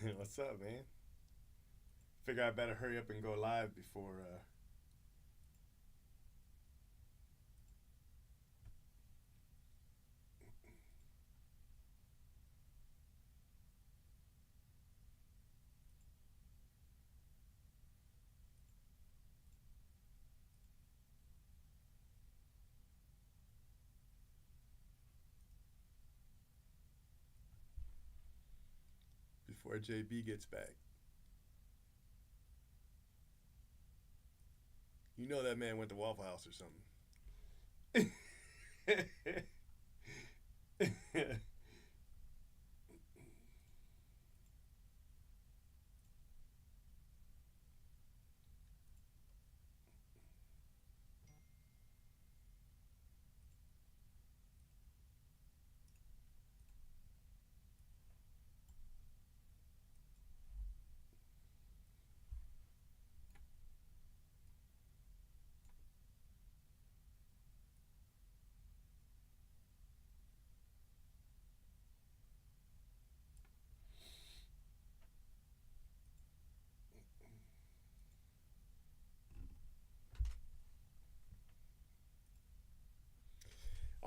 What's up, man? Figure I better hurry up and go live before JB gets back. You know that man went to Waffle House or something.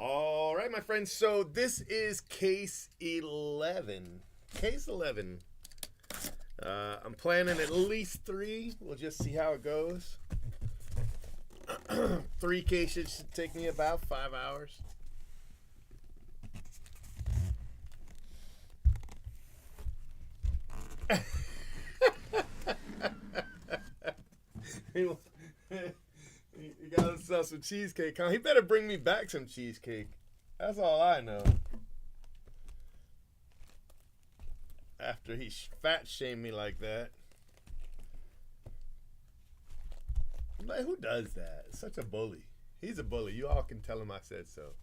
All right, my friends. So this is case 11. Case 11. I'm planning at least three. We'll just see how it goes. Three cases should take me about 5 hours. You got himself some cheesecake. He better bring me back some cheesecake. That's all I know. After he fat shamed me like that. Like, who does that? Such a bully. He's a bully. You all can tell him I said so.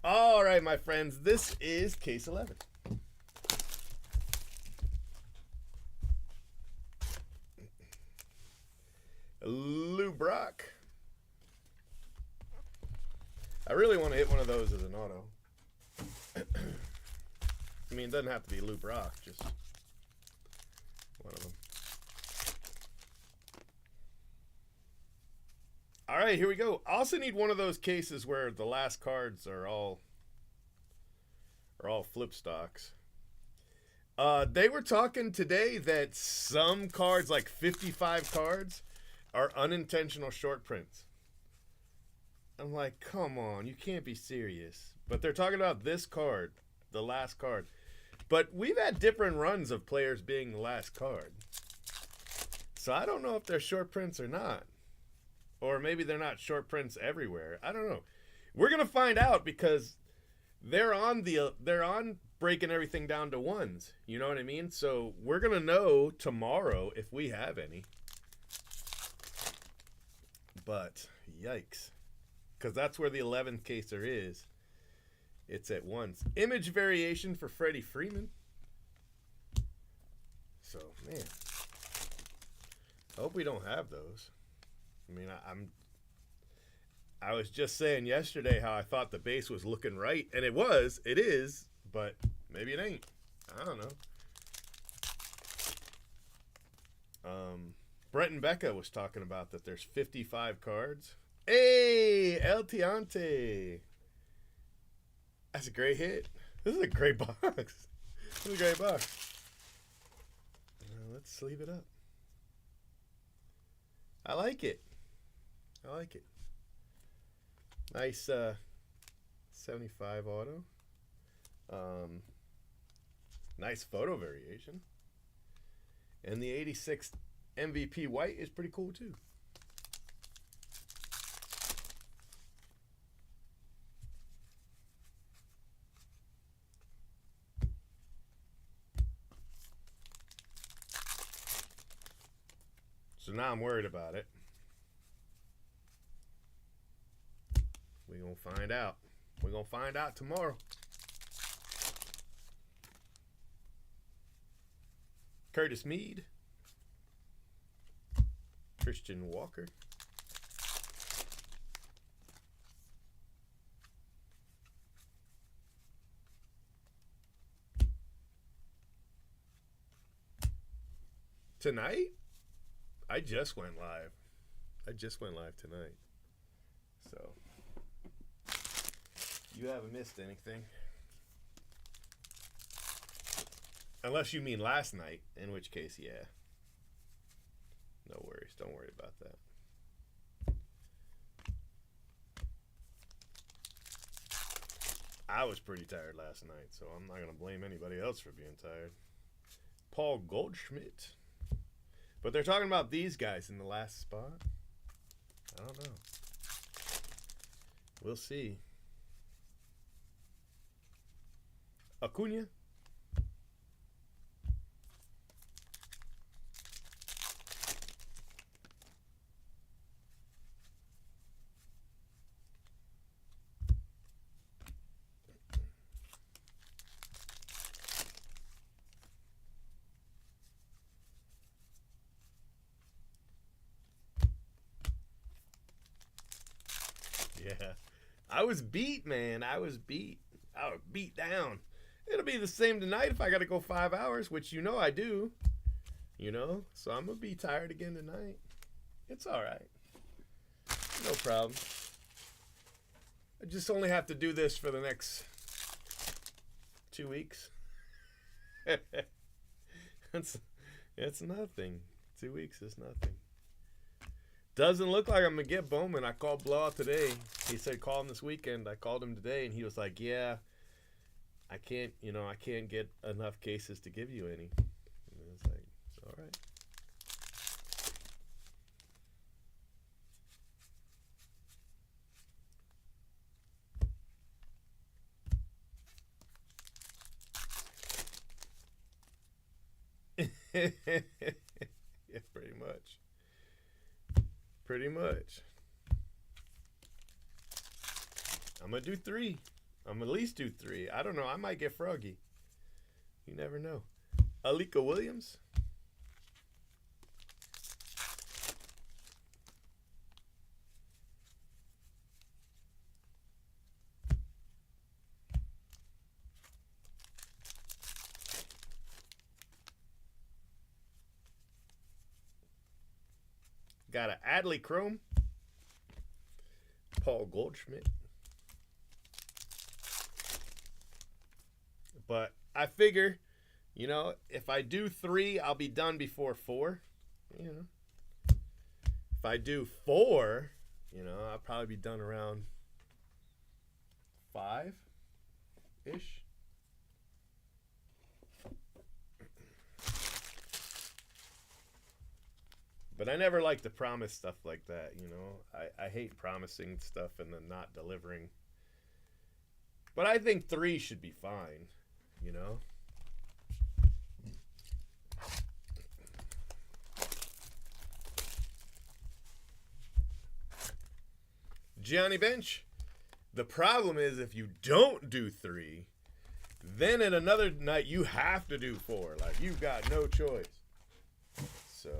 All right, my friends. This is case 11. Lou Brock. I really want to hit one of those as an auto. I mean, it doesn't have to be Lou Brock, just one of them. All right, here we go. I also need one of those cases where the last cards are all flip stocks. They were talking today that some cards, like 55 cards, are unintentional short prints. I'm like, come on, you can't be serious. But they're talking about this card, the last card. But we've had different runs of players being the last card. So I don't know if they're short prints or not. Or maybe they're not short prints everywhere. I don't know. We're gonna find out because they're on breaking everything down to ones. You know what I mean? So we're gonna know tomorrow if we have any. But yikes. Because that's where the 11th caser is. It's at once. Image variation for Freddie Freeman. So, man. I hope we don't have those. I mean, I was just saying yesterday how I thought the base was looking right. And it is. But maybe it ain't. I don't know. Brent and Becca was talking about that there's 55 cards. Hey, El Tiante. That's a great hit. This is a great box. This is a great box. Let's sleeve it up. I like it. I like it. Nice 75 auto. Nice photo variation. And the 86 MVP white is pretty cool too. So now I'm worried about it. We're going to find out. We're going to find out tomorrow. Curtis Mead. Christian Walker. Tonight, I just went live. I just went live tonight. So, you haven't missed anything. Unless you mean last night, in which case, yeah. No worries. Don't worry about that. I was pretty tired last night, so I'm not going to blame anybody else for being tired. Paul Goldschmidt. But they're talking about these guys in the last spot. I don't know. We'll see. Acuna. Yeah. I was beat, man. I was beat. I was beat down. It'll be the same tonight if I got to go 5 hours, which you know I do. You know? So I'm going to be tired again tonight. It's all right. No problem. I just only have to do this for the next 2 weeks. It's nothing. 2 weeks is nothing. Doesn't look like I'm going to get Bowman. I called Blowout today. He said call him this weekend. I called him today, and he was like, yeah, I can't get enough cases to give you any. And I was like, all right. Yeah, pretty much. Pretty much. I'm going to do 3. I'm going to at least do 3. I don't know. I might get froggy. You never know. Alika Williams. Got an Adley Chrome. Paul Goldschmidt. But I figure, you know, if I do 3, I'll be done before 4. You know. If I do 4, you know, I'll probably be done around 5-ish. But I never like to promise stuff like that, you know. I hate promising stuff and then not delivering. But I think 3 should be fine, you know. Gianni Bench. The problem is if you don't do 3, then at another night you have to do 4. Like, you've got no choice. So...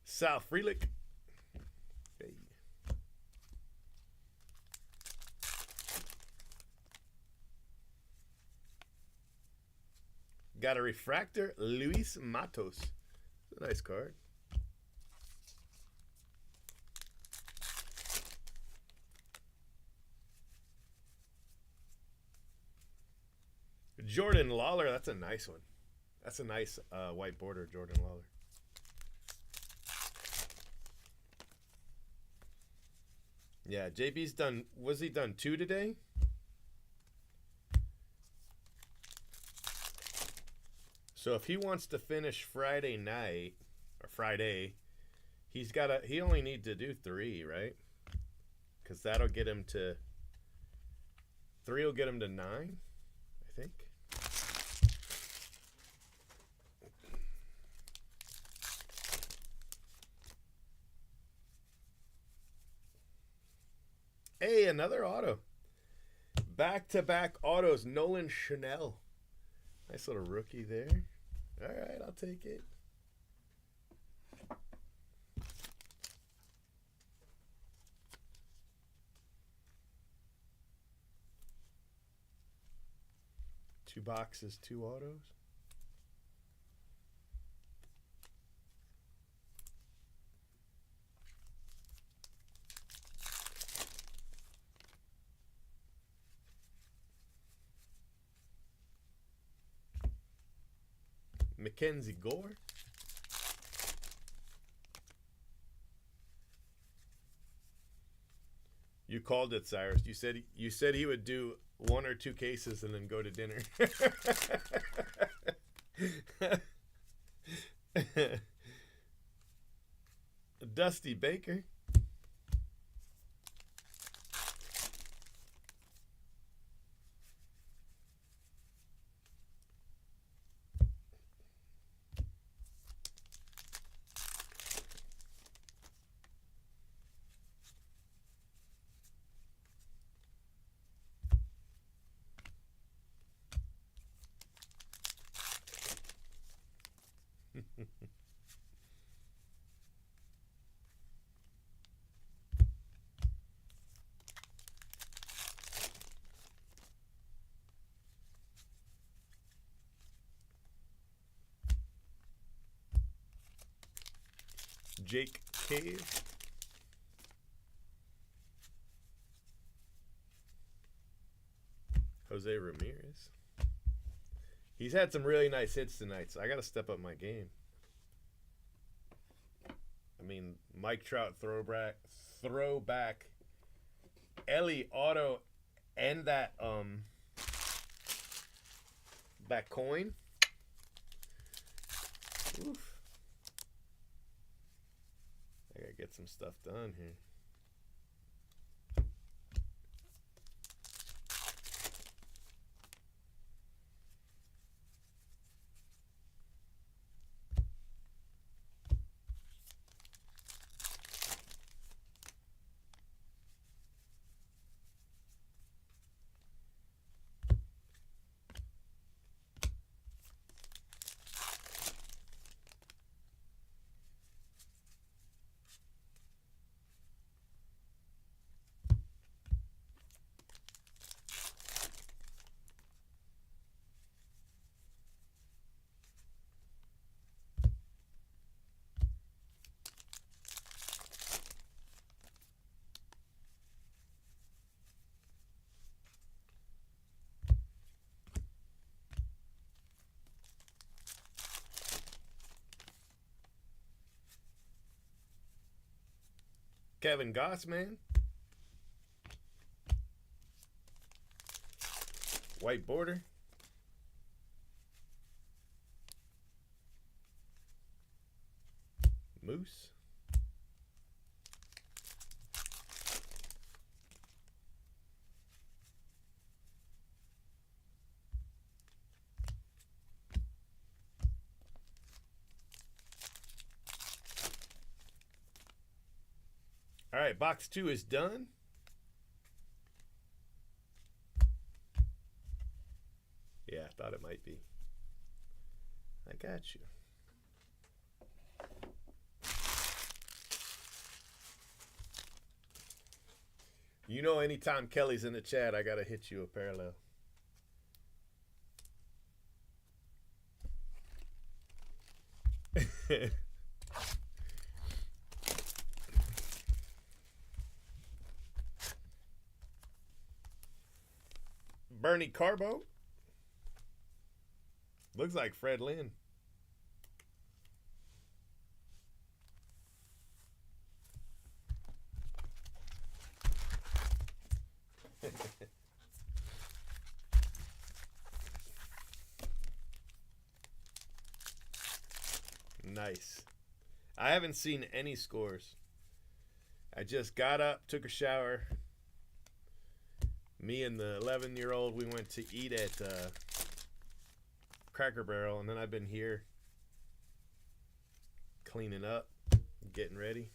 Sal Frelick. Hey. Got a refractor, Luis Matos. It's a nice card. Jordan Lawler, that's a nice one. That's a nice white border, Jordan Lawler. Yeah, JB's done. Was he done 2 today? So if he wants to finish Friday night or Friday, he only needs to do 3, right? Because that'll get him to 3 will get him to 9, I think. Hey, another auto. Back-to-back autos. Nolan Chanel. Nice little rookie there. All right, I'll take it. 2 boxes, 2 autos. Mackenzie Gore. You called it, Cyrus. You said he would do 1 or 2 cases and then go to dinner. Dusty Baker. Jake Cave. Jose Ramirez. He's had some really nice hits tonight, so I got to step up my game. I mean, Mike Trout throwback, Ellie auto, and that coin. Oof. I gotta get some stuff done here. Kevin Gossman. White border. Moose. All right, box 2 is done. Yeah, I thought it might be. I got you. You know, anytime Kelly's in the chat, I got to hit you a parallel. Bernie Carbo. Looks like Fred Lynn. Nice. I haven't seen any scores. I just got up, took a shower. Me and the 11-year-old, we went to eat at Cracker Barrel, and then I've been here cleaning up, getting ready.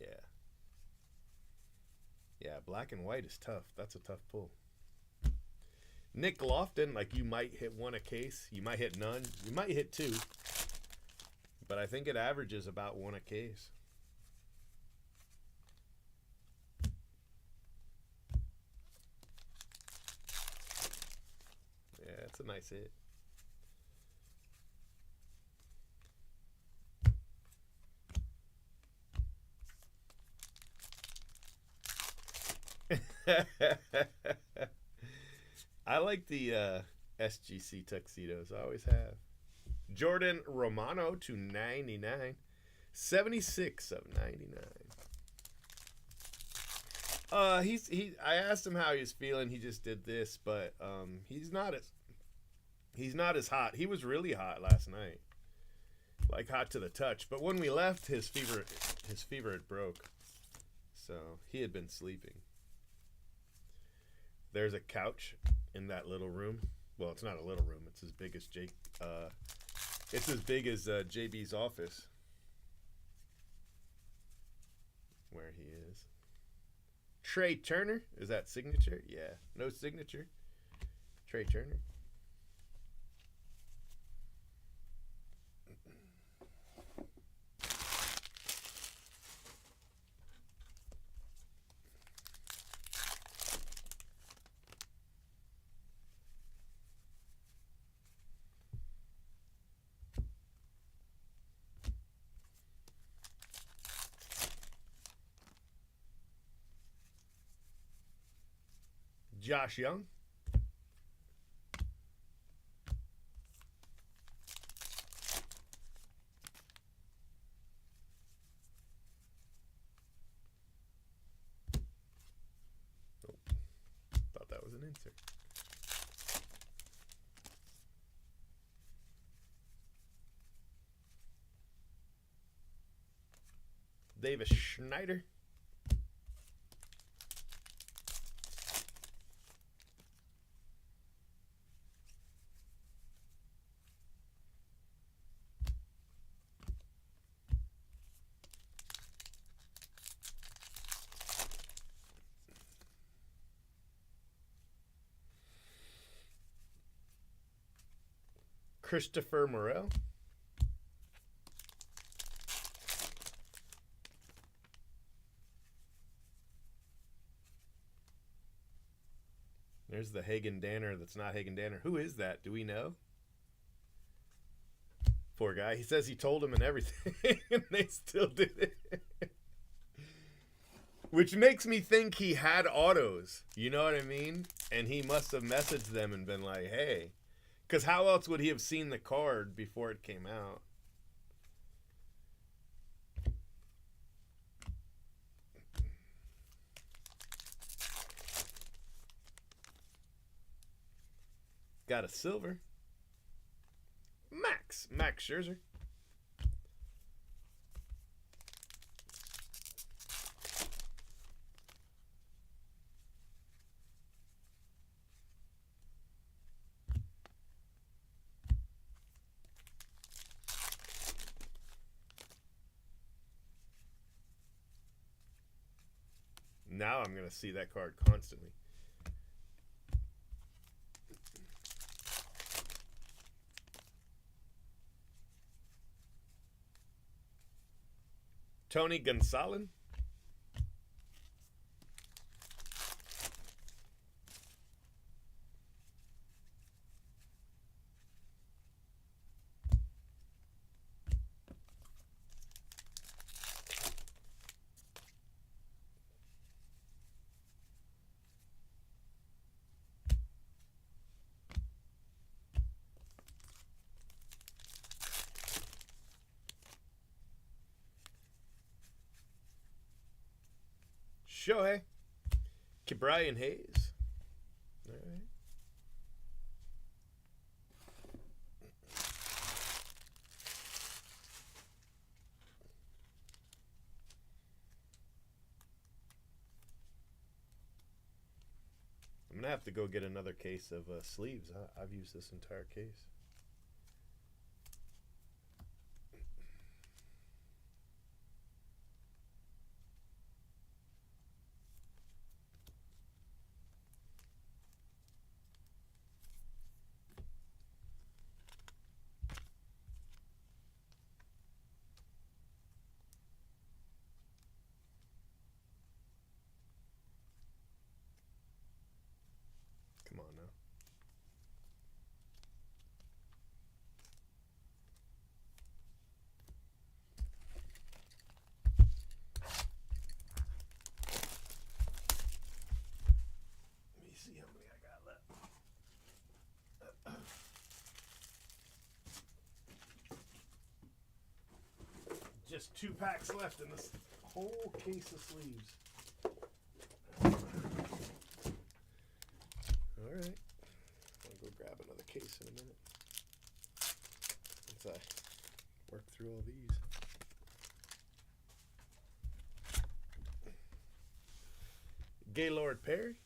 Yeah. Yeah, black and white is tough. That's a tough pull. Nick Lofton, like you might hit 1 a case. You might hit none. You might hit 2. But I think it averages about 1 a case. That's a nice hit. I like the SGC tuxedos. I always have. Jordan Romano to 99. 76 of 99. I asked him how he was feeling. He just did this, but he's not as hot. He was really hot last night. Like hot to the touch. But when we left, his fever had broke. So he had been sleeping. There's a couch in that little room. Well, it's not a little room. It's as big as it's as big as JB's office, where he is. Trey Turner, is that signature? Yeah, no signature. Trey Turner. Josh Young. Oh, thought that was an insert. Davis Schneider. Christopher Morel. There's the Hagen Danner that's not Hagen Danner. Who is that? Do we know? Poor guy. He says he told him and everything, and they still did it. Which makes me think he had autos. You know what I mean? And he must have messaged them and been like, hey. Because how else would he have seen the card before it came out? Got a silver. Max Scherzer. Now I'm going to see that card constantly. Tony Gonsolin. Shohei. Brian Hayes. All right. I'm going to have to go get another case of sleeves. I've used this entire case. Come on now. just 2 packs left in this whole case of sleeves. All right. I'll go grab another case in a minute. Once I work through all these. Gaylord Perry.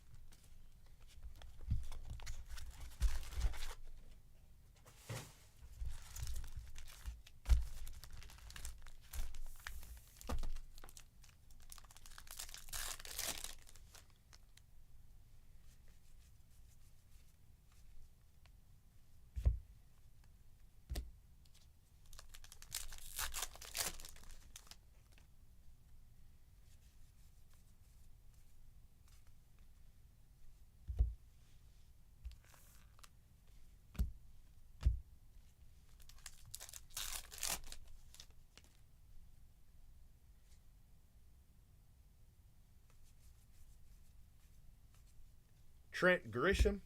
Trent Grisham.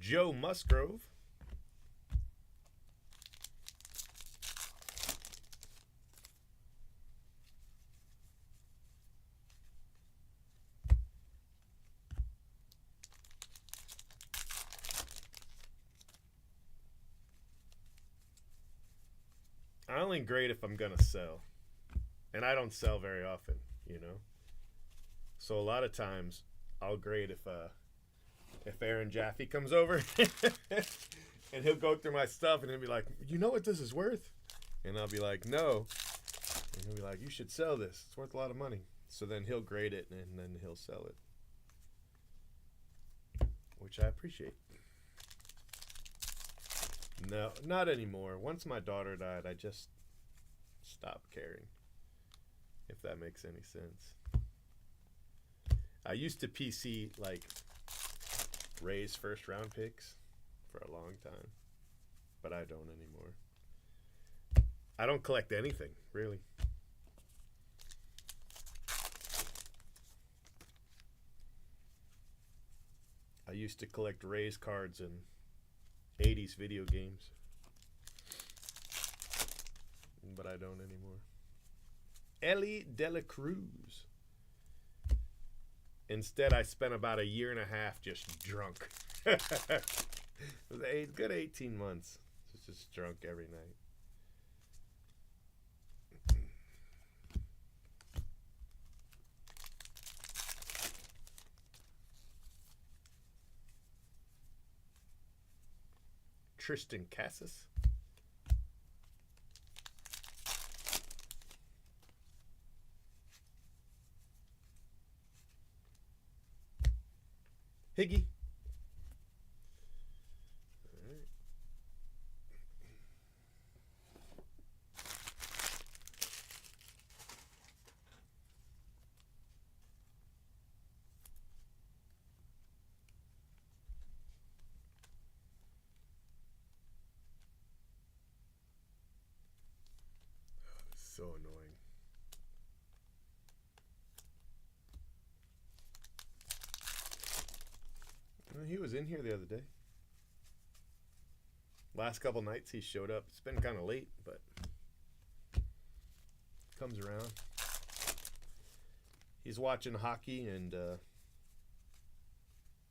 Joe Musgrove. I only grade if I'm going to sell. And I don't sell very often, you know. So a lot of times I'll grade if Aaron Jaffe comes over and he'll go through my stuff and he'll be like, you know what this is worth? And I'll be like, no. And he'll be like, you should sell this. It's worth a lot of money. So then he'll grade it and then he'll sell it, which I appreciate. No, not anymore. Once my daughter died, I just stopped caring, if that makes any sense. I used to PC like Ray's first round picks for a long time, but I don't anymore. I don't collect anything, really. I used to collect Ray's cards in 80s video games, but I don't anymore. Ellie Dela Cruz. Instead, I spent about a year and a half just drunk. It was a good 18 months. Just drunk every night. Tristan Cassis. Higgy. All right. So annoying. Well, he was in here the other day. Last couple nights he showed up. It's been kind of late, but comes around. He's watching hockey and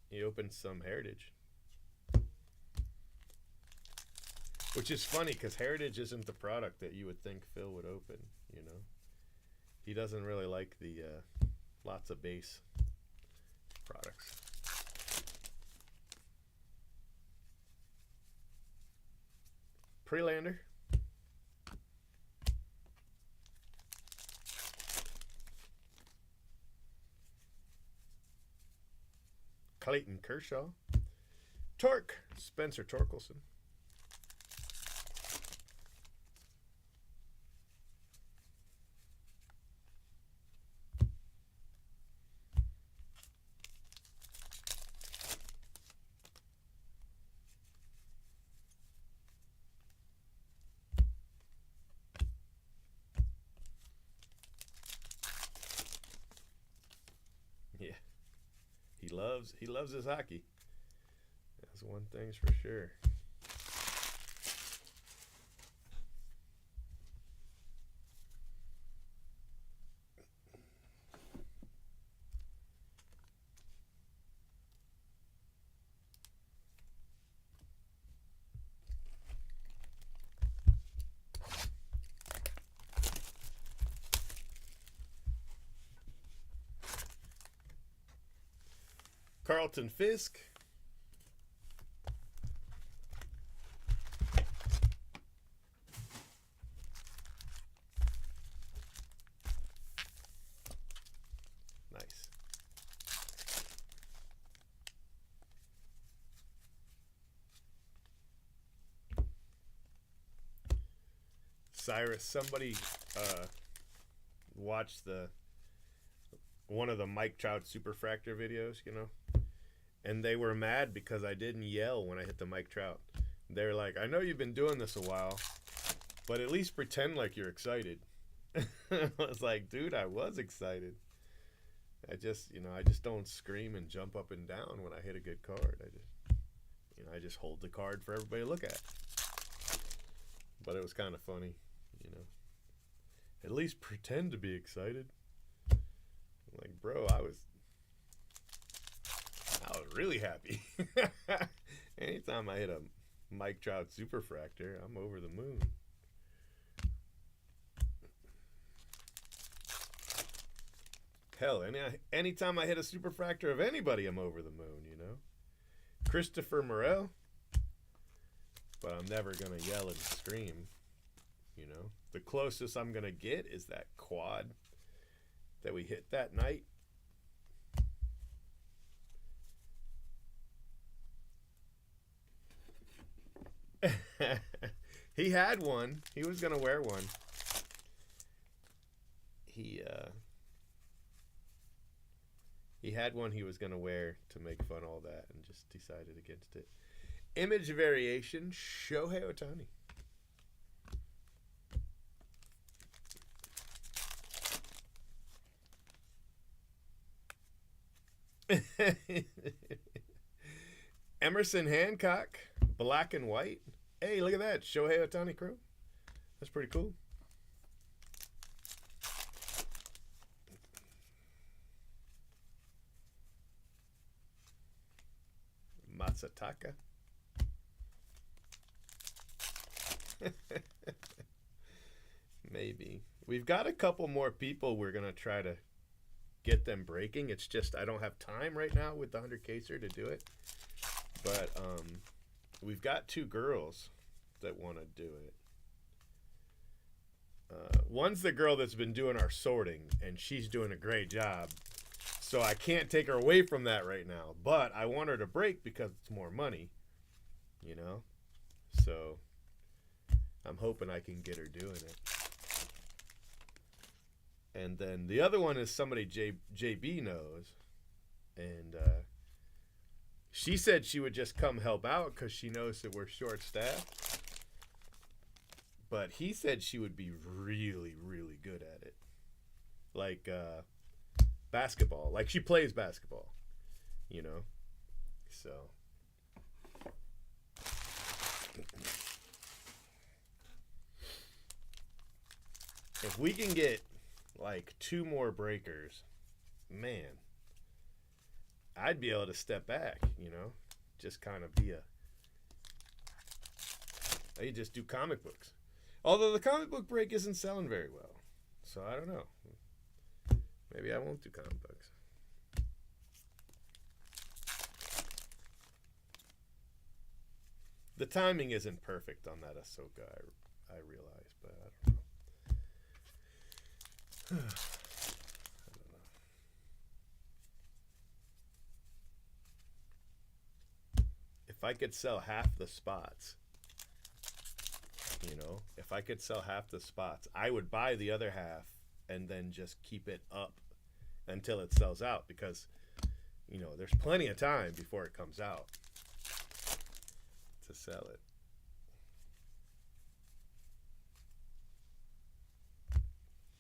he opened some Heritage. Which is funny because Heritage isn't the product that you would think Phil would open, you know. He doesn't really like the lots of base products. Prelander. Clayton Kershaw. Torque. Spencer Torkelson. loves his hockey. That's one thing's for sure. Carlton Fisk. Nice. Cyrus, somebody watched one of the Mike Trout Superfractor videos, and they were mad because I didn't yell when I hit the Mike Trout. They're like, I know you've been doing this a while, but at least pretend like you're excited. I was like, dude, I was excited. I just don't scream and jump up and down when I hit a good card. I just hold the card for everybody to look at. But it was kind of funny, At least pretend to be excited. Like, bro, I was really happy. Anytime I hit a Mike Trout Superfractor, I'm over the moon. Hell, anytime I hit a Superfractor of anybody, I'm over the moon, Christopher Morel. But I'm never going to yell and scream, The closest I'm going to get is that quad that we hit that night. He had one. He was going to wear one. He had one he was going to wear to make fun of all that and just decided against it. Image variation, Shohei Ohtani. Emerson Hancock, black and white. Hey, look at that. Shohei Ohtani crew. That's pretty cool. Matsutaka. Maybe. We've got a couple more people we're going to try to get them breaking. It's just I don't have time right now with the 100Kser to do it. But we've got two girls that want to do it. One's the girl that's been doing our sorting, and she's doing a great job. So I can't take her away from that right now. But I want her to break because it's more money, So I'm hoping I can get her doing it. And then the other one is somebody JB knows. And she said she would just come help out because she knows that we're short-staffed. But he said she would be really, really good at it. Like basketball. Like she plays basketball. So. If we can get like 2 more breakers, man, I'd be able to step back, just kind of be I just do comic books. Although the comic book break isn't selling very well. So I don't know. Maybe I won't do comic books. The timing isn't perfect on that Ahsoka, I realize, but I don't know. I don't know. If I could sell half the spots, if I could sell half the spots, I would buy the other half and then just keep it up until it sells out because, there's plenty of time before it comes out to sell it.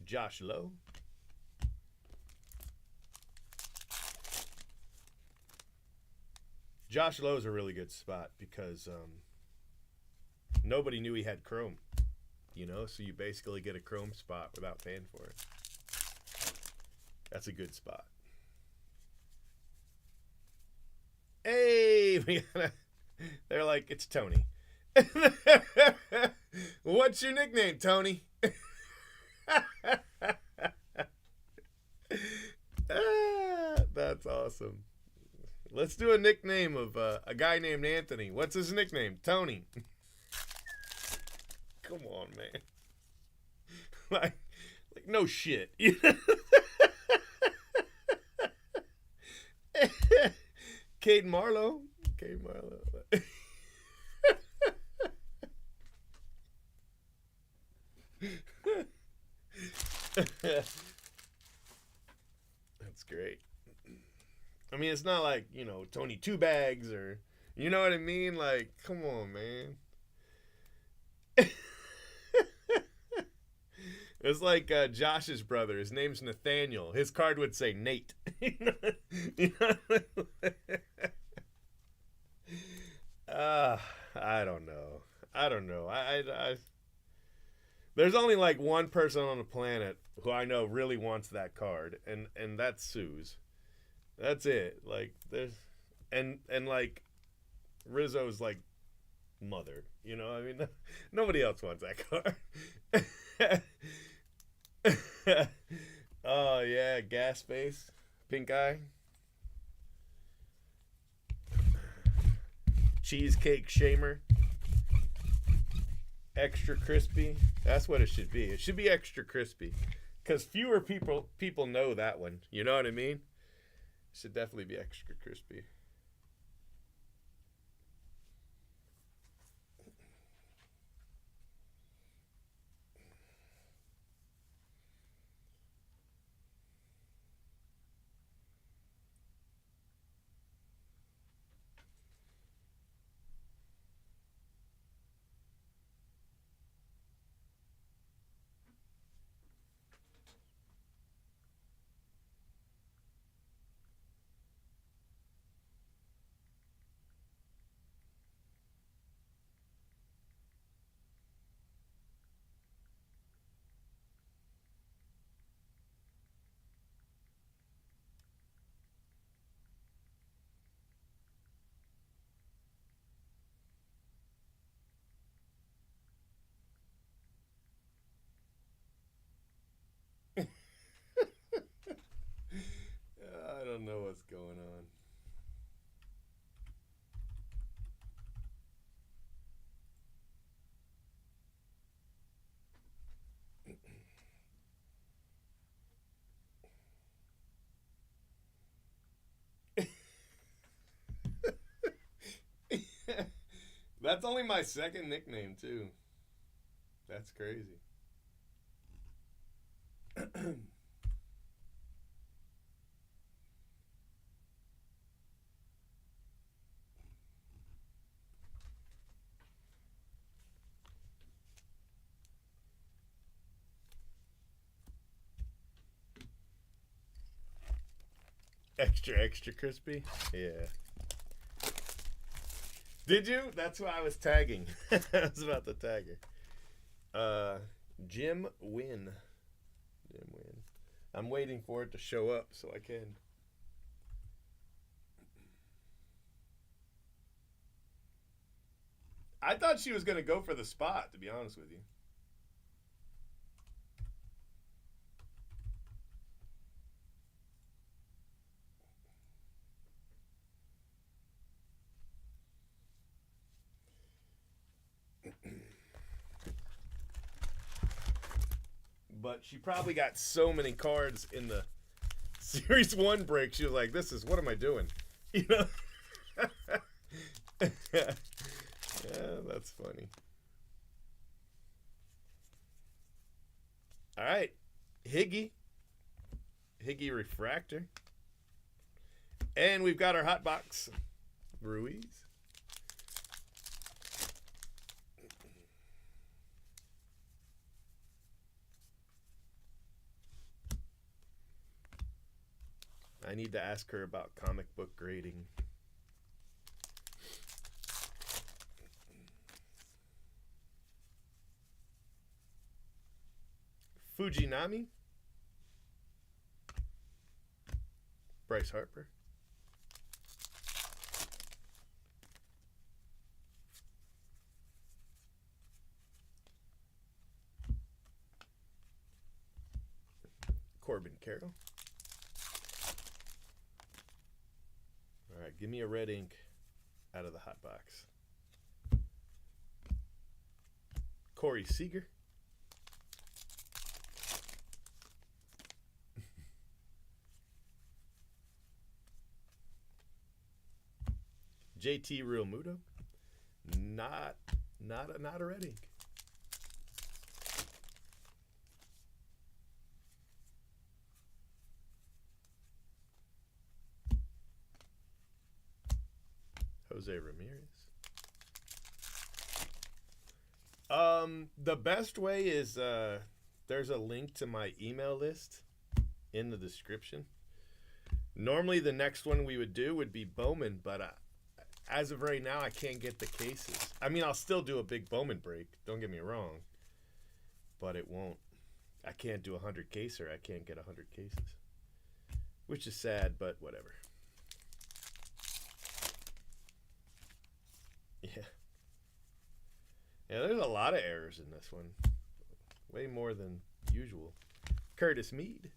Josh Lowe. Josh Lowe's a really good spot because nobody knew he had chrome. You know, so you basically get a chrome spot without paying for it. That's a good spot. Hey, they're like, it's Tony. What's your nickname, Tony? That's awesome. Let's do a nickname of a guy named Anthony. What's his nickname? Tony. Come on, man. like no shit. Cade Marlowe. Cade Marlowe. That's great. I mean, it's not like, you know, Tony Two Bags or, you know what I mean? Like, come on, man. It's like Josh's brother. His name's Nathaniel. His card would say Nate. I don't know. I there's only like one person on the planet who I know really wants that card, and that's Suze. That's it. Like there's and like Rizzo's like mother. You know, I mean, nobody else wants that card. Oh yeah, gas face, pink eye, cheesecake shamer, extra crispy. That's what it should be. It should be extra crispy, because fewer people know that one. You know what I mean? It should definitely be extra crispy. I don't know what's going on. That's only my second nickname too. That's crazy. Extra crispy. Yeah. Did you? That's who I was tagging. I was about to tag her. Jim Wynn. Jim Wynn. I'm waiting for it to show up so I can. I thought she was going to go for the spot, to be honest with you. But she probably got so many cards in the Series 1 break, she was like, this is, what am I doing? You know? Yeah, that's funny. All right. Higgy Refractor. And we've got our hot box Ruiz. I need to ask her about comic book grading. Fujinami. Bryce Harper. Corbin Carroll. All right, give me a red ink out of the hot box. Corey Seager. JT Realmuto. Not a red ink. Jose Ramirez. The best way is there's a link to my email list in the description. Normally the next one we would do would be Bowman, but as of right now I can't get the cases. I mean, I'll still do a big Bowman break, don't get me wrong, but it won't. I can't do 100 caser. I can't get 100 cases, which is sad, but whatever. Yeah. Yeah, there's a lot of errors in this one. Way more than usual. Curtis Mead.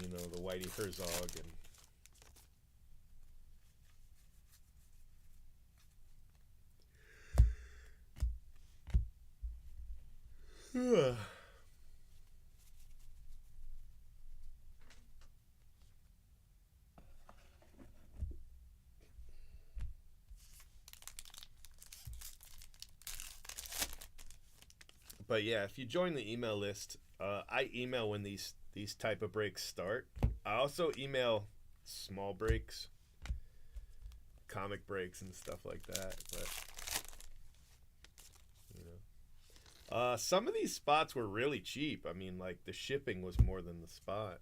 You know, the Whitey Herzog and but yeah, if you join the email list, I email when these type of breaks start. I also email small breaks, comic breaks, and stuff like that. But you know, some of these spots were really cheap. I mean, like the shipping was more than the spot.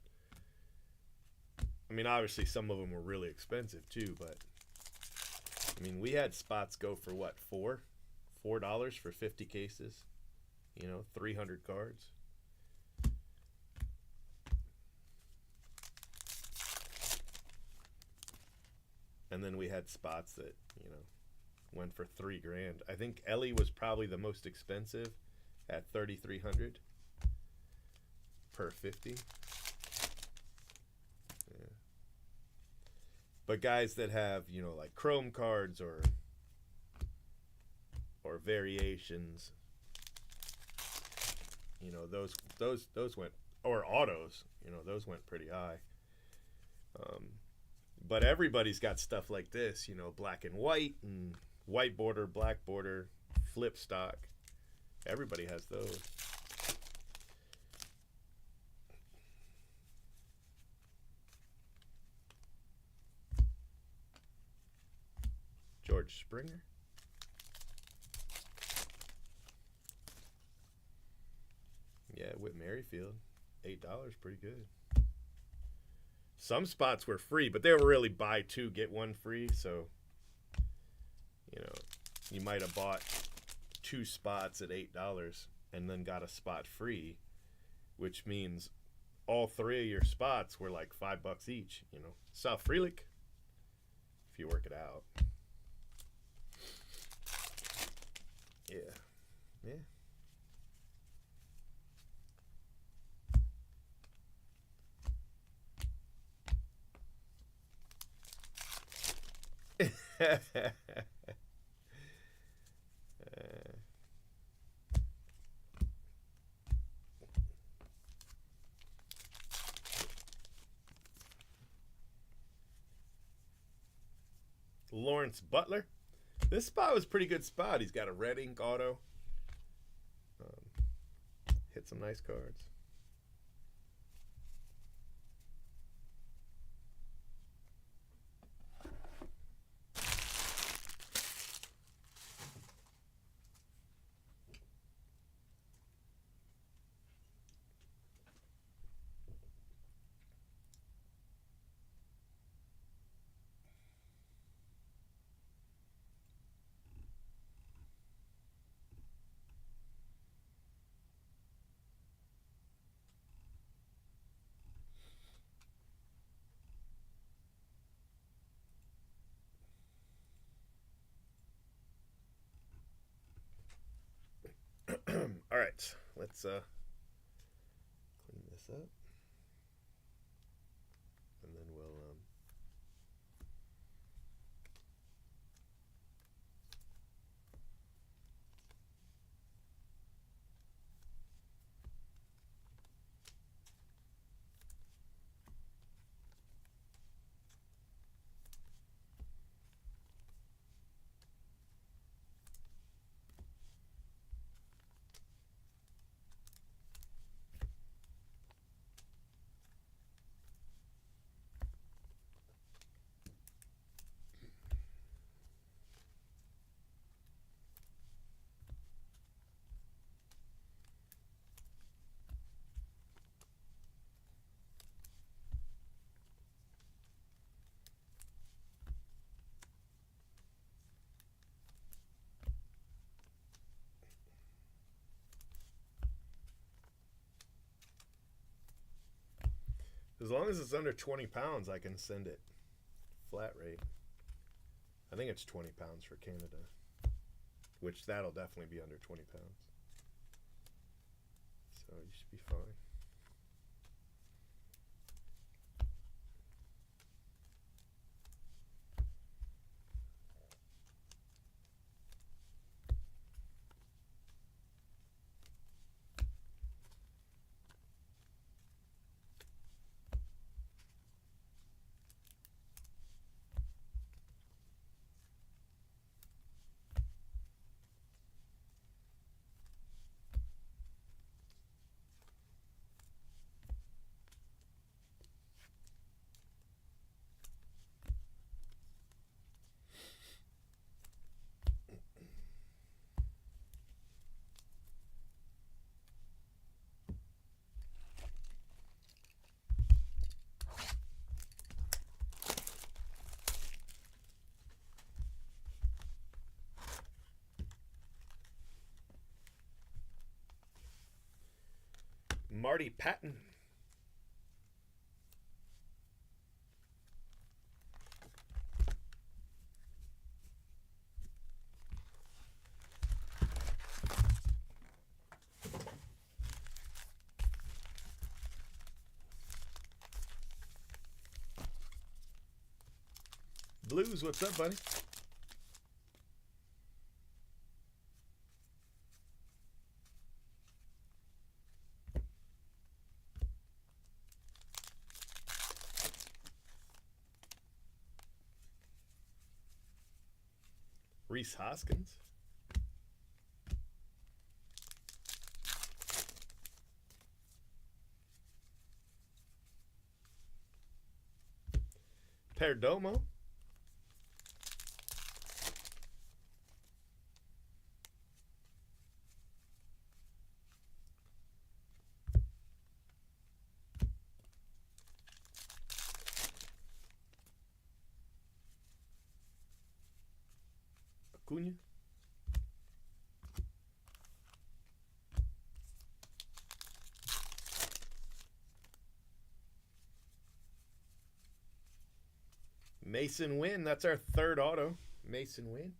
I mean, obviously some of them were really expensive too, but I mean, we had spots go for what, $4 for 50 cases. You know, 300 cards. And then we had spots that, you know, went for $3,000. I think Ellie was probably the most expensive at 3,300 per 50. Yeah. But guys that have, you know, like chrome cards or variations, you know, those went, or autos, you know, those went pretty high. But everybody's got stuff like this, you know, black and white and white border, black border, flip stock. Everybody has those. George Springer. Yeah, Whit Merrifield. $8, pretty good. Some spots were free, but they were really buy two, get one free. So, you know, you might have bought 2 spots at $8 and then got a spot free, which means all 3 of your spots were like $5 each. You know, South Frelick, if you work it out. Yeah, yeah. Lawrence Butler. This spot was a pretty good spot. He's got a red ink auto. Hit some nice cards. right, let's clean this up, and then we'll as long as it's under 20 pounds, I can send it flat rate. I think it's 20 pounds for Canada, which that'll definitely be under 20 pounds. So you should be fine. Marty Patton. Blues, what's up, buddy? Reese Hoskins. Perdomo. Acuna. Mason Wynn. That's our third auto. Mason Wynn.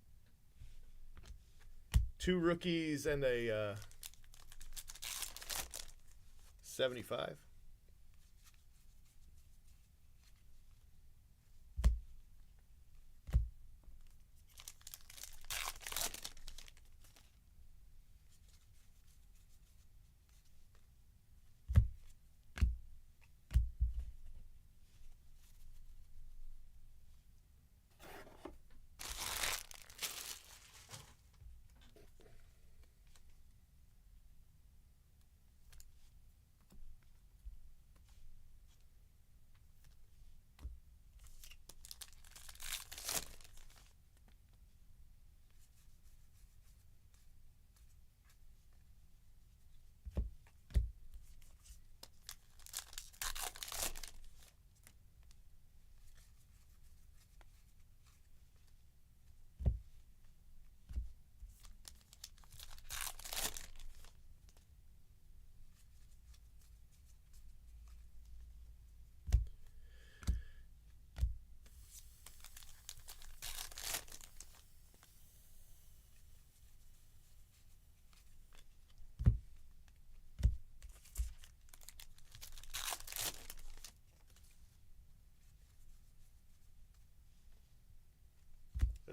2 rookies and a 75.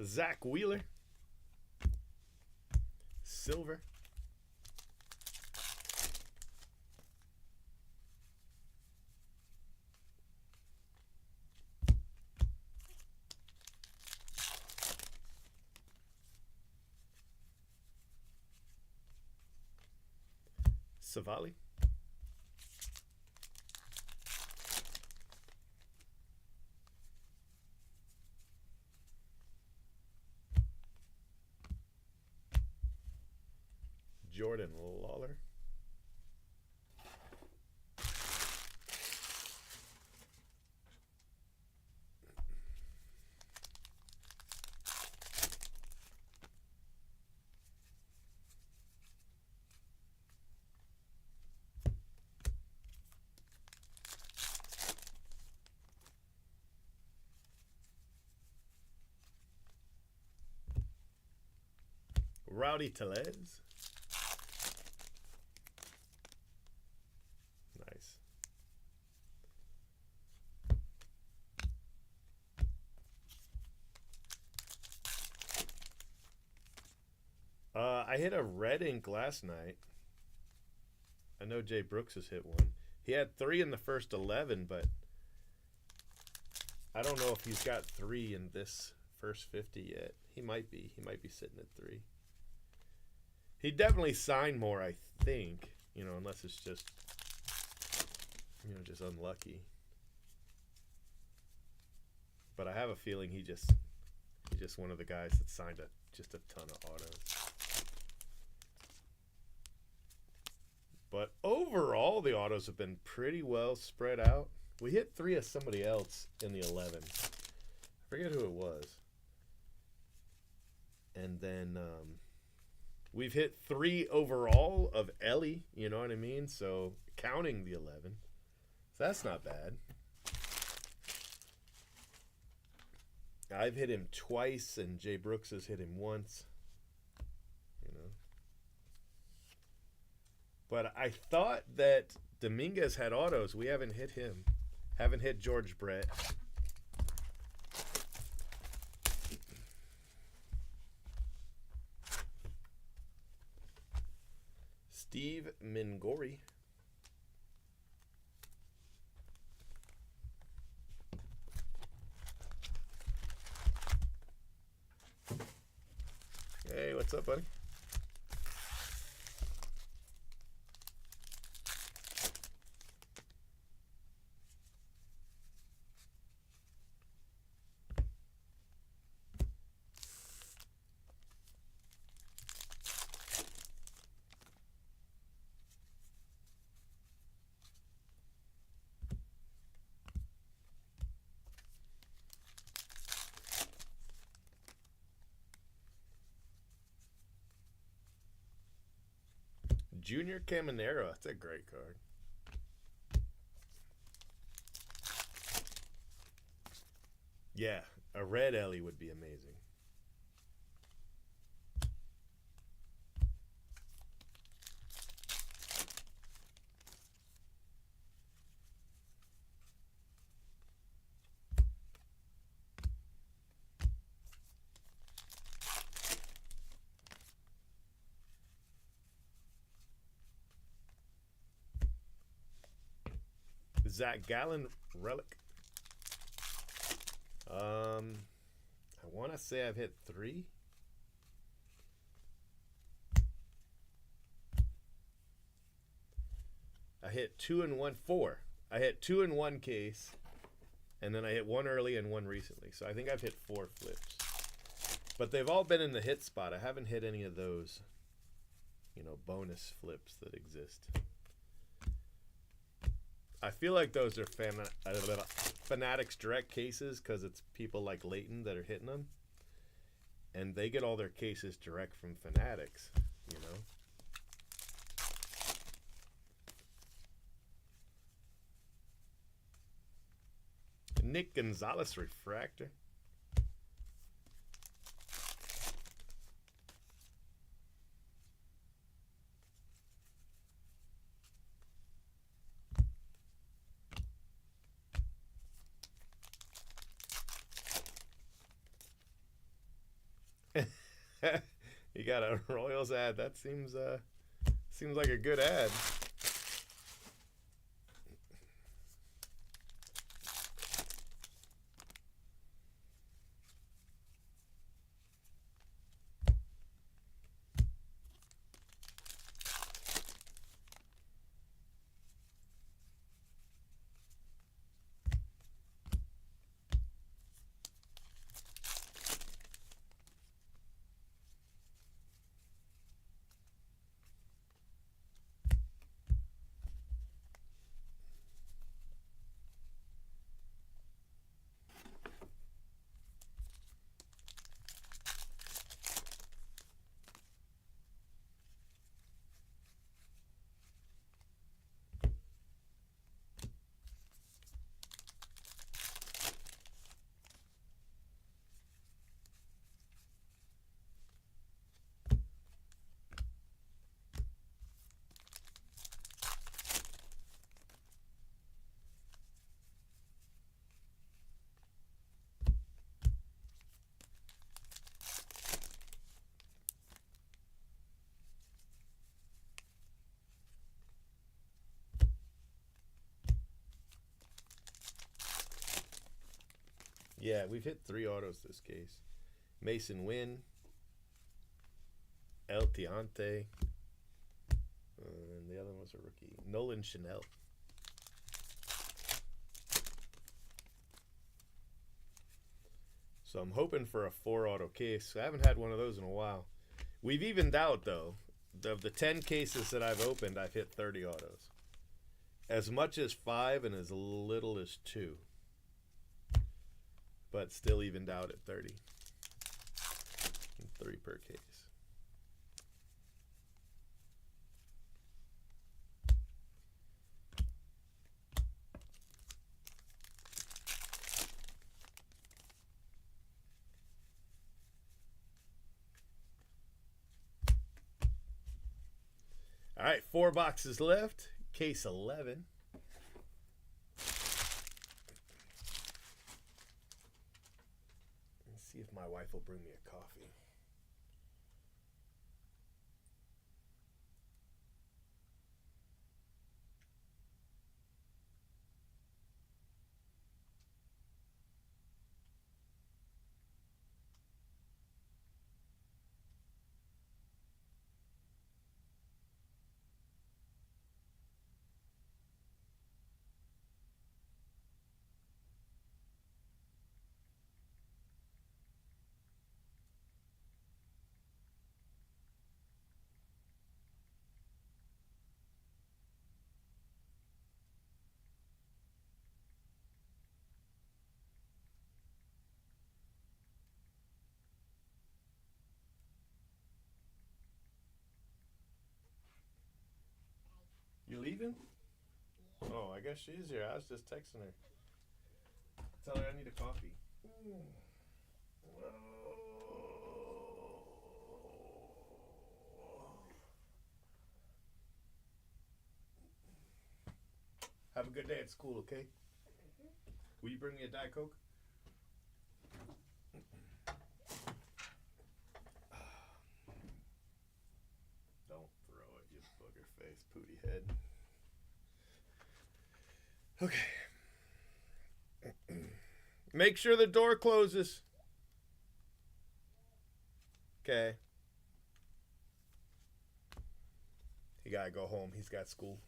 Zach Wheeler. Silver. Savali. Jordan Lawler. Rowdy Tellez. Nice. I hit a red ink last night. I know Jay Brooks has hit one. He had 3 in the first 11, but I don't know if he's got 3 in this first 50 yet. He might be. He might be sitting at 3. He definitely signed more, I think. You know, unless it's just, you know, just unlucky. But I have a feeling he's just one of the guys that signed just a ton of autos. But overall, the autos have been pretty well spread out. We hit 3 of somebody else in the 11. I forget who it was. And then we've hit 3 overall of Ellie, you know what I mean? So counting the 11. So that's not bad. I've hit him twice, and Jay Brooks has hit him once. You know. But I thought that Dominguez had autos. We haven't hit him. Haven't hit George Brett. Steve Mingori. Hey, what's up, buddy? Junior Caminero. That's a great card. Yeah, a red Ellie would be amazing. Zach Gallen relic. I want to say I've hit 3. I hit 2 in 1, 4. I hit 2 in 1 case, and then I hit 1 early and 1 recently. So I think I've hit 4 flips. But they've all been in the hit spot. I haven't hit any of those, you know, bonus flips that exist. I feel like those are Fanatics direct cases because it's people like Leighton that are hitting them. And they get all their cases direct from Fanatics, you know. Nick Gonzalez refractor. You got a Royals ad. That seems like a good ad. Yeah, we've hit 3 autos this case. Mason Wynn, El Tiante, and the other one was a rookie. Nolan Chanel. So I'm hoping for a 4 auto case. I haven't had one of those in a while. We've evened out, though. Of the 10 cases that I've opened, I've hit 30 autos. As much as 5 and as little as 2. But still evened out at 30. 3 per case. All right, 4 boxes left. Case 11. Let's see if my wife will bring me a coffee. You leaving? Oh, I guess she is here. I was just texting her. Tell her I need a coffee. Have a good day at school, okay? Will you bring me a Diet Coke? Don't throw it, you booger face, pooty head. Okay. Make sure the door closes. Okay. He gotta go home. He's got school.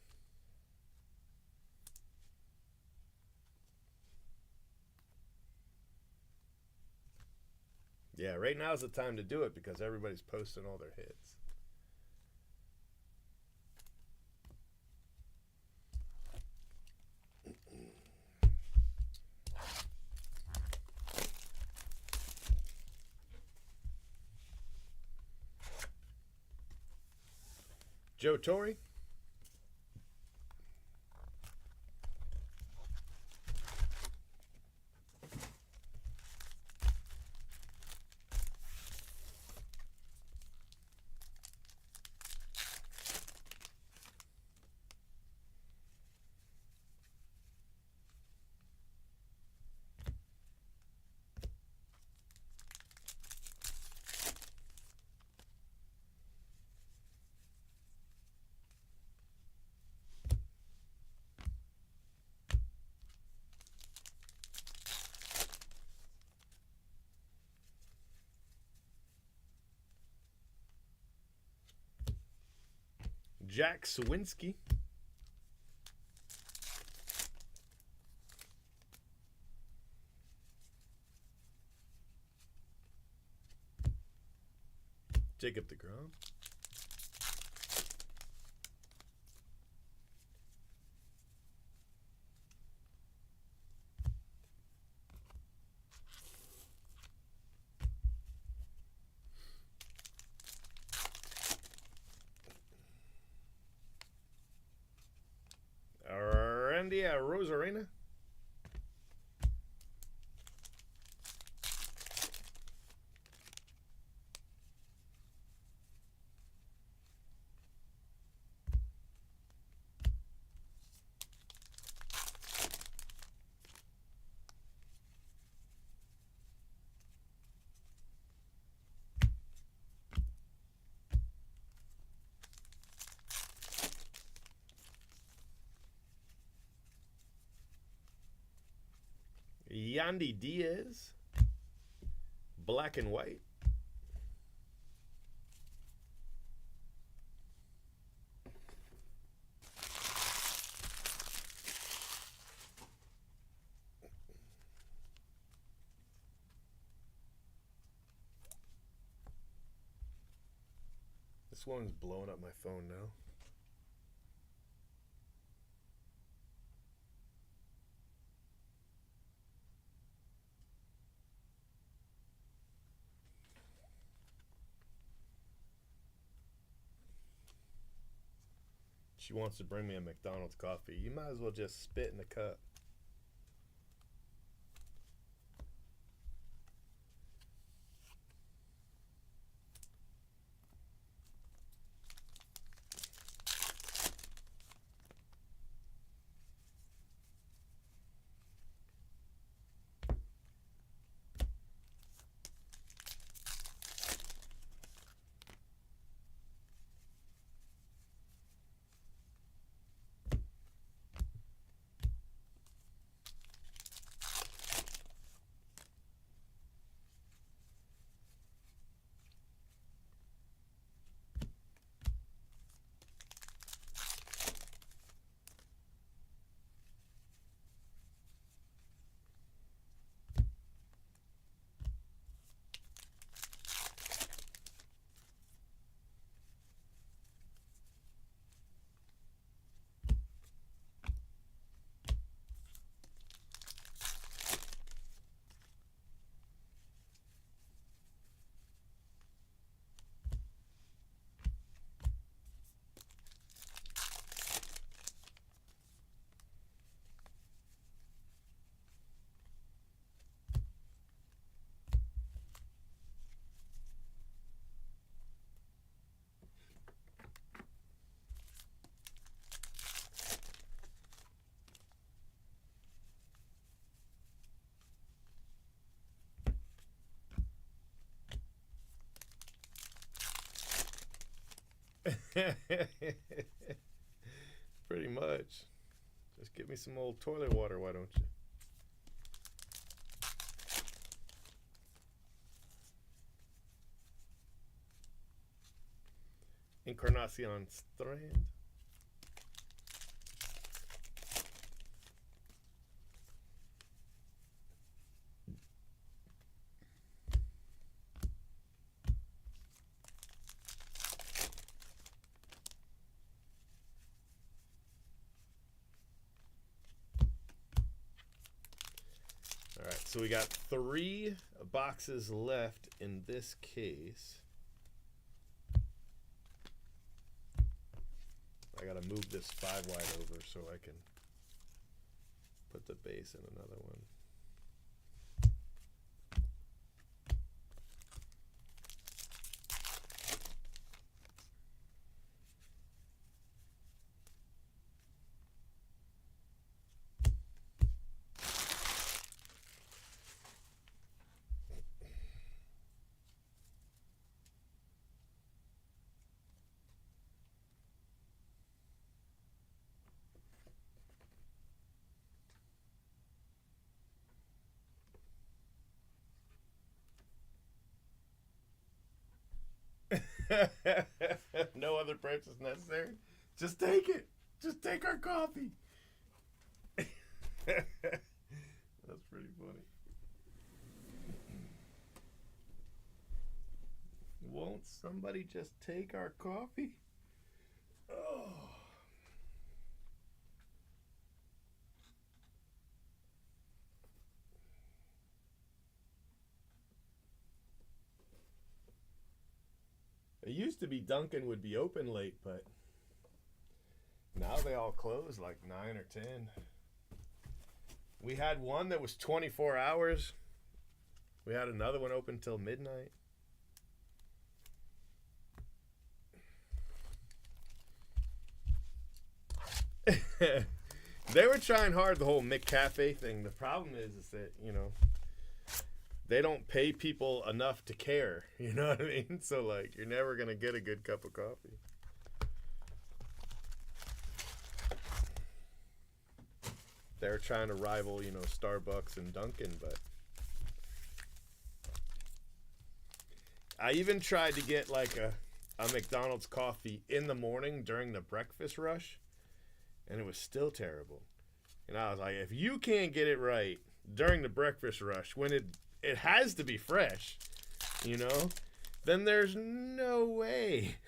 Yeah, right now is the time to do it because everybody's posting all their hits. Joe Torre. Jack Swinsky. Jacob deGrom. Randy Rosarena. Yandy Diaz. Black and white. This one's blowing up my phone now. She wants to bring me a McDonald's coffee. You might as well just spit in the cup. Pretty much. Just give me some old toilet water, why don't you? Encarnacion Strand. All right, so we got 3 boxes left in this case. I gotta move this 5 wide over so I can put the base in another one. No other purchase necessary. Just take it. Just take our coffee. That's pretty funny. Won't somebody just take our coffee? Oh. It used to be Dunkin' would be open late, but now they all close like 9 or 10. We had one that was 24 hours. We had another one open till midnight. They were trying hard, the whole McCafe thing. The problem is that, they don't pay people enough to care. You know what I mean? So, like, you're never going to get a good cup of coffee. They're trying to rival, Starbucks and Dunkin', but I even tried to get, like, a McDonald's coffee in the morning during the breakfast rush, and it was still terrible. And I was like, if you can't get it right during the breakfast rush, when it has to be fresh, then there's no way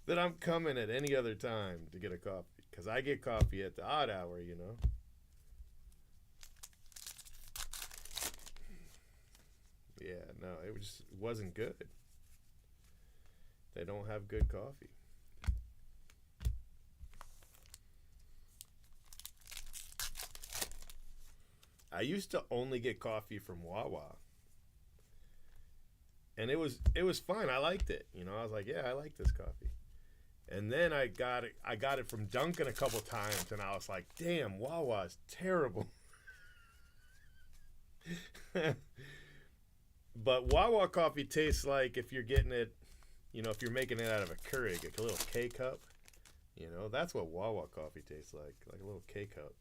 that I'm coming at any other time to get a coffee. Because I get coffee at the odd hour, Yeah, no, it just wasn't good. They don't have good coffee. I used to only get coffee from Wawa. And it was fine. I liked it. I was like, yeah, I like this coffee. And then I got it from Dunkin' a couple times, and I was like, damn, Wawa is terrible. But Wawa coffee tastes like if you're getting it, if you're making it out of a Keurig, like a little K cup. That's what Wawa coffee tastes like a little K cup.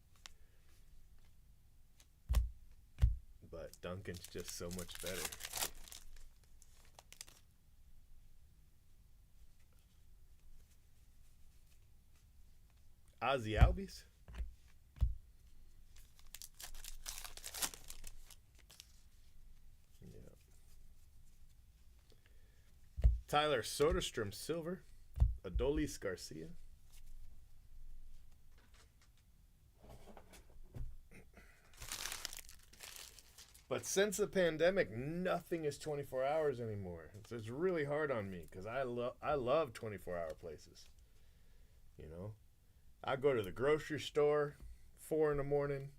But Dunkin's just so much better. Ozzy Albies? Yeah. Tyler Soderstrom Silver. Adolis Garcia. But since the pandemic, nothing is 24 hours anymore. It's really hard on me because I love 24-hour places. I go to the grocery store 4 in the morning,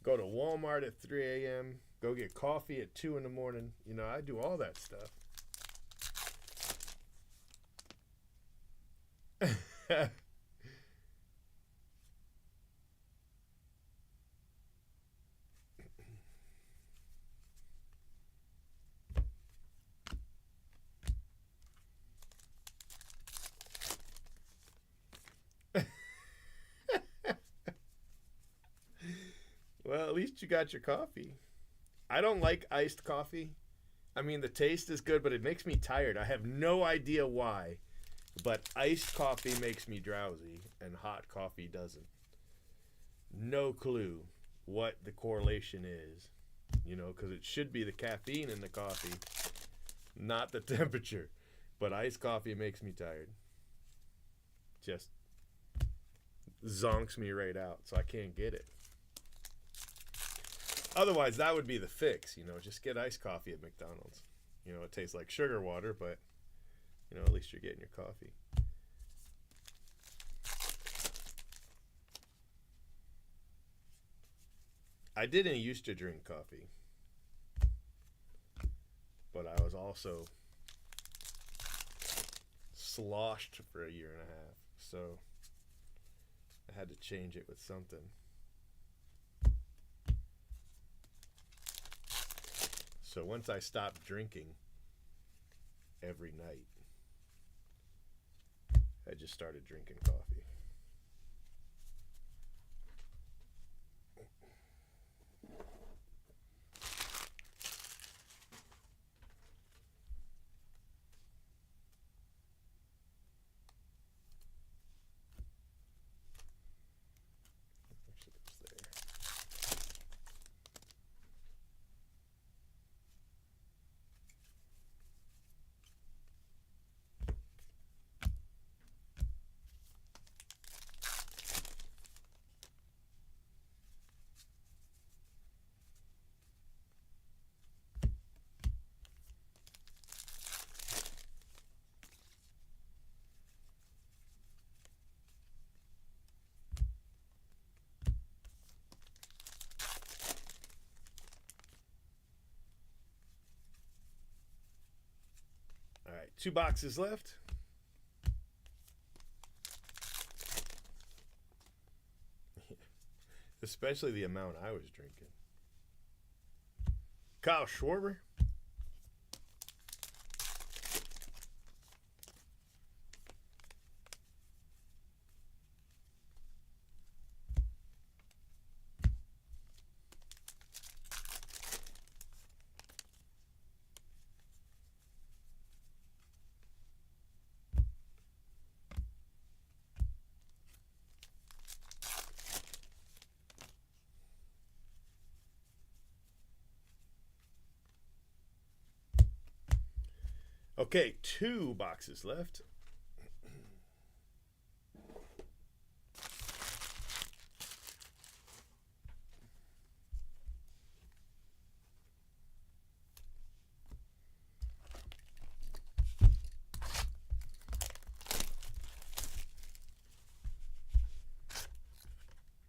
go to Walmart at 3 a.m., go get coffee at 2 in the morning. I do all that stuff. Well, at least you got your coffee. I don't like iced coffee. I mean, the taste is good, but it makes me tired. I have no idea why, but iced coffee makes me drowsy, and hot coffee doesn't. No clue what the correlation is, because it should be the caffeine in the coffee, not the temperature. But iced coffee makes me tired. Just zonks me right out, so I can't get it. Otherwise, that would be the fix, just get iced coffee at McDonald's. It tastes like sugar water, but, at least you're getting your coffee. I didn't used to drink coffee, but I was also sloshed for a year and a half, so I had to change it with something. So once I stopped drinking every night, I just started drinking coffee. 2 boxes left. Especially the amount I was drinking. Kyle Schwarber. Okay, 2 boxes left.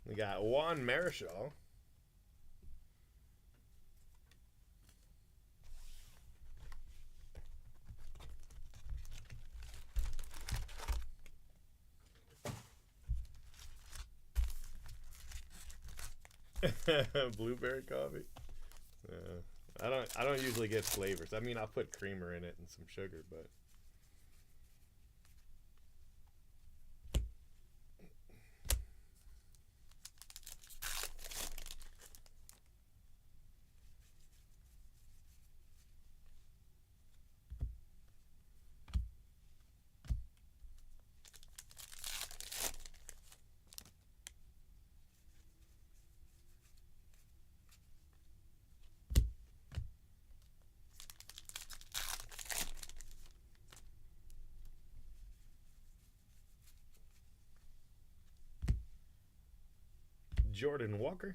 We got Juan Marichal. Blueberry coffee. I don't usually get flavors. I mean, I'll put creamer in it and some sugar, but Jordan Walker.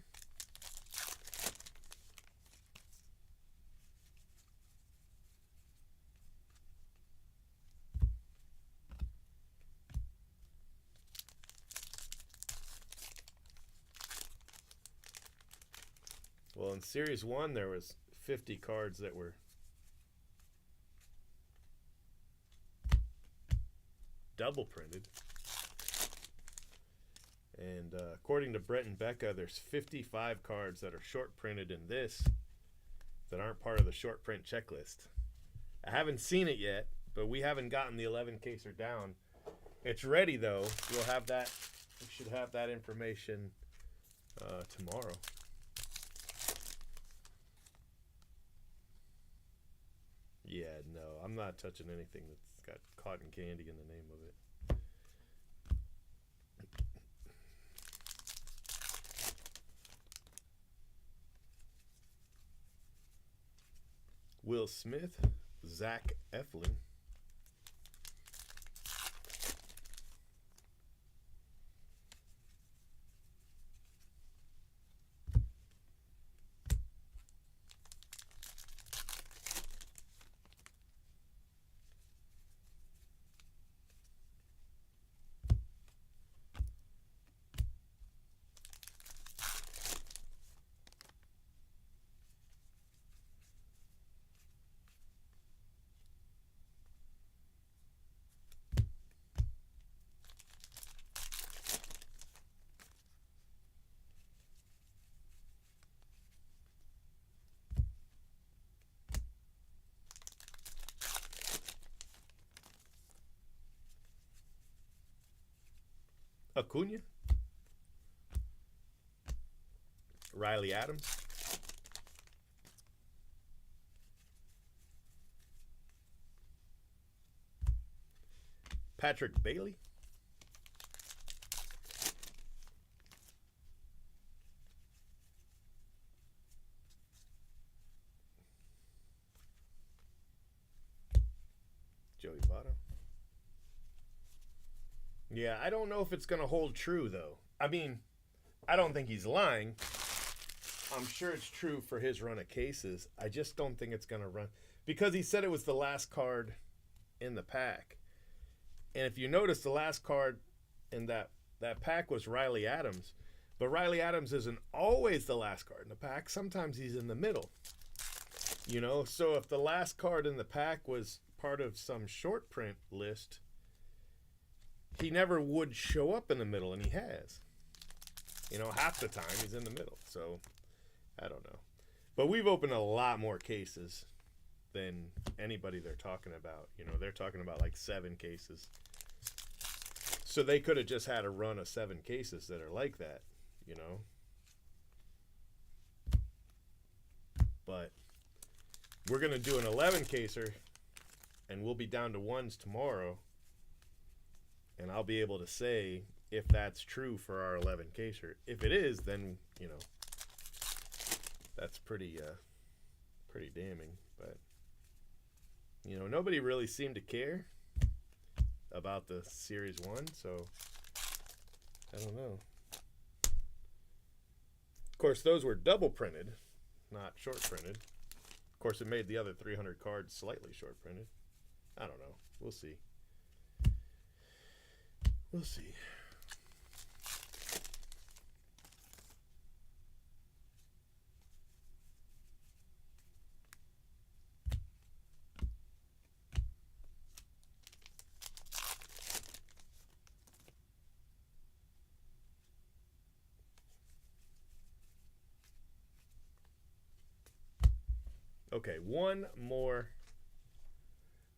Well, in Series 1, there was 50 cards that were double printed. And according to Brett and Becca, there's 55 cards that are short printed in this that aren't part of the short print checklist. I haven't seen it yet, but we haven't gotten the 11 caser down. It's ready, though. We'll have that. We should have that information tomorrow. Yeah, no, I'm not touching anything that's got cotton candy in the name of it. Will Smith, Zach Eflin. Acuna. Riley Adams. Patrick Bailey. Joey Votto. Yeah, I don't know if it's going to hold true, though. I mean, I don't think he's lying. I'm sure it's true for his run of cases. I just don't think it's going to run. Because he said it was the last card in the pack. And if you notice, the last card in that pack was Riley Adams. But Riley Adams isn't always the last card in the pack. Sometimes he's in the middle. You know, so if the last card in the pack was part of some short print list, he never would show up in the middle, and he has. You know, half the time he's in the middle. So, I don't know. But we've opened a lot more cases than anybody they're talking about. You know, they're talking about like 7 cases. So they could have just had a run of 7 cases that are like that, you know. But we're going to do an 11 caser, and we'll be down to 1s tomorrow. And I'll be able to say if that's true for our 11 caser. If it is, then, you know, that's pretty damning. But, you know, nobody really seemed to care about the Series 1, so I don't know. Of course, those were double printed, not short printed. Of course, it made the other 300 cards slightly short printed. I don't know. We'll see. We'll see. Okay, one more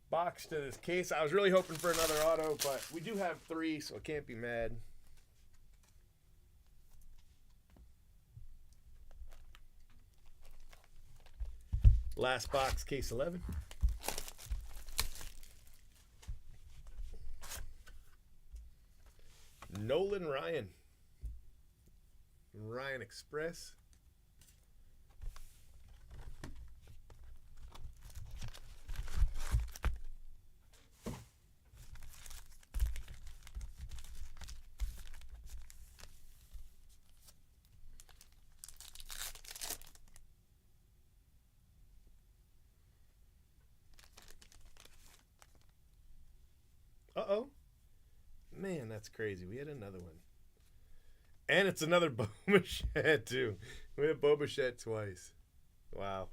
box to this case. I was really hoping for another auto, but we do have 3, so I can't be mad. Last box, case 11. Nolan Ryan. Ryan Express. Uh-oh. Man, that's crazy. We had another one. And it's another Boba too. We have Boba twice. Wow.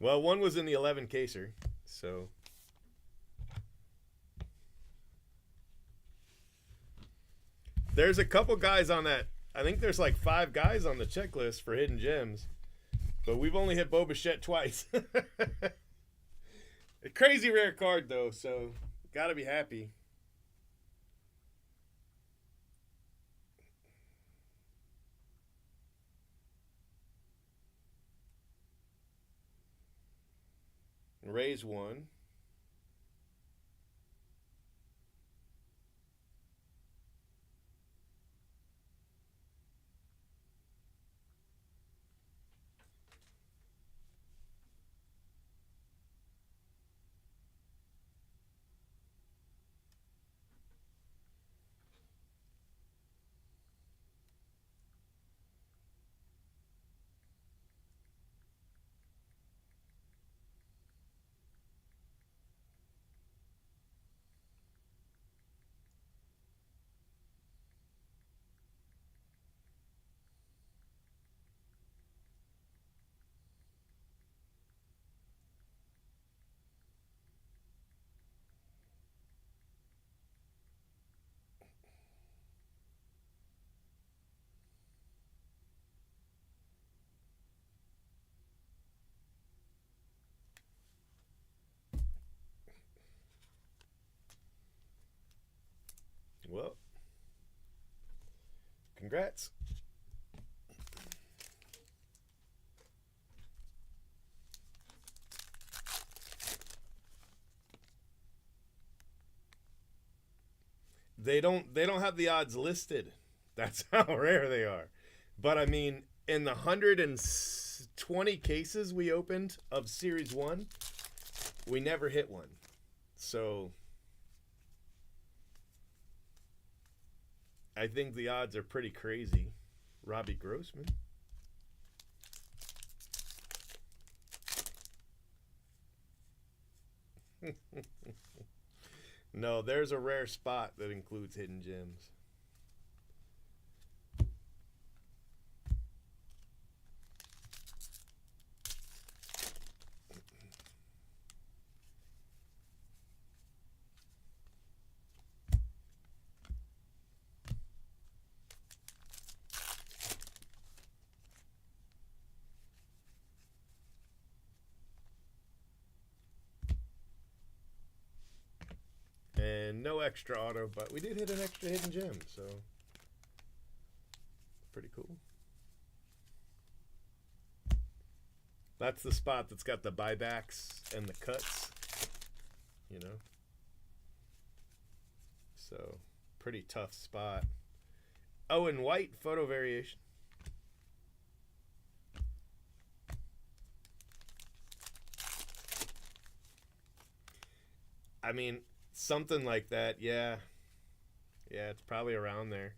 Well, one was in the 11 caser, so. There's a couple guys on that. I think there's like 5 guys on the checklist for hidden gems. But we've only hit Boba twice. A crazy rare card, though, so gotta be happy. Raise 1. Well, congrats. They don't have the odds listed. That's how rare they are. But I mean, in the 120 cases we opened of Series 1, we never hit one. So I think the odds are pretty crazy. Robbie Grossman. No, there's a rare spot that includes hidden gems. and no extra auto, but we did hit an extra hidden gem, so pretty cool. That's the spot that's got the buybacks and the cuts, you know. So, pretty tough spot. Oh, and white photo variation. I mean, something like that, yeah. Yeah, it's probably around there.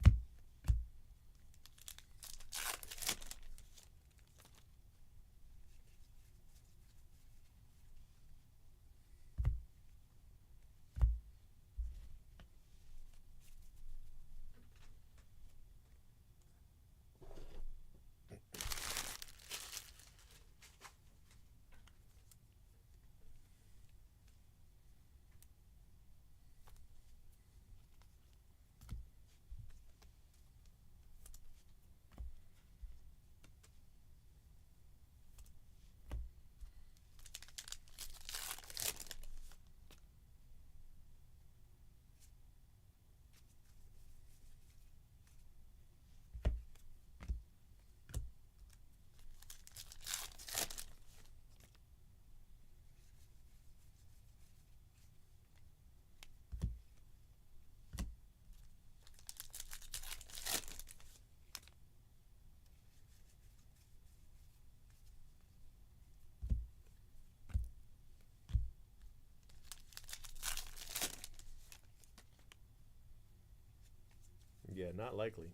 Yeah, not likely.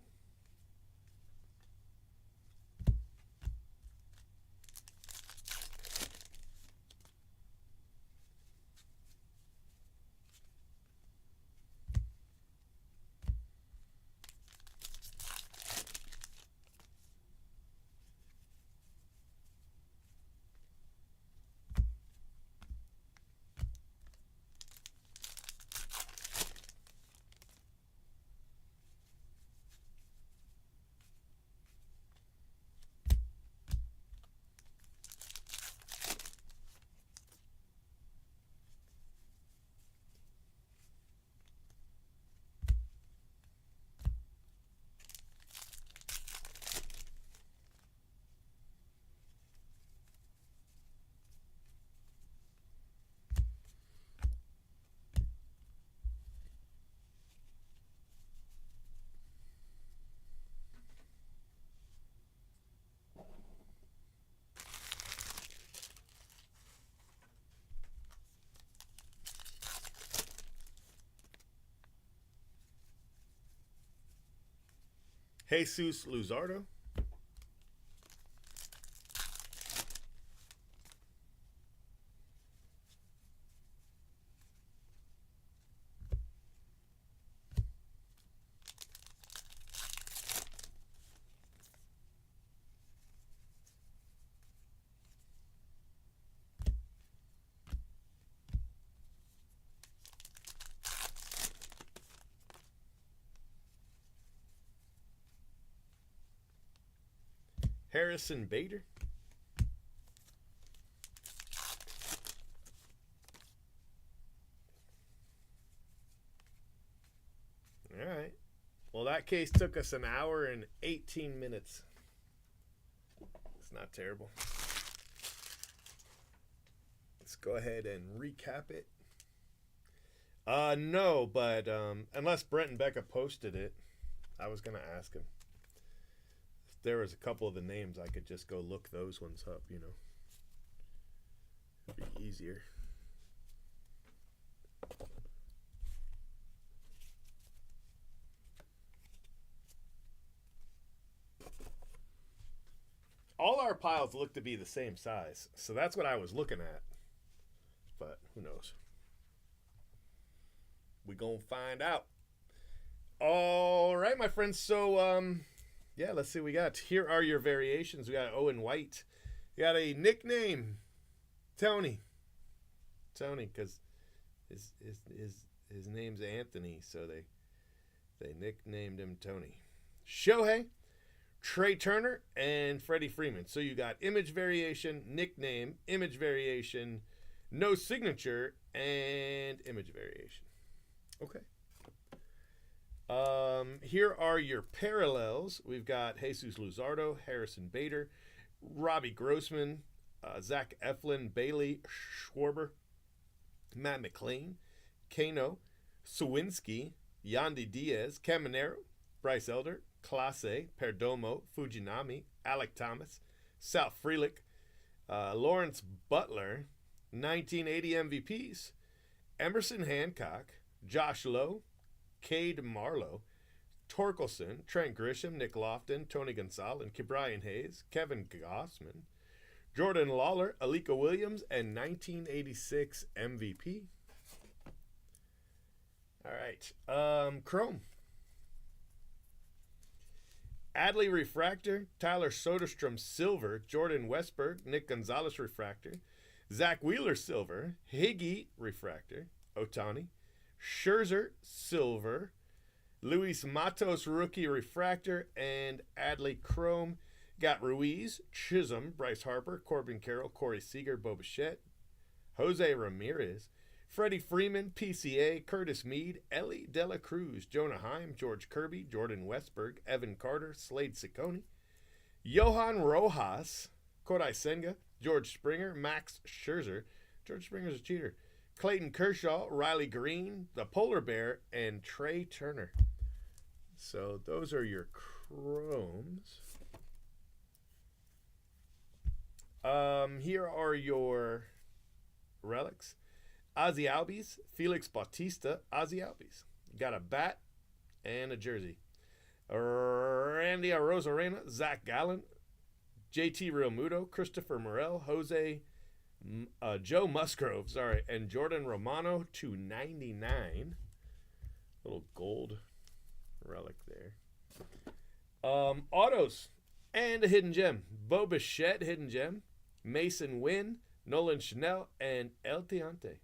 Jesus Luzardo. Harrison Bader. All right. Well, that case took us an hour and 18 minutes. It's not terrible. Let's go ahead and recap it. No, but unless Brent and Becca posted it, I was going to ask him. If there was a couple of the names, I could just go look those ones up, you know. It'd be easier. All our piles look to be the same size, so that's what I was looking at. But who knows? We gonna find out. All right, my friends. So, yeah, let's see what we got. Here are your variations. We got Owen White. We got a nickname, Tony. Tony, because his name's Anthony, so they nicknamed him Tony. Shohei, Trey Turner, and Freddie Freeman. So you got image variation, nickname, image variation, no signature, and image variation. Okay. Here are your parallels. We've got Jesus Luzardo, Harrison Bader, Robbie Grossman, Zach Eflin, Bailey Schwarber, Matt McLean, Kano, Sawinski, Yandy Diaz, Caminero, Bryce Elder, Clase, Perdomo, Fujinami, Alec Thomas, Sal Frelick, Lawrence Butler, 1980 MVPs, Emerson Hancock, Josh Lowe, Cade Marlowe, Torkelson, Trent Grisham, Nick Lofton, Tony Gonzalez, Ke'Bryan Hayes, Kevin Gossman, Jordan Lawler, Alika Williams, and 1986 MVP. All right. Chrome. Adley Refractor, Tyler Soderstrom Silver, Jordan Westberg, Nick Gonzalez Refractor, Zach Wheeler Silver, Higgy Refractor, Otani, Scherzer Silver, Luis Matos Rookie Refractor, and Adley Chrome. Got Ruiz, Chisholm, Bryce Harper, Corbin Carroll, Corey Seager, Bo Bichette, Jose Ramirez, Freddie Freeman, PCA, Curtis Mead, Ellie De La Cruz, Jonah Heim, George Kirby, Jordan Westberg, Evan Carter, Slade Ciccone, Johan Rojas, Kodai Senga, George Springer, Max Scherzer. George Springer's a cheater. Clayton Kershaw, Riley Green, the Polar Bear, and Trey Turner. So those are your chromes. Here are your relics. Ozzy Albies, Felix Bautista, Ozzy Albies. Got a bat and a jersey. Randy Arozarena, Zach Gallen, JT Realmuto, Christopher Morel, Joe Musgrove, and Jordan Romano to 99. Little gold relic there. Autos and a hidden gem. Bo Bichette, hidden gem. Mason Wynn, Nolan Chanel, and El Tiante.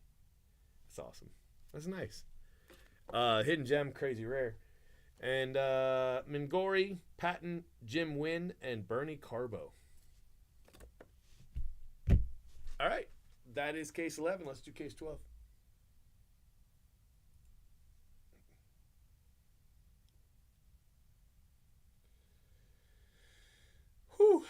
That's awesome. That's nice. Hidden gem, crazy rare. And Mingori, Patton, Jim Wynn, and Bernie Carbo. All right. That is case 11. Let's do case 12. Whew.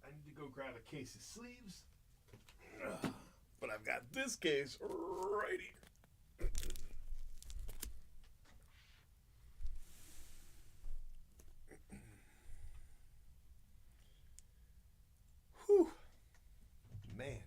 I need to go grab a case of sleeves. But I've got this case right here. Whew. Man.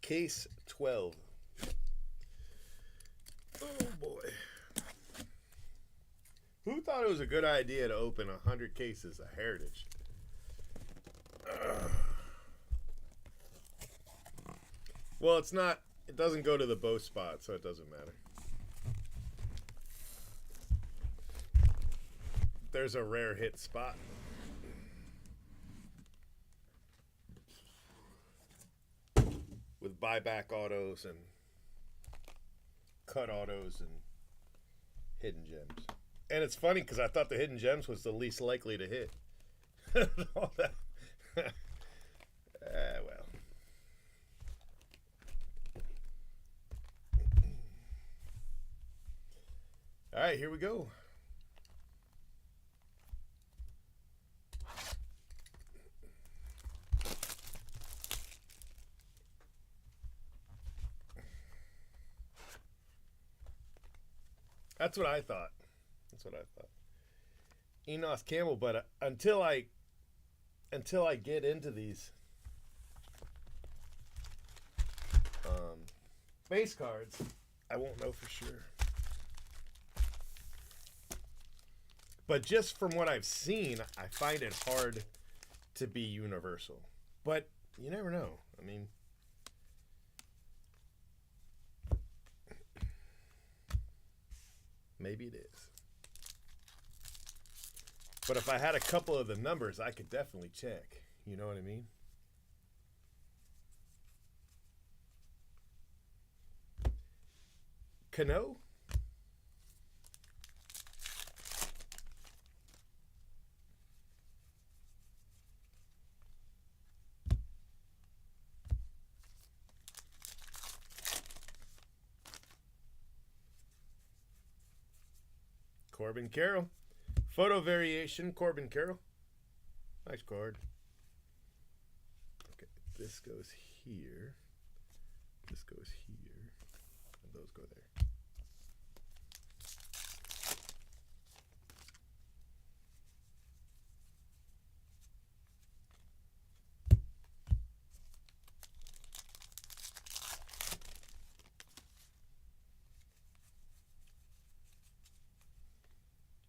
case 12. Oh boy. Who thought it was a good idea to open 100 cases of Heritage? Well, it's not, it doesn't go to the bow spot, so it doesn't matter. There's a rare hit spot. With buyback autos and cut autos and hidden gems. And it's funny because I thought the hidden gems was the least likely to hit. All that. Well. All right, here we go. That's what I thought. That's what I thought. Enos Campbell, but until I get into these base cards, I won't know for sure. But just from what I've seen, I find it hard to be universal. But you never know. I mean, maybe it is. But if I had a couple of the numbers, I could definitely check. You know what I mean? Cano? Corbin Carroll. Photo variation, Corbin Carroll. Nice card. Okay, this goes here. This goes here. And those go there.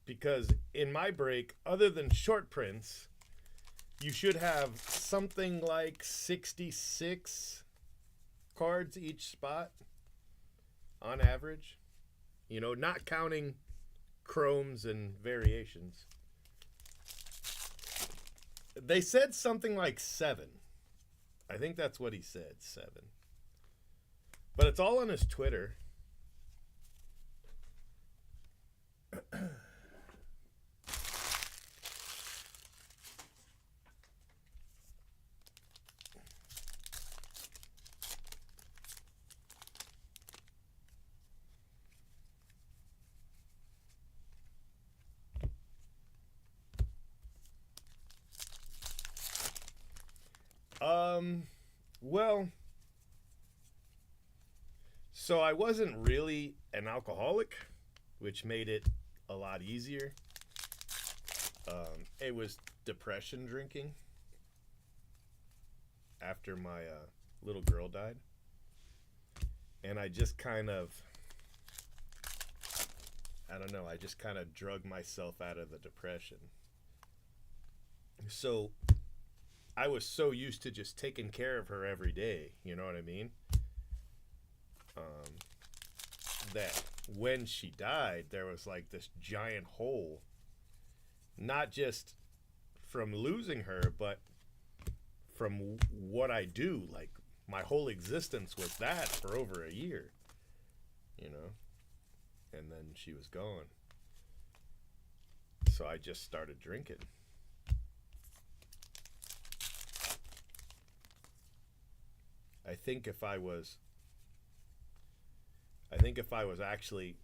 Because in my break, other than short prints, you should have something like 66 cards each spot on average. You know, not counting chromes and variations. They said something like 7. I think that's what he said, 7. But it's all on his Twitter. Well, so I wasn't really an alcoholic, which made it a lot easier. It was depression drinking after my little girl died. And I just kind of, I don't know, I just kind of drug myself out of the depression. So I was so used to just taking care of her every day, you know what I mean? That when she died, there was like this giant hole, not just from losing her, but from what I do. Like, my whole existence was that for over a year, you know? And then she was gone. So I just started drinking. I think if I was actually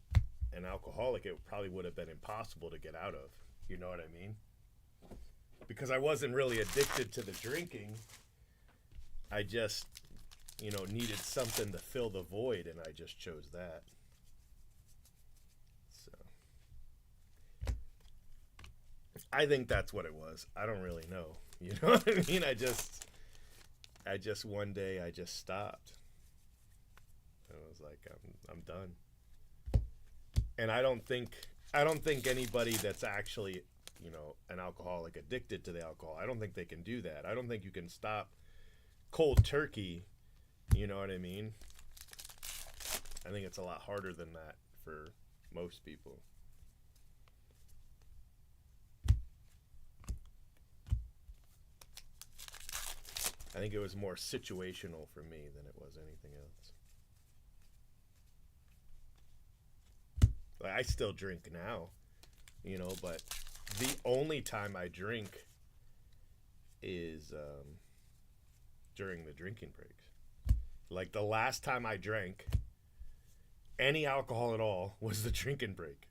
an alcoholic, it probably would have been impossible to get out of. You know what I mean? Because I wasn't really addicted to the drinking. I just, you know, needed something to fill the void, and I just chose that. So I think that's what it was. I don't really know. You know what I mean? I just one day I just stopped. I was like, I'm done. And I don't think anybody that's actually, you know, an alcoholic addicted to the alcohol, I don't think they can do that. I don't think you can stop cold turkey. You know what I mean? I think it's a lot harder than that for most people. I think it was more situational for me than it was anything else. Like, I still drink now, you know, but the only time I drink is during the drinking breaks. Like the last time I drank any alcohol at all was the drinking break.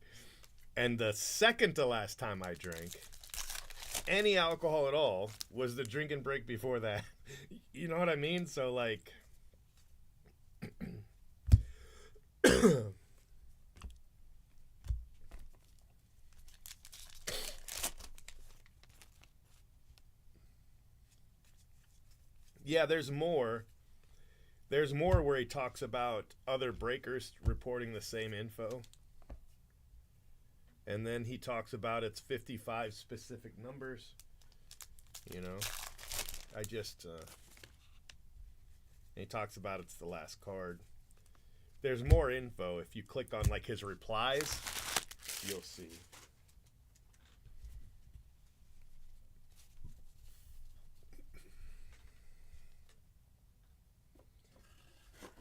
And the second to last time I drank any alcohol at all was the drinking break before that. You know what I mean? So like yeah, there's more. There's more where he talks about other breakers reporting the same info. And then he talks about it's 55 specific numbers. You know, I just. And he talks about it's the last card. There's more info. If you click on like his replies, you'll see.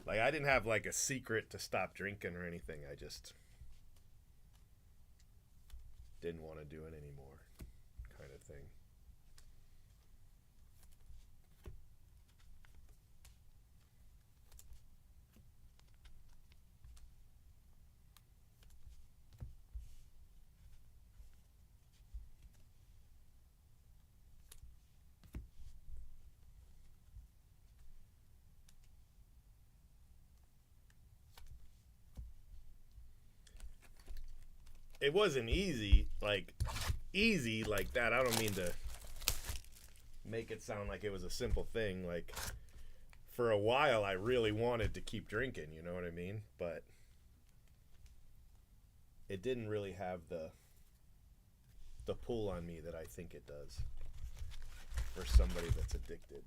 Like I didn't have like a secret to stop drinking or anything. I just didn't want to do it anymore, kind of thing. It wasn't easy like that. I don't mean to make it sound like it was a simple thing. Like for a while I really wanted to keep drinking, you know what I mean? But it didn't really have the pull on me that I think it does for somebody that's addicted.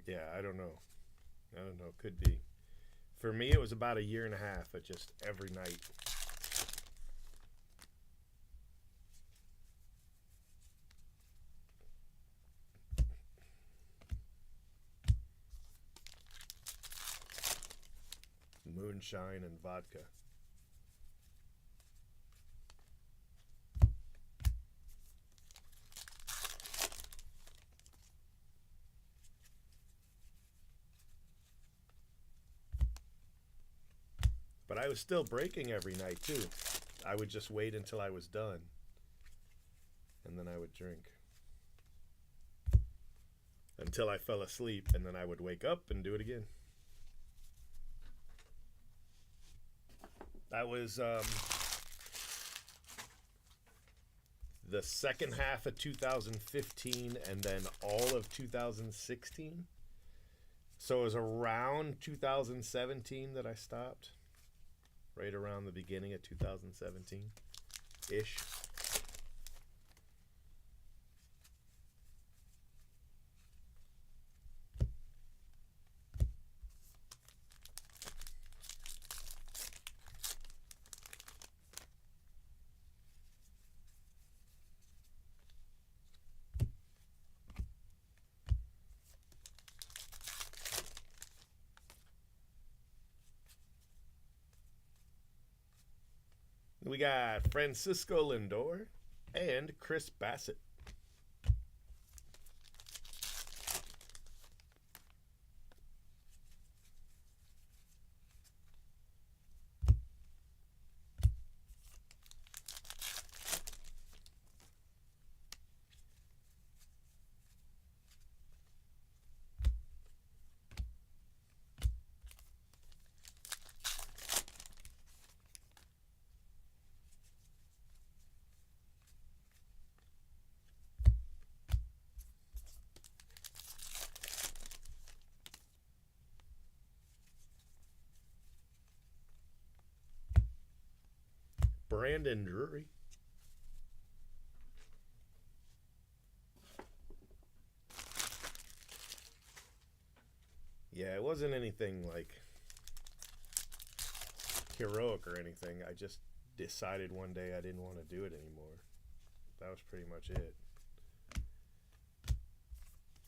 Yeah, I don't know. I don't know. Could be. For me, it was about a year and a half of just every night. Moonshine and vodka. But I was still breaking every night, too. I would just wait until I was done. And then I would drink. Until I fell asleep, and then I would wake up and do it again. That was the second half of 2015 and then all of 2016. So it was around 2017 that I stopped. Right around the beginning of 2017-ish. We got Francisco Lindor and Chris Bassett. Brandon Drury. Yeah, it wasn't anything like heroic or anything. I just decided one day I didn't want to do it anymore. That was pretty much it.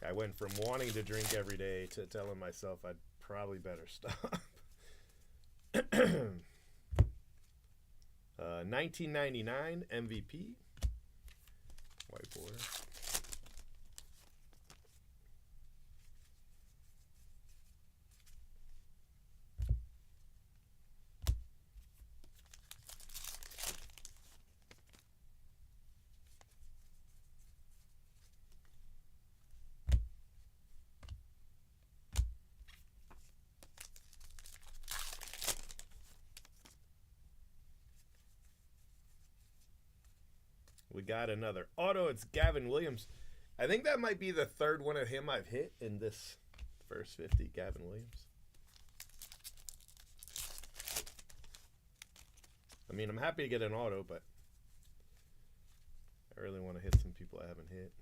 I went from wanting to drink every day to telling myself I'd probably better stop. 1999 MVP. Whiteboard. We got another auto. It's Gavin Williams. I think that might be the third one of him I've hit in this first 50. Gavin Williams. I mean, I'm happy to get an auto, but I really want to hit some people I haven't hit.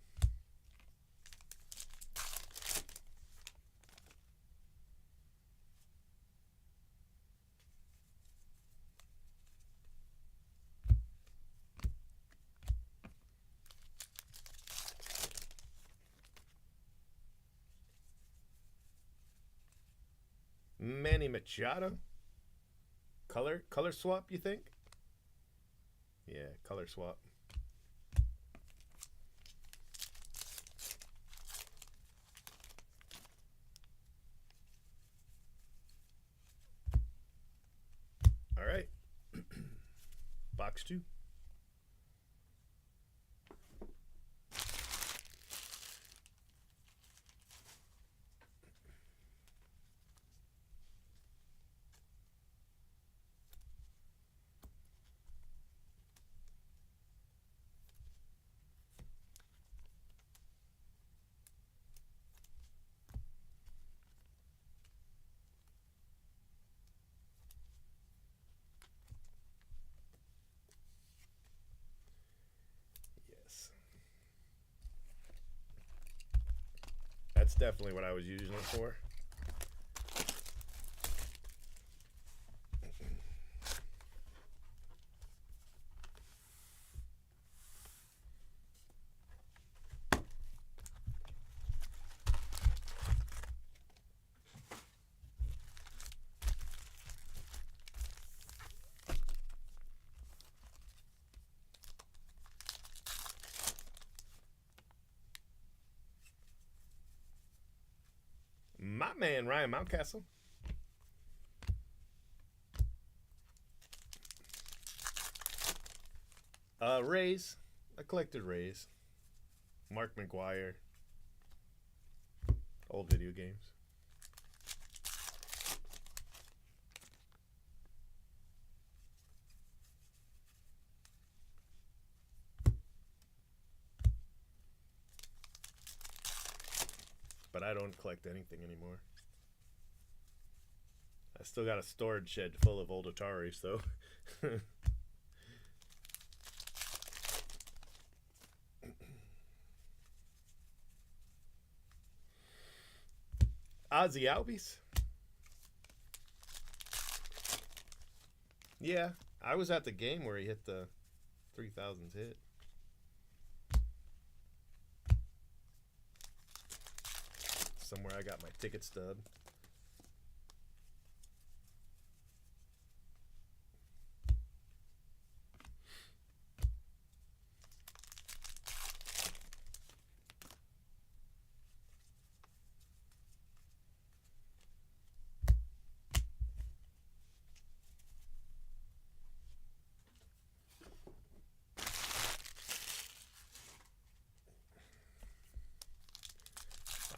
Manny Machado. Color swap, you think? Yeah, color swap. All right. Box 2. Yes. That's definitely what I was using it for. My man, Ryan Mountcastle. Rays. I collected Rays. Mark McGuire. Old video games. But I don't collect anything anymore. I still got a storage shed full of old Ataris, though. Ozzy Albies. Yeah, I was at the game where he hit the 3000s hit. Somewhere I got my ticket stub.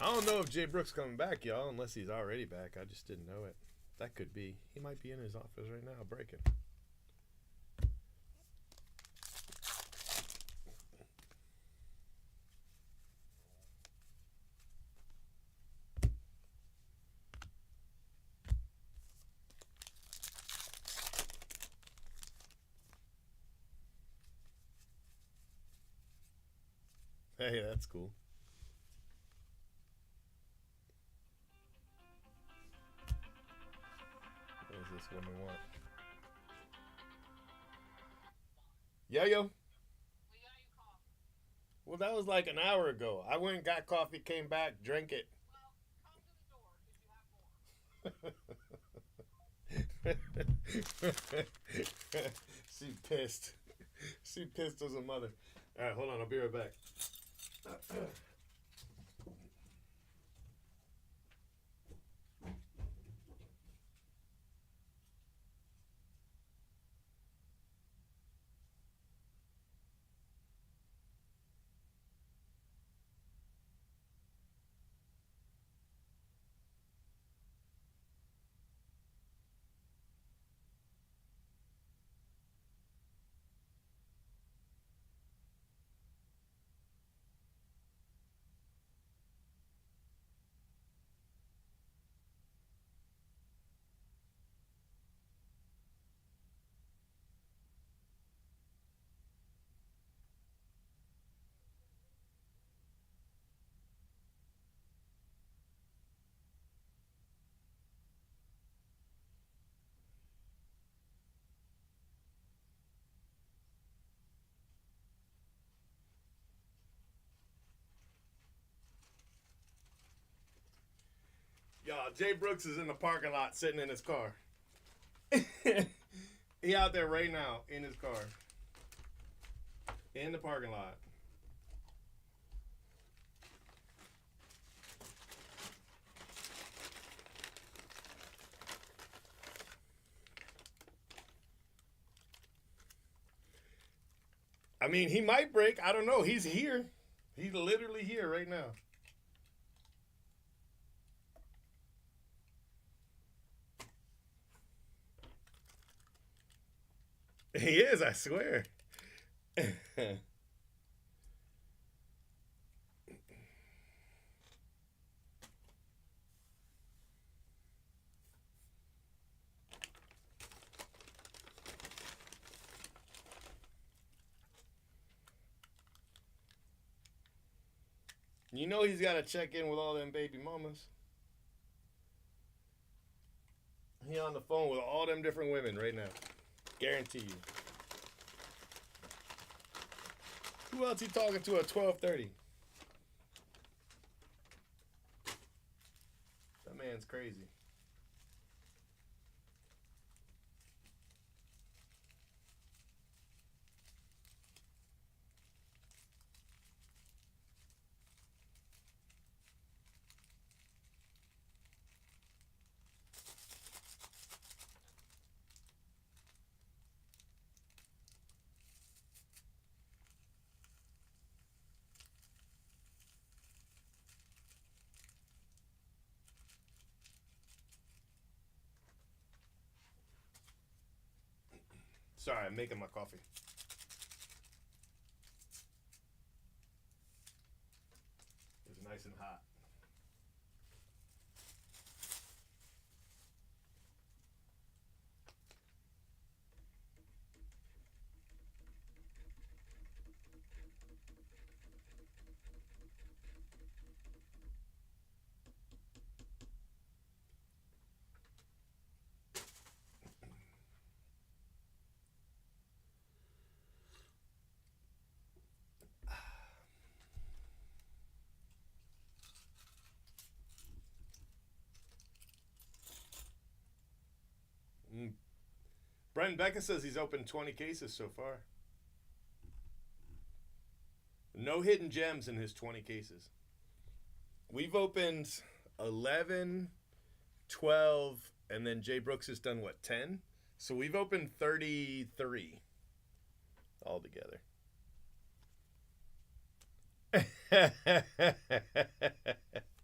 I don't know if Jay Brooks coming back, y'all, unless he's already back. I just didn't know it. That could be. He might be in his office right now breaking. Hey, that's cool. What does this woman want? Yo, yo. Well, that was like an hour ago. I went and got coffee, came back, drank it. She pissed. She pissed as a mother. All right, hold on. I'll be right back. Y'all, Jay Brooks is in the parking lot sitting in his car. He out there right now in his car. In the parking lot. I mean, he might break. I don't know. He's here. He's literally here right now. He is, I swear. You know he's got to check in with all them baby mamas. He on the phone with all them different women right now. Guarantee you. Who else he talking to at 12:30? That man's crazy. Sorry, I'm making my coffee. It's nice and hot. Mm. Brent Becca says he's opened 20 cases so far. No hidden gems in his 20 cases. We've opened 11, 12, and then Jay Brooks has done what, 10? So we've opened 33 altogether.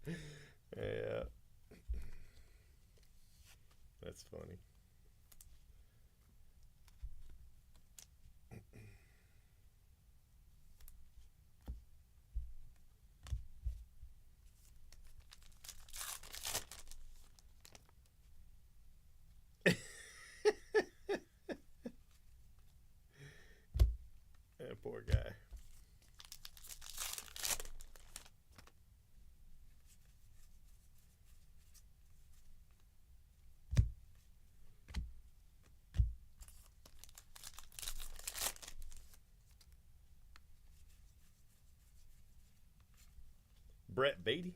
Yeah, that's funny. That poor guy. Brett Beatty.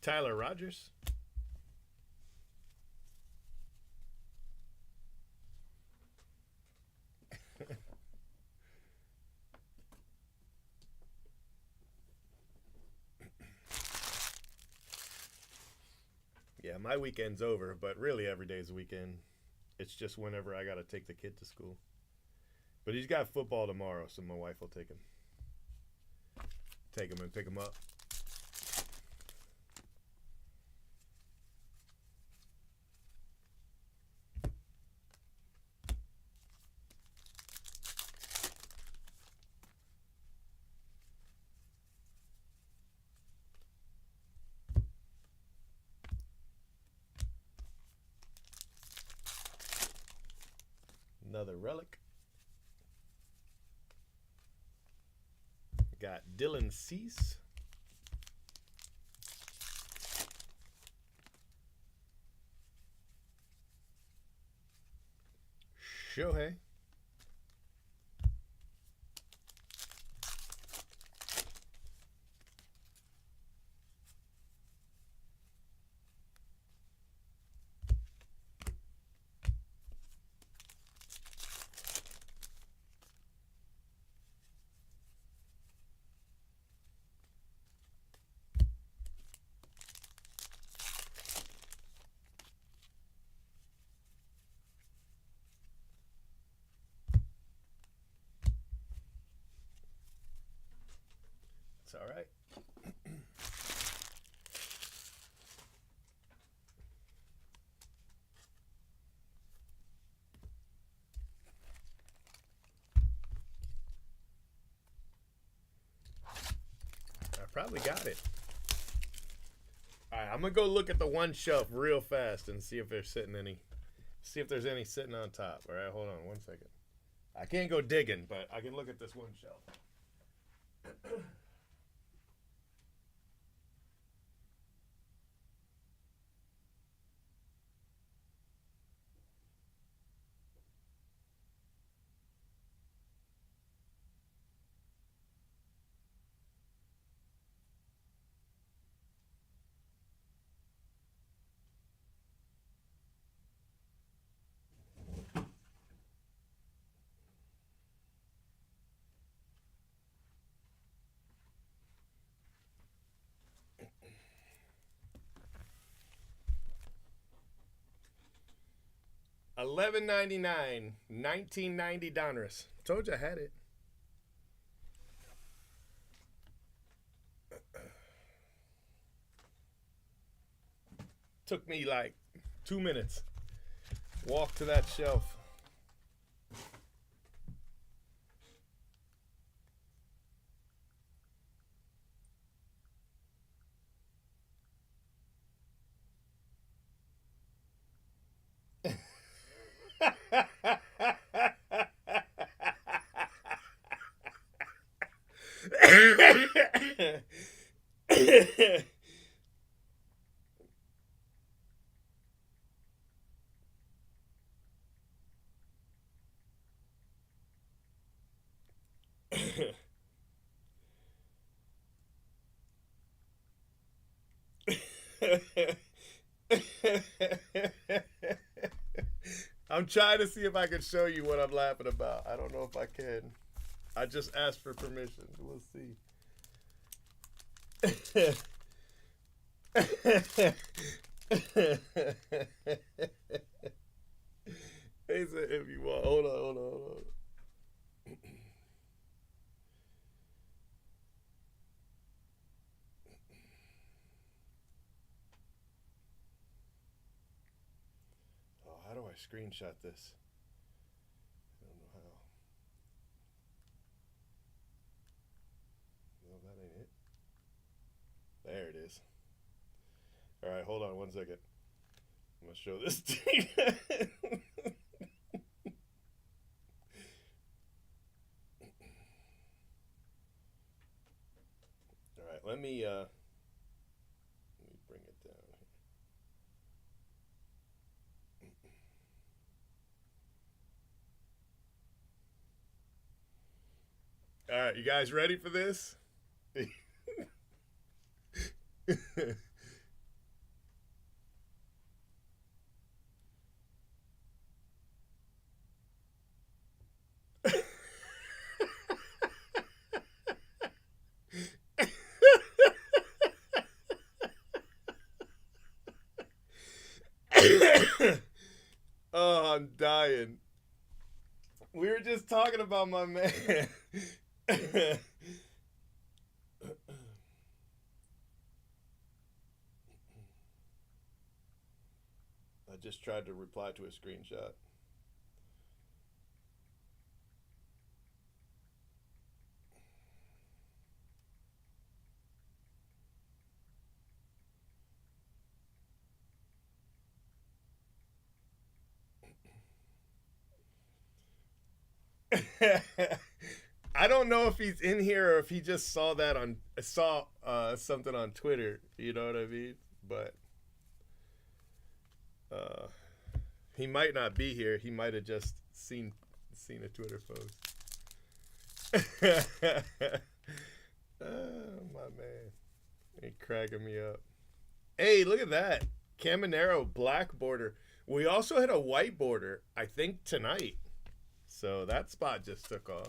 Tyler Rogers. Yeah, my weekend's over, but really every day's a weekend. It's just whenever I got to take the kid to school. But he's got football tomorrow, so my wife will take him and pick him up. Another relic. Got Dylan Cease. Shohei. It's all right. I probably got it. All right, I'm gonna go look at the one shelf real fast and see if there's sitting any. See if there's any sitting on top. All right, hold on 1 second. I can't go digging, but I can look at this one shelf. 11.99, 1990 Donruss. Told you I had it. Took me like 2 minutes. Walk to that shelf. I'm trying to see if I can show you what I'm laughing about. I don't know if I can. I just asked for permission. We'll see. He said, if you want, hold on. Oh, how do I screenshot this? I don't know how. No, that ain't it. There it is. All right, hold on 1 second. I'm gonna show this to you. All right, let me bring it down here. All right, you guys ready for this? Oh, I'm dying. We were just talking about my man. I just tried to reply to a screenshot. I don't know if he's in here or if he just saw something on Twitter. You know what I mean? But he might not be here. He might have just seen a Twitter post. Oh, my man, he cracking me up. Hey, look at that Caminero black border. We also had a white border, I think, tonight. So that spot just took off.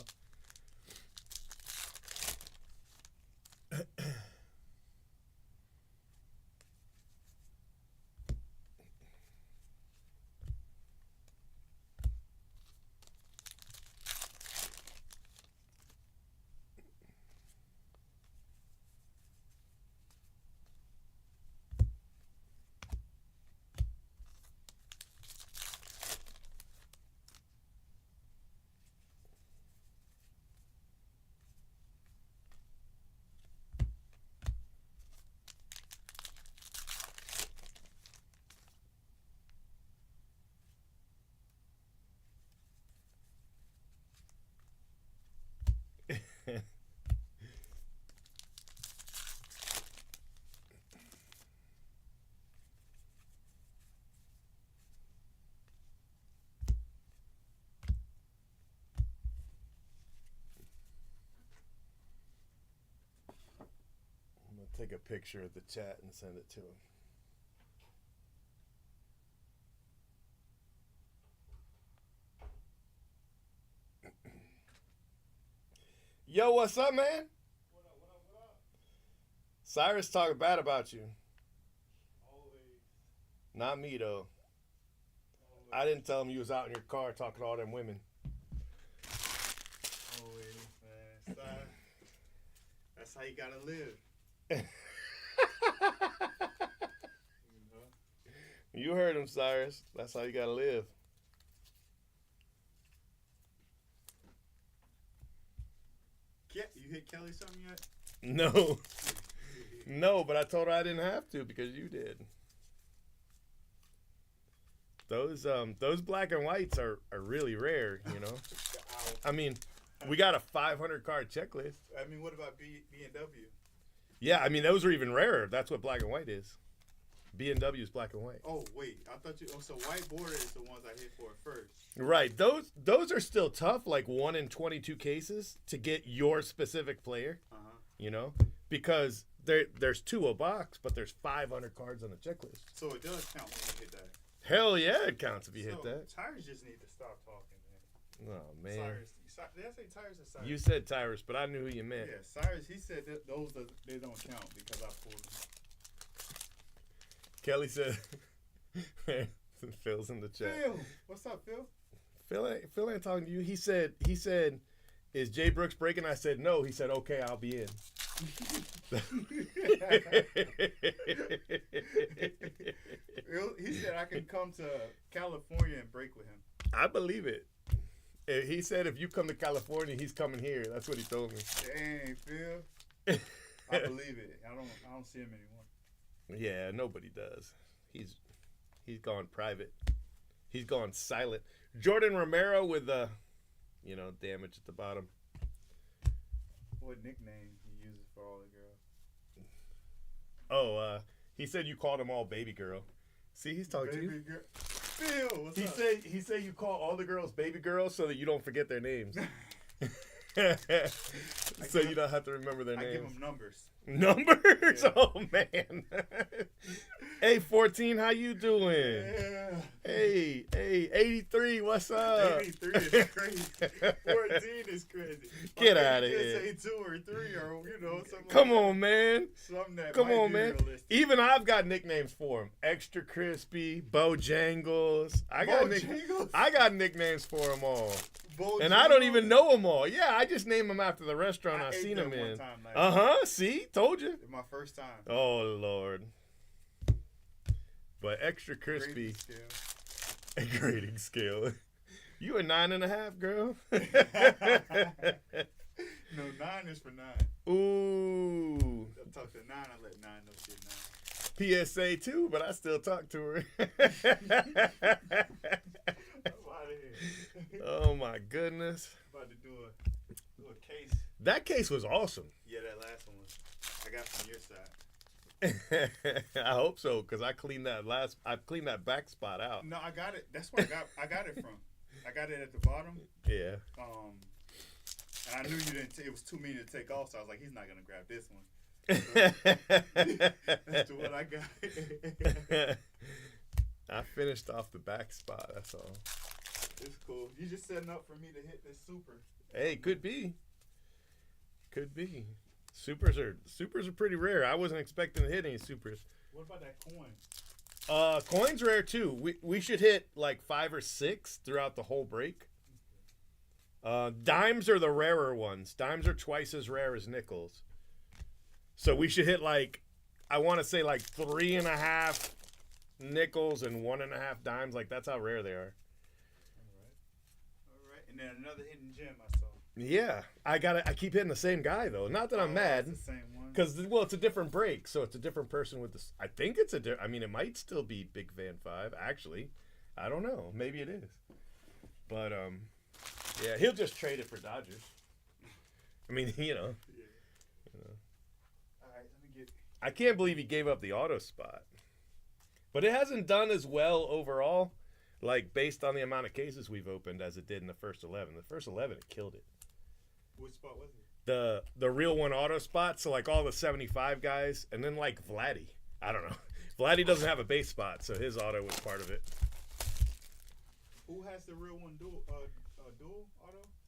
I'm gonna take a picture of the chat and send it to him. Yo, what's up, man? What up? Cyrus talking bad about you. Always. Not me, though. I didn't tell him you was out in your car talking to all them women. Always, man. That's how you gotta live. You heard him, Cyrus. That's how you gotta live. You hit Kelly something yet? No. No, but I told her I didn't have to because you did. Those black and whites are really rare, you know. I mean, we got a 500 card checklist. I mean, what about B&W? Yeah, I mean those are even rarer. That's what black and white is. B&W is black and white. Oh wait, I thought you. Oh, so white border is the ones I hit for first. Right. Those are still tough. Like 1 in 22 cases to get your specific player. Uh huh. You know, because there's 2 a box, but there's 500 cards on the checklist. So it does count when you hit that. Hell yeah, it counts if you hit that. Tyrus just need to stop talking, man. Oh man. Cyrus. Did I say Tyrus or Cyrus? You said Tyrus, but I knew who you meant. Yeah, Cyrus. He said that they don't count because I pulled them. Kelly said, Phil's in the chat. Phil, what's up, Phil? Phil ain't talking to you. He said, is Jay Brooks breaking? I said, no. He said, okay, I'll be in. He said I can come to California and break with him. I believe it. He said if you come to California, he's coming here. That's what he told me. Dang, Phil. I believe it. I don't see him anymore. Yeah, nobody does. He's gone private. He's gone silent. Jordan Romero with damage at the bottom. What nickname he uses for all the girls? Oh, he said you called them all baby girl. See, he's talking to you. Girl. Phil, what's up? He said you call all the girls baby girls so that you don't forget their names. So you don't have to remember their names. I give them numbers. Numbers? Yeah. Oh man. Hey 14, how you doing? Yeah. Hey, 83, what's up? 83 is crazy. 14 is crazy. Get out of Just here. say 2 or 3 or something. Come like on, man. Something that Come might on, be man. realistic. Even I've got nicknames for him. Extra Crispy, Bojangles. I got nicknames for them all. And I don't even know them all. Yeah, I just name them after the restaurant I've seen them in. See? Told you. My first time. Oh, Lord. But Extra Crispy. Grading scale. You a 9.5, girl? No, 9 is for 9. Ooh. I talk to 9, I let 9 know shit 9. PSA too, but I still talk to her. I'm out of here. Oh my goodness. About to do a case. That case was awesome. Yeah, that last one I got from your side. I hope so, because I cleaned that back spot out. No, I got it. That's where I got it from. I got it at the bottom. Yeah. And I knew you didn't. It was too mean to take off, so I was like, he's not gonna grab this one. So, that's the one I got. I finished off the back spot. That's all. It's cool. You just setting up for me to hit this super. Hey, could be. Could be. Supers are pretty rare. I wasn't expecting to hit any supers. What about that coin? Coins rare too. We should hit like 5 or 6 throughout the whole break. Dimes are the rarer ones. Dimes are twice as rare as nickels. So we should hit like, I want to say like 3.5 nickels and 1.5 dimes. Like that's how rare they are. All right. And then another hidden gem I saw. Yeah, I keep hitting the same guy though. Not that I'm mad, it's the same one. because it's a different break, so it's a different person with this. I think it's I mean, it might still be Big Van 5. Actually, I don't know. Maybe it is, but yeah, he'll just trade it for Dodgers. I mean, Yeah. All right, let me get. I can't believe he gave up the auto spot, but it hasn't done as well overall, like based on the amount of cases we've opened as it did in the first 11. The first 11, it killed it. Which spot was it? The real one auto spot, so like all the 75 guys, and then like Vladdy. I don't know. Vladdy doesn't have a base spot, so his auto was part of it. Who has the real one dual auto?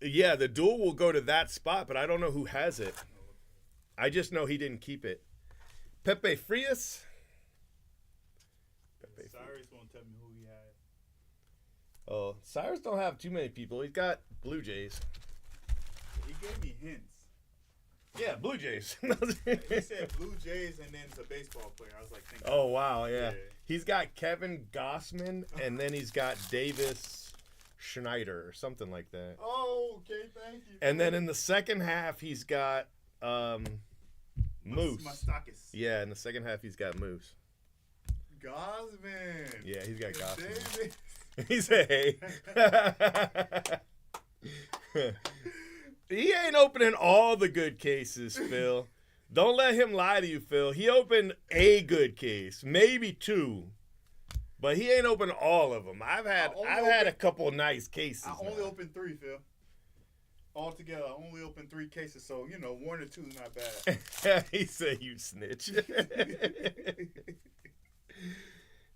Yeah, the duel will go to that spot, but I don't know who has it. I just know he didn't keep it. Pepe Frias. Cyrus won't tell me who he had. Oh, Cyrus don't have too many people. He's got Blue Jays. He gave me hints. Yeah, Blue Jays. He said Blue Jays and then it's a baseball player. I was like, thinking, Oh, wow, yeah. Yeah. He's got Kevin Gossman, and then he's got Davis Schneider or something like that. oh, okay, thank you. And then in the second half, he's got Moose. Mustakis. Yeah, in the second half, he's got Moose. Gosman. Yeah, he's got Gossman. Davis. He said, hey. He ain't opening all the good cases, Phil. Don't let him lie to you, Phil. He opened a good case, maybe 2. But he ain't opened all of them. I've had a couple nice cases. I only opened 3, Phil. Altogether, I only opened 3 cases, so 1 or 2 is not bad. He said you snitch.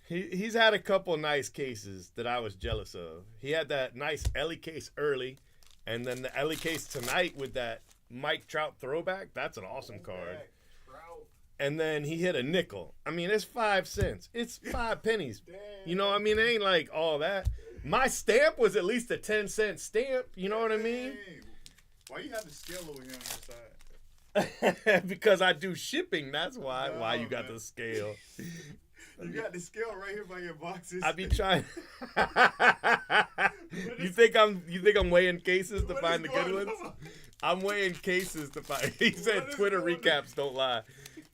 He's had a couple nice cases that I was jealous of. He had that nice Ellie case early, and then the Ellie case tonight with that Mike Trout throwback. That's an awesome card. And then he hit a nickel. I mean, it's 5 cents. It's 5 pennies. You know, I mean, it ain't like all that. My stamp was at least a 10-cent stamp. You know what I mean? Why you have the scale over here on your side? Because I do shipping. That's why. No, why you got man. the scale? You got the scale right here by your boxes. I be trying. You think I'm weighing cases to What find is the good going ones? on? I'm weighing cases to find. He said What is Twitter going on? recaps don't lie.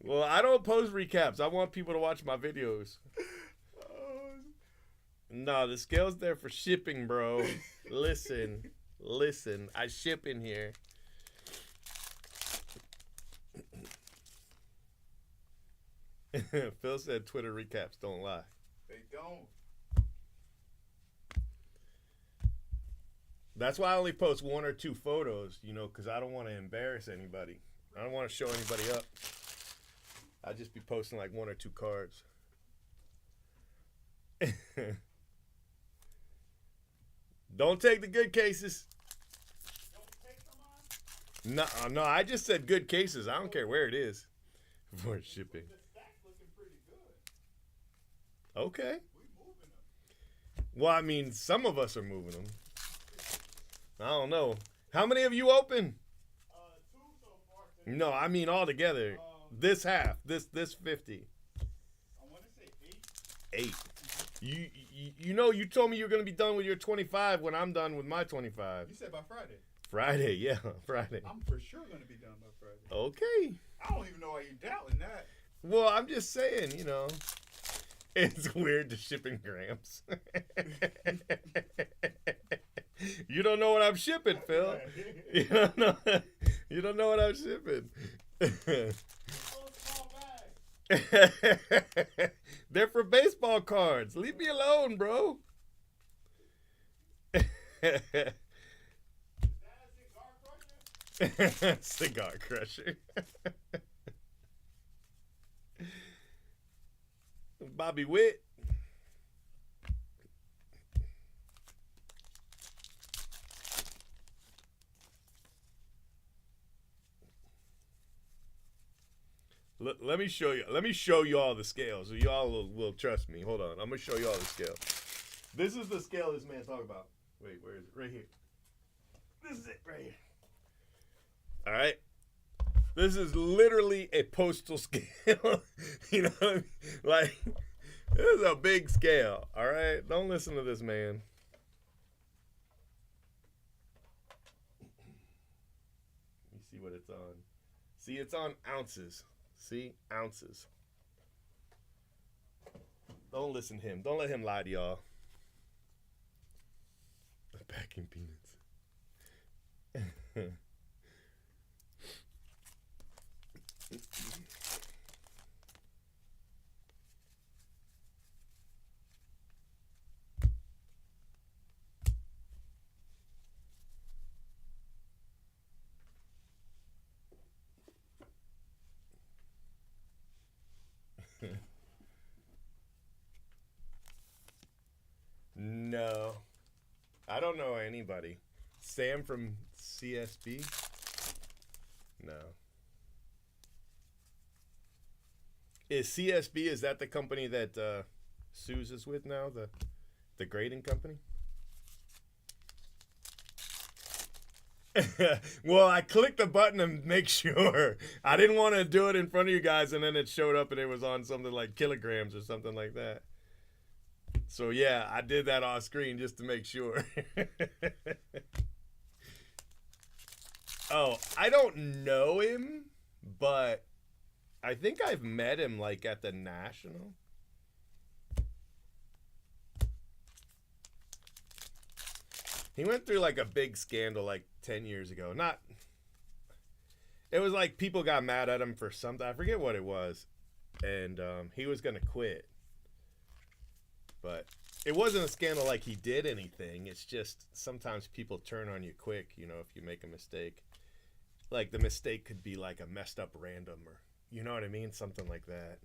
Well, I don't post recaps. I want people to watch my videos. No, the scale's there for shipping, bro. Listen. I ship in here. Phil said Twitter recaps don't lie. They don't. That's why I only post 1 or 2 photos, because I don't want to embarrass anybody. I don't want to show anybody up. I just be posting like 1 or 2 cards. Don't take the good cases. Don't take them on? No, I just said good cases. I don't care where it is for shipping. The stack's looking pretty good. Okay. We moving them. Well, I mean, some of us are moving them. I don't know. How many of you open? 2 so far. Today. No, I mean all together. This half. This 50. I want to say 8. 8. You told me you were going to be done with your 25 when I'm done with my 25. You said by Friday. Friday, yeah, Friday. I'm for sure going to be done by Friday. Okay. I don't even know why you're doubting that. Well, I'm just saying, it's weird to ship in grams. You don't know what I'm shipping, Phil. You don't know. You don't know what I'm shipping. They're for baseball cards. Leave me alone, bro. Cigar crusher. Bobby Witt. Let me show you. Let me show you all the scales, so y'all will trust me. Hold on, I'm gonna show you all the scales. This is the scale this man talking about. Wait, where is it? Right here. This is it, right here. All right. This is literally a postal scale. You know what I mean? Like, this is a big scale. All right. Don't listen to this man. Let me see what it's on. See, it's on ounces. See? Ounces. Don't listen to him. Don't let him lie to y'all. Packing peanuts. No. I don't know anybody. Sam from CSB? No. Is CSB, is that the company that Suze is with now? The grading company? Well, I clicked the button to make sure. I didn't want to do it in front of you guys, and then it showed up and it was on something like kilograms or something like that. So yeah, I did that off screen just to make sure. Oh, I don't know him, but I think I've met him like at the National. He went through like a big scandal like 10 years ago. It was like people got mad at him for something. I forget what it was. And he was going to quit. But it wasn't a scandal like he did anything. It's just sometimes people turn on you quick, you know, if you make a mistake. Like the mistake could be like a messed up random or, you know what I mean? Something like that.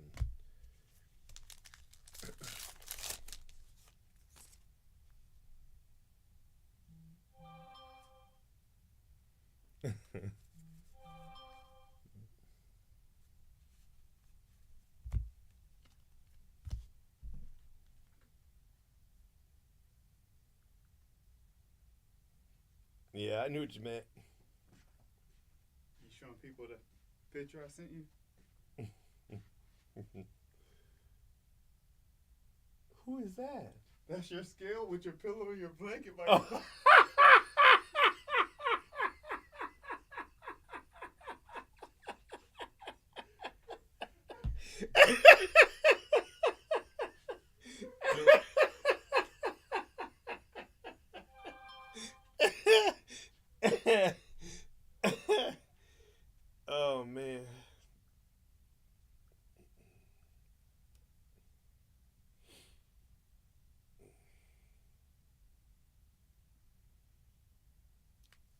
Yeah, I knew what you meant. You showing people the picture I sent you? Who is that? That's your scale with your pillow and your blanket. Oh. Oh man.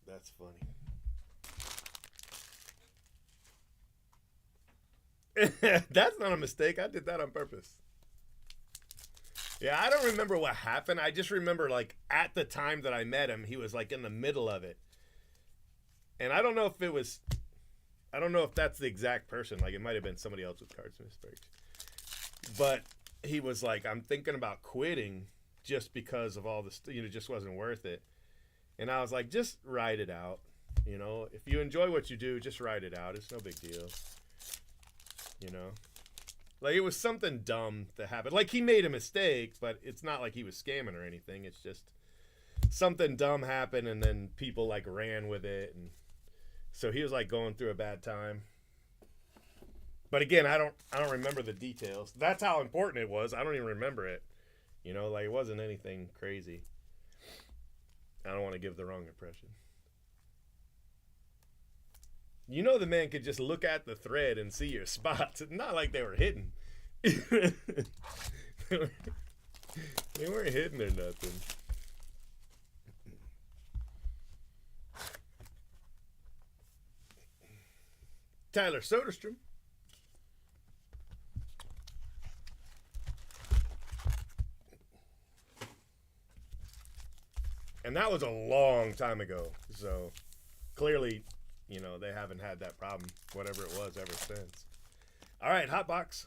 That's funny. That's not a mistake. I did that on purpose. Yeah, I don't remember what happened. I just remember like at the time that I met him, he was like in the middle of it. And I don't know if it was I don't know if that's the exact person. Like it might have been somebody else with Cards Mistakes. But he was like, I'm thinking about quitting just because of all this, you know, it just wasn't worth it. And I was like, just ride it out. You know, if you enjoy what you do, just ride it out. It's no big deal. You know? Like it was something dumb that happened. Like he made a mistake, but it's not like he was scamming or anything. It's just something dumb happened and then people like ran with it, and so he was like going through a bad time. But again, I don't remember the details. That's how important it was. I don't even remember it. You know, like it wasn't anything crazy. I don't want to give the wrong impression. You know, the man could just look at the thread and see your spots. It's not like they were hidden. They weren't hidden or nothing. Tyler Soderstrom. And that was a long time ago. So clearly, you know, they haven't had that problem, whatever it was, ever since. All right, hot box.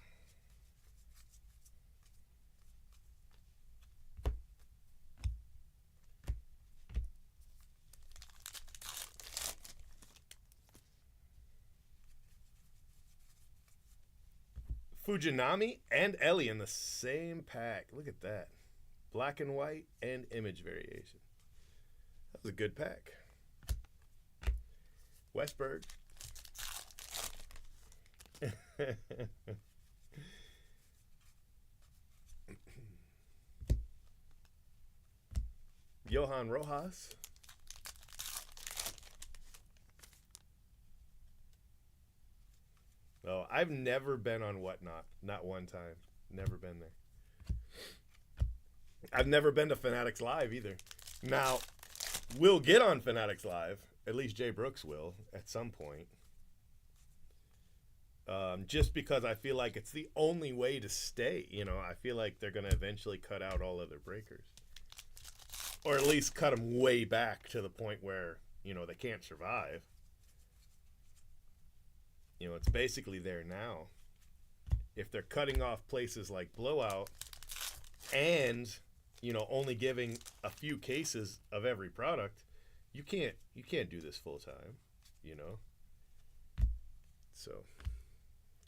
Fujinami and Ellie in the same pack. Look at that. Black and white and image variation. That was a good pack. Westberg. Johan Rojas. Oh, I've never been on Whatnot. Not one time. Never been there. I've never been to Fanatics Live either. Now, we'll get on Fanatics Live. At least Jay Brooks will at some point. Just because I feel like it's the only way to stay. You know, I feel like they're going to eventually cut out all other breakers. Or at least cut them way back to the point where, you know, they can't survive. You know, it's basically there now. If they're cutting off places like Blowout and, you know, only giving a few cases of every product, you can't do this full time, you know. So,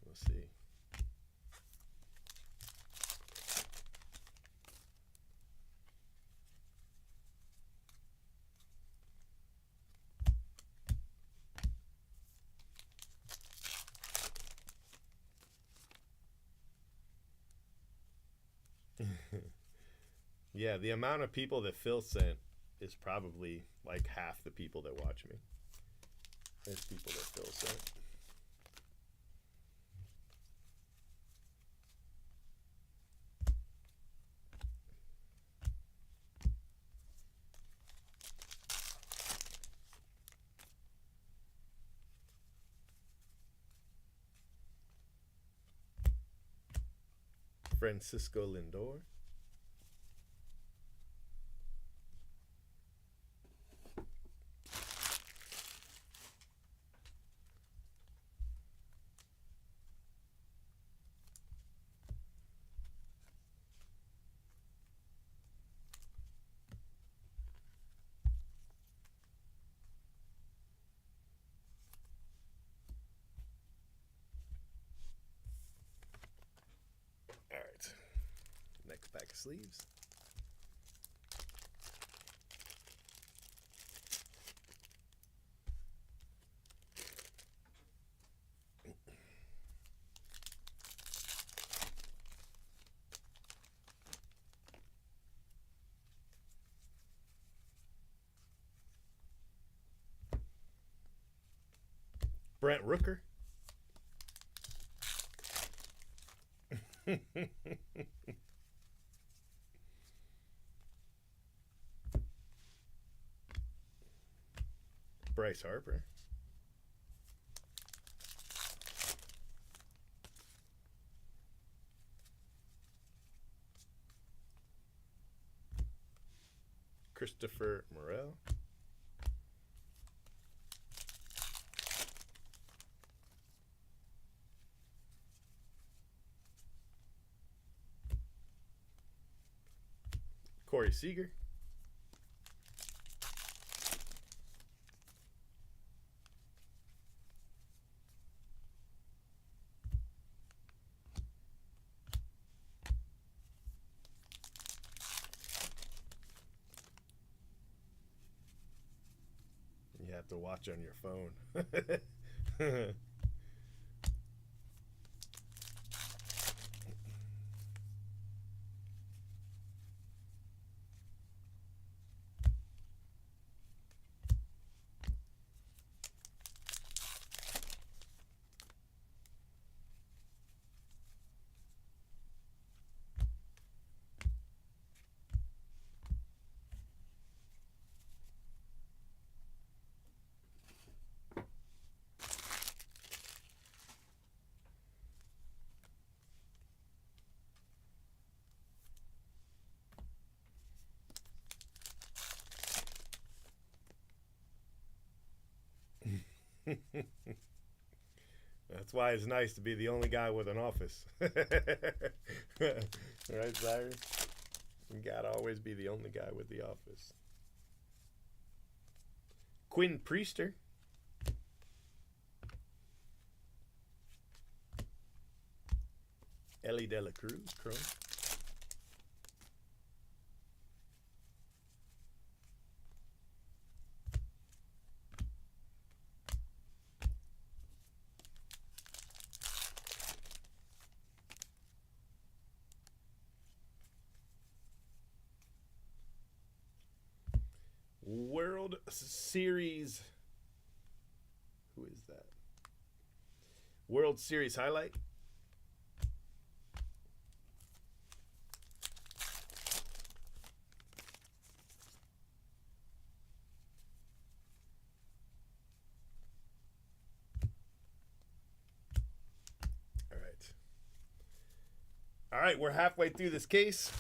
we'll see. Yeah, the amount of people that Phil sent is probably like half the people that watch me. There's people that Phil sent. Francisco Lindor. All right. Next pack of sleeves. Brent Rooker. Bryce Harper. Christopher Morel. Corey Seager. You have to watch on your phone. That's why it's nice to be the only guy with an office. Right, Cyrus? You gotta always be the only guy with the office. Quinn Priester. Ellie De La Cruz, Chrome. World Series. Who is that? World Series highlight. All right. All right, we're halfway through this case.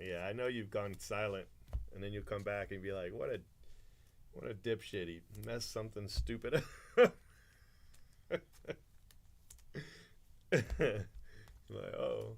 Yeah, I know you've gone silent, and then you'll come back and be like, what a dipshit. He messed something stupid up." Like, oh.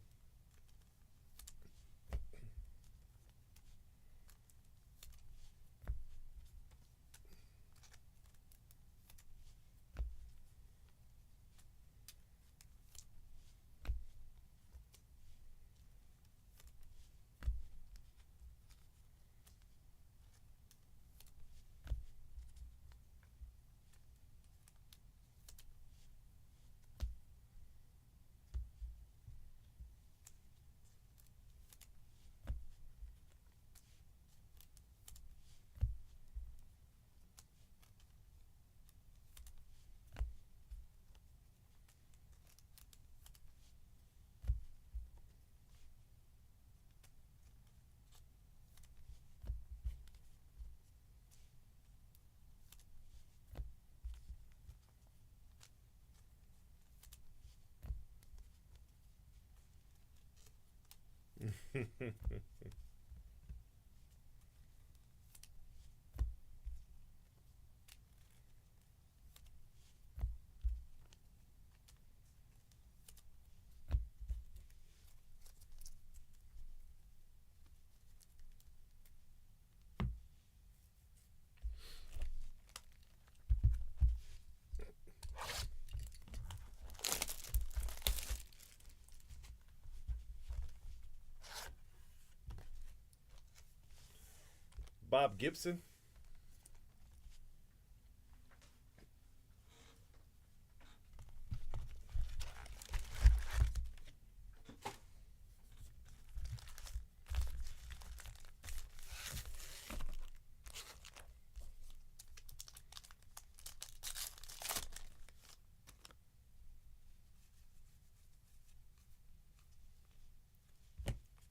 Bob Gibson.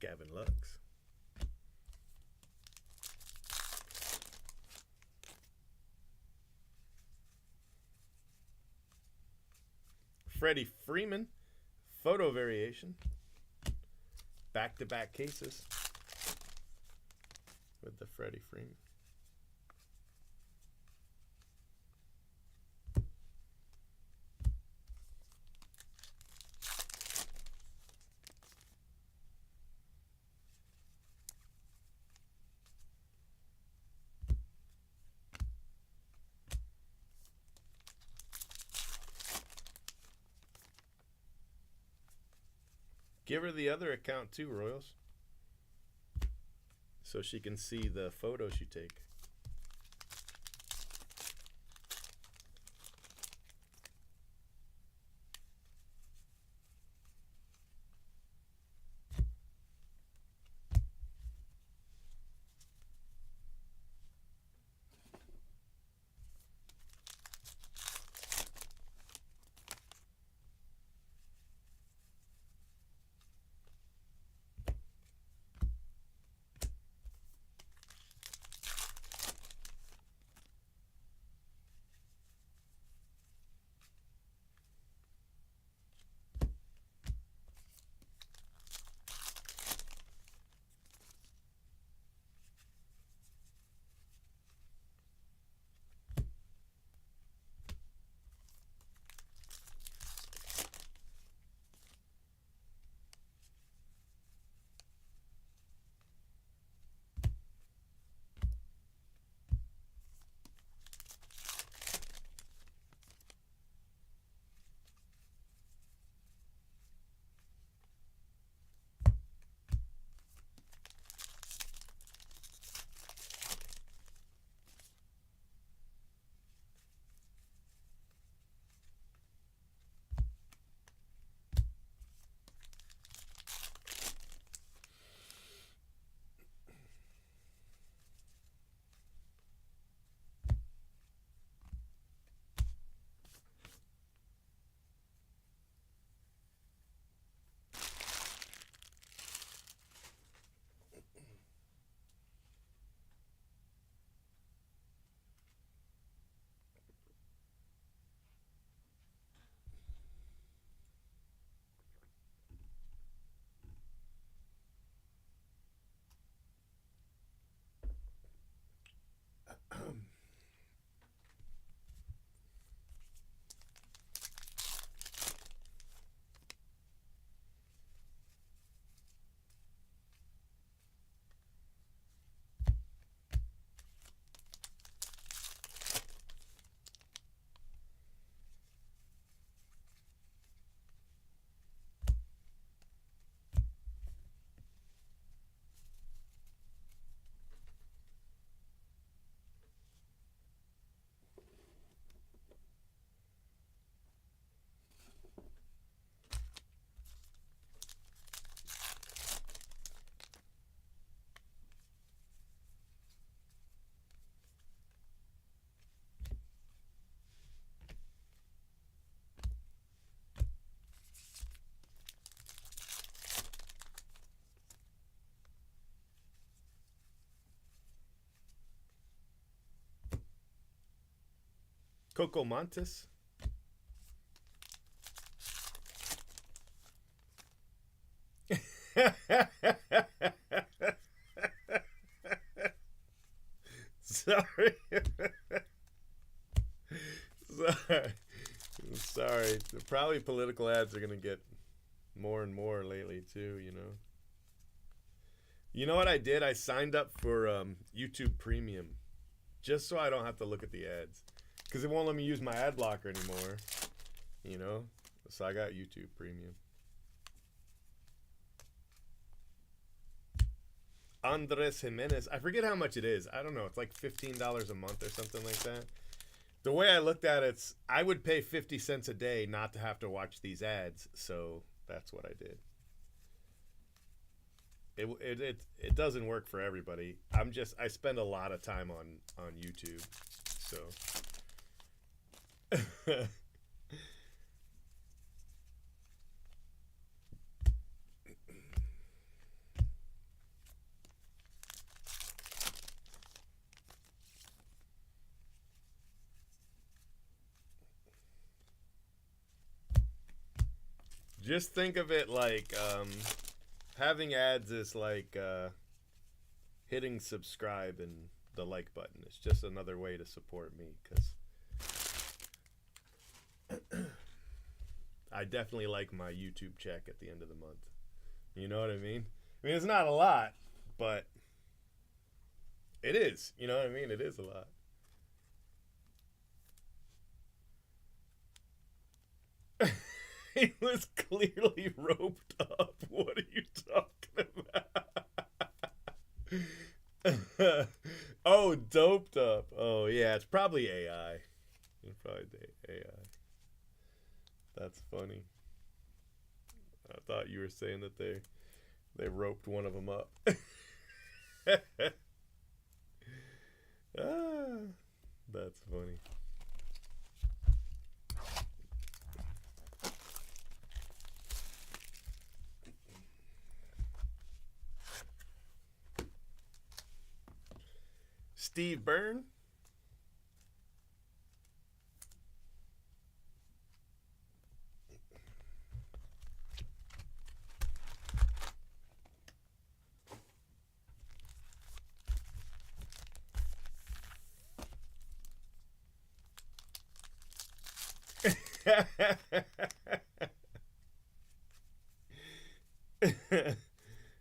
Gavin Lux. Freddie Freeman. Photo variation. Back-to-back cases with the Freddie Freeman. Give her the other account too, Royals, so she can see the photos you take. Coco Montes. Sorry. Sorry. Sorry. Probably political ads are going to get more and more lately, too, you know. You know what I did? I signed up for YouTube Premium just so I don't have to look at the ads. Because it won't let me use my ad blocker anymore, you know. So I got YouTube Premium. Andres Jimenez. I forget how much it is. I don't know. It's like $15 a month or something like that. The way I looked at it, I would pay 50 cents a day not to have to watch these ads. So that's what I did. It doesn't work for everybody. I spend a lot of time on YouTube. So just think of it like having ads is like hitting subscribe and the like button. It's just another way to support me because I definitely like my YouTube check at the end of the month. You know what I mean? I mean, it's not a lot, but it is. You know what I mean? It is a lot. He was clearly roped up. What are you talking about? Oh, doped up. Oh, yeah, it's probably AI. It's probably AI. That's funny. I thought you were saying that they roped one of them up. Ah, that's funny. Steve Byrne.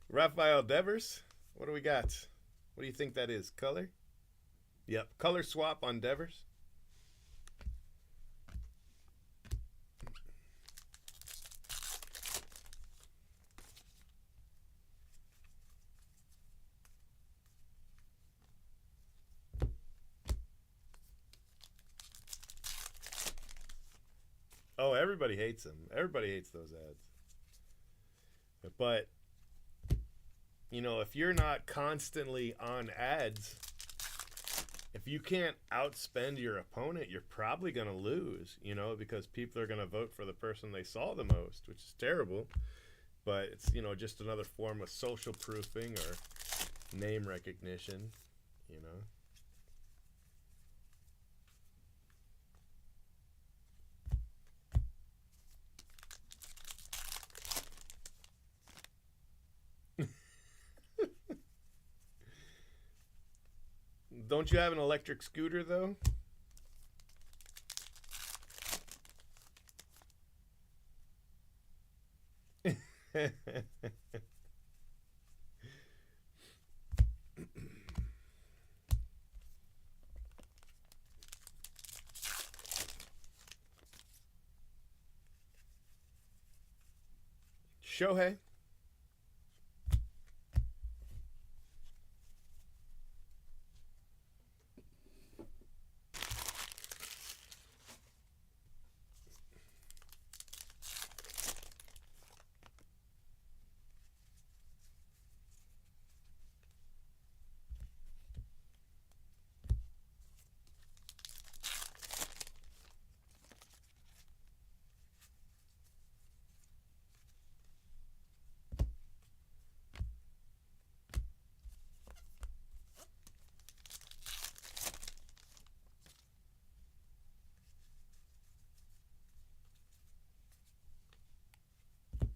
Raphael Devers. What do we got? What do you think that is? Color? Yep. Color swap on Devers. Oh, everybody hates them. Everybody hates those ads. But, you know, if you're not constantly on ads, if you can't outspend your opponent, you're probably going to lose, you know, because people are going to vote for the person they saw the most, which is terrible. But it's, you know, just another form of social proofing or name recognition, you know. Don't you have an electric scooter, though? Shohei.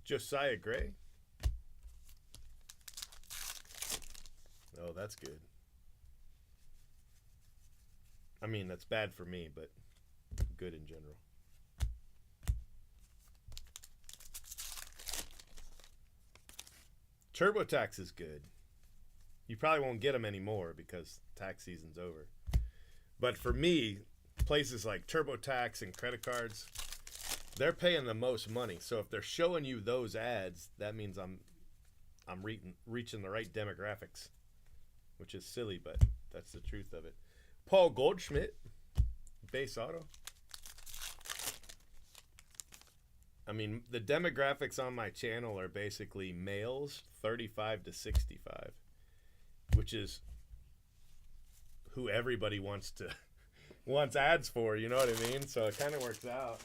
Josiah Gray. Oh, that's good. I mean, that's bad for me, but good in general. TurboTax is good. You probably won't get them anymore because tax season's over. But for me, places like TurboTax and credit cards, they're paying the most money. So if they're showing you those ads, that means I'm reaching the right demographics, which is silly, but that's the truth of it. Paul Goldschmidt, Base Auto. I mean, the demographics on my channel are basically males 35 to 65, which is who everybody wants ads for, you know what I mean? So it kind of works out.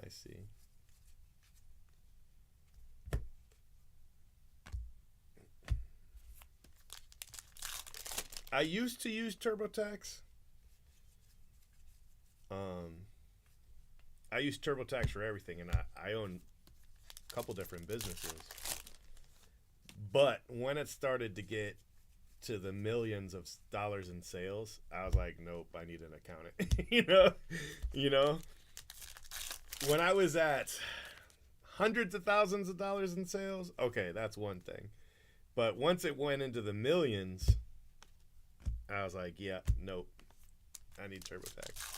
I see. I used to use TurboTax. I use TurboTax for everything, and I own a couple different businesses. But when it started to get to the millions of dollars in sales, I was like, nope, I need an accountant. you know. When I was at hundreds of thousands of dollars in sales, okay, that's one thing. But once it went into the millions, I was like, yeah, nope, I need TurboTax.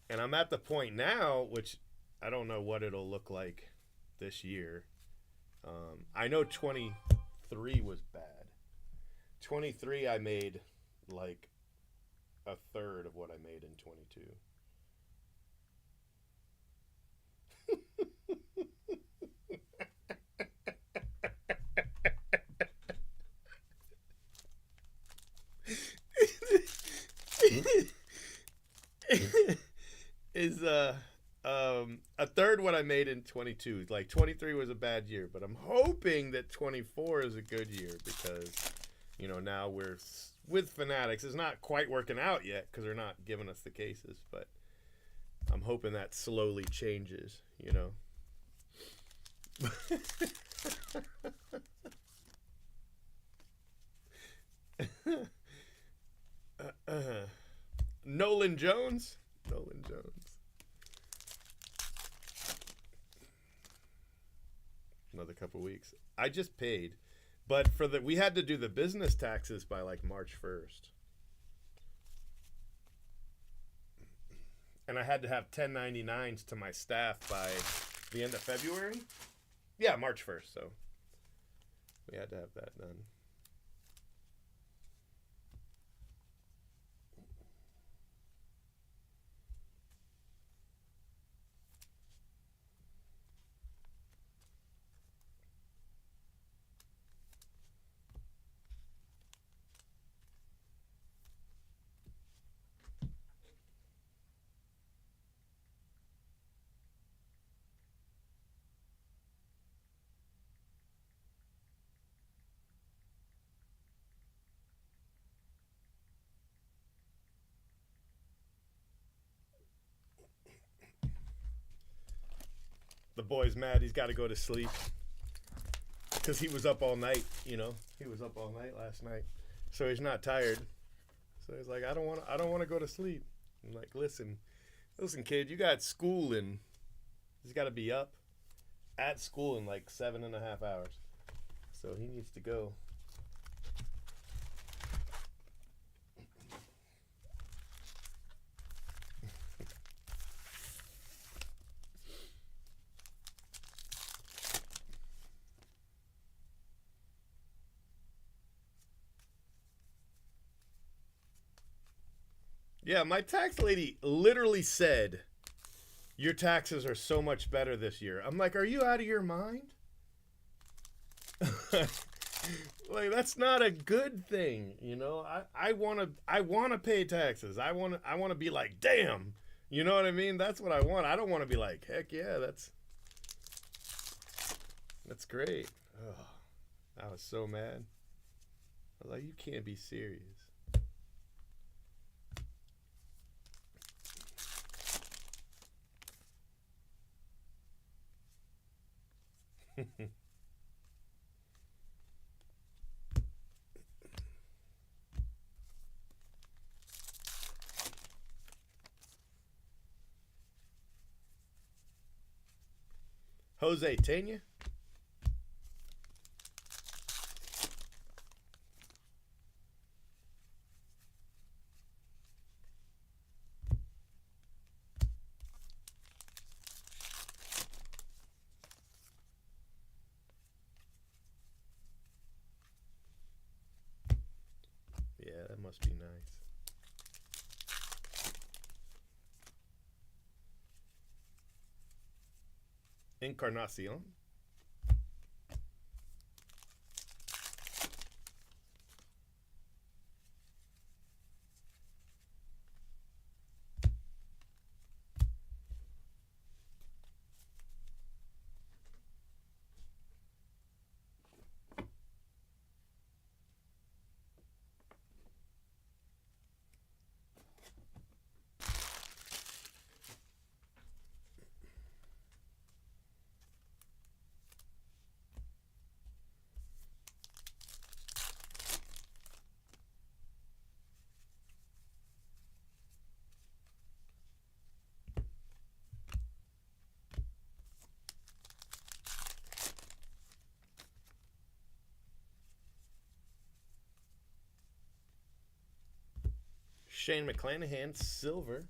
And I'm at the point now, which I don't know what it'll look like this year. I know 23 was bad. 23, I made like a third of what I made in 22. Is a third what I made in 22. Like 23 was a bad year, but I'm hoping that 24 is a good year because, now we're with Fanatics. It's not quite working out yet because they're not giving us the cases, but I'm hoping that slowly changes, Nolan Jones. Another couple weeks. I just paid, but we had to do the business taxes by like March 1st, and I had to have 1099s to my staff by the end of February. Yeah, March 1st. So we had to have that done. The boy's mad. He's got to go to sleep because he was up all night. He was up all night last night, so he's not tired. So he's like, I don't want to go to sleep. I'm like, listen, kid, you got school and he's got to be up at school in like 7.5 hours, so he needs to go. Yeah, my tax lady literally said, your taxes are so much better this year. I'm like, are you out of your mind? Like, that's not a good thing, I want to pay taxes. I want to be like, damn. You know what I mean? That's what I want. I don't want to be like, heck yeah, that's great. Oh, I was so mad. I was like, you can't be serious. Jose Tena. Yeah, that must be nice. Encarnacion. Shane McClanahan, silver.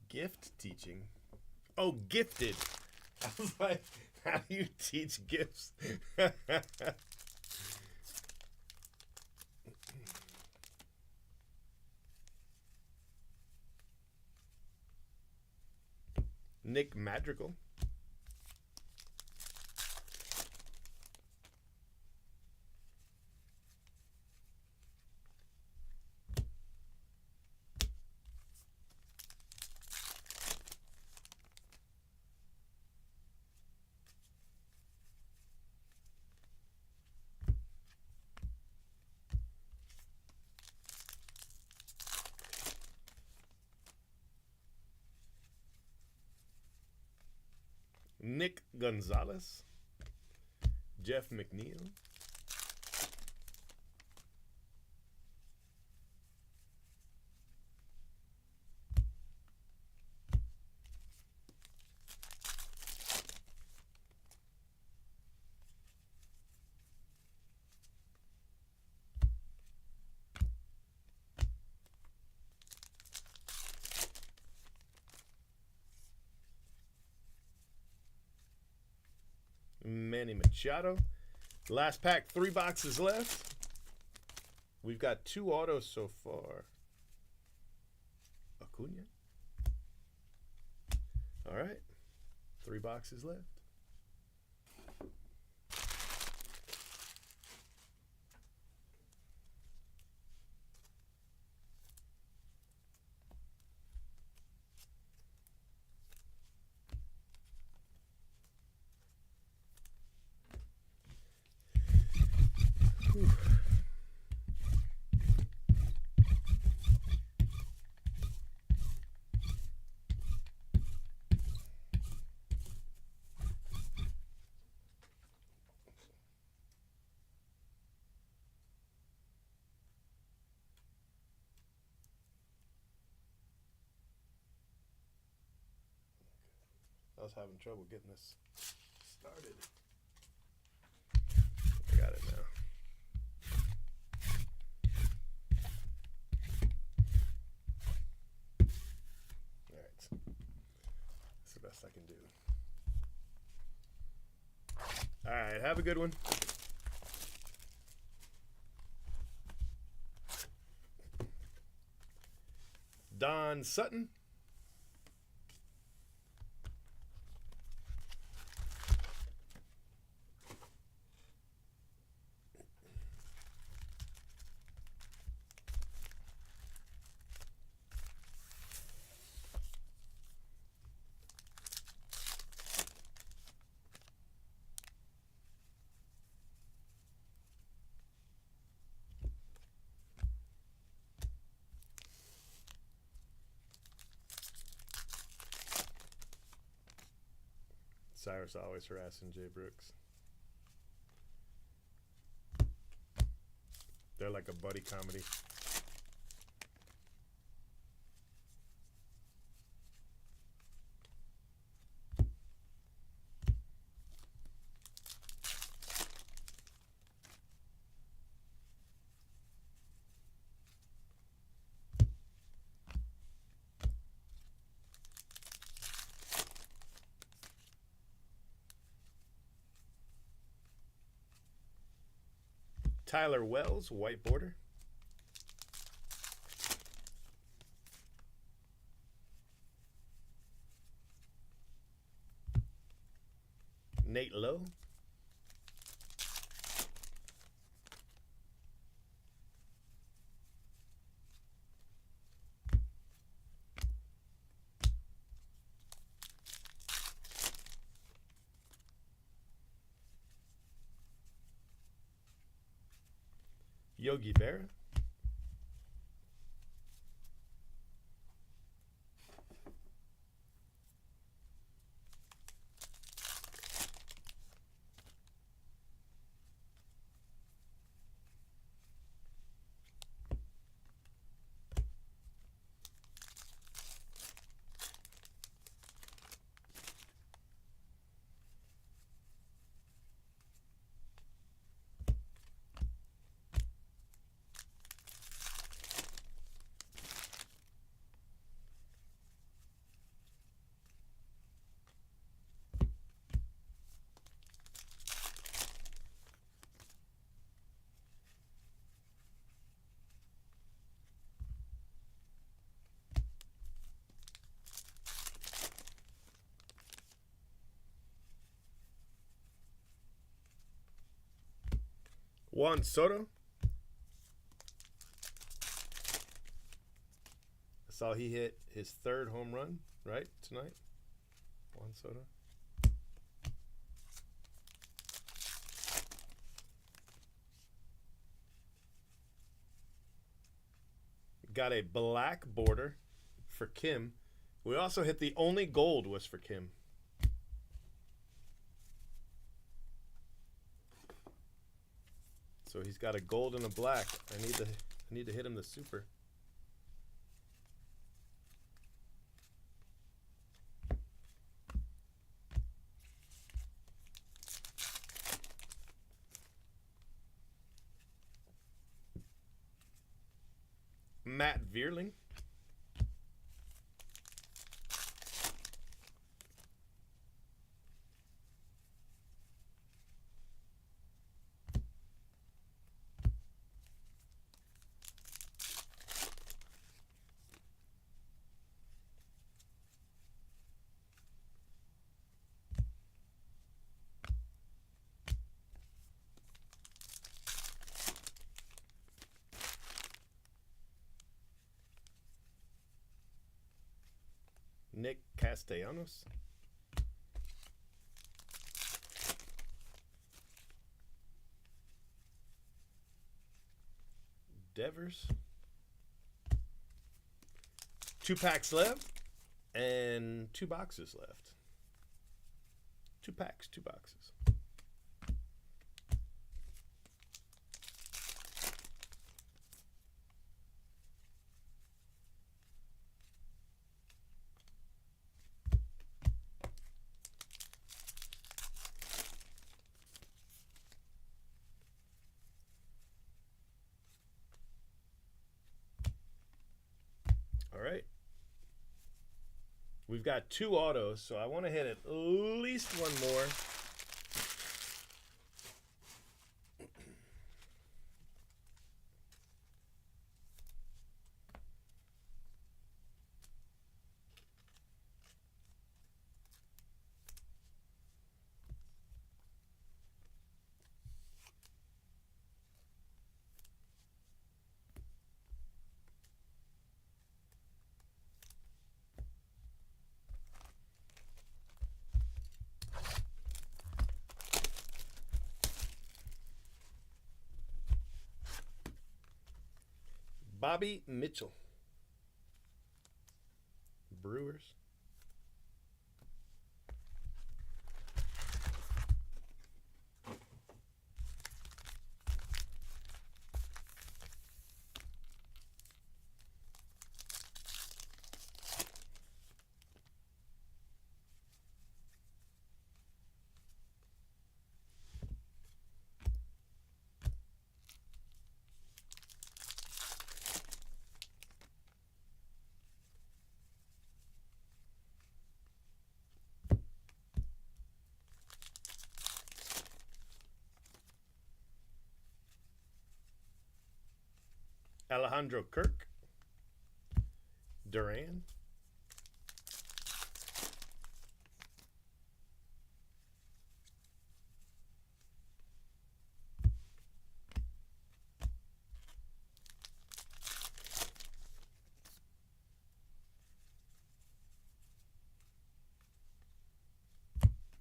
Gift teaching. Oh, gifted. I was like, how do you teach gifts? Nick Madrigal. Nick Gonzalez. Jeff McNeil. Manny Machado. Last pack, 3 boxes left. We've got 2 autos so far. Acuna. All right. 3 boxes left. Whew. I was having trouble getting this started. I got it now. right. Have a good one. Don Sutton. Cyrus always harassing Jay Brooks. They're like a buddy comedy. Tyler Wells, white border. Nate Lowe. Yogi Berra. Juan Soto. I saw he hit his third home run, right, tonight. Juan Soto. Got a black border for Kim. We also hit the only gold was for Kim. So he's got a gold and a black. I need to hit him the super. Matt Vierling. Nick Castellanos. Devers. 2 packs left and 2 boxes left. 2 packs, 2 boxes. All right. We've got 2 autos, so I want to hit at least one more. Bobby Mitchell. Brewers. Alejandro Kirk. Duran.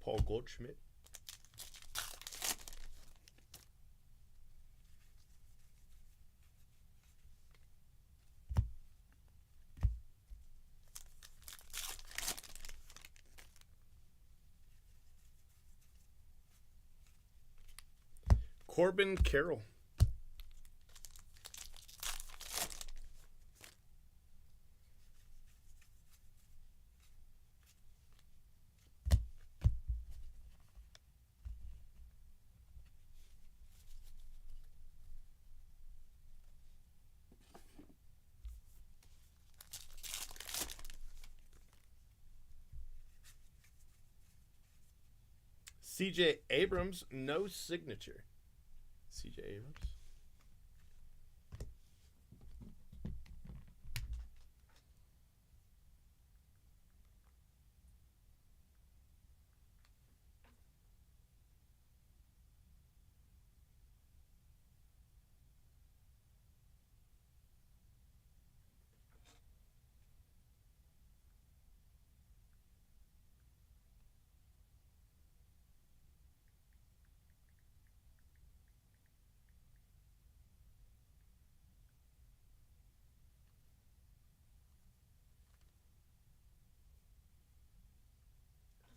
Paul Goldschmidt. Corbin Carroll. CJ Abrams, no signature. CJ Abrams.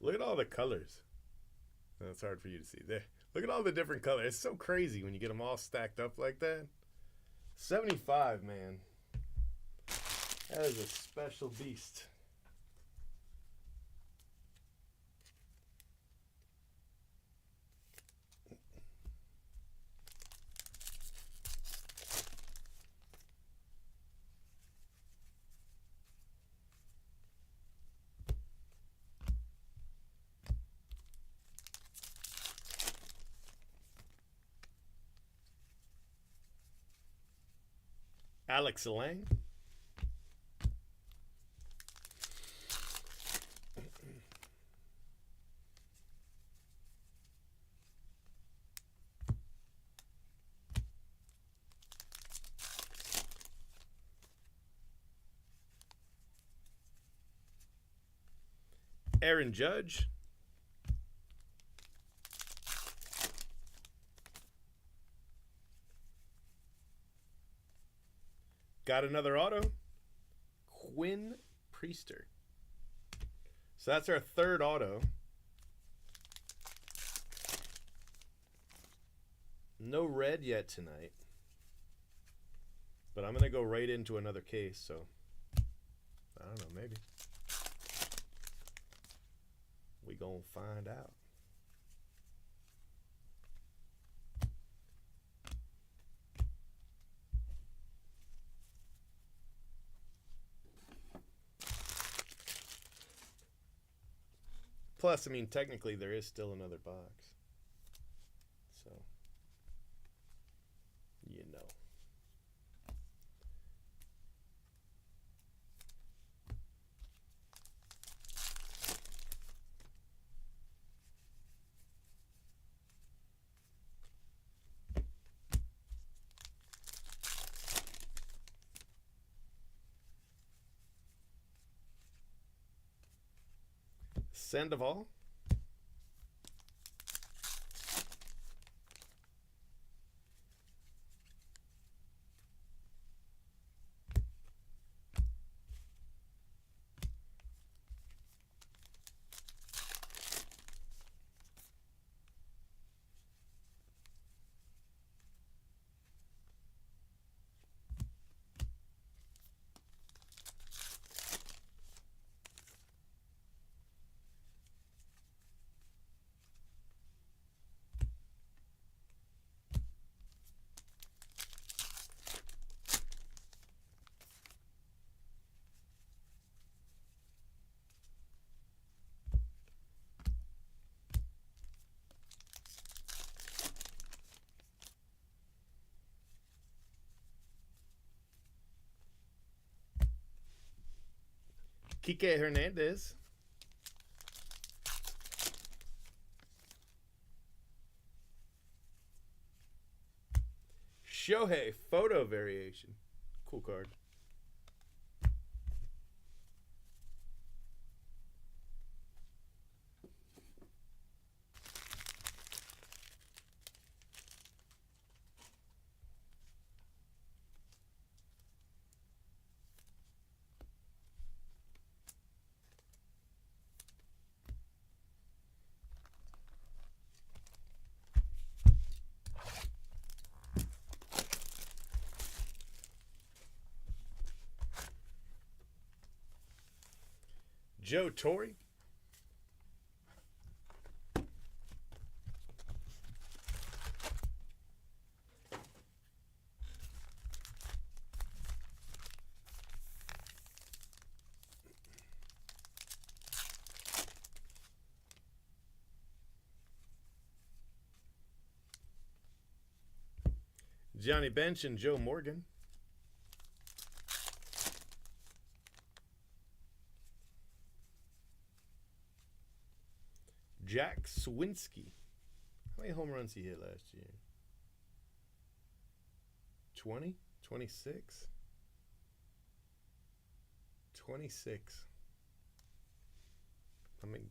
Look at all the colors. That's hard for you to see. There. Look at all the different colors. It's so crazy when you get them all stacked up like that. 75, man. That is a special beast. Alex Lang. Aaron Judge. Got another auto. Quinn Priester. So that's our third auto. No red yet tonight. But I'm going to go right into another case, so I don't know, maybe. We gonna find out. Plus, I mean, technically there is still another box. So, you know. Sandoval. Kike Hernandez. Shohei photo variation. Cool card. Joe Torre. Johnny Bench and Joe Morgan. Jack Swinski. How many home runs he hit last year? 20? 26? 26. How many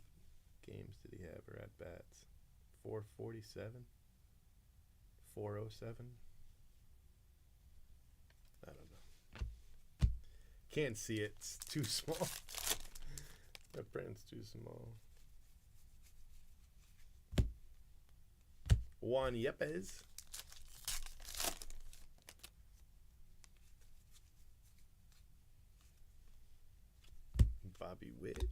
games did he have or at bats? 447? 407? I don't know. Can't see it. It's too small. The print's too small. Juan Yepes. Bobby Witt.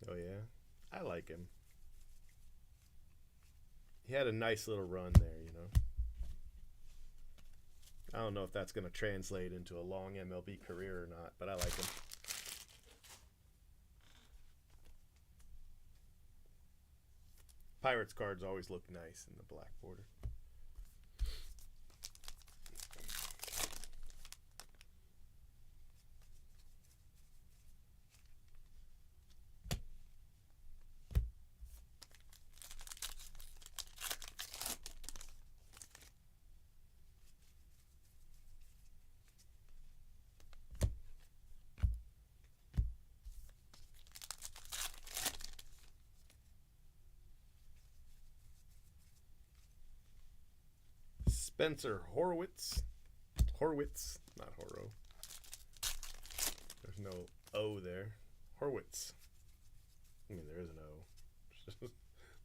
Oh, yeah? I like him. He had a nice little run there, you know. I don't know if that's going to translate into a long MLB career or not, but I like him. Pirates cards always look nice in the black border. Spencer Horwitz. Horwitz, not Horo. There's no O there. Horwitz. I mean, there is an O.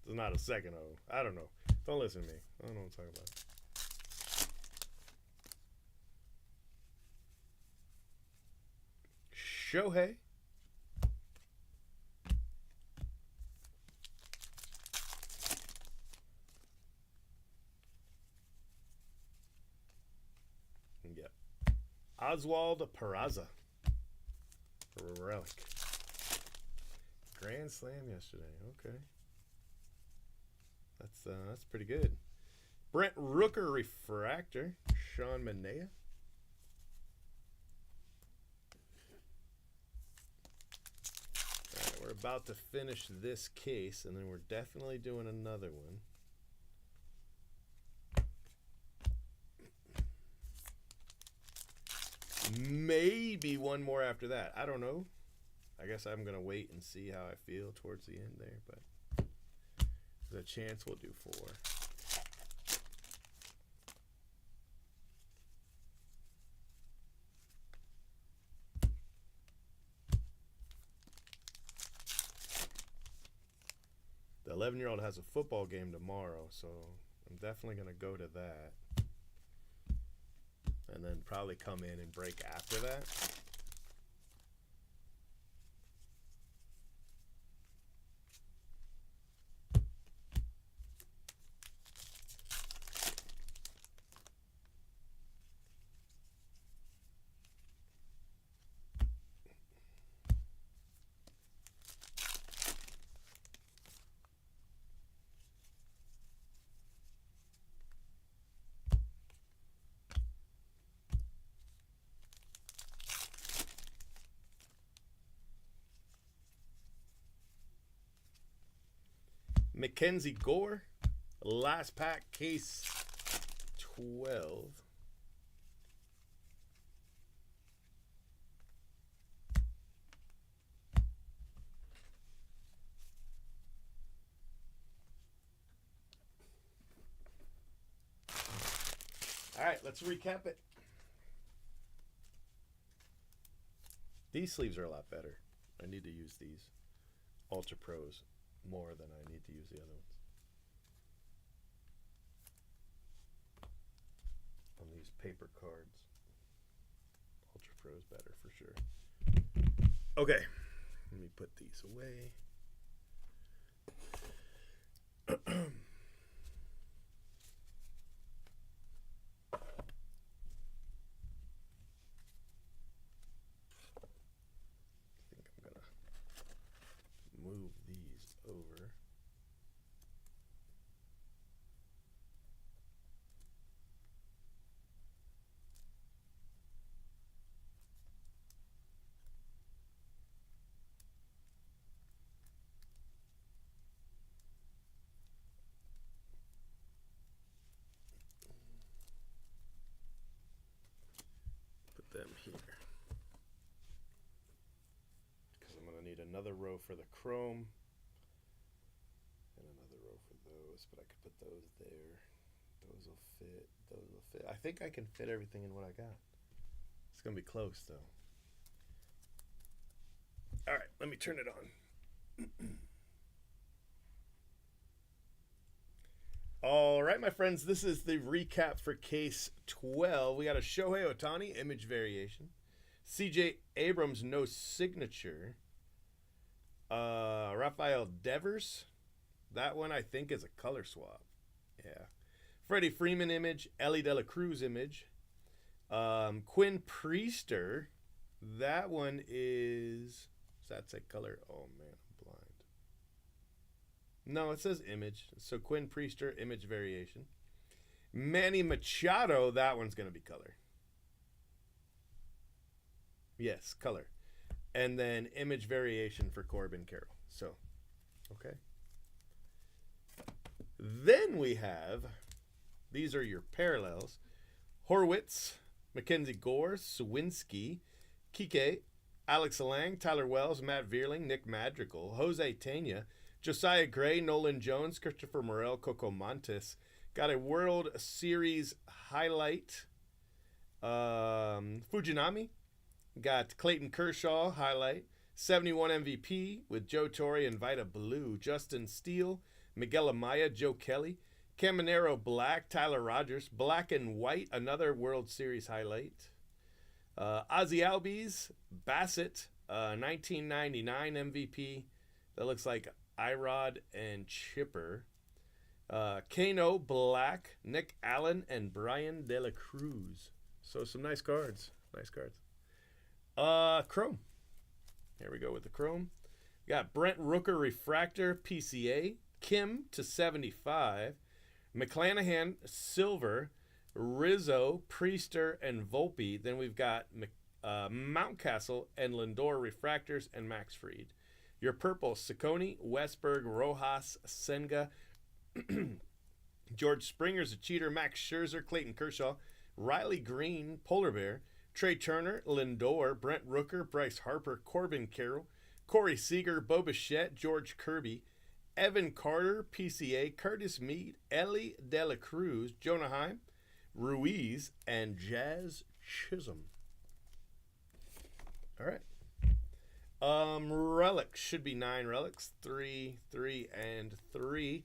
There's not a second O. I don't know. Don't listen to me. I don't know what I'm talking about. Shohei. Yep. Oswald Peraza. Relic. Grand Slam yesterday. Okay. That's pretty good. Brent Rooker Refractor. Sean Manea. Alright, we're about to finish this case, and then we're definitely doing another one. Maybe one more after that. I don't know. I guess I'm going to wait and see how I feel towards the end there, but there's a chance we'll do 4. The 11-year-old has a football game tomorrow, so I'm definitely going to go to that. and then probably come in and break after that. Mackenzie Gore, last pack, case 12. All right, let's recap it. These sleeves are a lot better. I need to use these Ultra Pros more than I need to use the other ones. On these paper cards, Ultra Pro is better for sure. Okay, let me put these away. Move these over. Put them here. Because I'm going to need another row for the chrome. And another row for those, but I could put those there. Those will fit. Those will fit. I think I can fit everything in what I got. It's going to be close, though. All right, let me turn it on. All right, my friends, this is the recap for case 12. We got a Shohei Ohtani image variation. CJ Abrams, no signature. Rafael Devers. That one, I think, is a color swap. Yeah. Freddie Freeman image. Ellie De La Cruz image. Quinn Priester. That one is... Does that say color? Oh, man, I'm blind. No, it says image. So Quinn Priester, image variation. Manny Machado. That one's going to be color. Yes, color. And then image variation for Corbin Carroll. So, okay. Then we have, these are your parallels. Horwitz, Mackenzie Gore, Sawinski, Kike, Alex Lang, Tyler Wells, Matt Vierling, Nick Madrigal, Jose Tena, Josiah Gray, Nolan Jones, Christopher Morel, Coco Montes. Got a World Series highlight. Fujinami. Got Clayton Kershaw highlight. 71 MVP with Joe Torre and Vita Blue. Justin Steele, Miguel Amaya, Joe Kelly. Caminero Black, Tyler Rogers. Black and White, another World Series highlight. Ozzy Albies, Bassett, 1999 MVP. That looks like Irod and Chipper. Kano Black, Nick Allen, and Brian De La Cruz. So some nice cards. Nice cards. Chrome. Here we go with the Chrome. We got Brent Rooker Refractor PCA. Kim to 75. McClanahan Silver. Rizzo, Priester, and Volpe. Then we've got Mountcastle and Lindor Refractors and Max Fried. Your purple, Ciccone, Westberg, Rojas, Senga, George Springer's a cheater, Max Scherzer, Clayton Kershaw, Riley Green, Polar Bear, Trey Turner, Lindor, Brent Rooker, Bryce Harper, Corbin Carroll, Corey Seager, Bo Bichette, George Kirby, Evan Carter, PCA, Curtis Mead, Ellie De La Cruz, Jonah Heim, Ruiz, and Jazz Chisholm. All right. Relics should be 9 relics. 3, 3, and 3.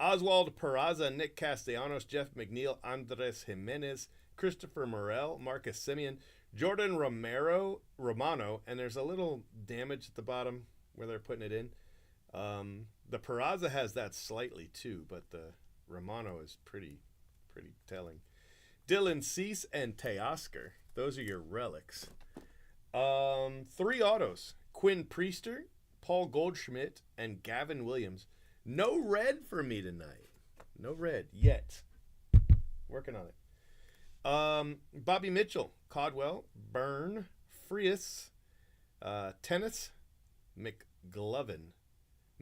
Oswald Peraza, Nick Castellanos, Jeff McNeil, Andres Jimenez, Christopher Morel, Marcus Simeon, Jordan Romano, and there's a little damage at the bottom where they're putting it in. The Peraza has that slightly too, but the Romano is pretty telling. Dylan Cease and Teoscar. Those are your relics. 3 autos. Quinn Priester, Paul Goldschmidt, and Gavin Williams. No red for me tonight. No red yet. Working on it. Bobby Mitchell, Caldwell, Byrne, Frias, Tennis, McLovin,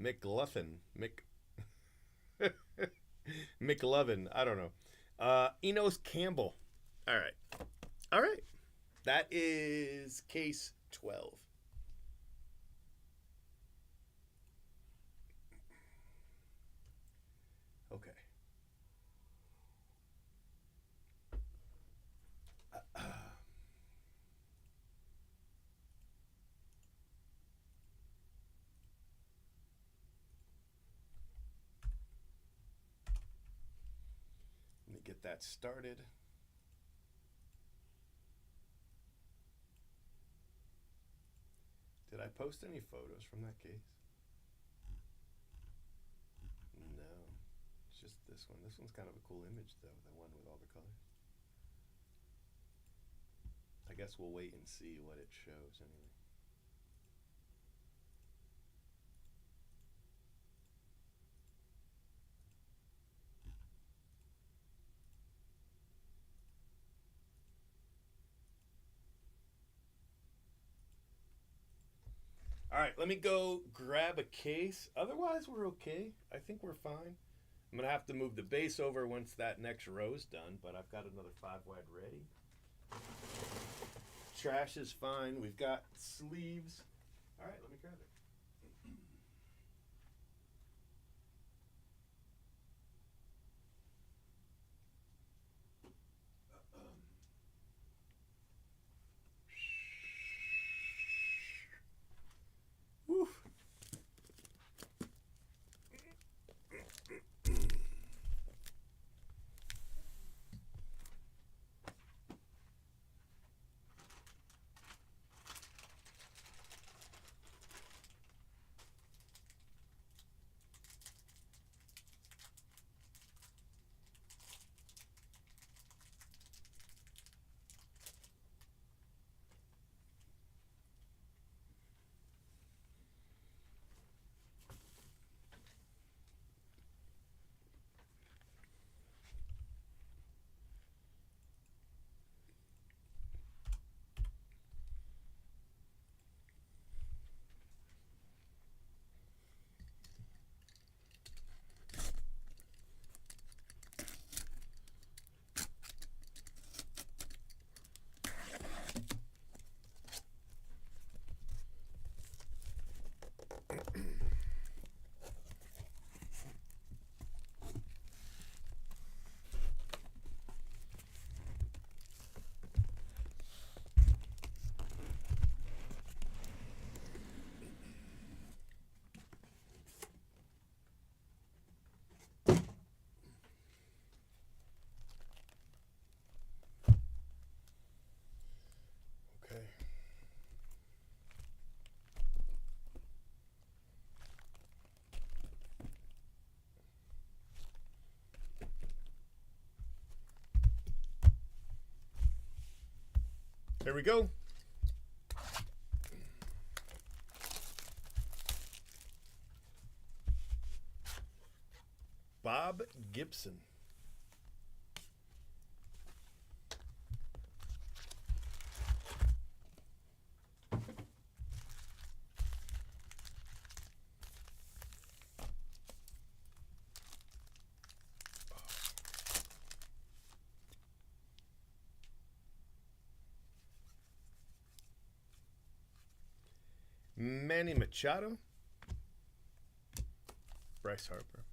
McLovin. I don't know. Enos Campbell. All right. That is case 12. Okay. Let me get that started. Did I post any photos from that case? No. It's just this one. This one's kind of a cool image, though, the one with all the colors. I guess we'll wait and see what it shows anyway. All right, let me go grab a case. Otherwise, we're okay. I think we're fine. I'm going to have to move the base over once that next row's done, but I've got another 5 wide ready. Trash is fine. We've got sleeves. All right, let me grab it. Woo. Okay. Here we go. Bob Gibson. Manny Machado. Bryce Harper.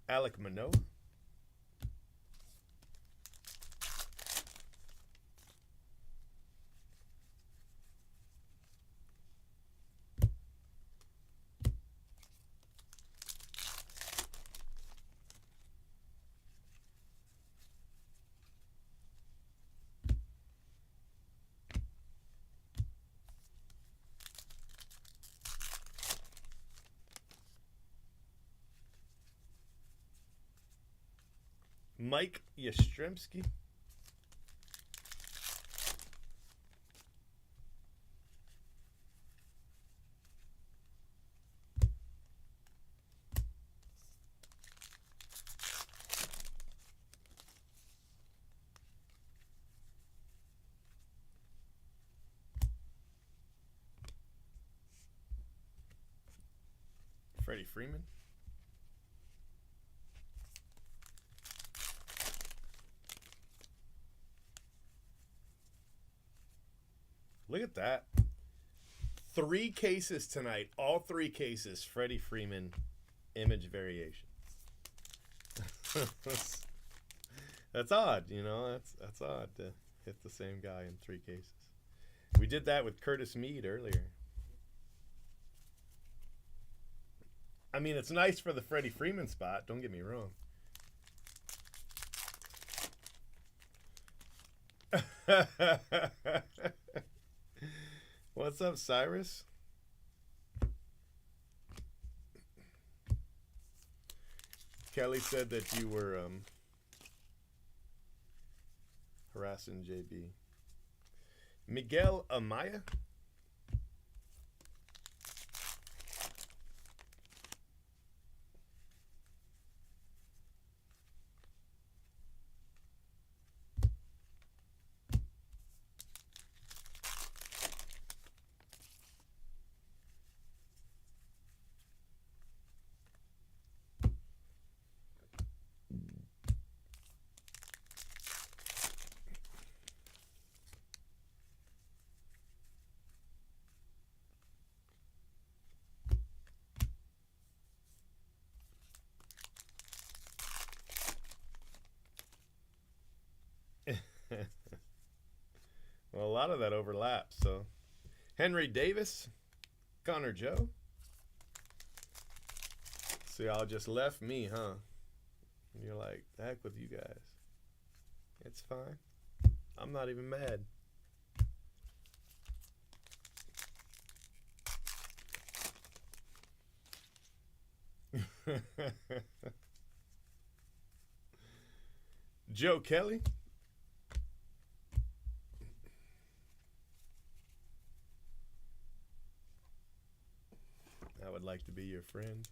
Alek Manoah. Mike Yastrzemski. Freddie Freeman. Look at that. 3 cases tonight. All 3 cases, Freddie Freeman image variation. That's odd, you know. That's odd to hit the same guy in 3 cases. We did that with Curtis Mead earlier. I mean, it's nice for the Freddie Freeman spot, don't get me wrong. What's up, Cyrus? Kelly said that you were harassing JB. Miguel Amaya? Well, a lot of that overlaps, so. Henry Davis, Connor Joe. So y'all just left me, huh? And you're like, the heck with you guys. It's fine. I'm not even mad. Joe Kelly. I would like to be your friend.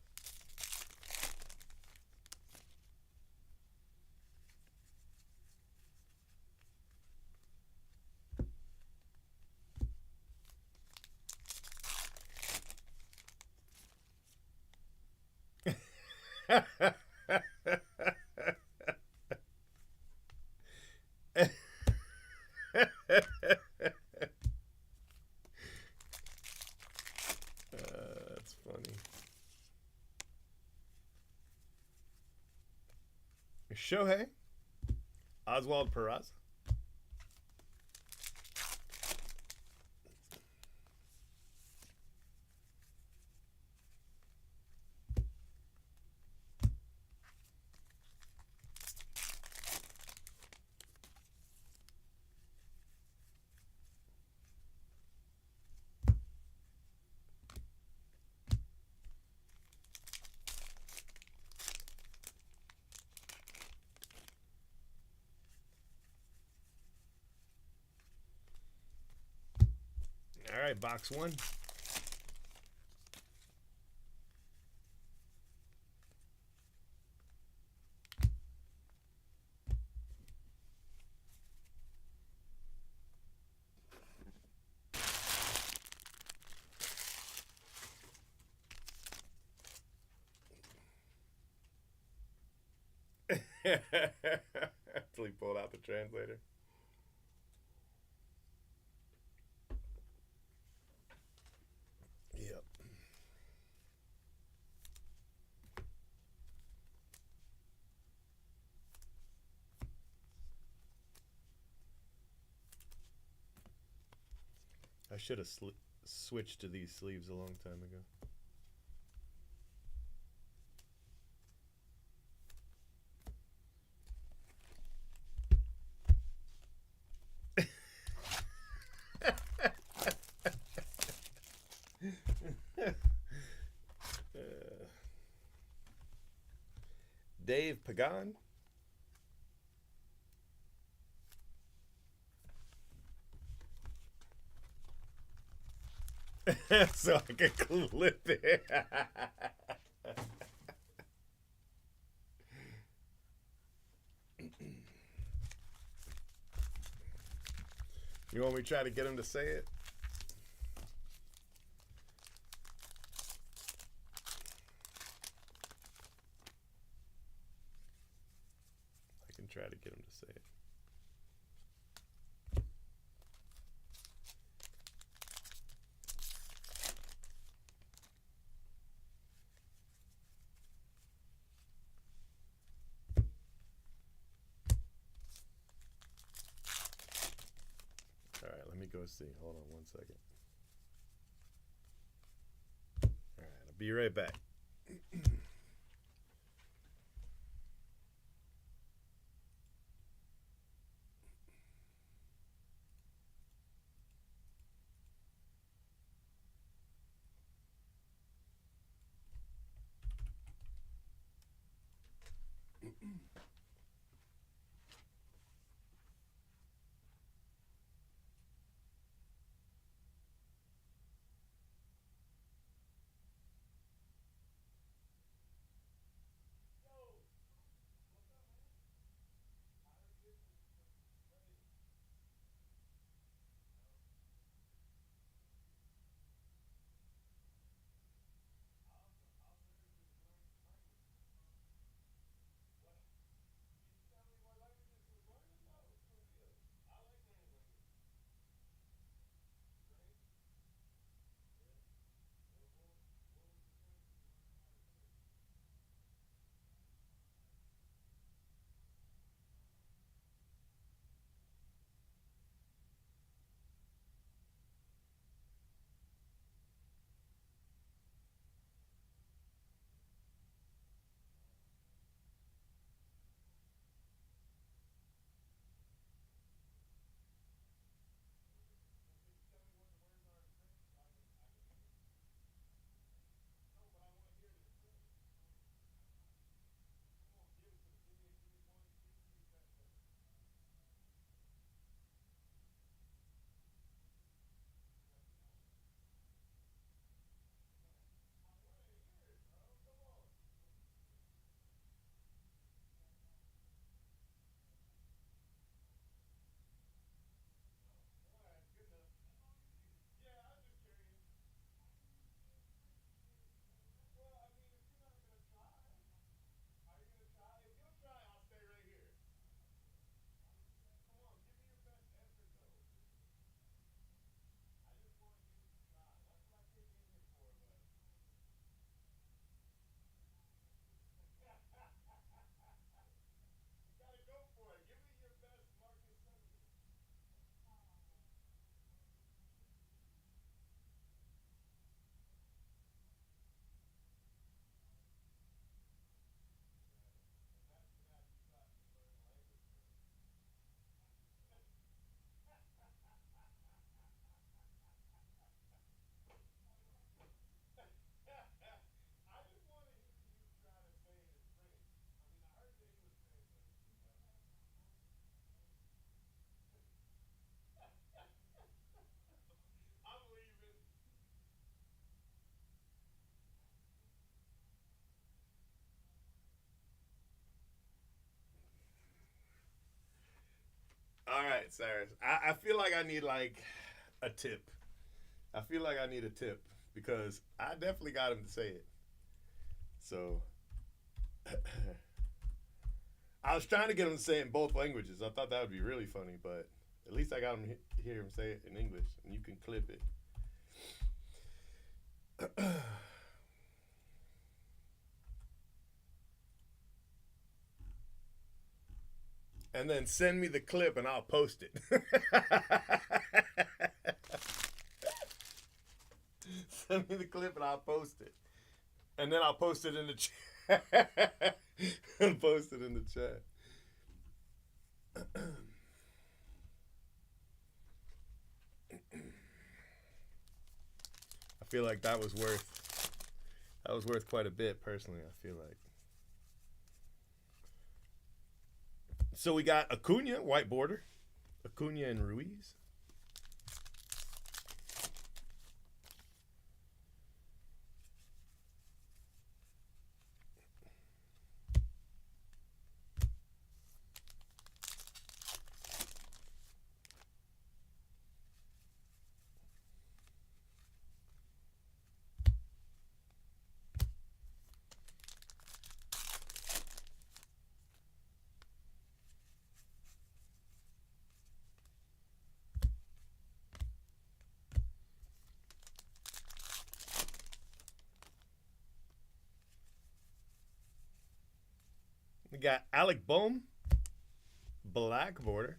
That's funny. Shohei, Oswald Peraza. All right, box 1. Until he pulled out the translator. Yep. I should have switched to these sleeves a long time ago. Dave Pagan. so I can clip it. You want me to try to get him to say it? I can try to get him to say it. All right, let me go see. Hold on 1 second. All right, I'll be right back. All right, Cyrus. I feel like I need like a tip. I feel like I need a tip because I definitely got him to say it. So I was trying to get him to say it in both languages. I thought that would be really funny, but at least I got him to hear him say it in English, and you can clip it. And then send me the clip, and I'll post it. Send me the clip, and I'll post it. And then I'll post it in the chat. And post it in the chat. I feel like that was worth quite a bit personally. I feel like. So we got Acuna, white border, Acuna and Ruiz. got Alec Bohm, black border.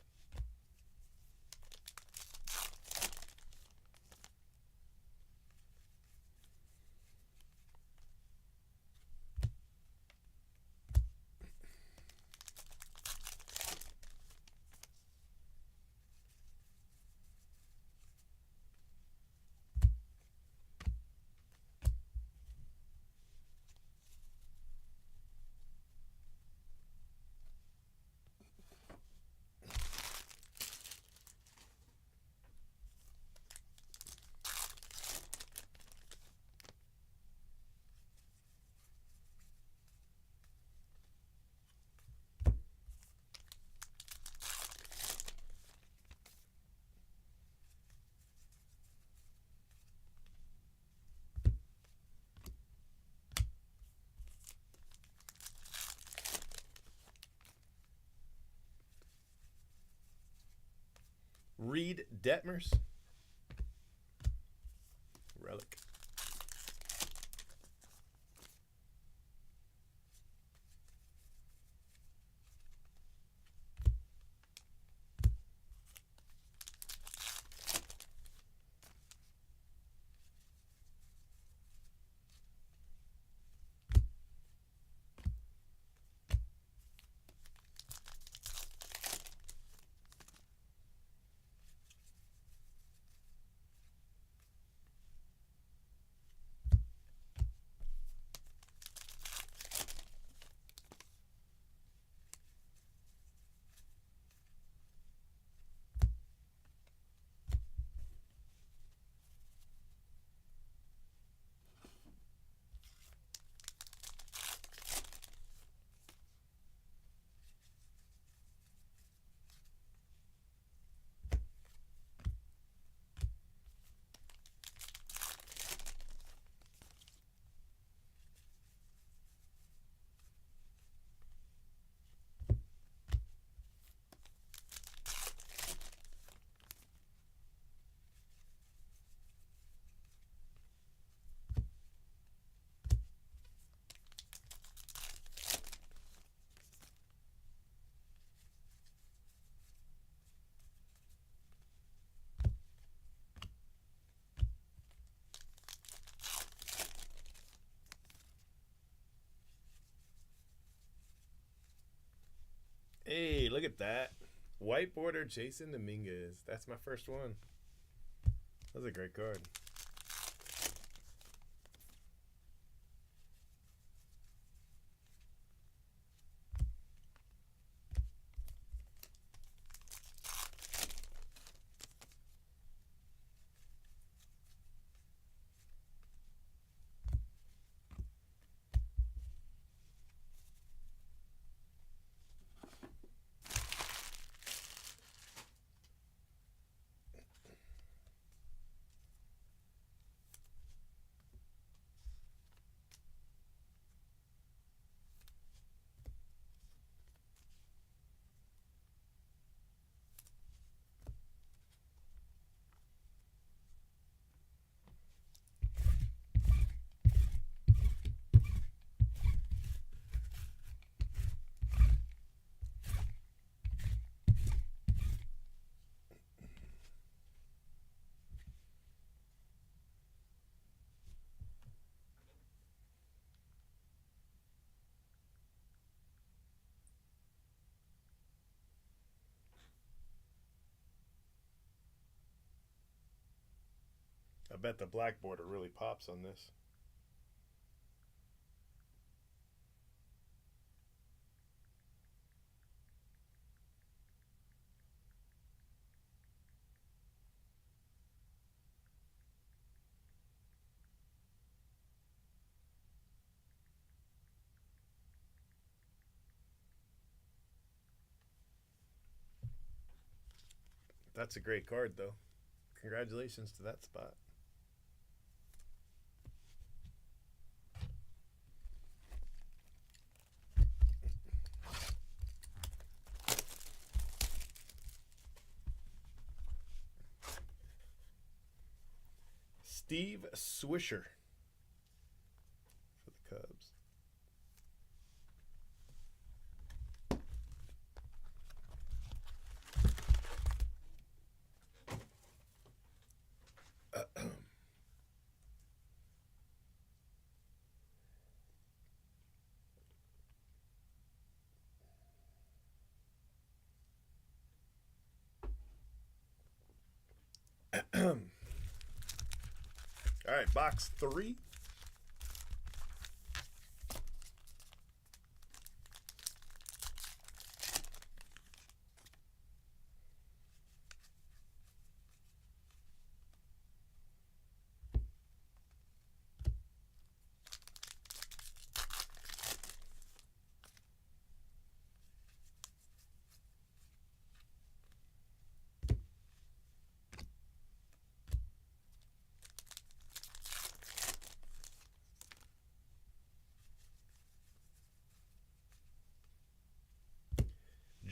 Reed Detmers, relic. Hey, look at that. White border Jason Dominguez. That's my first one. That's a great card. I bet the black border really pops on this. That's a great card, though. Congratulations to that spot. Steve Swisher for the Cubs. All right, box 3.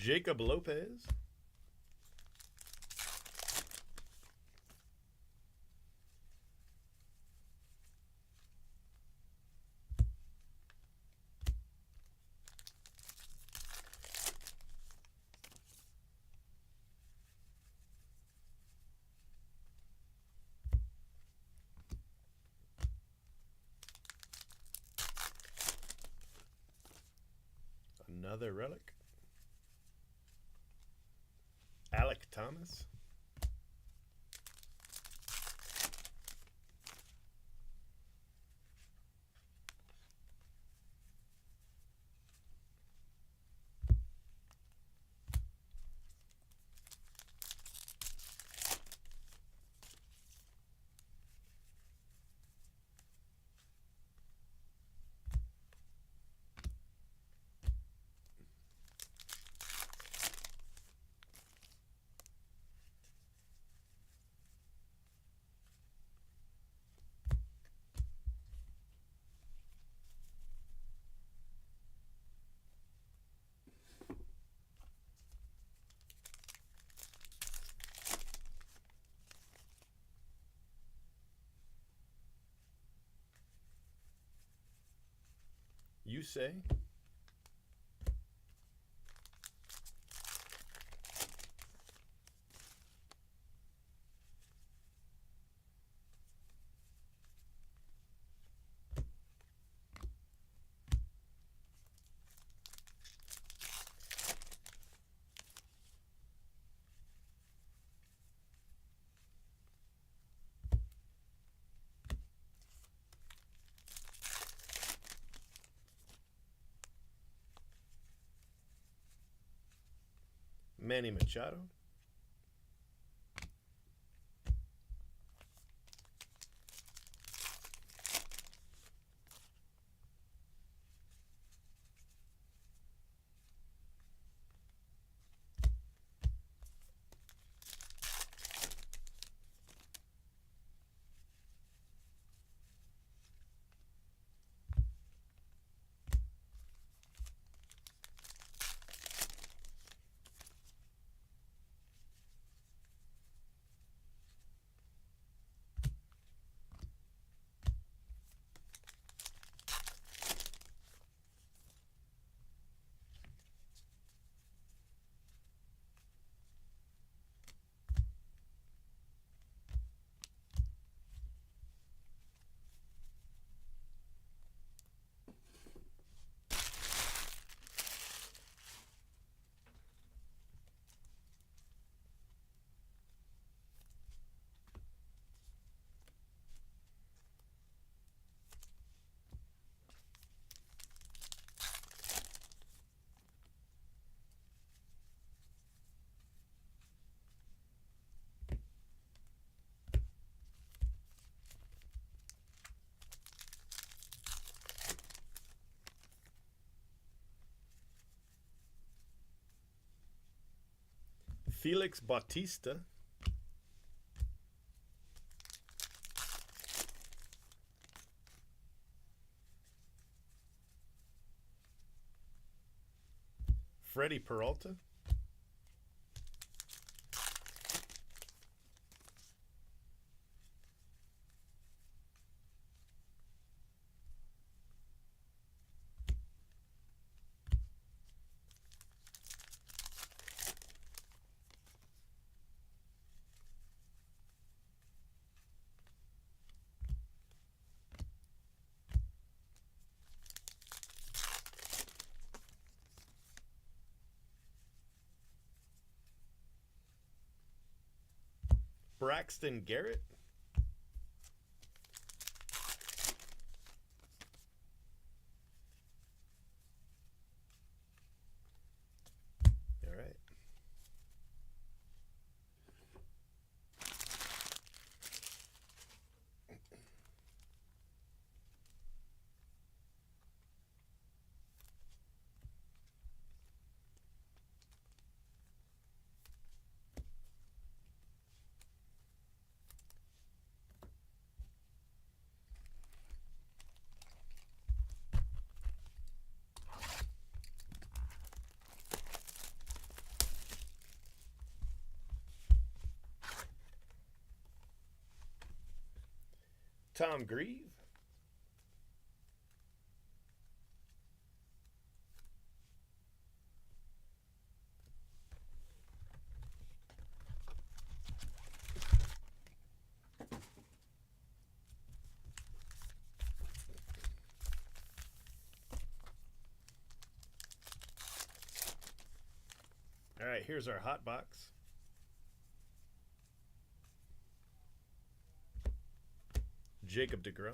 Jacob Lopez. Another relic. Alec Thomas. You say? Manny Machado. Felix Bautista. Freddie Peralta. Braxton Garrett. All right. Tom Grieve. All right, here's our hot box. Jacob deGrom.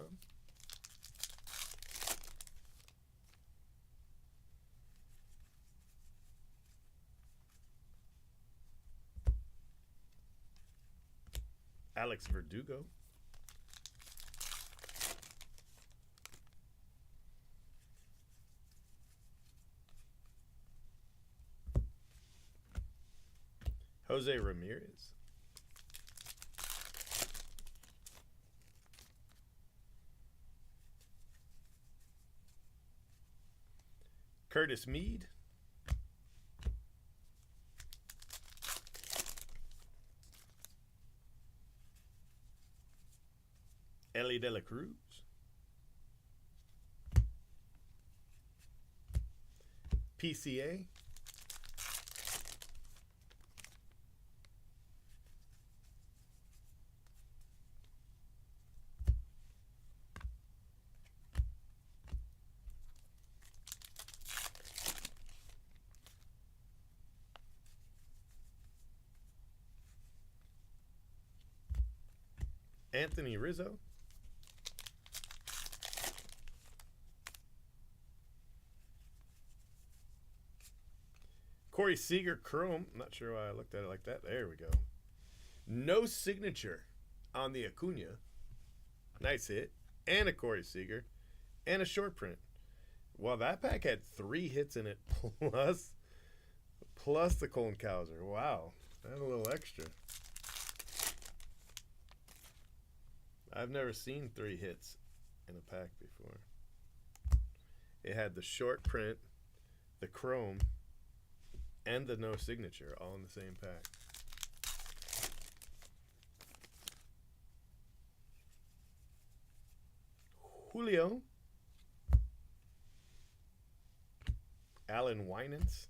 Alex Verdugo. Jose Ramirez. Curtis Mead. Ellie De La Cruz. PCA. Anthony Rizzo. Corey Seager Chrome. I'm not sure why I looked at it like that. There we go. No signature on the Acuna. Nice hit. And a Corey Seager. And a short print. Well, that pack had 3 hits in it plus the Colin Cowser. Wow. That's a little extra. I've never seen 3 hits in a pack before. It had the short print, the chrome, and the no signature all in the same pack. Julio. Alan Winans.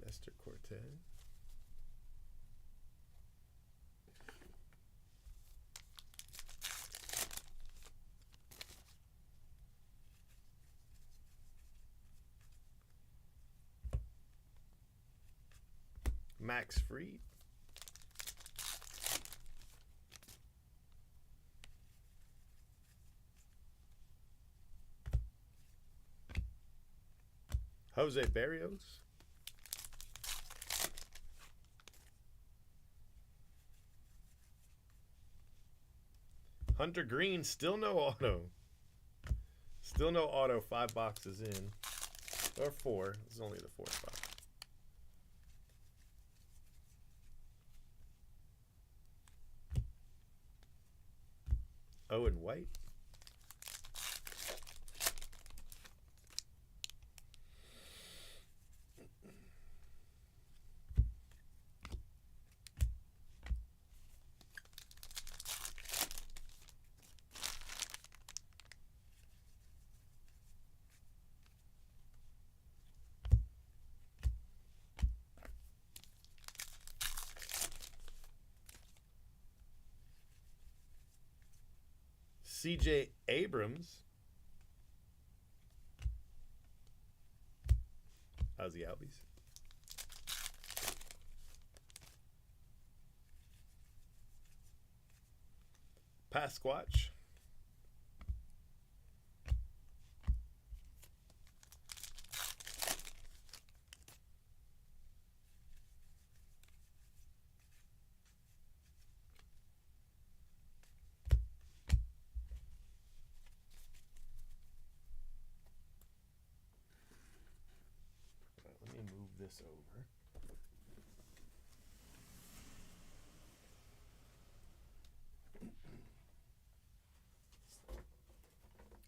Nestor Cortez. Max Fried. Jose Barrios. Hunter Green, still no auto. Still no auto, 5 boxes in. Or 4. This is only the 4th box. Owen White. CJ Abrams. Ozzy Albies. Pasquatch. Let me move this over.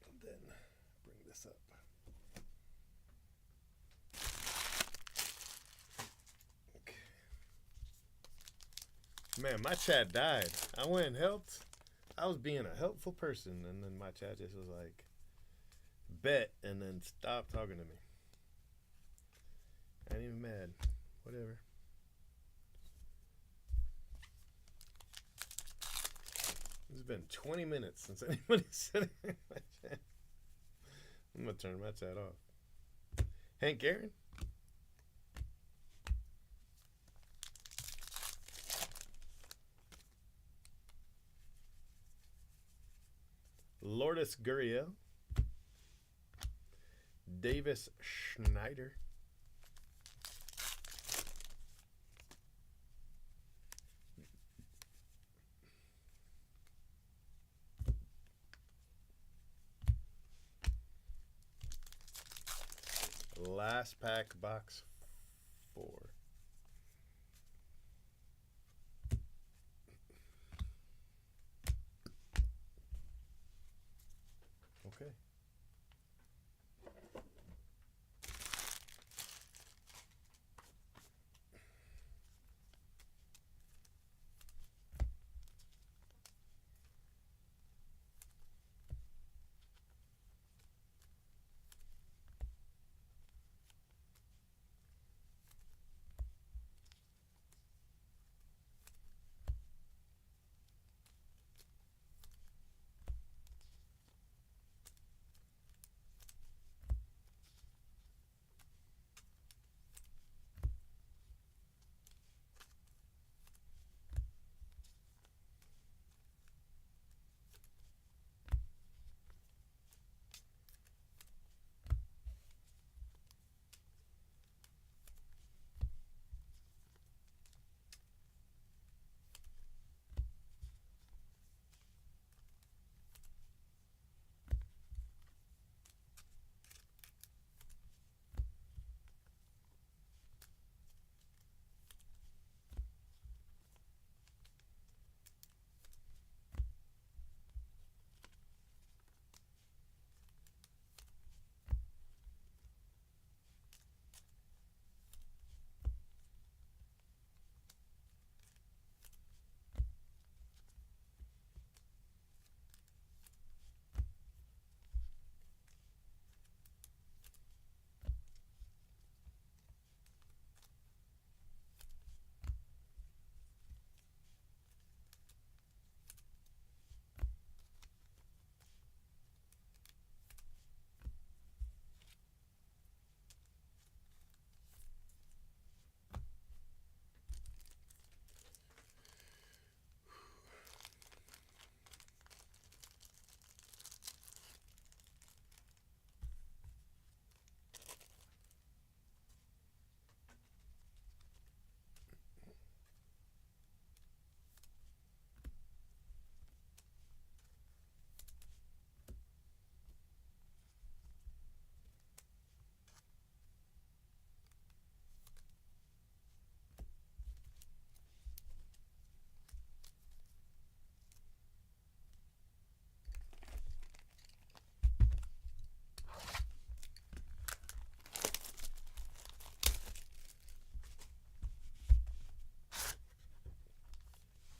And then bring this up. Okay. Man, my chat died. I went and helped. I was being a helpful person, and then my chat just was like, bet, and then stopped talking to me. I ain't even mad. Whatever. It's been 20 minutes since anybody said anything in my chat. I'm going to turn my chat off. Hank Aaron? Lourdes Gurriel. Davis Schneider. Last pack, box 4. Okay.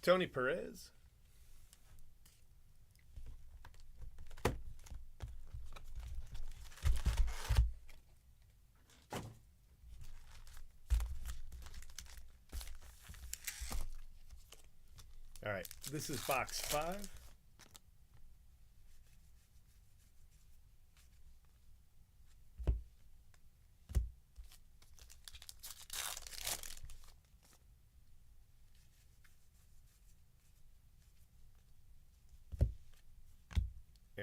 Tony Perez. All right, this is box 5.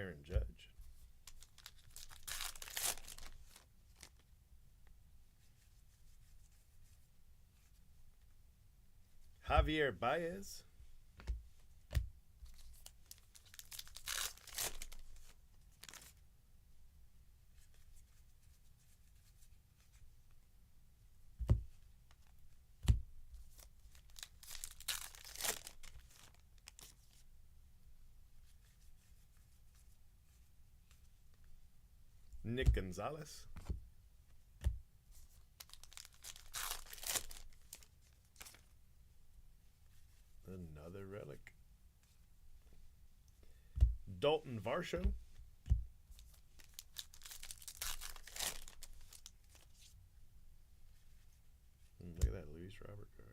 Aaron Judge. Javier Baez. Nick Gonzalez. Another relic. Dalton Varsho. Look at that Luis Robert card.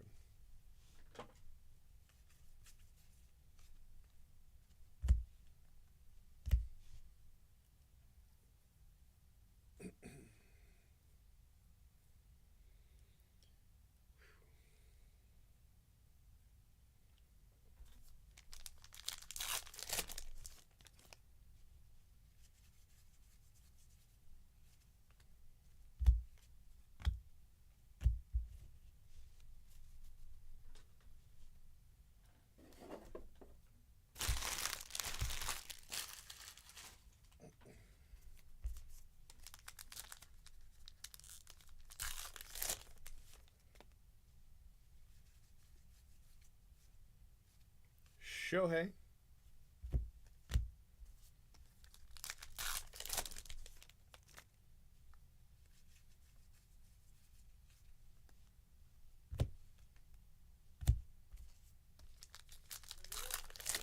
Shohei.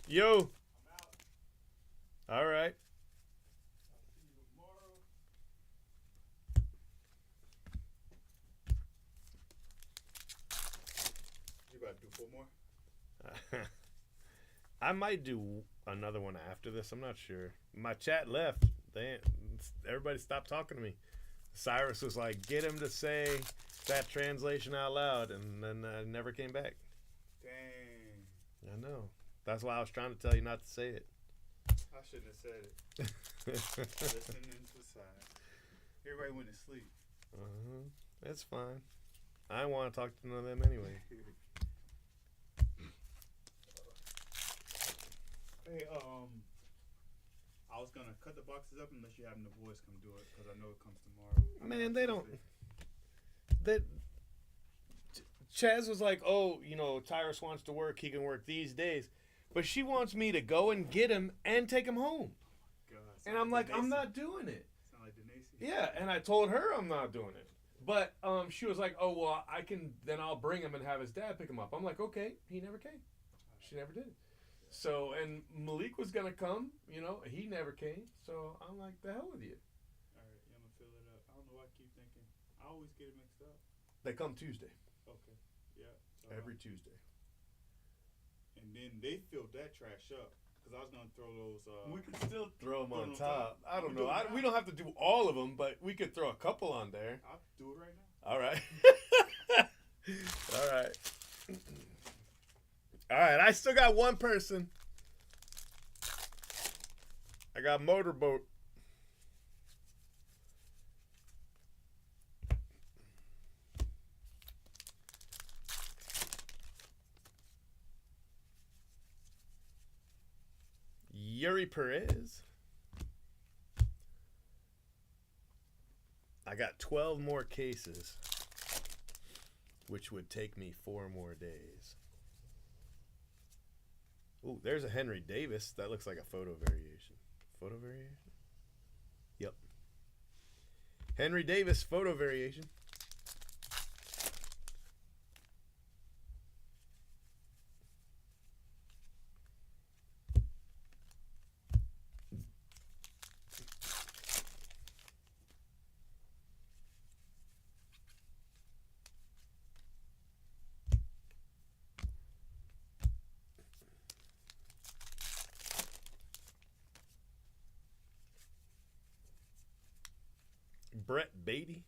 Yo. All right. You about to do 4 more? I might do another one after this. I'm not sure. My chat left. Everybody stopped talking to me. Cyrus was like, "Get him to say that translation out loud," and then never came back. Dang. I know. That's why I was trying to tell you not to say it. I shouldn't have said it. Listening to the side. Everybody went to sleep. That's fine. I want to talk to none of them anyway. Hey, I was gonna cut the boxes up unless you have the boys come do it because I know it comes tomorrow. Man, they don't. That Chaz was like, "Oh, Tyrus wants to work. He can work these days," but she wants me to go and get him and take him home. God, And I'm like, "I'm not doing it." Sound like Denise. Yeah, and I told her I'm not doing it. But she was like, "Oh well, I can. Then I'll bring him and have his dad pick him up." I'm like, "Okay." He never came. She never did. So, and Malik was gonna come. He never came. So I'm like, "The hell with you." All right, I'm gonna fill it up. I don't know why I keep thinking. I always get it mixed up. They come Tuesday. Okay. Yeah. So Every Tuesday. And then they filled that trash up because I was gonna throw those. We could still throw them on on top. top. I don't We'll know. do it now. We don't have to do all of them, but we could throw a couple on there. I'll do it right now. All right. All right. All right. I still got one person. I got Motorboat. Yuri Perez. I got 12 more cases, which would take me 4 more days. Ooh, there's a Henry Davis. That looks like a photo variation. Photo variation? Yep. Henry Davis photo variation. Brett Beatty,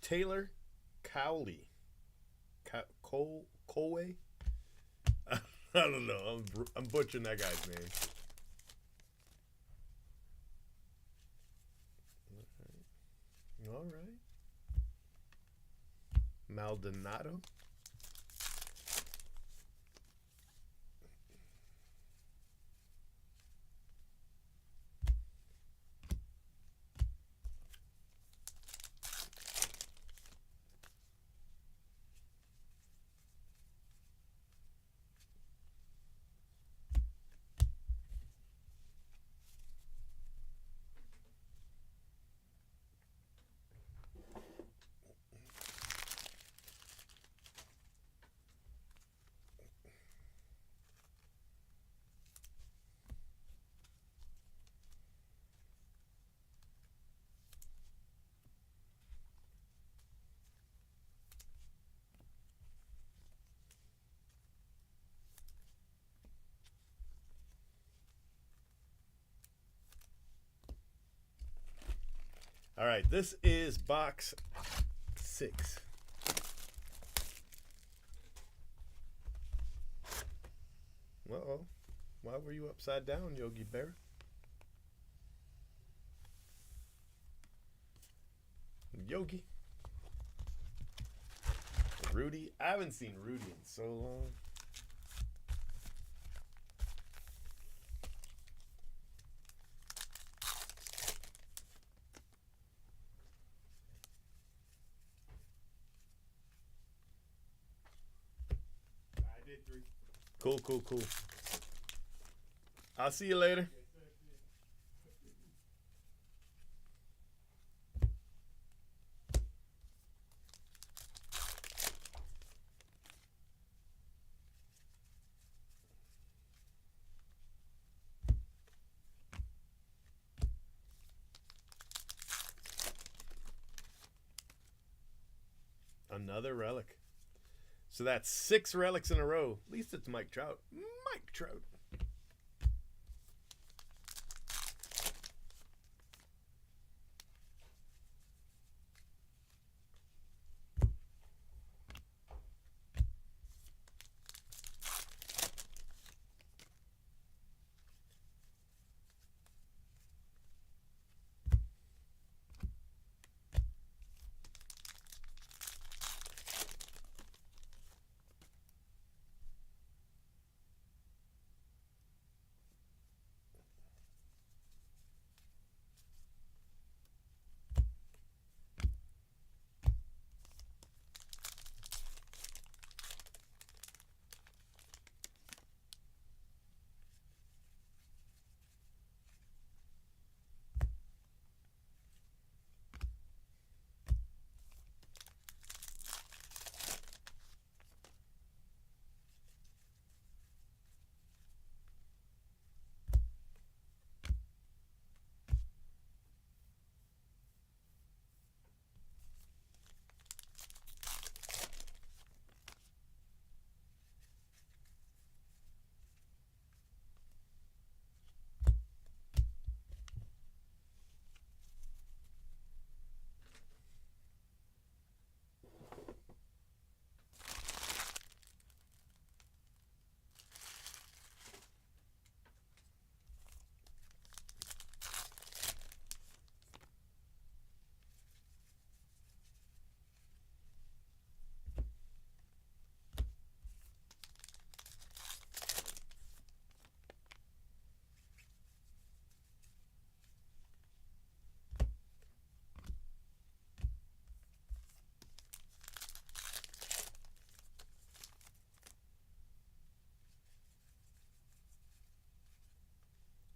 Taylor Cowley, Colway. I don't know. I'm butchering that guy's name. All right. Maldonado. All right, this is box 6. Uh-oh. Why were you upside down, Yogi Bear? Yogi. Rudy. I haven't seen Rudy in so long. I did 3. Cool. I'll see you later. Yes, sir. Another relic. So that's 6 relics in a row. At least it's Mike Trout. Mike Trout.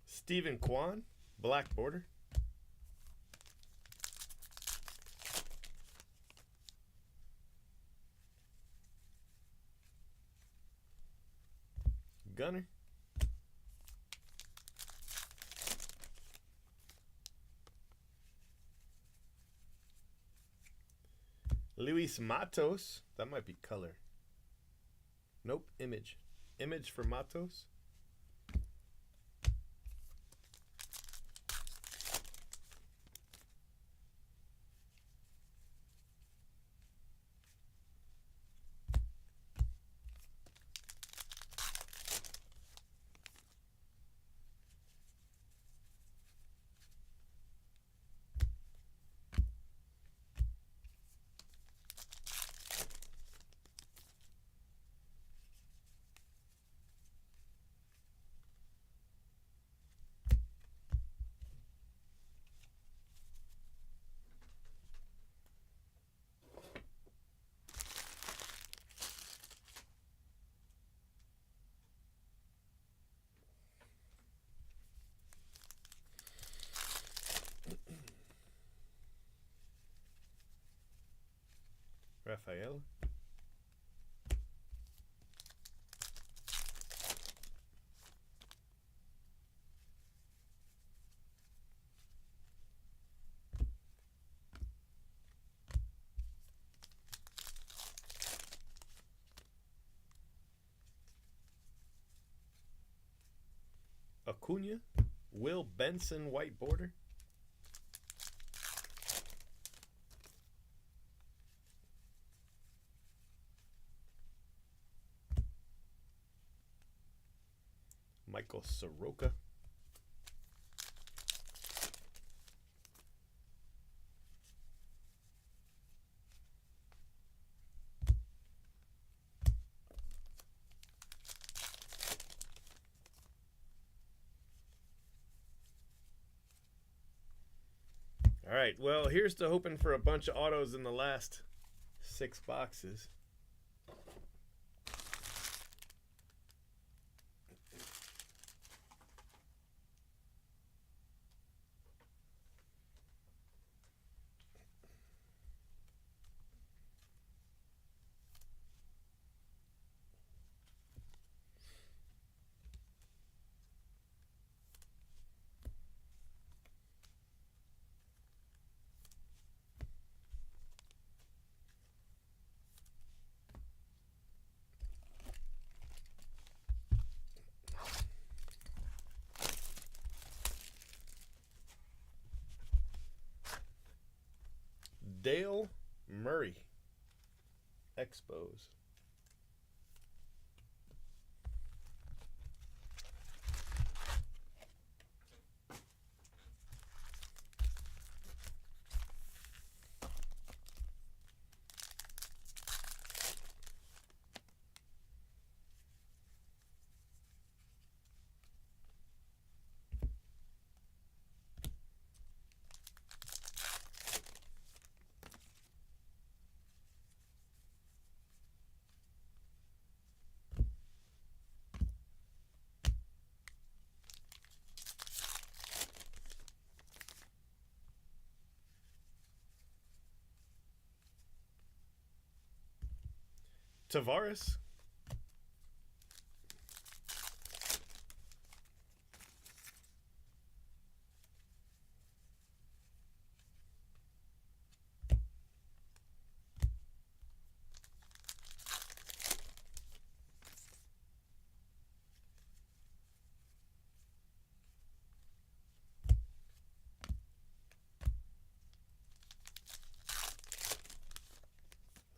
Stephen Kwan, black border. Gunner. Luis Matos. That might be color. Nope, image. Image for Matos. Raphael. Acuna. Will Benson white border. Michael Soroka. All right, well, here's to hoping for a bunch of autos in the last 6 boxes. Dale Murray. Expos. Tavares.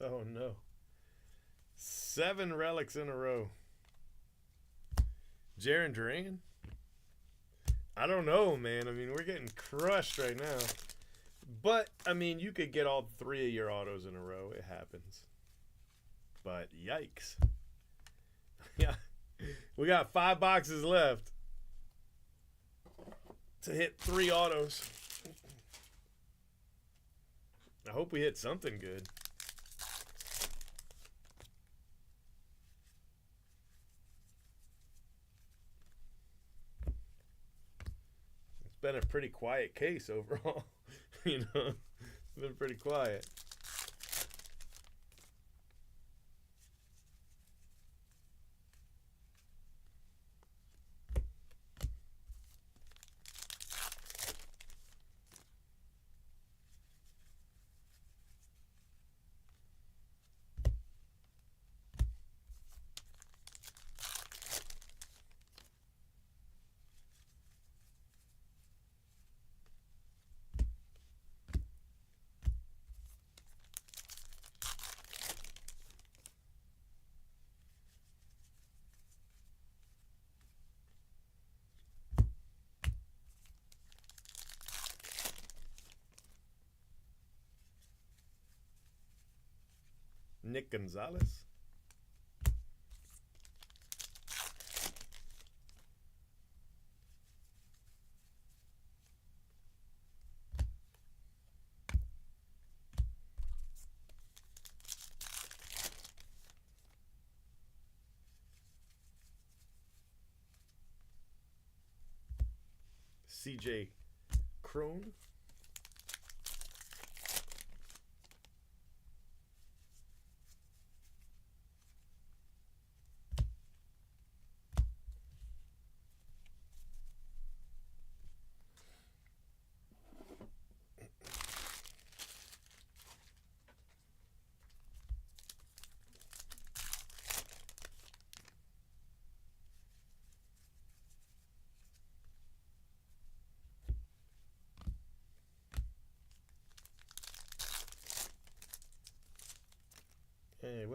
Oh no. 7 relics in a row. Jarren Duran? I don't know, man. I mean, we're getting crushed right now. But, I mean, you could get all 3 of your autos in a row. It happens. But, yikes. Yeah. We got 5 boxes left to hit 3 autos. I hope we hit something good. It's been a pretty quiet case overall. You know, it's been pretty quiet. Nick Gonzalez. CJ Crone.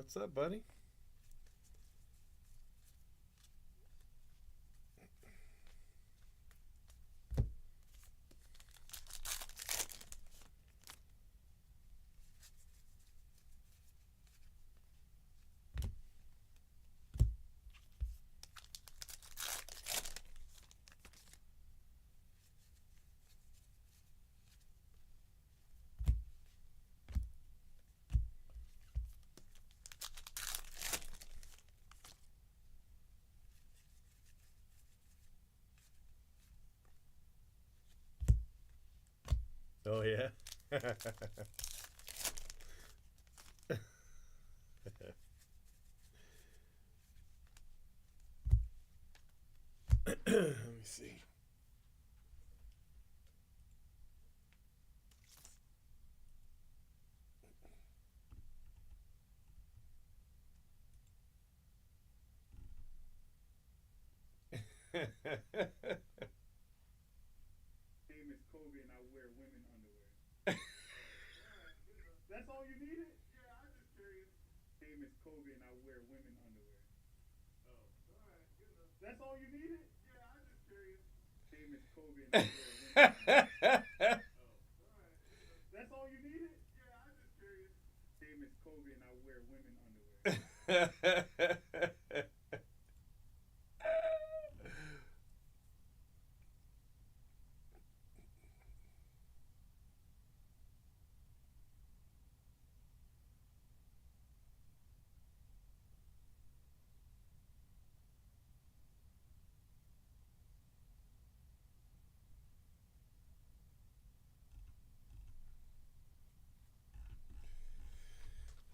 what's up, buddy? Oh yeah. Let me see. Name is Kobe and I wear women underwear. That's all you needed? Yeah, I'm just curious. Name is Kobe and I wear women underwear. Oh, alright, good enough. That's all you needed? Yeah, I'm just curious. Name is Kobe and I wear women underwear. Oh, alright, good enough. That's all you needed? Yeah, I'm just curious. Name is Kobe and I wear women underwear.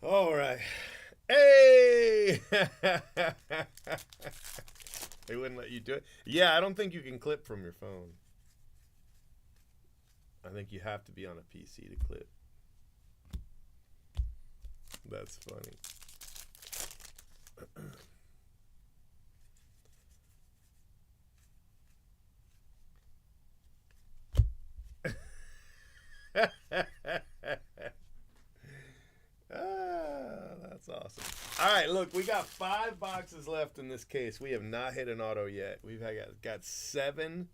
All right. Hey! They wouldn't let you do it. Yeah, I don't think you can clip from your phone. I think you have to be on a PC to clip. That's funny. That's awesome. All right, look, we got 5 boxes left in this case. We have not hit an auto yet. We've got seven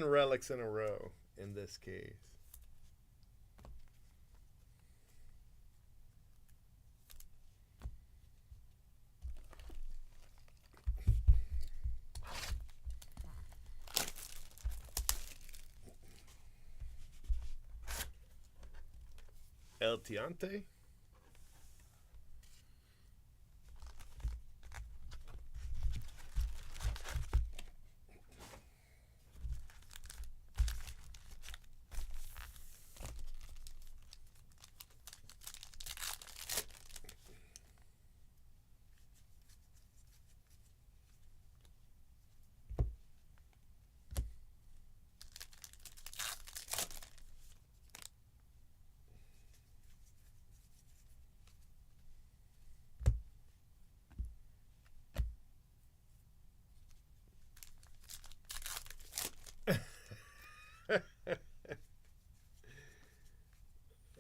relics in a row in this case. El Tiante.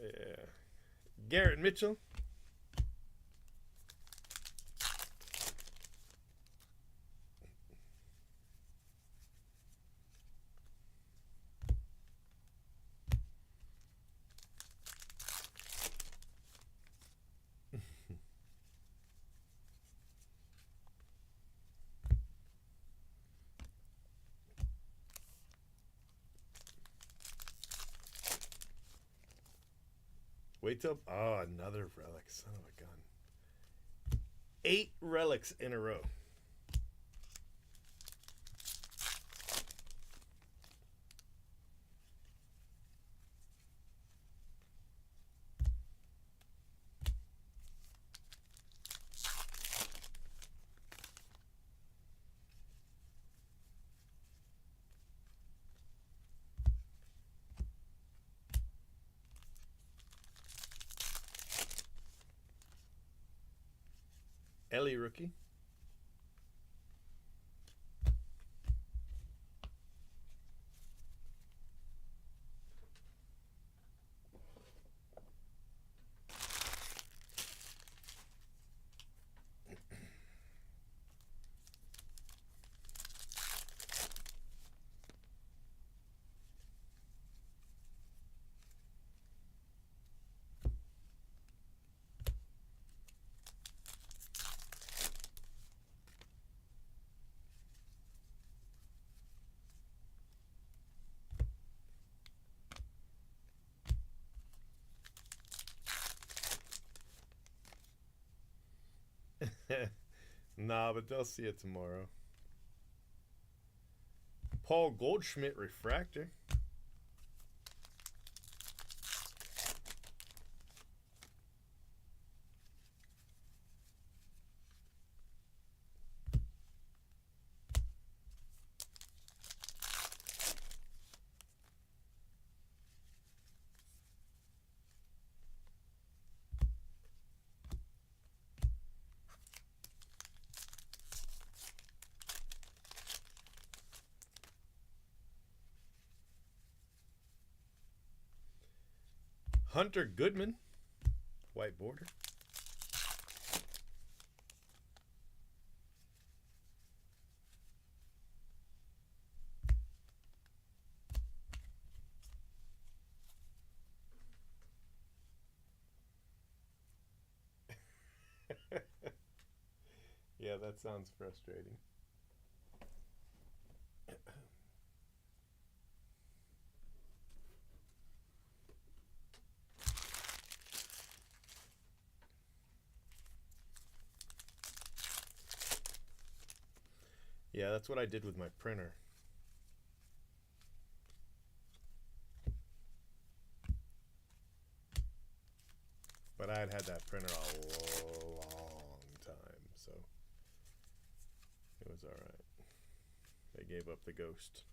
Yeah. Garrett Mitchell. Wait till. Oh, another relic. Son of a gun. 8 relics in a row. Ellie rookie. Nah, but they'll see it tomorrow. Paul Goldschmidt refractor. Hunter Goodman, white border. Yeah, that sounds frustrating. Yeah, that's what I did with my printer. But I had that printer a long time, so it was alright. They gave up the ghost.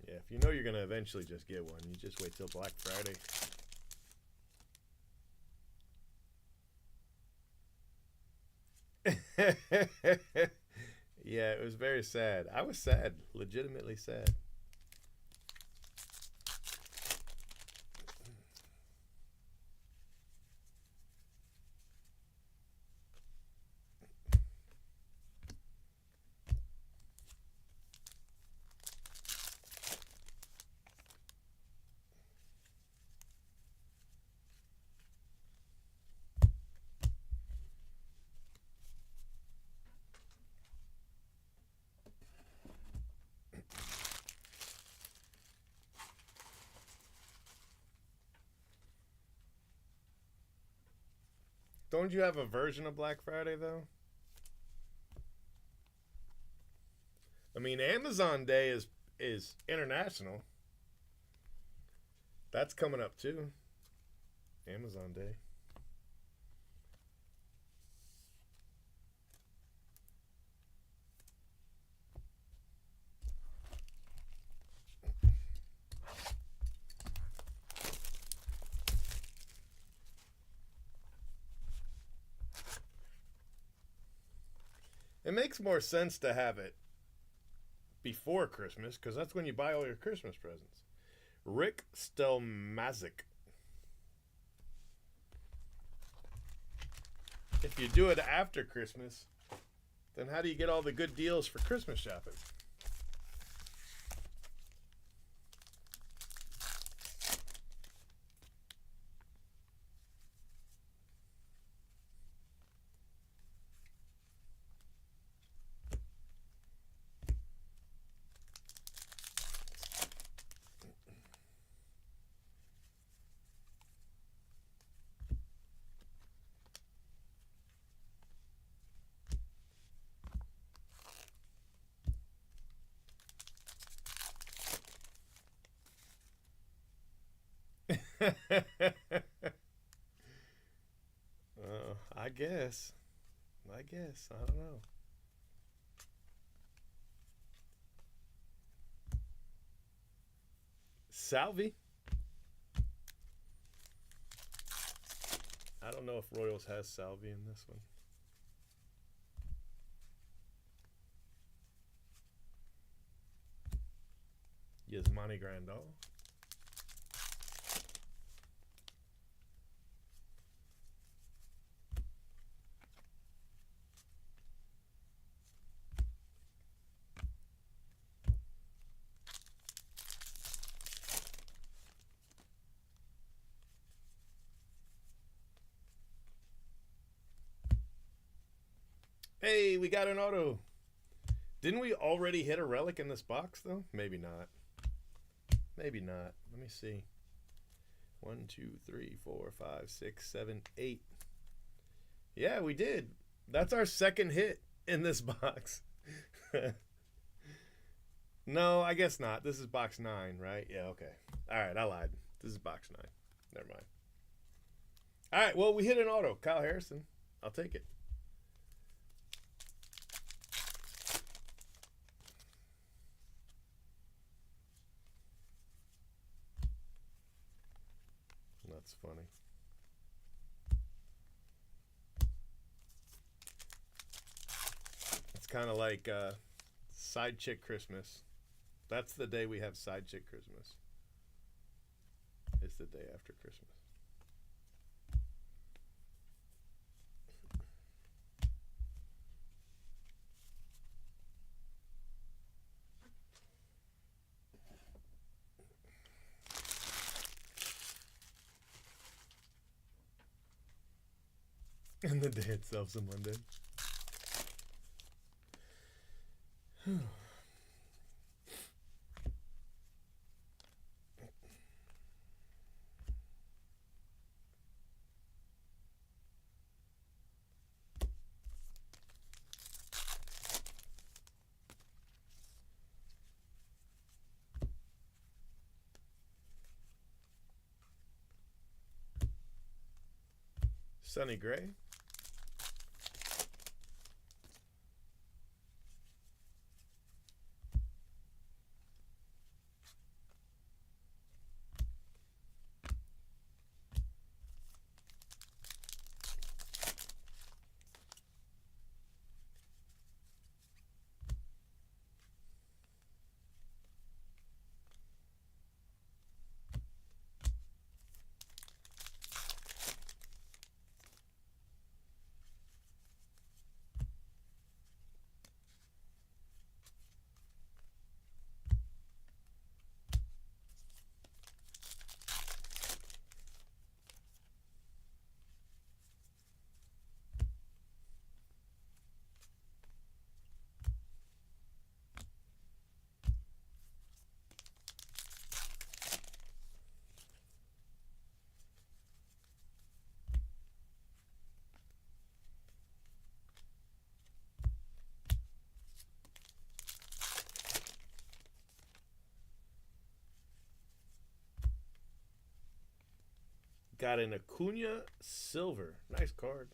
Yeah, if you know you're going to eventually just get one, you just wait till Black Friday. Yeah, it was very sad. I was sad, legitimately sad. Don't you have a version of Black Friday though? I mean, Amazon Day is international. That's coming up too. Amazon Day. It makes more sense to have it before Christmas because that's when you buy all your Christmas presents. Rick Stelmazik. If you do it after Christmas, then how do you get all the good deals for Christmas shopping? I guess. I guess. I don't know. Salvi. I don't know if Royals has Salvi in this one. Yasmani Grandal. Hey, we got an auto. Didn't we already hit a relic in this box, though? Maybe not. Maybe not. Let me see. 1, 2, 3, 4, 5, 6, 7, 8. Yeah, we did. That's our second hit in this box. No, I guess not. This is box 9, right? Yeah, okay. All right, I lied. This is box 9. Never mind. All right, well, we hit an auto. Kyle Harrison. I'll take it. That's funny. It's kind of like Side Chick Christmas. That's the day we have Side Chick Christmas. It's the day after Christmas. And the day itself's a Monday. Sunny Gray. Got an Acuna Silver. Nice card.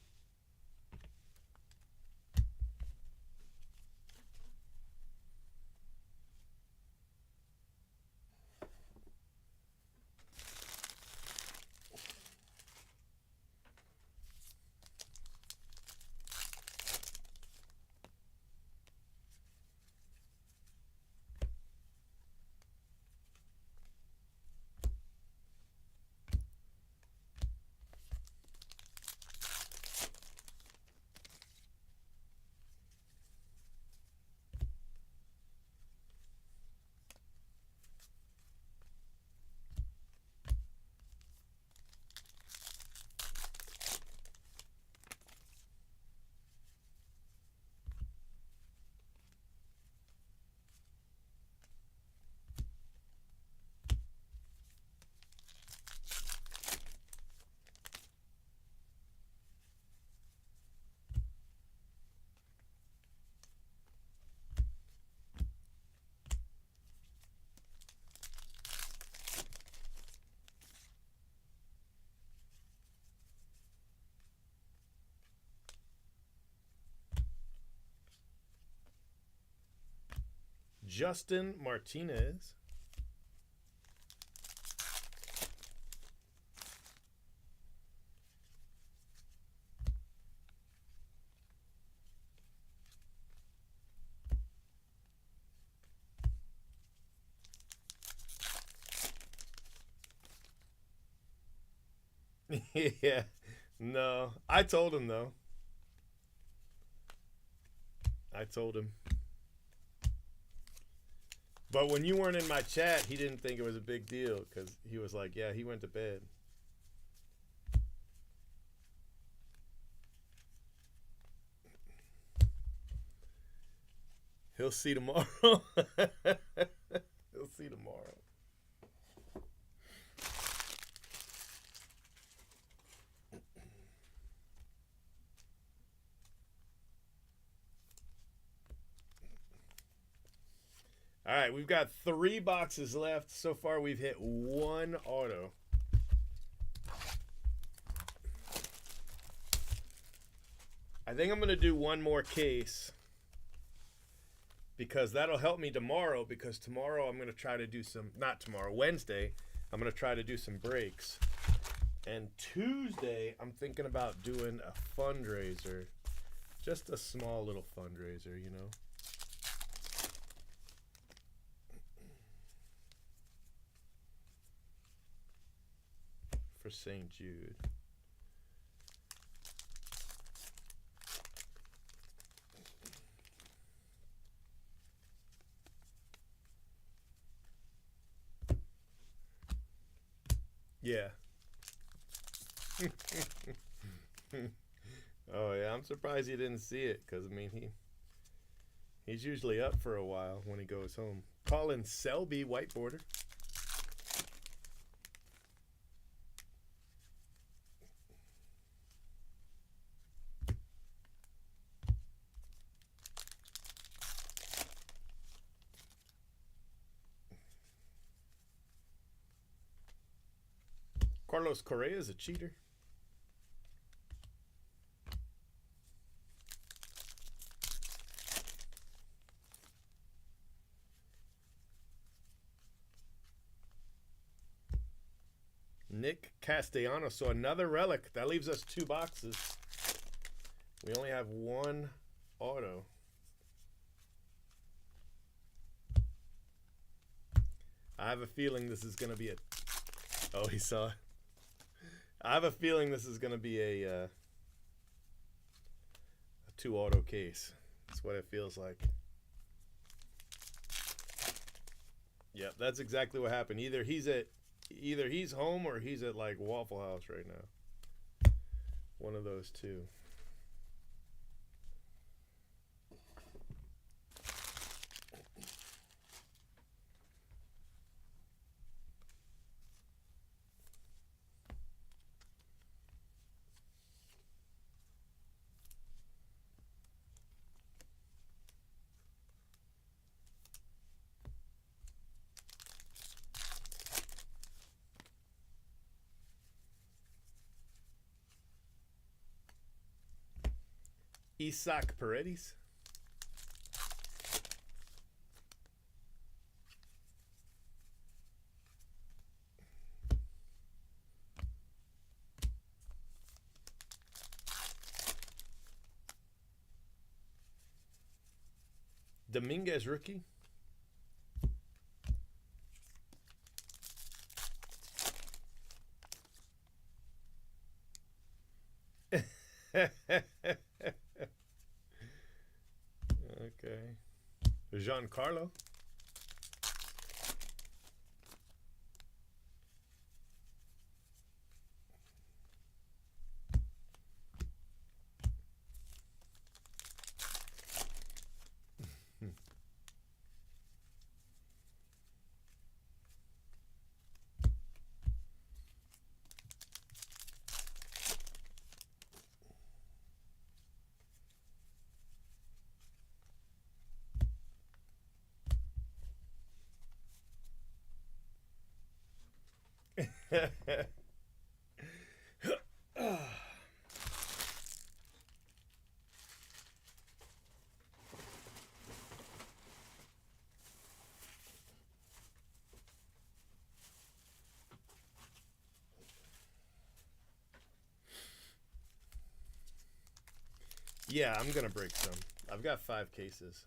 Justin Martinez. Yeah. No. I told him, though. I told him. But when you weren't in my chat, he didn't think it was a big deal because he was like, yeah, he went to bed. He'll see tomorrow. He'll see tomorrow. All right, we've got 3 boxes left. So far, we've hit 1 auto. I think I'm going to do 1 more case because that'll help me tomorrow, because tomorrow I'm going to try to do some, not tomorrow, Wednesday, I'm going to try to do some breaks. And Tuesday, I'm thinking about doing a fundraiser. Just a small little fundraiser, you know. For St. Jude. Yeah. Oh yeah, I'm surprised he didn't see it, because I mean he's usually up for a while when he goes home. Colin Selby, white border. Carlos Correa is a cheater. Nick Castellanos, so another relic. That leaves us 2 boxes. We only have 1 auto. I have a feeling this is going to be a... Oh, he saw it. I have a feeling this is going to be a 2 auto case. That's what it feels like. Yep, that's exactly what happened. Either he's home or he's at like Waffle House right now. One of those two. Isaac Paredes. Dominguez rookie. Okay. Giancarlo. Yeah, I'm gonna break some. I've got 5 cases.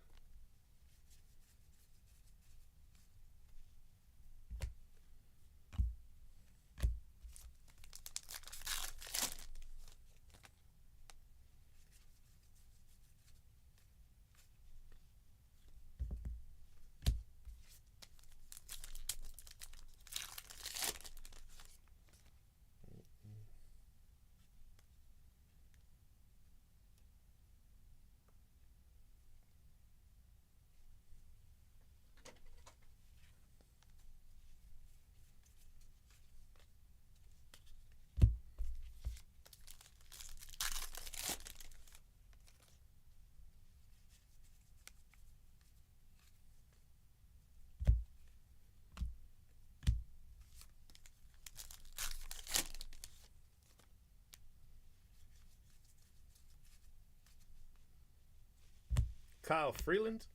Kyle Freeland.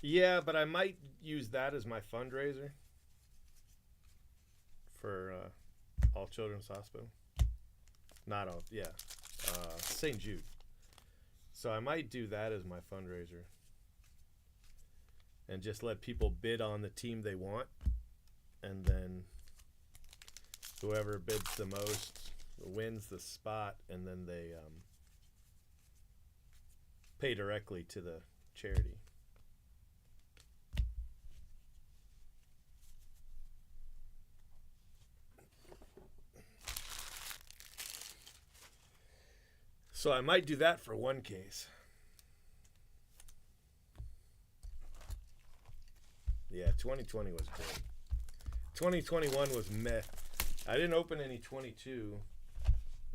Yeah, but I might use that as my fundraiser for All Children's Hospital. Not all, yeah. St. Jude. So I might do that as my fundraiser. And just let people bid on the team they want. And then whoever bids the most wins the spot. And then they pay directly to the charity. So I might do that for one case. Yeah, 2020 was great. 2021 was meh. I didn't open any 22.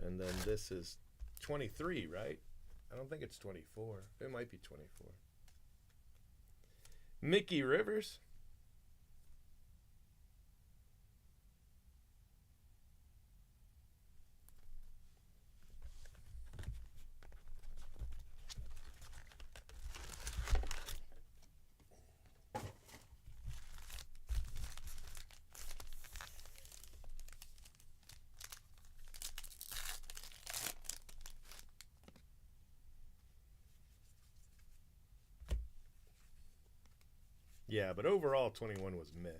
And then this is 23, right? I don't think it's 24. It might be 24. Mickey Rivers. Yeah, but overall 21 was meh.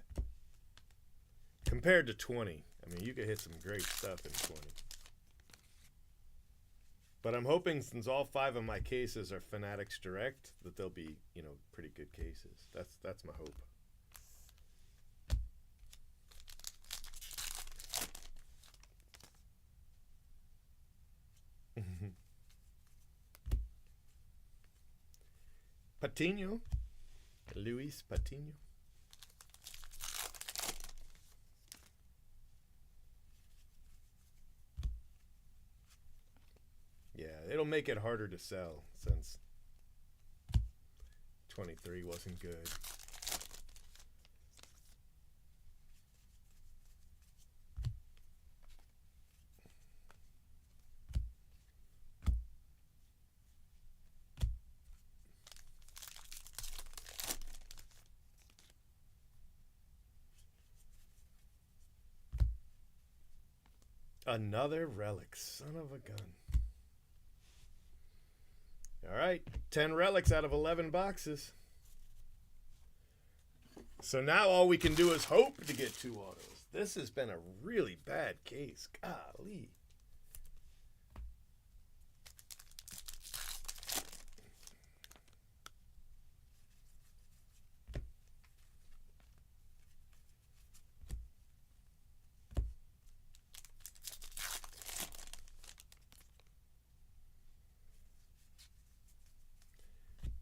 Compared to 20. I mean, you could hit some great stuff in 20. But I'm hoping since all 5 of my cases are Fanatics Direct that they'll be, pretty good cases. That's my hope. Patino. Luis Patino. Yeah, it'll make it harder to sell since 23 wasn't good. Another relic. Son of a gun. All right. 10 relics out of 11 boxes. So now all we can do is hope to get 2 autos. This has been a really bad case. Golly.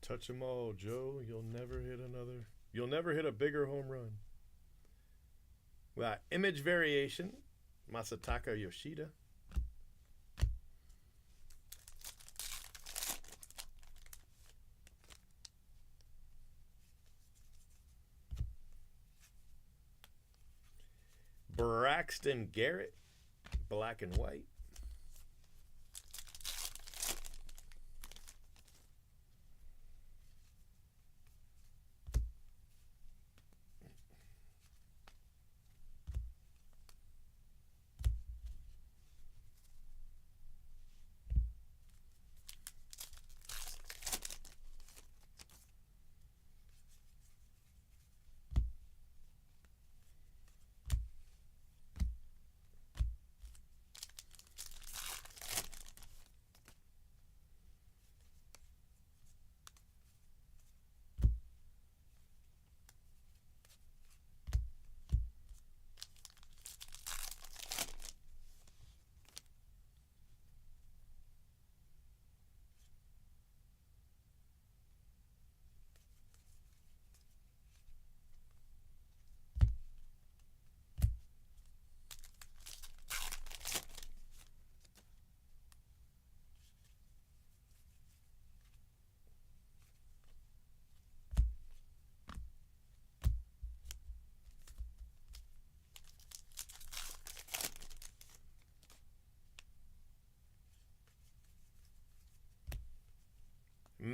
Touch them all, Joe. You'll never hit a bigger home run. Well, image variation, Masataka Yoshida. Braxton Garrett, black and white.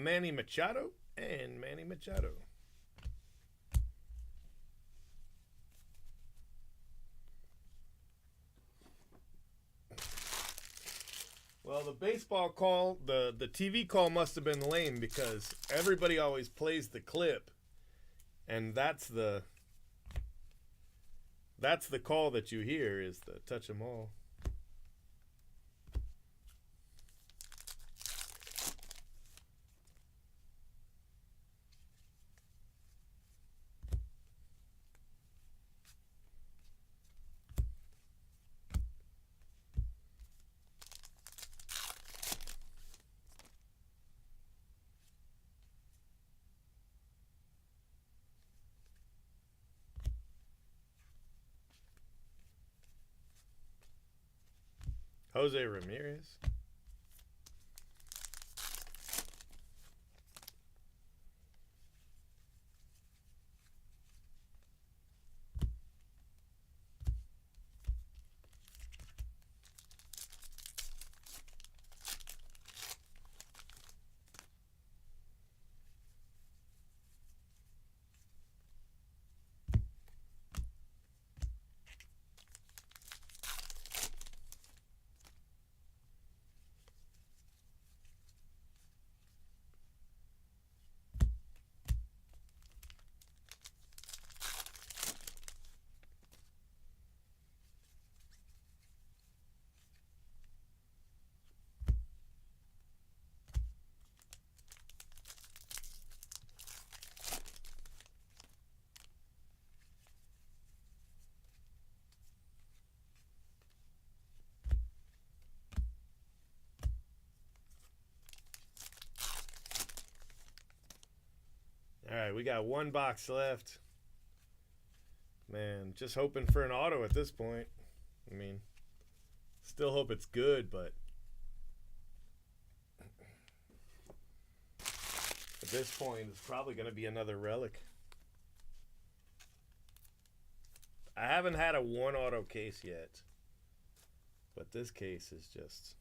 Manny Machado and Manny Machado. Well, the baseball call, the TV call must have been lame because everybody always plays the clip, and that's the call that you hear is the touch 'em all. Jose Ramirez. All right, we got one box left. Man, just hoping for an auto at this point. I mean, still hope it's good, but at this point, it's probably going to be another relic. I haven't had a one auto case yet, but this case is just,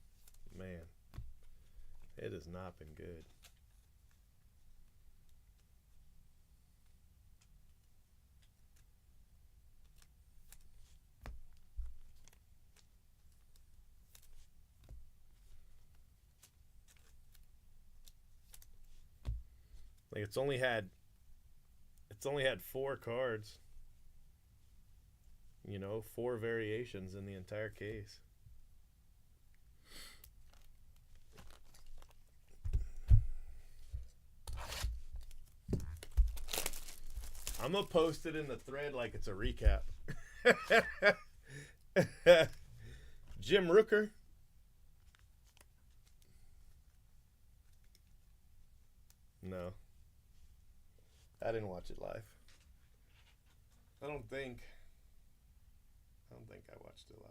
man, it has not been good. Like it's only had 4 cards. You know, 4 variations in the entire case. I'm gonna post it in the thread like it's a recap. Jim Rooker. No. I didn't watch it live. I don't think I watched it live.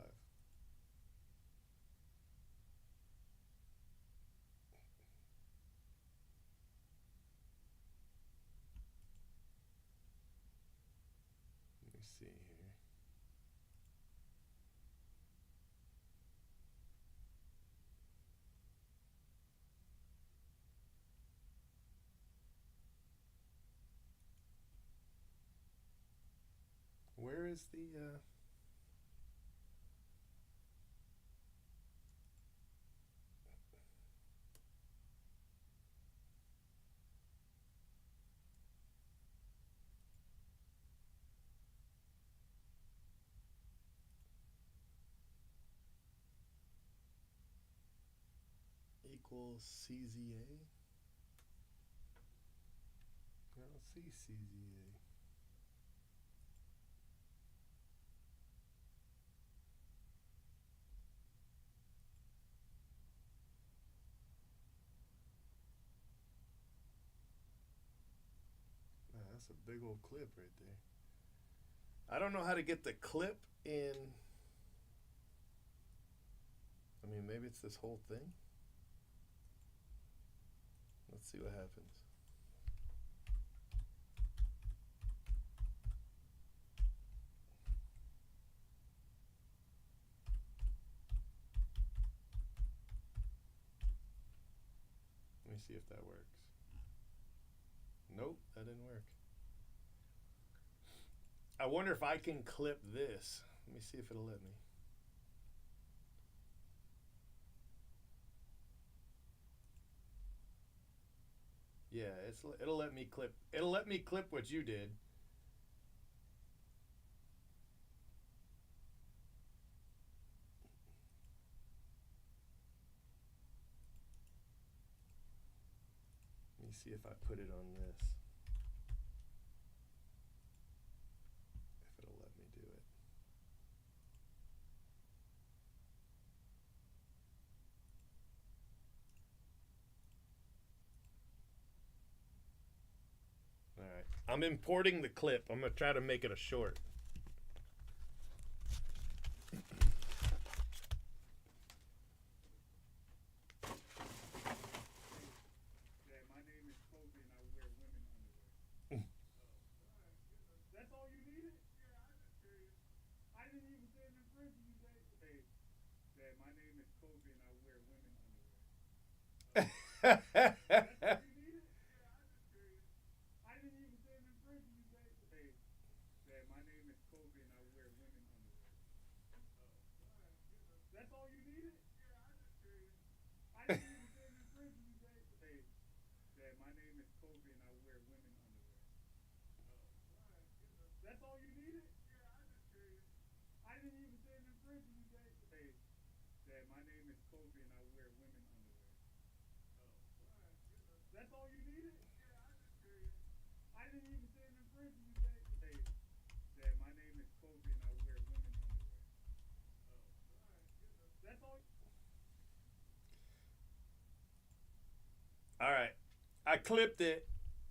Let me see here. Where is the equals CZA? I don't see CZA. Man, that's a big old clip right there. I don't know how to get the clip in. I mean, maybe it's this whole thing. Let's see what happens. Let me see if that works. Nope, that didn't work. I wonder if I can clip this. Let me see if it'll let me. Yeah, it'll let me clip. It'll let me clip what you did. Let me see if I put it on this. If it'll let me do it. All right. I'm importing the clip. I'm going to try to make it a short. Yeah, my name is Kobe and I wear women underwear. That's all you needed? Yeah, I'm just curious. I didn't even say it in French you say. Hey, yeah, my name is Kobe and I wear women underwear. That's all you needed? Yeah, I'm just curious. I didn't even say it in French you say. Hey, yeah, my name is Kobe and I wear women underwear. That's all you needed? Yeah, I'm just curious. I didn't even say it in French you say. Hey, yeah, my name is Kobe and I wear women underwear. That's all you needed? Yeah, I'm just curious. I didn't even say it in French you say. Hey, yeah, my name is Kobe and I wear women underwear. That's all you needed? Yeah, I'm just curious. I didn't even say it in French you say. Hey, yeah, my name is Kobe and I wear women underwear. That's all. All right. I clipped it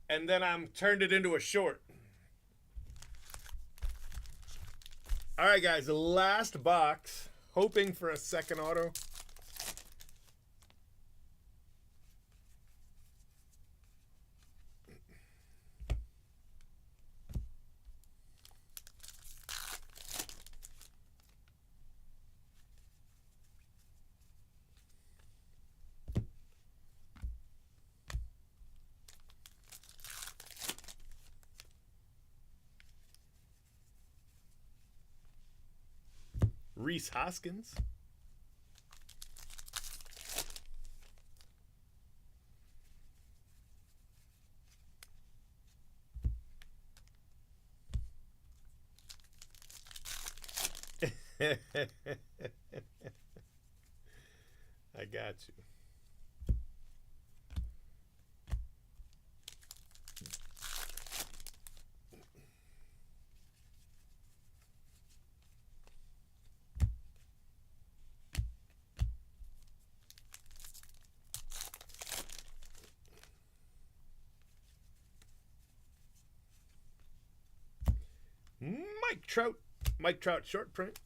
and then I'm turned it into a short. All right, guys, the last box. Hoping for a second auto. Reese Hoskins. I got you. Mike Trout. Mike Trout short print.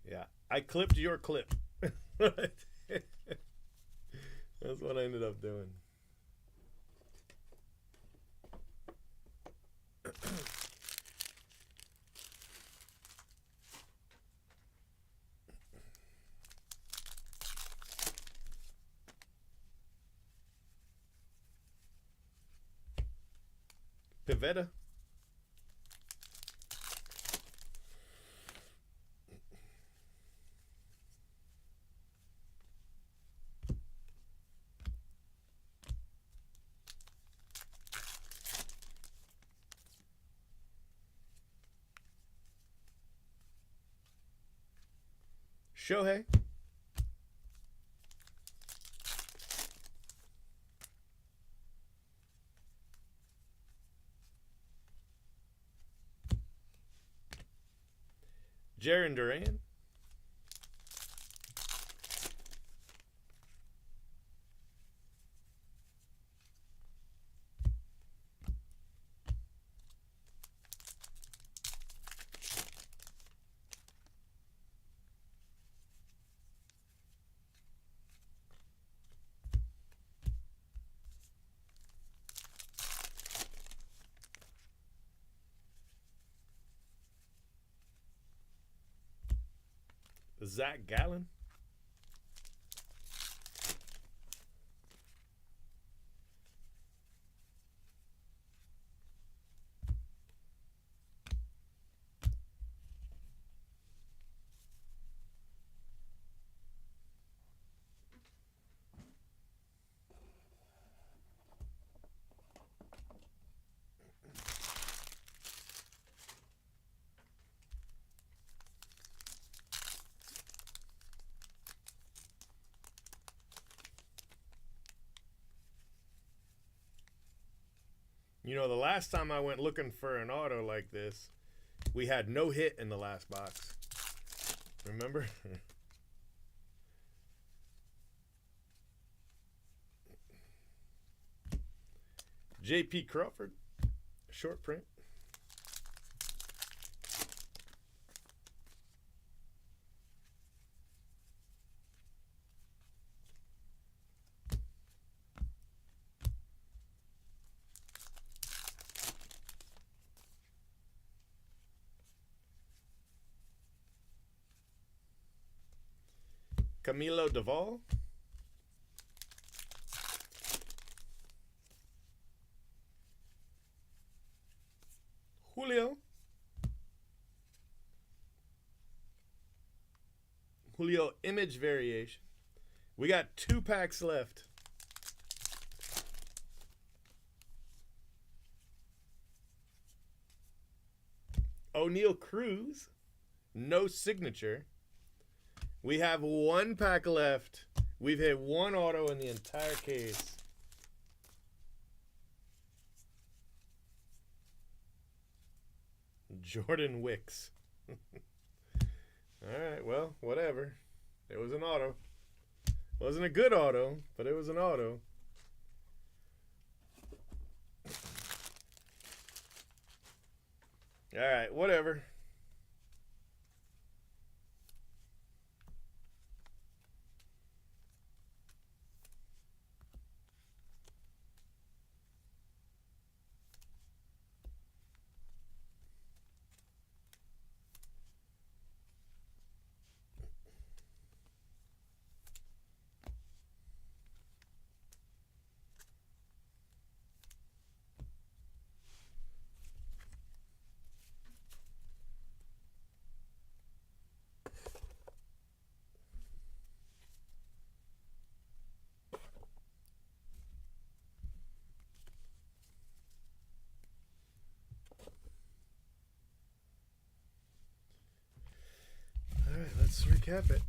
Yeah, I clipped your clip. That's what I ended up doing. Pivetta. Shohei. Jarren Duran. Zach Gallen. You know, the last time I went looking for an auto like this, we had no hit in the last box. Remember? J.P. Crawford, short print. Camilo Duvall. Julio. Julio image variation. We got 2 packs left. O'Neal Cruz, no signature. We have 1 pack left. We've hit 1 auto in the entire case. Jordan Wicks. All right, well, whatever. It was an auto. Wasn't a good auto, but it was an auto. All right, whatever. All right, let's recap it.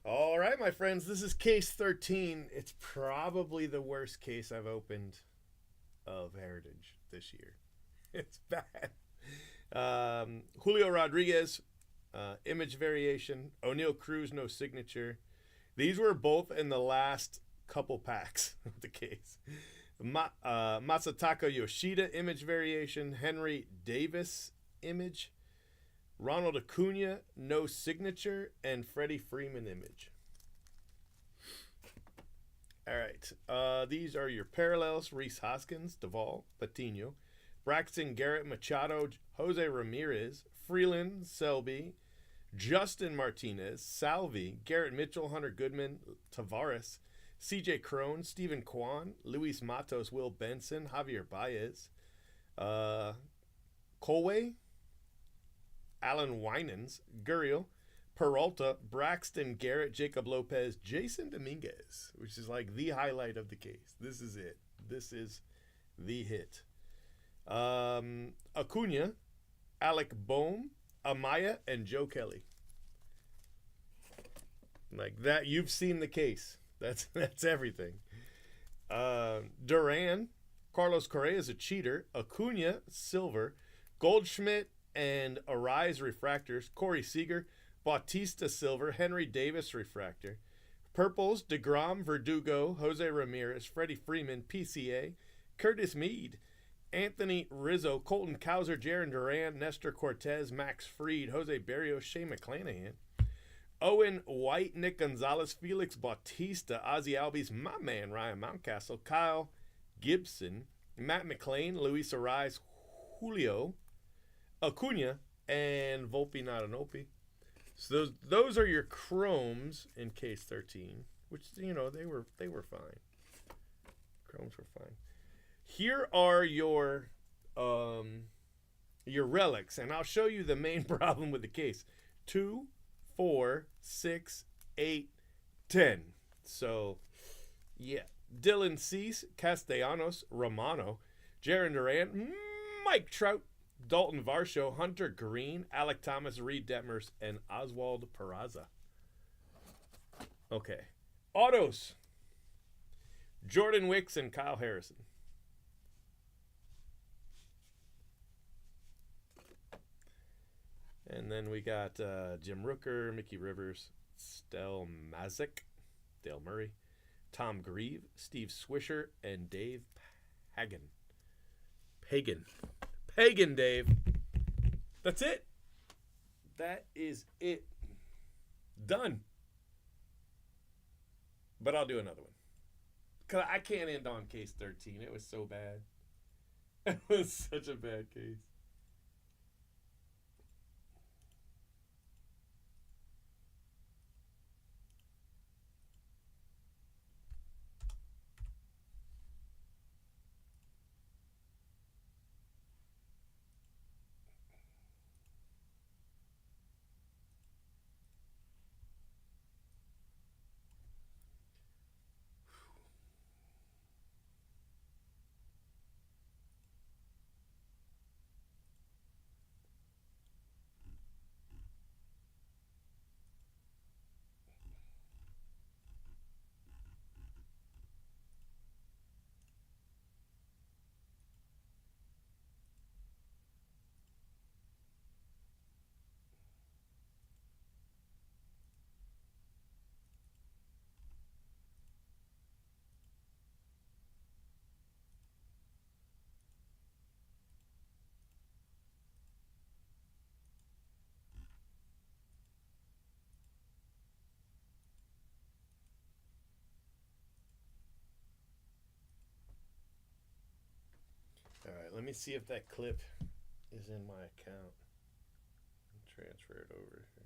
All right, my friends, this is case 13. It's probably the worst case I've opened of Heritage this year. It's bad. Julio Rodriguez, image variation. O'Neal Cruz, no signature. These were both in the last couple packs of the case. Masataka Yoshida, image variation. Henry Davis, image. Ronald Acuna, no signature, and Freddie Freeman image. All right. These are your parallels. Rhys Hoskins, Duvall, Patino, Braxton Garrett, Machado, Jose Ramirez, Freeland, Selby, Justin Martinez, Salvi, Garrett Mitchell, Hunter Goodman, Tavares, CJ Crone, Stephen Kwan, Luis Matos, Will Benson, Javier Baez, Colway, Alan Winans, Gurriel, Peralta, Braxton Garrett, Jacob Lopez, Jason Dominguez, which is like the highlight of the case. This is it. This is the hit. Acuna, Alec Boehm, Amaya, and Joe Kelly. Like that, you've seen the case. That's everything. Duran, Carlos Correa is a cheater. Acuna, silver. Goldschmidt and Arise refractors. Corey Seager, Bautista silver. Henry Davis refractor. Purples, DeGrom, Verdugo, Jose Ramirez, Freddie Freeman, PCA, Curtis Mead, Anthony Rizzo, Colton Cowser, Jaron Duran, Nestor Cortez, Max Fried, Jose Barrios, Shane McClanahan, Owen White, Nick Gonzalez, Felix Bautista, Ozzy Albies, my man Ryan Mountcastle, Kyle Gibson, Matt McLean, Luis Arise, Julio, Acuna, and Volpe Natanope. So those are your chromes in case 13, which they were fine. Chromes were fine. Here are your relics, and I'll show you the main problem with the case. 2, 4, 6, 8, 10. So, yeah. Dylan Cease, Castellanos, Romano, Jaron Durant, Mike Trout, Dalton Varsho, Hunter Green, Alec Thomas, Reed Detmers, and Oswald Peraza. Okay. Autos. Jordan Wicks and Kyle Harrison. And then we got Jim Rooker, Mickey Rivers, Stel Mazik, Dale Murray, Tom Grieve, Steve Swisher, and Dave Pagan. Pagan Dave. That's it. That is it. Done. But I'll do another one. Because I can't end on case 13. It was so bad. It was such a bad case. All right, let me see if that clip is in my account. Transfer it over here.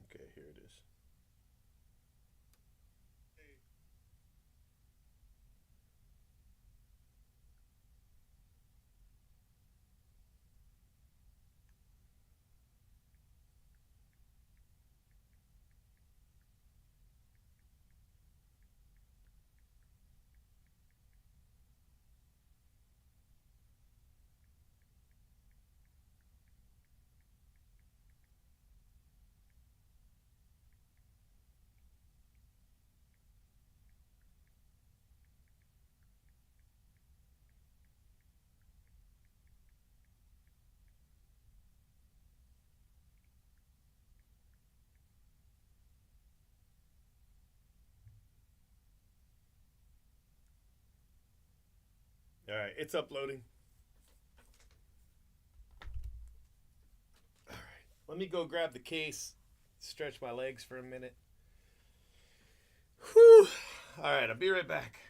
Okay, here it is. All right, it's uploading. All right, let me go grab the case, stretch my legs for a minute. Whew. All right, I'll be right back.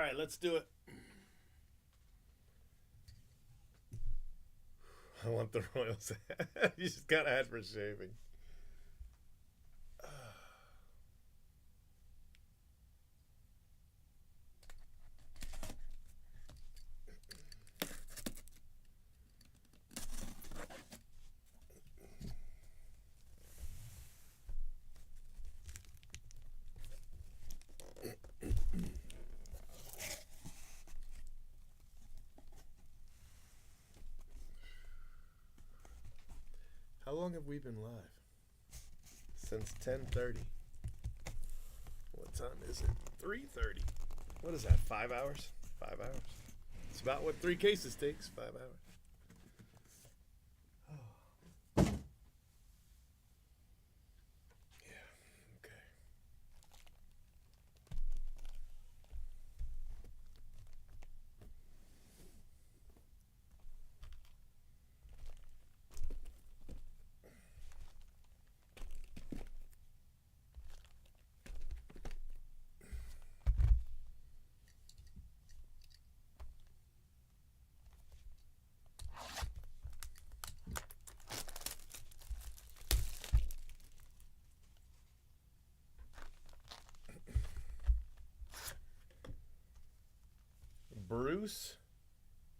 right, let's do it. I want the Royals. You just got to add for shaving. How long have we been live? Since 10:30. What time is it? 3:30. What is that? 5 hours? 5 hours. It's about what 3 cases takes. 5 hours. Yeah. Okay. Bruce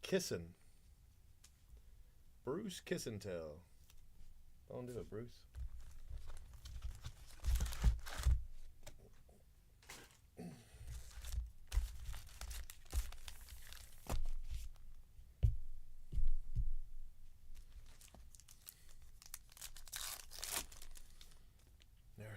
Kissin. Bruce Kissintell. Don't do it, Bruce. All right.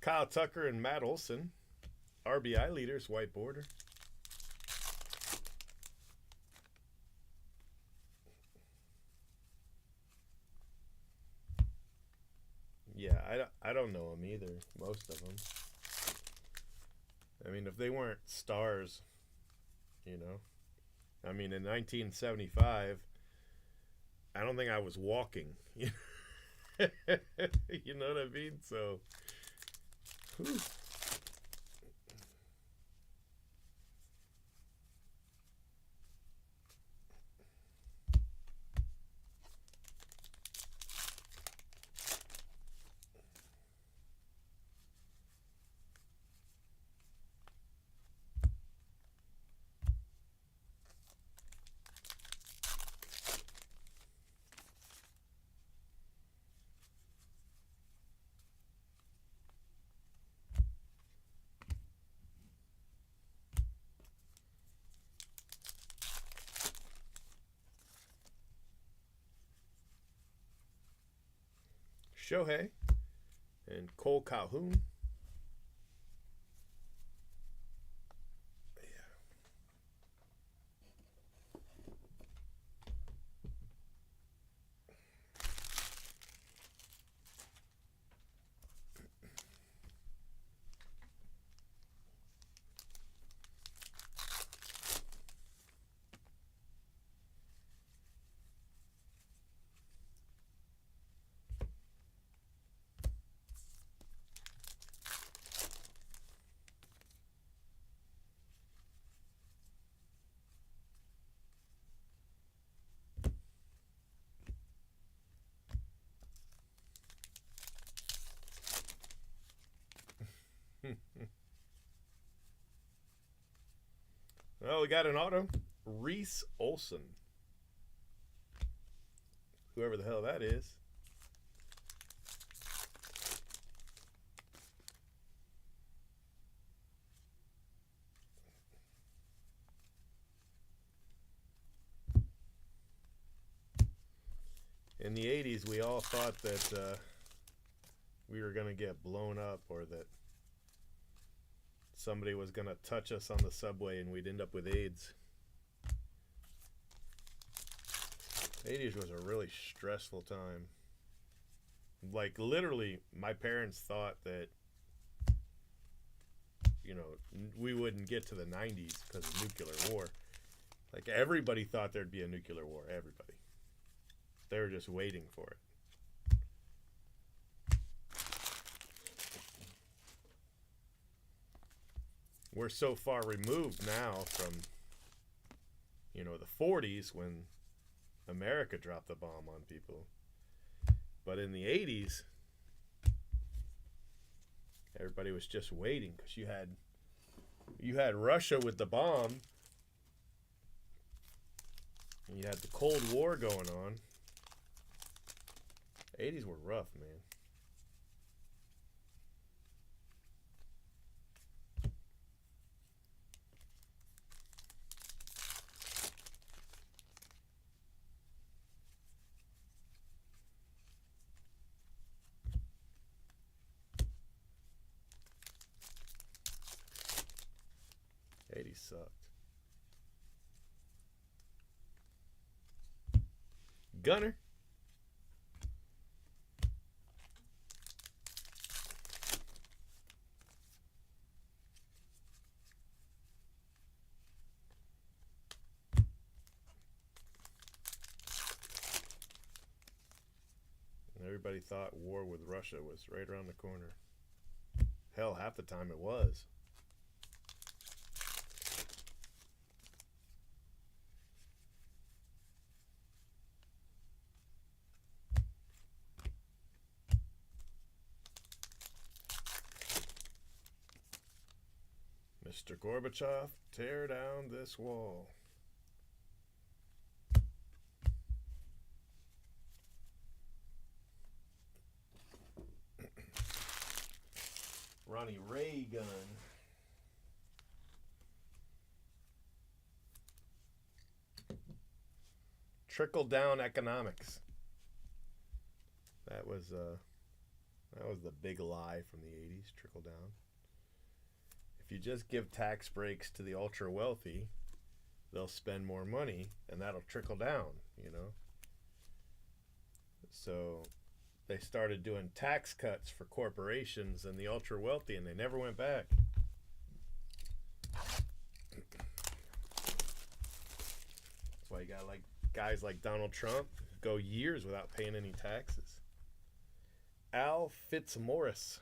Kyle Tucker and Matt Olson. RBI leaders, white border. Yeah, I don't know them either, most of them. I mean, if they weren't stars, you know. I mean, in 1975, I don't think I was walking. You know what I mean? So, whew. Shohei and Cole Calhoun. Well, we got an auto. Reese Olson. Whoever the hell that is. In the 80s, we all thought that we were going to get blown up or that somebody was going to touch us on the subway and we'd end up with AIDS. '80s was a really stressful time. Like literally, my parents thought that we wouldn't get to the 90s because of nuclear war. Like everybody thought there'd be a nuclear war. Everybody. They were just waiting for it. We're so far removed now from, the 40s when America dropped the bomb on people. But in the 80s, everybody was just waiting because you had Russia with the bomb. And you had the Cold War going on. 80s were rough, man. '80s sucked. Gunner. Everybody thought war with Russia was right around the corner. Hell, half the time it was. Mr. Gorbachev, tear down this wall. Ronnie Reagan. Trickle down economics. That was the big lie from the 80s, trickle down. If you just give tax breaks to the ultra wealthy, they'll spend more money and that'll trickle down, So they started doing tax cuts for corporations and the ultra wealthy, and they never went back. That's why you got guys like Donald Trump go years without paying any taxes. Al Fitzmaurice.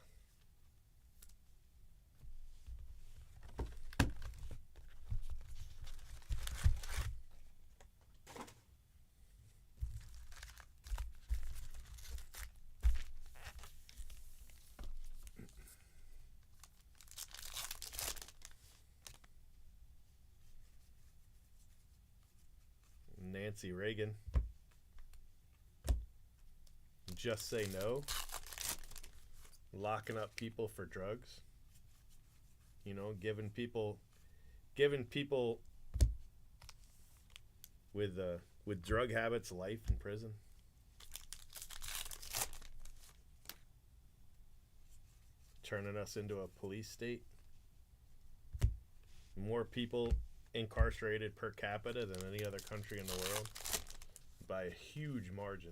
Nancy Reagan. Just say no. Locking up people for drugs. Giving people with drug habits life in prison. Turning us into a police state. More people incarcerated per capita than any other country in the world by a huge margin.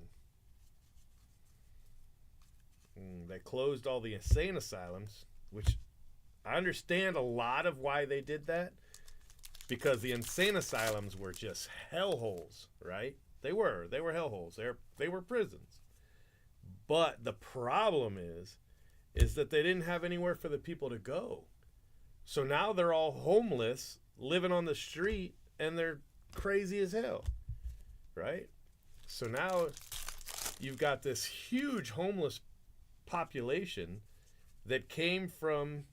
They closed all the insane asylums, which I understand a lot of why they did that, because the insane asylums were just hellholes, right? They were hellholes. They were prisons. But the problem is that they didn't have anywhere for the people to go. So now they're all homeless, living on the street, and they're crazy as hell, right? So now you've got this huge homeless population that came from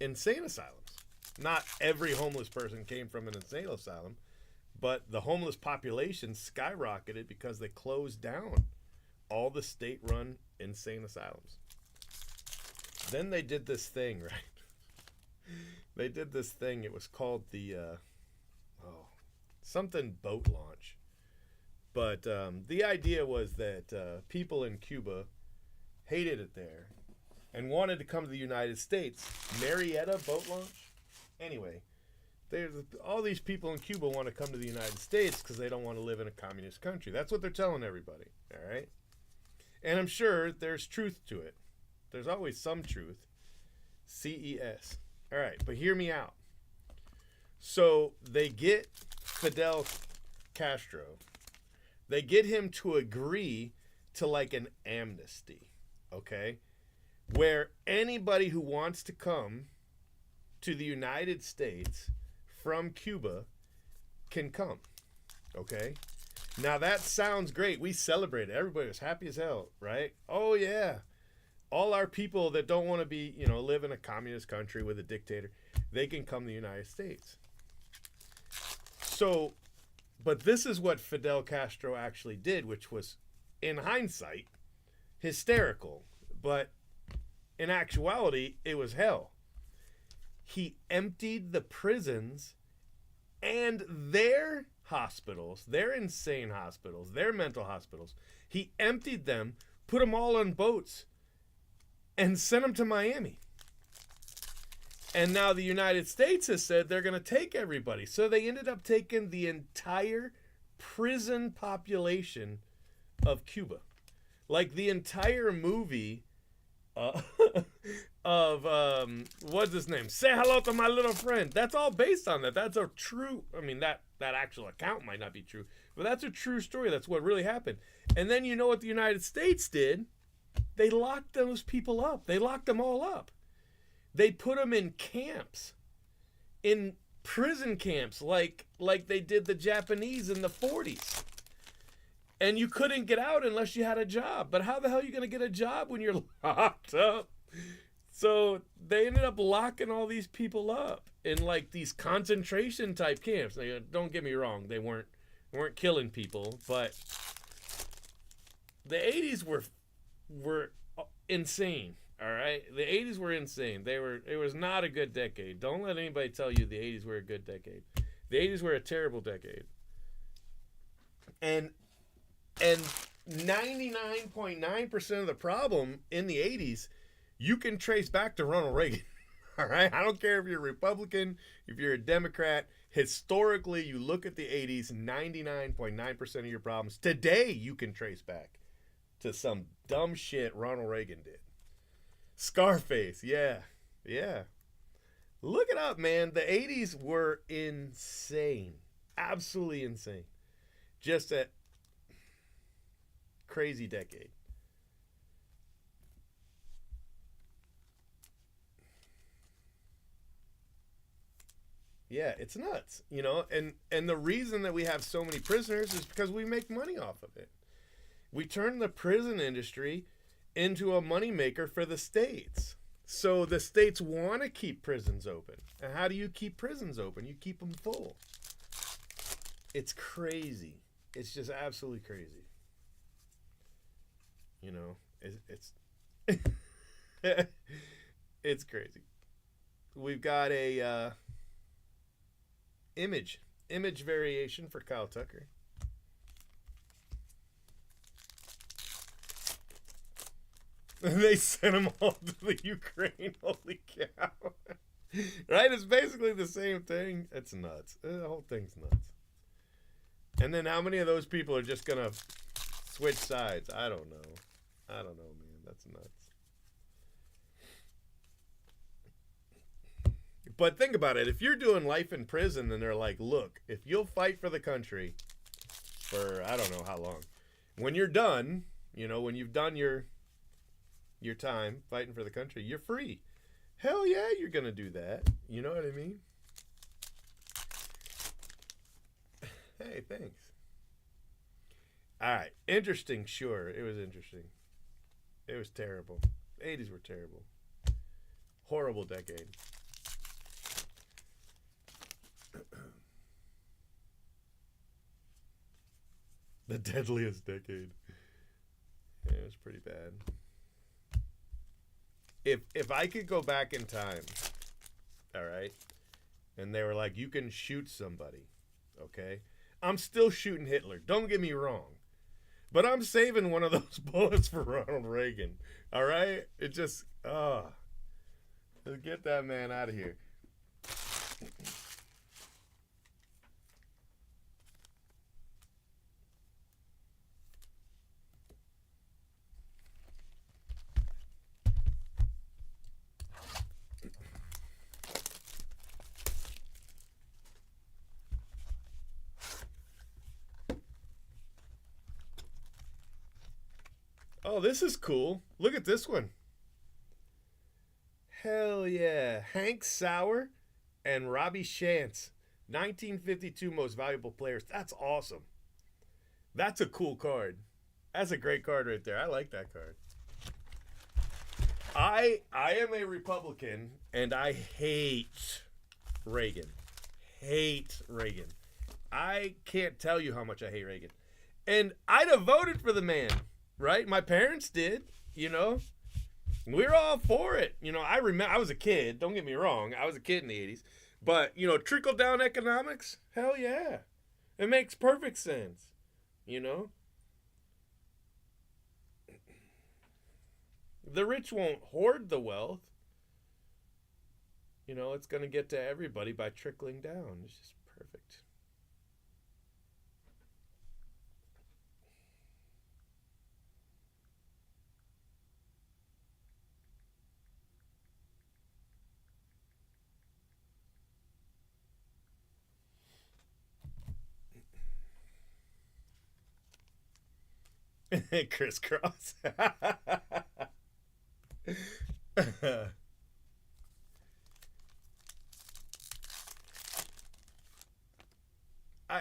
insane asylums. Not every homeless person came from an insane asylum, but the homeless population skyrocketed because they closed down all the state-run insane asylums. Then they did this thing, right? They did this thing. It was called the something boat launch. But the idea was that people in Cuba hated it there and wanted to come to the United States. Marietta boat launch? Anyway, There's all these people in Cuba want to come to the United States because they don't want to live in a communist country. That's what they're telling everybody. All right, and I'm sure there's truth to it. There's always some truth. CES. All right, but hear me out. So they get Fidel Castro. They get him to agree to like an amnesty, okay? Where anybody who wants to come to the United States from Cuba can come, okay? Now that sounds great. We celebrated. Everybody was happy as hell, right? Oh yeah. All our people that don't want to be, live in a communist country with a dictator, they can come to the United States. So, but this is what Fidel Castro actually did, which was, in hindsight, hysterical. But in actuality, it was hell. He emptied the prisons and their hospitals, their insane hospitals, their mental hospitals. He emptied them, put them all on boats, and sent them to Miami. And now the United States has said they're going to take everybody. So they ended up taking the entire prison population of Cuba. Like the entire movie of, what's his name? Say hello to my little friend. That's all based on that. That's a true, that actual account might not be true, but that's a true story. That's what really happened. And then you know what the United States did? They locked those people up. They locked them all up. They put them in camps, in prison camps, like they did the Japanese in the 40s. And you couldn't get out unless you had a job. But how the hell are you going to get a job when you're locked up? So they ended up locking all these people up in like these concentration type camps. Now, don't get me wrong, they weren't killing people, but the 80s were insane. All right, the 80s were insane. It was not a good decade. Don't let anybody tell you the 80s were a good decade. The 80s were a terrible decade. And 99.9% of the problem in the 80s you can trace back to Ronald Reagan. All right, I don't care if you're a Republican, if you're a Democrat. Historically, you look at the 80s, 99.9% of your problems today you can trace back to some dumb shit Ronald Reagan did. Scarface, yeah. Look it up, man. The 80s were insane. Absolutely insane. Just a crazy decade. Yeah, it's nuts, and the reason that we have so many prisoners is because we make money off of it. We turn the prison industry into a moneymaker for the states. So the states want to keep prisons open. And how do you keep prisons open? You keep them full. It's crazy. It's just absolutely crazy. It's it's crazy. We've got a image variation for Kyle Tucker. They sent them all to the Ukraine. Holy cow. Right? It's basically the same thing. It's nuts. The whole thing's nuts. And then how many of those people are just going to switch sides? I don't know, man. That's nuts. But think about it. If you're doing life in prison, then they're like, look, if you'll fight for the country for I don't know how long, when you're done, when you've done your time fighting for the country, you're free. Hell yeah, you're going to do that. You know what I mean? Hey, thanks. All right. Interesting, sure. It was interesting. It was terrible. The 80s were terrible. Horrible decade. The deadliest decade. Yeah, it was pretty bad. If I could go back in time, all right, and they were like, you can shoot somebody, okay? I'm still shooting Hitler. Don't get me wrong. But I'm saving one of those bullets for Ronald Reagan, all right? It just, let's get that man out of here. Oh, this is cool. Look at this one. Hell yeah. Hank Sauer and Robbie Shantz. 1952 most valuable players. That's awesome. That's a cool card. That's a great card right there. I like that card. I am a Republican and I hate Reagan. Hate Reagan. I can't tell you how much I hate Reagan. And I'd have voted for the man, right? My parents did, you know. We're all for it. You know, I remember I was a kid, don't get me wrong. I was a kid in the 80s. But, you know, trickle down economics, hell yeah. It makes perfect sense, you know. The rich won't hoard the wealth. You know, it's going to get to everybody by trickling down. It's just perfect. Crisscross. I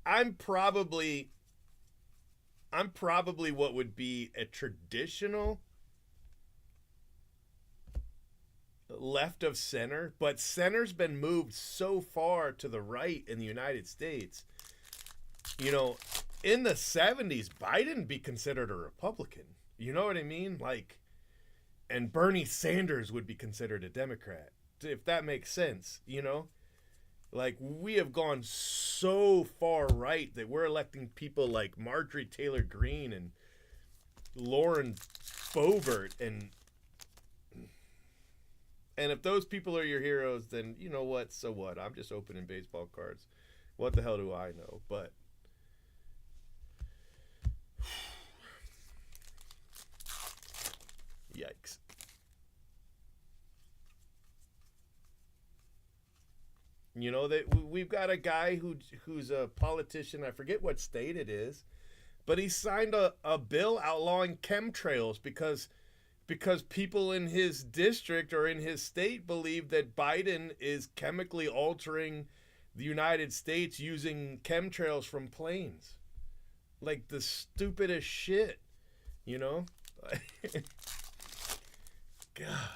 I'm probably what would be a traditional left of center, but center's been moved so far to the right in the United States. You know, in the 70s, Biden be considered a Republican. You know what I mean? Like, and Bernie Sanders would be considered a Democrat, if that makes sense, you know? Like, we have gone so far right that we're electing people like Marjorie Taylor Greene and Lauren Boebert, and if those people are your heroes, then you know what? So what? I'm just opening baseball cards. What the hell do I know? But yikes. You know that we've got a guy who's a politician. I forget what state it is, but he signed a bill outlawing chemtrails because people in his district or in his state believe that Biden is chemically altering the United States using chemtrails from planes. Like the stupidest shit, you know? God.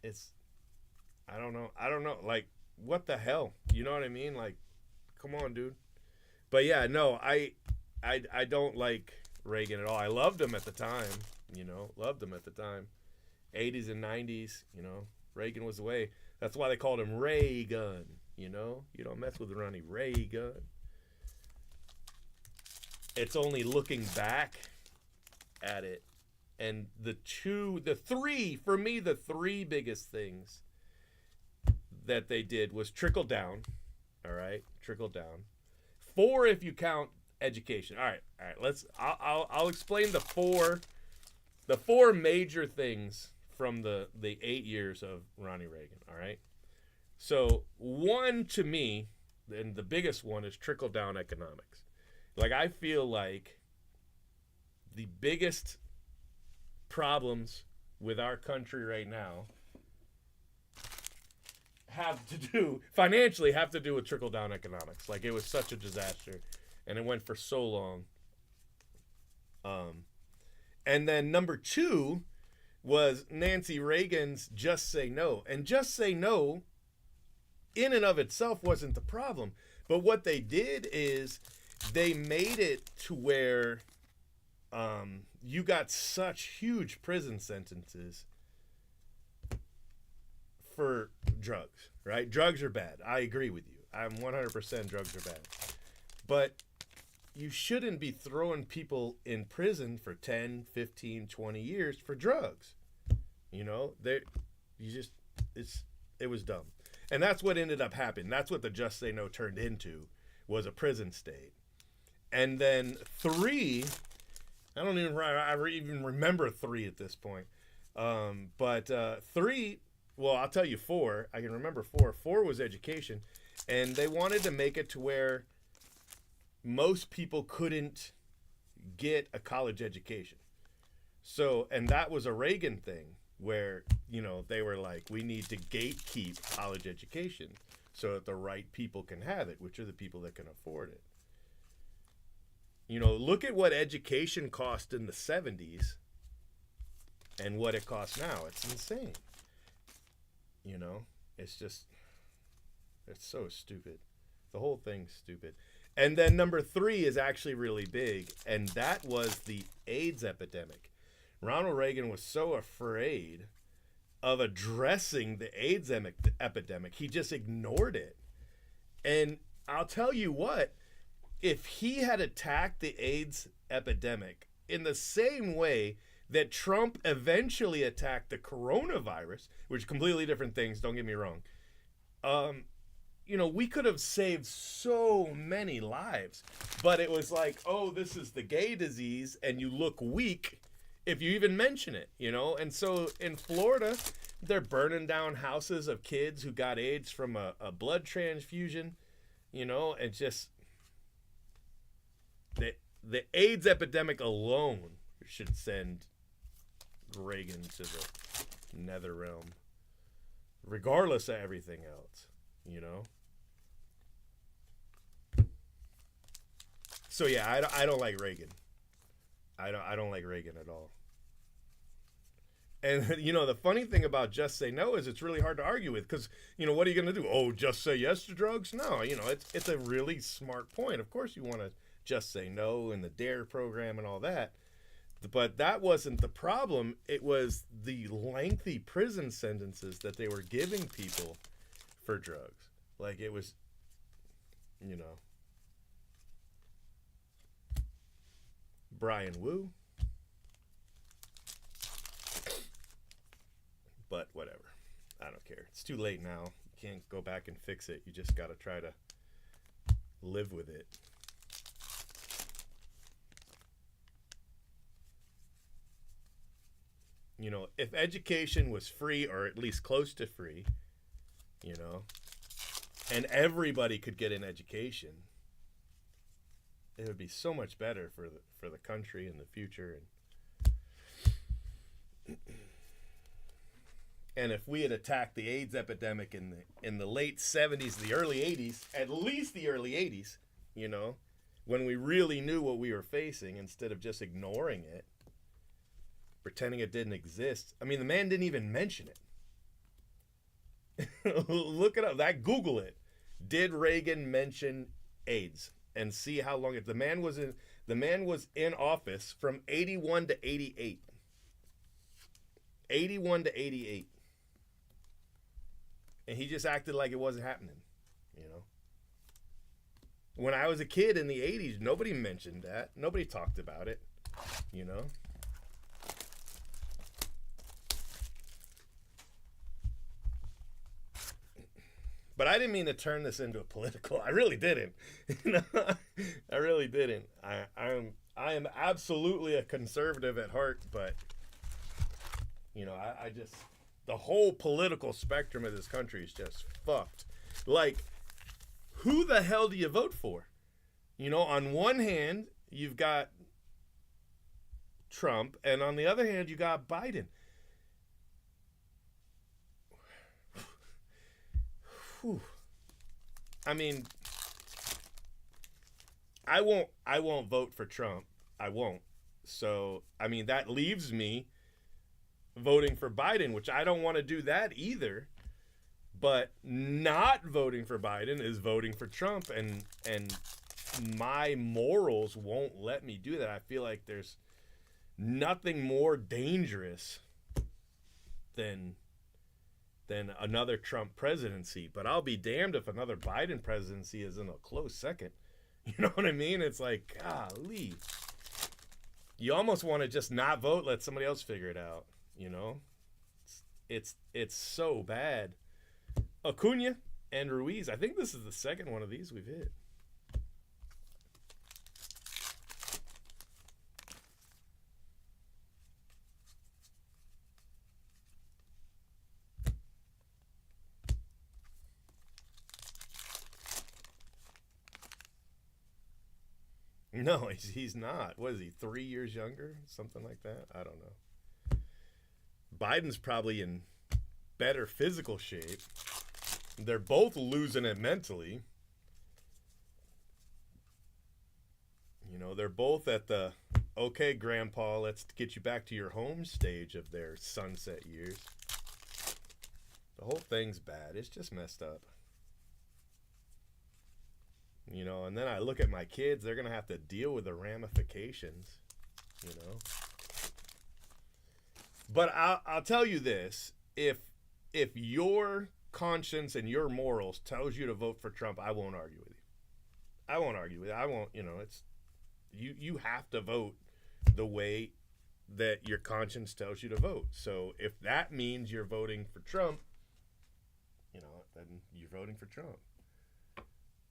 It's I don't know. Like, what the hell? You know what I mean? Like, come on, dude. But yeah, no, I don't like Reagan at all. I loved him at the time, you know. Loved him at the time. 80s and 90s, you know. Reagan was the way. That's why they called him Reagan, you know. You don't mess with Ronnie Reagan. It's only looking back at it. And the three biggest things that they did was trickle down. All right, trickle down. 4 if you count education. All right. I'll explain the four major things from the 8 years of Ronnie Reagan. All right. So one, to me, and the biggest one, is trickle down economics. Like, I feel like the biggest problems with our country right now have to do with trickle down economics. Like, it was such a disaster and it went for so long. And then number 2 was Nancy Reagan's Just Say No. And Just Say No in and of itself wasn't the problem. But what they did is they made it to where you got such huge prison sentences for drugs, right? Drugs are bad. I agree with you. I'm 100% drugs are bad. But you shouldn't be throwing people in prison for 10, 15, 20 years for drugs. You know, it was dumb. And that's what ended up happening. That's what the Just Say No turned into, was a prison state. And then 3, I don't even remember 3 at this point. But 3, well, I'll tell you 4. I can remember 4. 4 was education. And they wanted to make it to where most people couldn't get a college education. So, and that was a Reagan thing where, they were like, we need to gatekeep college education so that the right people can have it, which are the people that can afford it. Look at what education cost in the 70s and what it costs now. It's insane. It's just, it's so stupid. The whole thing's stupid. And then number 3 is actually really big, and that was the AIDS epidemic. Ronald Reagan was so afraid of addressing the AIDS epidemic, he just ignored it. And I'll tell you what, if he had attacked the AIDS epidemic in the same way that Trump eventually attacked the coronavirus, which are completely different things, don't get me wrong, we could have saved so many lives. But it was like, oh, this is the gay disease, and you look weak if you even mention it, And so in Florida, they're burning down houses of kids who got AIDS from a blood transfusion, and just the AIDS epidemic alone should send Reagan to the nether realm, regardless of everything else, So yeah, I don't like Reagan. I don't like Reagan at all. And the funny thing about Just Say No is it's really hard to argue with, because what are you going to do? Oh, just say yes to drugs? No, it's a really smart point. Of course you want to just say no, and the DARE program and all that. But that wasn't the problem. It was the lengthy prison sentences that they were giving people for drugs. Like, it was, Brian Wu. But whatever. I don't care. It's too late now. You can't go back and fix it. You just got to try to live with it. If education was free, or at least close to free, and everybody could get an education, it would be so much better for the country and the future. And if we had attacked the AIDS epidemic in the late 70s, the early 80s, at least the early 80s, when we really knew what we were facing, instead of just ignoring it, pretending it didn't exist. I mean, the man didn't even mention it. Look it up. Google it. Did Reagan mention AIDS? And see how long the man was in office from 81 to 88. 81 to 88. And he just acted like it wasn't happening, When I was a kid in the 80s, nobody mentioned that. Nobody talked about it, But I didn't mean to turn this into a political. I really didn't. I really didn't. I am absolutely a conservative at heart, but I just, the whole political spectrum of this country is just fucked. Like, who the hell do you vote for? On one hand, you've got Trump, and on the other hand, you got Biden. Whew. I mean, I won't vote for Trump. I won't. So, I mean, that leaves me voting for Biden, which I don't want to do that either. But not voting for Biden is voting for Trump, and my morals won't let me do that. I feel like there's nothing more dangerous than another Trump presidency. But I'll be damned if another Biden presidency is in a close second. You know what I mean? It's like, golly. You almost want to just not vote, let somebody else figure it out, It's so bad. Acuna and Ruiz, I think this is the second one of these we've hit. No, he's not. What is he? 3 years younger, something like that. I don't know. Biden's probably in better physical shape. They're both losing it mentally. They're both at the okay, Grandpa, let's get you back to your home stage of their sunset years. The whole thing's bad. It's just messed up. And then I look at my kids, they're going to have to deal with the ramifications, you know. But I'll tell you this, if your conscience and your morals tells you to vote for Trump, I won't argue with you. I won't argue with you. I won't, it's you have to vote the way that your conscience tells you to vote. So if that means you're voting for Trump, then you're voting for Trump.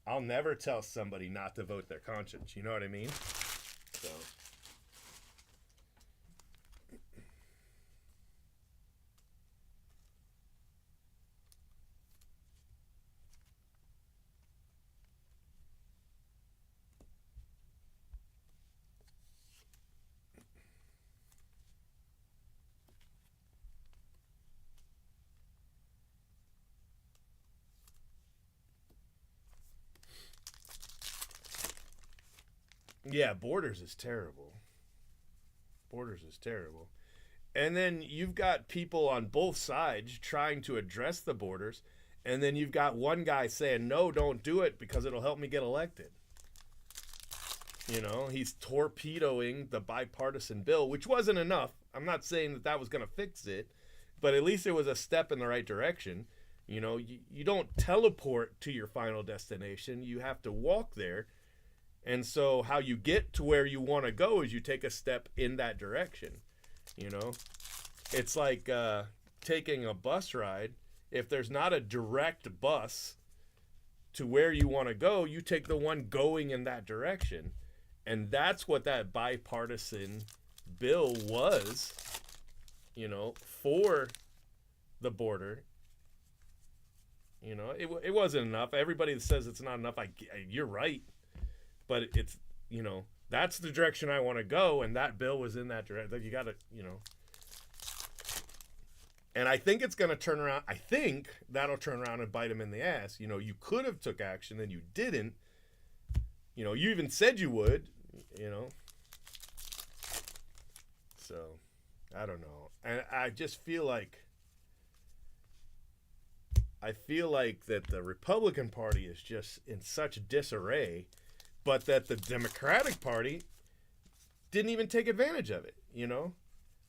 I'll never tell somebody not to vote their conscience. You know what I mean? So. Yeah, Borders is terrible. Borders is terrible. And then you've got people on both sides trying to address the borders, and then you've got one guy saying, no, don't do it because it'll help me get elected. He's torpedoing the bipartisan bill, which wasn't enough. I'm not saying that was going to fix it, but at least it was a step in the right direction. You don't teleport to your final destination. You have to walk there. And so how you get to where you want to go is you take a step in that direction. It's like taking a bus ride. If there's not a direct bus to where you want to go, you take the one going in that direction. And that's what that bipartisan bill was, for the border. It wasn't enough. Everybody that says it's not enough, you're right. But it's, that's the direction I want to go, and that bill was in that direction. You got to, And I think it's going to turn around. I think that'll turn around and bite him in the ass. You could have took action, and you didn't. You even said you would, So, I don't know. And I just feel like that the Republican Party is just in such disarray, but that the Democratic Party didn't even take advantage of it,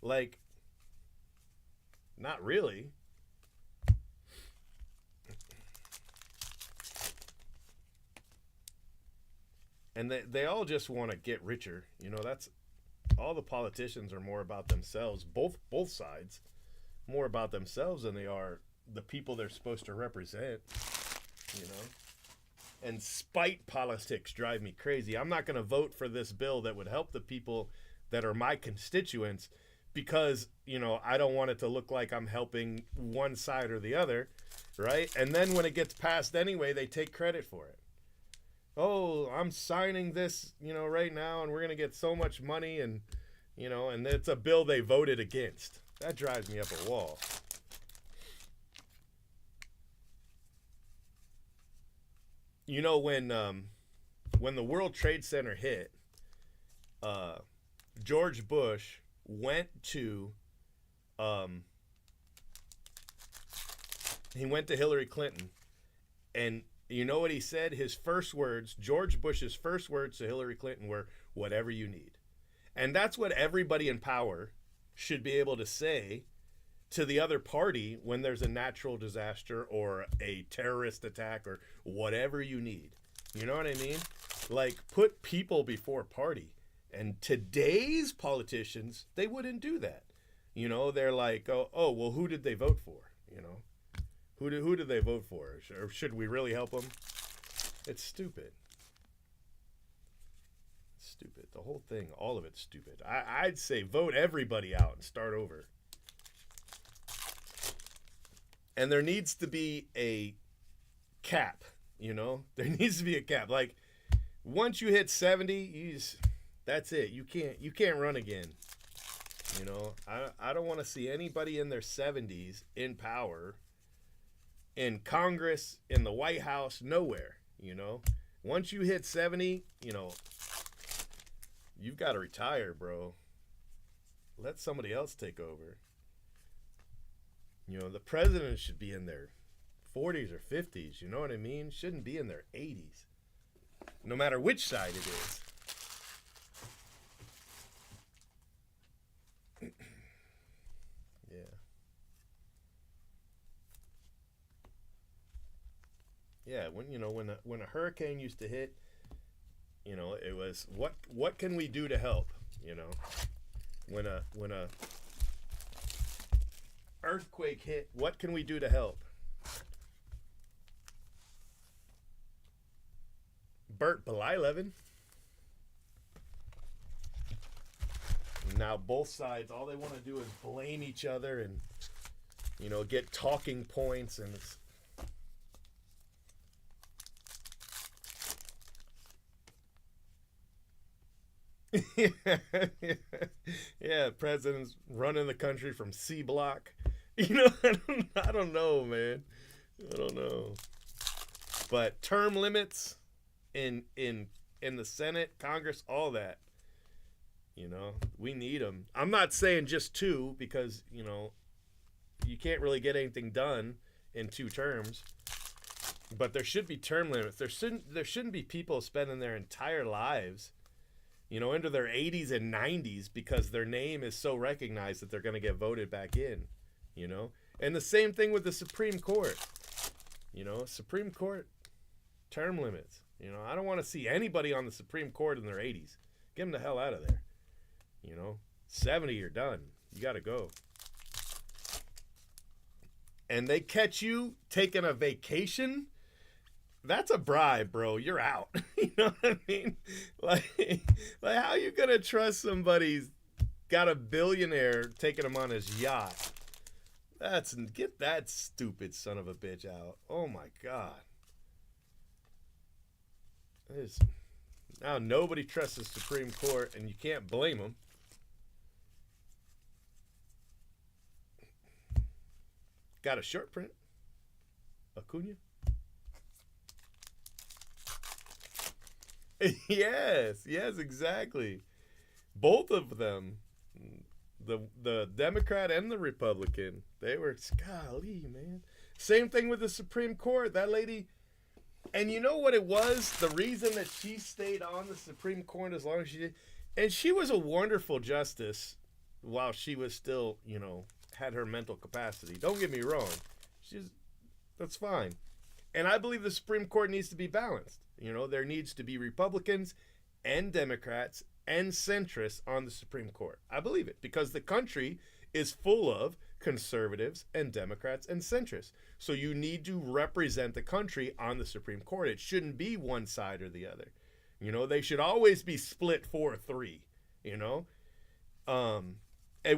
Like, not really. And they all just want to get richer. That's all the politicians are more about themselves, both sides, more about themselves than they are the people they're supposed to represent, And spite politics drive me crazy. I'm not going to vote for this bill that would help the people that are my constituents because, I don't want it to look like I'm helping one side or the other, right? And then when it gets passed anyway, they take credit for it. Oh, I'm signing this, right now, and we're going to get so much money, and, and it's a bill they voted against. That drives me up a wall. When the World Trade Center hit, George Bush went to Hillary Clinton, and you know what he said? His first words, George Bush's first words to Hillary Clinton were, "Whatever you need." And that's what everybody in power should be able to say to the other party when there's a natural disaster or a terrorist attack or whatever you need. You know what I mean? Like, put people before party. And today's politicians, they wouldn't do that. They're like, oh, well, who did they vote for? Who did they vote for? Or should we really help them? It's stupid. Stupid. The whole thing, all of it's stupid. I'd say vote everybody out and start over. And there needs to be a cap, There needs to be a cap. Like, Once you hit 70, that's it. You can't run again. I don't want to see anybody in their 70s in power, in Congress, in the White House, nowhere. Once you hit 70, you've got to retire, bro. Let somebody else take over. The president should be in their 40s or 50s. You know what I mean? Shouldn't be in their 80s. No matter which side it is. Yeah. Yeah, when a hurricane used to hit, it was what can we do to help? When a earthquake hit, what can we do to help? Bert Blyleven. Now both sides, all they want to do is blame each other and get talking points, and yeah, president's running the country from C block. I don't know, man. I don't know. But term limits in the Senate, Congress, all that. We need them. I'm not saying just two, because you can't really get anything done in 2 terms. But there should be term limits. There shouldn't be people spending their entire lives, into their 80s and 90s, because their name is so recognized that they're going to get voted back in. And the same thing with the Supreme Court. Supreme Court term limits. I don't want to see anybody on the Supreme Court in their 80s. Get them the hell out of there. 70, you're done. You got to go. And they catch you taking a vacation, that's a bribe, bro. You're out. You know what I mean? Like how you going to trust somebody's got a billionaire taking him on his yacht? Get that stupid son of a bitch out. Oh, my God. Now nobody trusts the Supreme Court, and you can't blame them. Got a short print? Acuna? Yes, exactly. Both of them, the Democrat and the Republican, they were, golly, man. Same thing with the Supreme Court. That lady, and you know what it was? The reason that she stayed on the Supreme Court as long as she did, and she was a wonderful justice while she was still, had her mental capacity. Don't get me wrong. That's fine. And I believe the Supreme Court needs to be balanced. There needs to be Republicans and Democrats and centrists on the Supreme Court. I believe it, because the country is full of conservatives and Democrats and centrists. So you need to represent the country on the Supreme Court. It shouldn't be one side or the other. They should always be split 4-3, and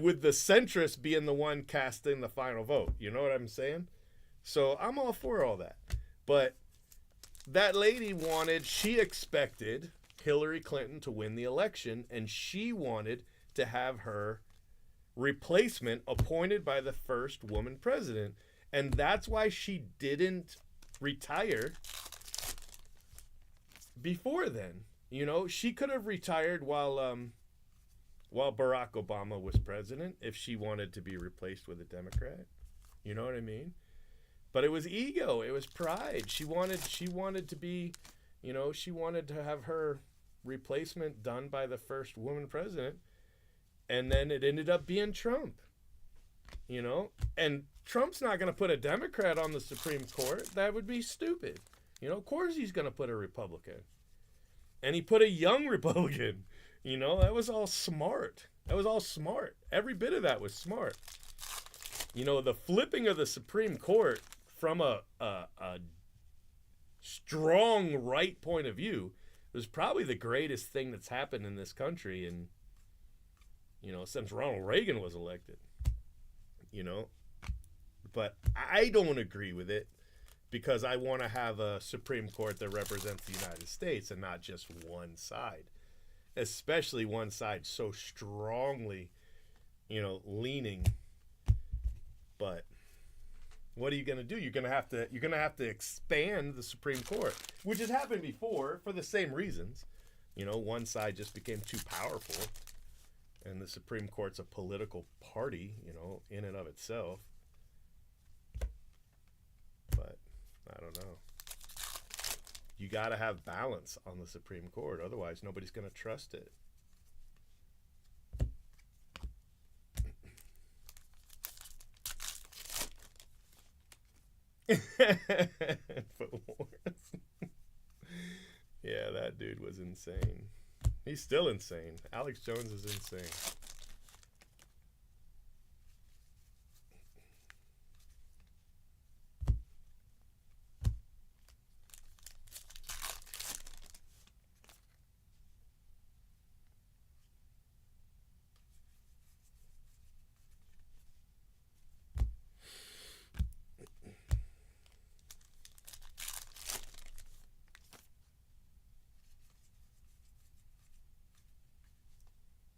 with the centrist being the one casting the final vote. You know what I'm saying? So I'm all for all that. But that lady she expected Hillary Clinton to win the election, and she wanted to have her replacement appointed by the first woman president. And that's why she didn't retire before then. She could have retired while Barack Obama was president if she wanted to be replaced with a Democrat. You know what I mean? But it was ego. It was pride. She wanted to be, she wanted to have her replacement done by the first woman president. And then it ended up being Trump. And Trump's not going to put a Democrat on the Supreme Court. That would be stupid. Of course he's going to put a Republican. And he put a young Republican. That was all smart. Every bit of that was smart. The flipping of the Supreme Court from a strong right point of view was probably the greatest thing that's happened in this country and since Ronald Reagan was elected. But I don't agree with it, because I want to have a Supreme Court that represents the United States and not just one side, especially one side so strongly, leaning. But what are you going to do? You're going to have to expand the Supreme Court, which has happened before for the same reasons. One side just became too powerful, and the Supreme Court's a political party, in and of itself. But I don't know. You got to have balance on the Supreme Court, otherwise nobody's going to trust it. Yeah, that dude was insane. He's still insane. Alex Jones is insane.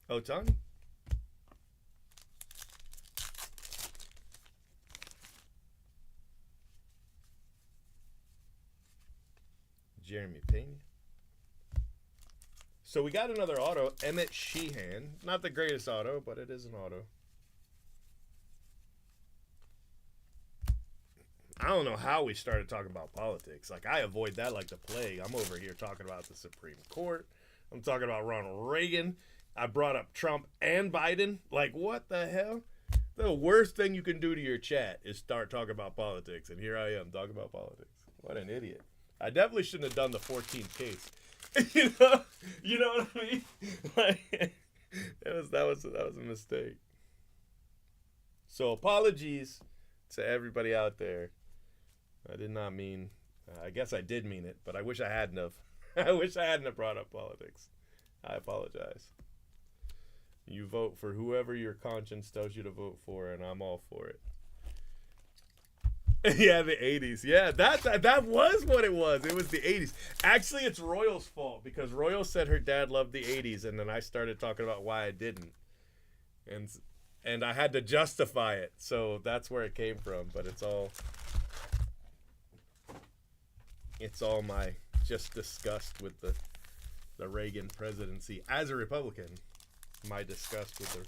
Oh, Tony? Jeremy Pena. So we got another auto, Emmett Sheehan. Not the greatest auto, but it is an auto. I don't know how we started talking about politics. Like, I avoid that like the plague. I'm over here talking about the Supreme Court. I'm talking about Ronald Reagan. I brought up Trump and Biden. Like, what the hell? The worst thing you can do to your chat is start talking about politics. And here I am talking about politics. What an idiot. I definitely shouldn't have done the 14th case. You know what I mean? Like, that was a mistake. So apologies to everybody out there. I did not mean. I guess I did mean it, but I wish I hadn't have. I wish I hadn't have brought up politics. I apologize. You vote for whoever your conscience tells you to vote for, and I'm all for it. Yeah, the 80s. Yeah, that was what it was. It was the 80s. Actually, it's Royal's fault because Royal said her dad loved the 80s, and then I started talking about why I didn't. And I had to justify it. So that's where it came from, but it's all my just disgust with the Reagan presidency as a Republican. My disgust with the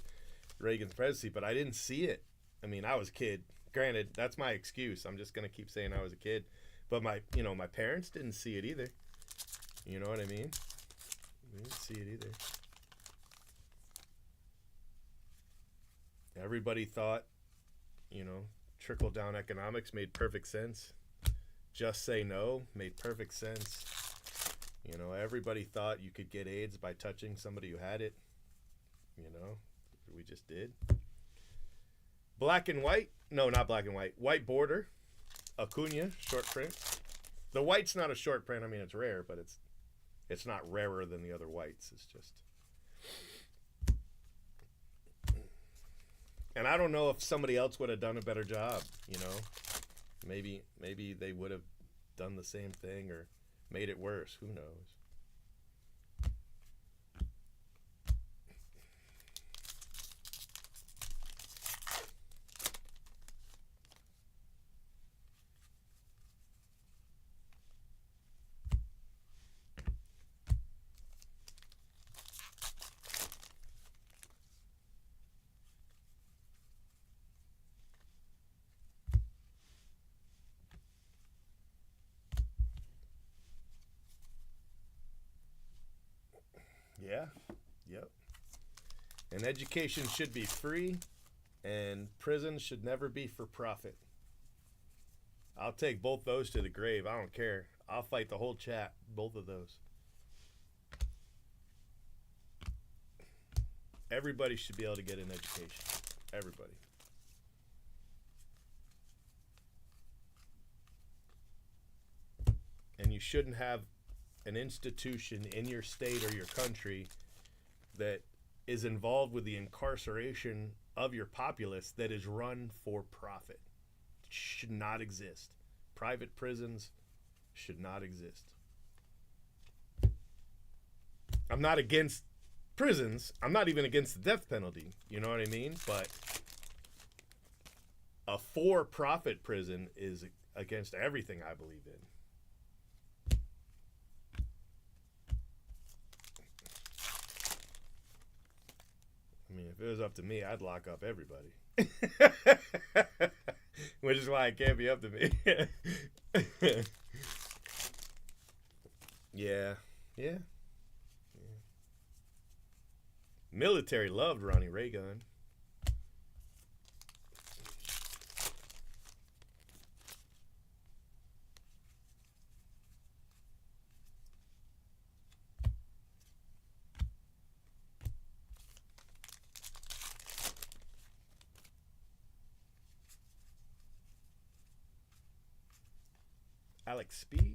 Reagan's presidency, but I didn't see it. I mean, I was a kid. Granted, that's my excuse. I'm just gonna keep saying I was a kid, but my parents didn't see it either. You know what I mean? They didn't see it either. Everybody thought, trickle down economics made perfect sense. Just say no made perfect sense. Everybody thought you could get AIDS by touching somebody who had it. We just did. Black and white. No, not black and white. White border. Acuna, short print. The white's not a short print. I mean, it's rare, but it's not rarer than the other whites. It's just. And I don't know if somebody else would have done a better job, Maybe they would have done the same thing or made it worse. Who knows? Yeah. Yep. And education should be free, and prison should never be for profit. I'll take both those to the grave. I don't care. I'll fight the whole chat. Both of those. Everybody should be able to get an education. Everybody. And you shouldn't have an institution in your state or your country that is involved with the incarceration of your populace that is run for profit. It should not exist. private prisons should not exist. I'm not against prisons. I'm not even against the death penalty. You know what I mean? But a for-profit prison is against everything I believe in. I mean, if it was up to me, I'd lock up everybody. Which is why it can't be up to me. Yeah. Yeah. Military loved Ronnie Reagan. Alex Spees.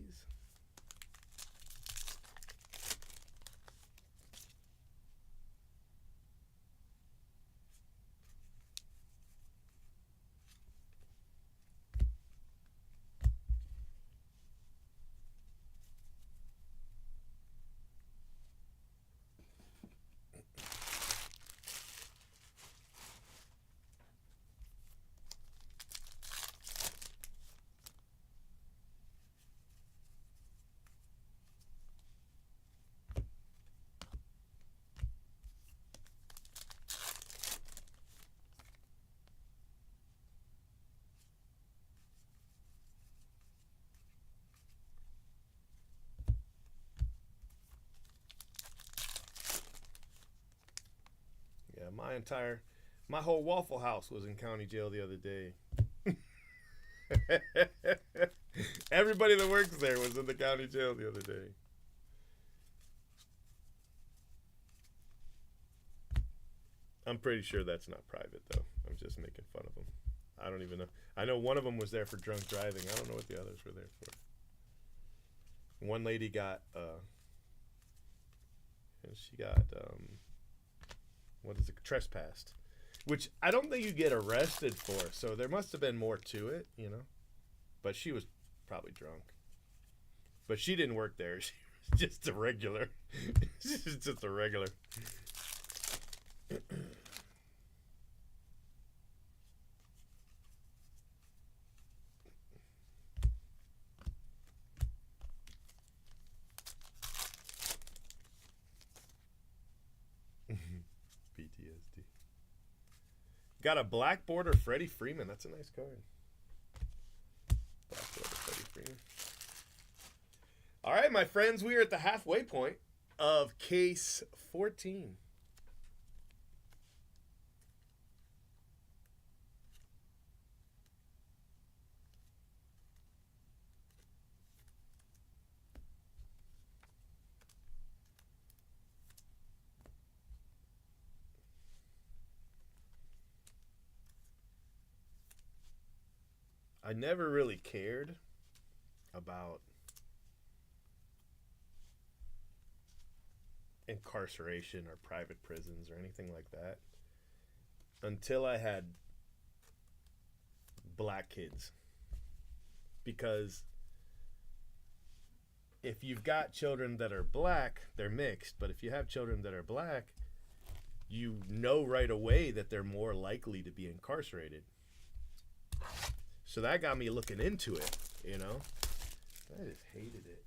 Yeah, my whole Waffle House was in county jail the other day. Everybody that works there was in the county jail the other day. I'm pretty sure that's not private, though. I'm just making fun of them. I don't even know. I know one of them was there for drunk driving. I don't know what the others were there for. One lady got, what is it, trespassed, which I don't think you get arrested for. So there must have been more to it, you know. But she was probably drunk. But she didn't work there. She was just a regular. She's just a regular. PTSD. Got a black border Freddie Freeman. That's a nice card. Black border Freddie Freeman. All right, my friends, we are at the halfway point of case 14. I never really cared about incarceration or private prisons or anything like that until I had black kids. Because if you've got children that are black, they're mixed. But if you have children that are black, you know right away that they're more likely to be incarcerated. So that got me looking into it, you know. I just hated it.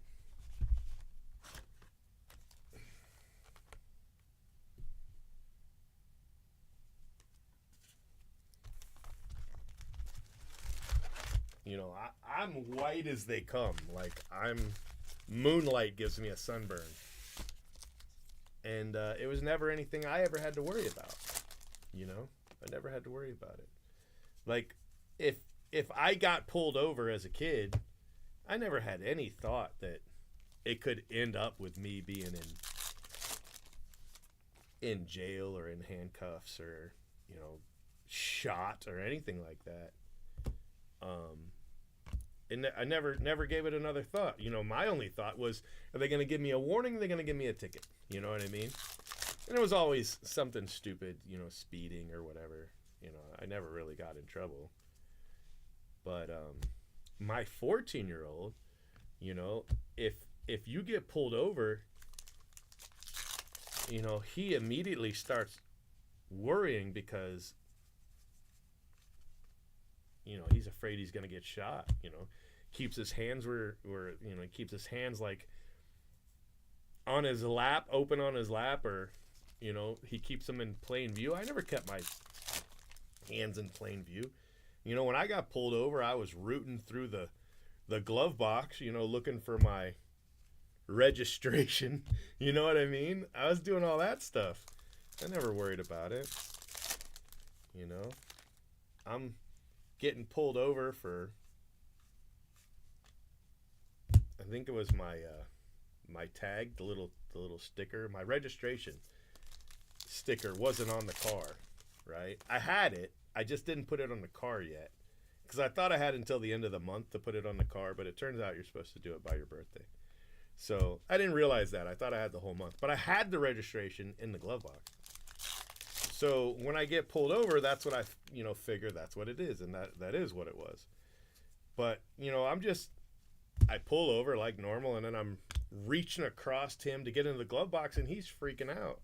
You know, I'm white as they come. Like, moonlight gives me a sunburn. And it was never anything I ever had to worry about. You know, I never had to worry about it. Like, if I got pulled over as a kid, I never had any thought that it could end up with me being in jail or in handcuffs or, you know, shot or anything like that. And I never gave it another thought. You know, my only thought was, are they going to give me a warning? Are they going to give me a ticket? You know what I mean? And it was always something stupid, you know, speeding or whatever. You know, I never really got in trouble. But my 14-year-old, you know, if if you get pulled over, he immediately starts worrying because he's afraid he's gonna get shot. Keeps his hands where he keeps his hands like on his lap, open on his lap, or he keeps them in plain view. I never kept my hands in plain view. When I got pulled over, I was rooting through the glove box, looking for my registration. You know what I mean? I was doing all that stuff. I never worried about it. I'm getting pulled over for, I think it was my tag, the little sticker. My registration sticker wasn't on the car, right? I had it. I just didn't put it on the car yet because I thought I had until the end of the month to put it on the car, but it turns out you're supposed to do it by your birthday. So I didn't realize that. I thought I had the whole month, but I had the registration in the glove box. So when I get pulled over, that's what I figure that's what it is, and that is what it was. But I pull over like normal, and then I'm reaching across him to get into the glove box, and he's freaking out.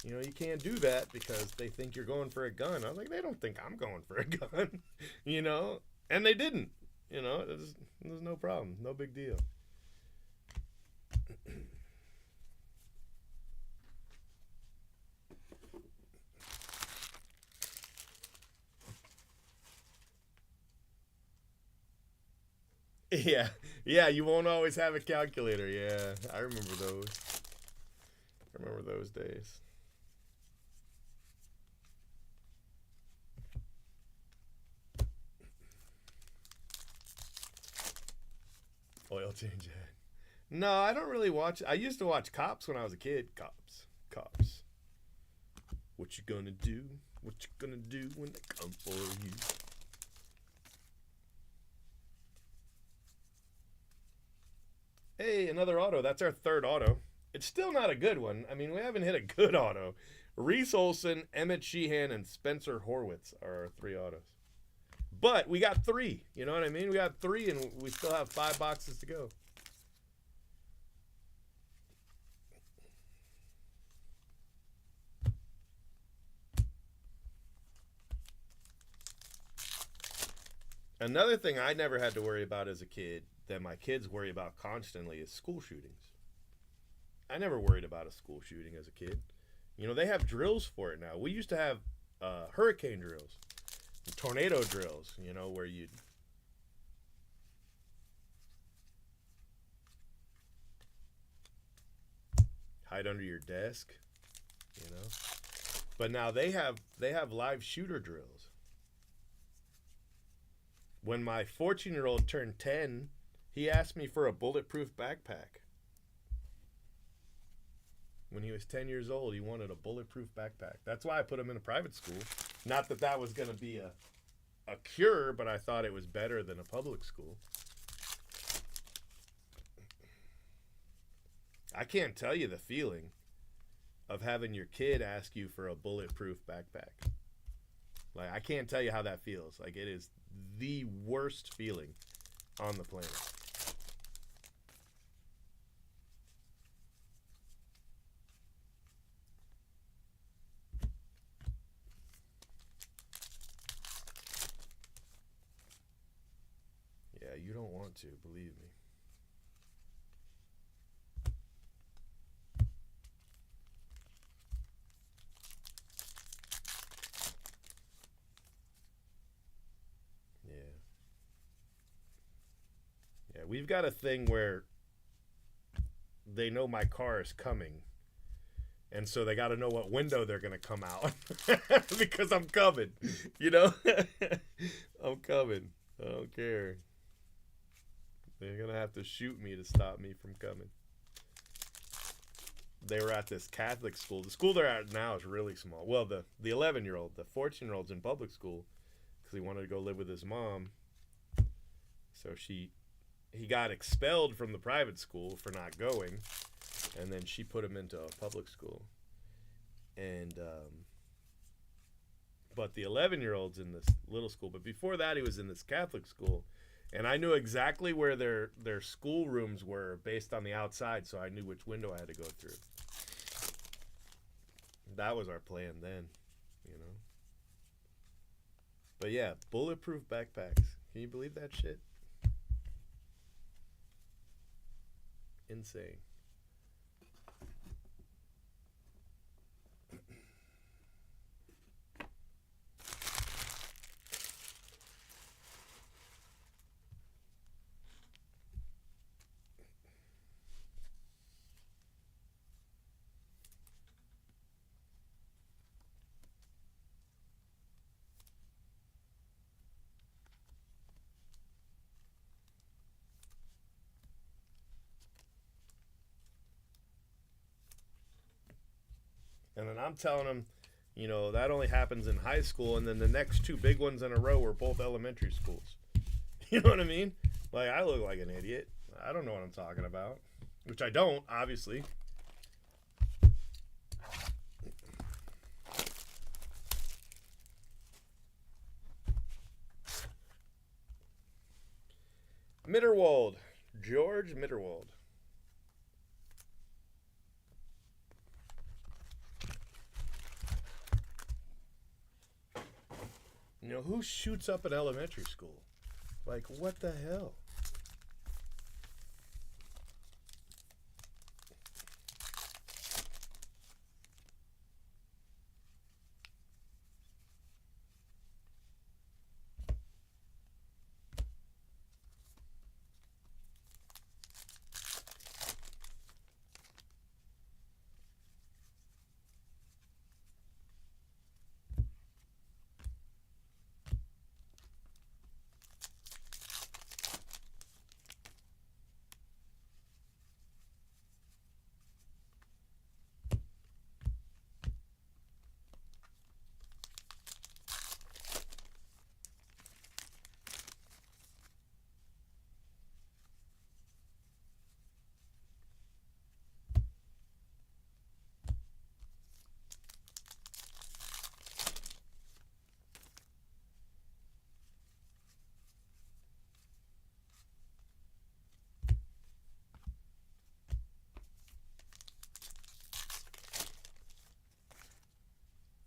You can't do that because they think you're going for a gun. I was like, they don't think I'm going for a gun, and they didn't. There's no problem, no big deal. Yeah, you won't always have a calculator. Yeah, I remember those. I remember those days. Oil change head. No, I don't really watch. I used to watch Cops when I was a kid. Cops. What you gonna do? What you gonna do when they come for you? Hey, another auto. That's our third auto. It's still not a good one. I mean, we haven't hit a good auto. Reese Olson, Emmett Sheehan, and Spencer Horwitz are our three autos. But we got three. You know what I mean? We got three, and we still have 5 boxes to go. Another thing I never had to worry about as a kid that my kids worry about constantly is school shootings. I never worried about a school shooting as a kid. They have drills for it now. We used to have hurricane drills, tornado drills, where you'd hide under your desk, you know. But now they have live shooter drills. When my 14-year-old turned 10, he asked me for a bulletproof backpack. When he was 10 years old, he wanted a bulletproof backpack. That's why I put him in a private school. Not that that was going to be a cure, but I thought it was better than a public school. I can't tell you the feeling of having your kid ask you for a bulletproof backpack. Like, I can't tell you how that feels. Like, it is the worst feeling on the planet. Yeah, you don't want to, believe me. Yeah. Yeah, we've got a thing where they know my car is coming. And so they got to know what window they're going to come out because I'm coming, you know? I'm coming. I don't care. They're going to have to shoot me to stop me from coming. They were at this Catholic school. The school they're at now is really small. Well, the 11-year-old, the 14-year-old's in public school because he wanted to go live with his mom. So he got expelled from the private school for not going. And then she put him into a public school. And, but the 11-year-old's in this little school. But before that, he was in this Catholic school. And I knew exactly where their school rooms were based on the outside, so I knew which window I had to go through. That was our plan then, you know. But yeah, bulletproof backpacks. Can you believe that shit? Insane. And then I'm telling them, you know, that only happens in high school, and then the next two big ones in a row were both elementary schools. You know what I mean? Like, I look like an idiot. I don't know what I'm talking about. Which I don't, obviously. Mitterwald. George Mitterwald. You know, who shoots up an elementary school? Like, what the hell?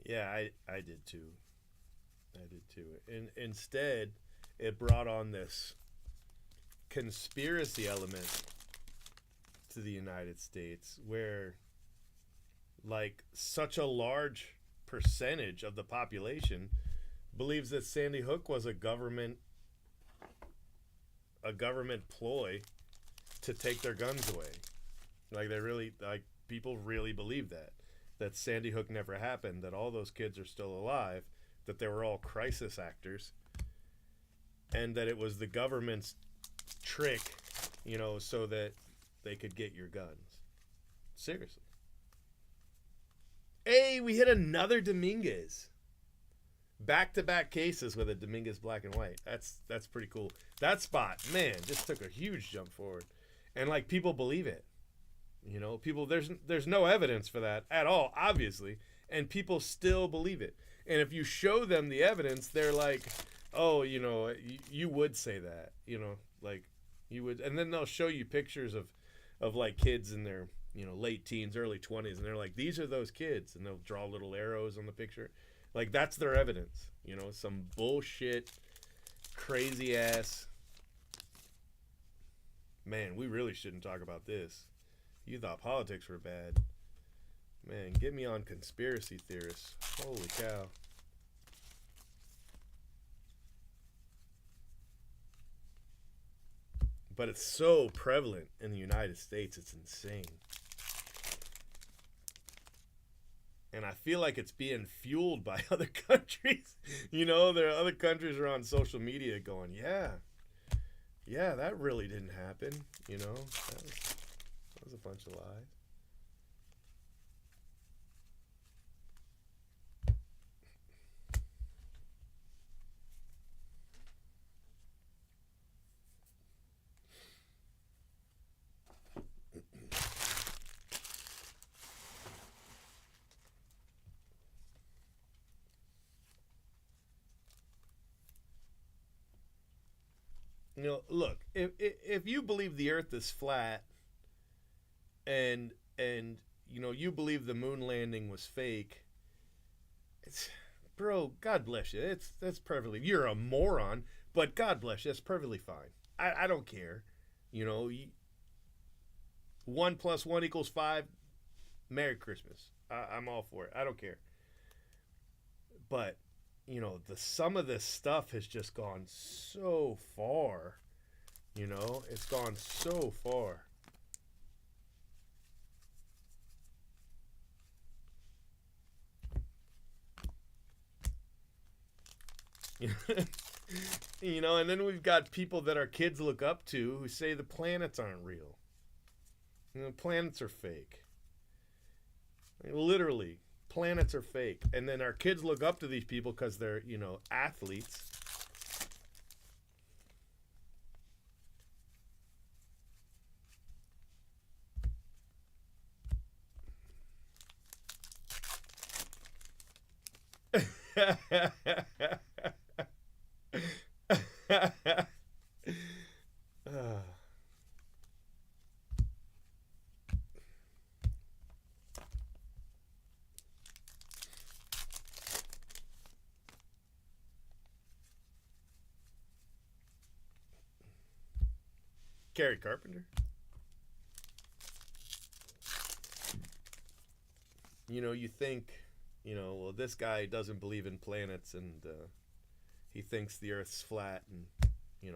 Yeah, I did too. I did too. And instead, it brought on this conspiracy element to the United States where, like, such a large percentage of the population believes that Sandy Hook was a government ploy to take their guns away. Like, they really, like, people really believe that Sandy Hook never happened, that all those kids are still alive, that they were all crisis actors, and that it was the government's trick, you know, so that they could get your guns. Seriously. Hey, we hit another Dominguez. Back-to-back cases with a Dominguez black and white. That's pretty cool. That spot, man, just took a huge jump forward. And, like, people believe it. You know, people, there's no evidence for that at all, obviously, and people still believe it. And if you show them the evidence, they're like, "Oh, you know, you would say that, you know, like you would." And then they'll show you pictures of like kids in their, you know, late teens, early 20s, and they're like, "These are those kids," and they'll draw little arrows on the picture, like that's their evidence. You know, some bullshit, crazy ass. Man, we really shouldn't talk about this. You thought politics were bad. Man, get me on conspiracy theorists. Holy cow. But it's so prevalent in the United States, it's insane. And I feel like it's being fueled by other countries. You know, there are other countries are on social media going, yeah, that really didn't happen. You know, that was a bunch of lies. Look, if you believe the Earth is flat and you believe the moon landing was fake, it's bro. God bless you. That's perfectly. You're a moron, but God bless you. That's perfectly fine. I don't care. You know, 1 plus 1 equals 5. Merry Christmas. I'm all for it. I don't care. But the some of this stuff has just gone so far. It's gone so far. And then we've got people that our kids look up to who say the planets aren't real. Planets are fake. Literally, planets are fake. And then our kids look up to these people because they're, athletes. Gary Carpenter. You think, well, this guy doesn't believe in planets and he thinks the Earth's flat and,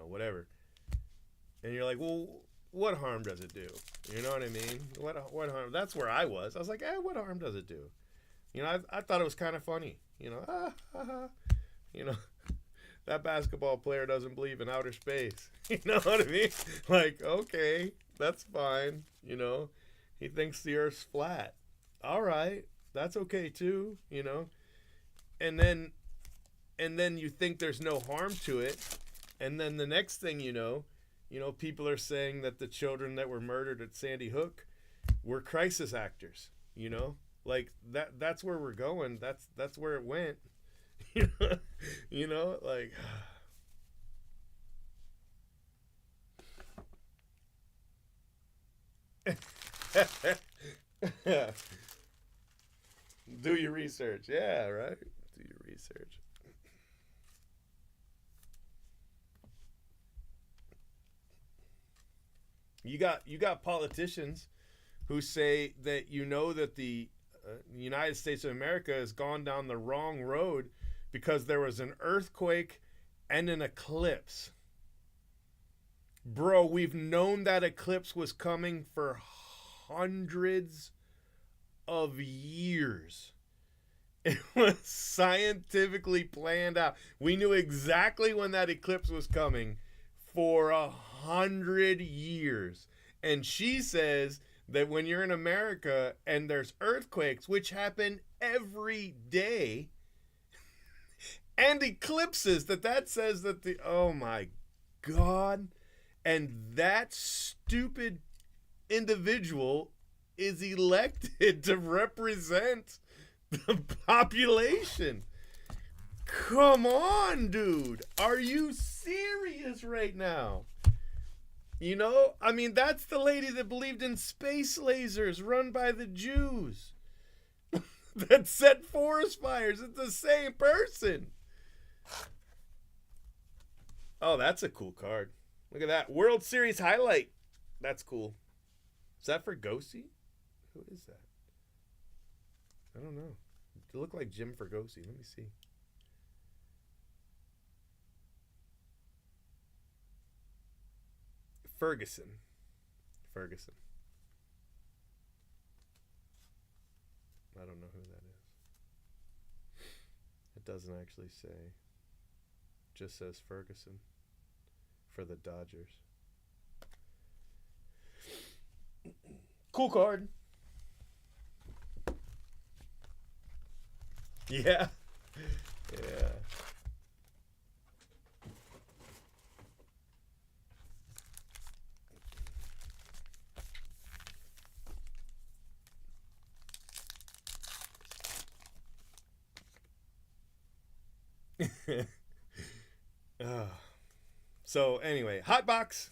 whatever. And you're like, well, what harm does it do? You know what I mean? What harm? That's where I was. I was like, what harm does it do? I thought it was kind of funny. You know, that basketball player doesn't believe in outer space. You know what I mean? Like, okay, that's fine. He thinks the Earth's flat. All right, that's okay too. And then you think there's no harm to it, and then the next thing people are saying that the children that were murdered at Sandy Hook were crisis actors. Like that's where we're going. That's where it went. Like do your research. Yeah, right. Do your research. You got politicians who say that that the United States of America has gone down the wrong road because there was an earthquake and an eclipse. Bro, we've known that eclipse was coming for hundreds of years. It was scientifically planned out. We knew exactly when that eclipse was coming for 100 years. And she says that when you're in America and there's earthquakes, which happen every day, and eclipses, that says that oh my God. And that stupid individual is elected to represent the population. Come on, dude. Are you serious right now? I mean, that's the lady that believed in space lasers run by the Jews that set forest fires. It's the same person. Oh, that's a cool card. Look at that. World Series highlight. That's cool. Is that for Fergosi? Who is that? I don't know. It looked like Jim Fergosi. Let me see. Ferguson. I don't know who that is. It doesn't actually say. It just says Ferguson for the Dodgers. Cool card. Yeah. Yeah. oh. So anyway, hot box.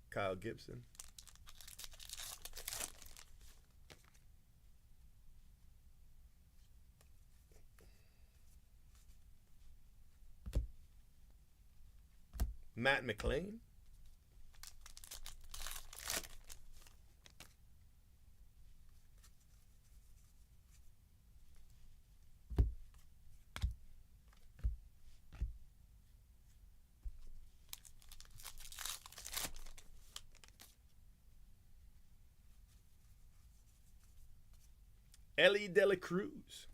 Kyle Gibson. Matt McLean. Ellie De La Cruz.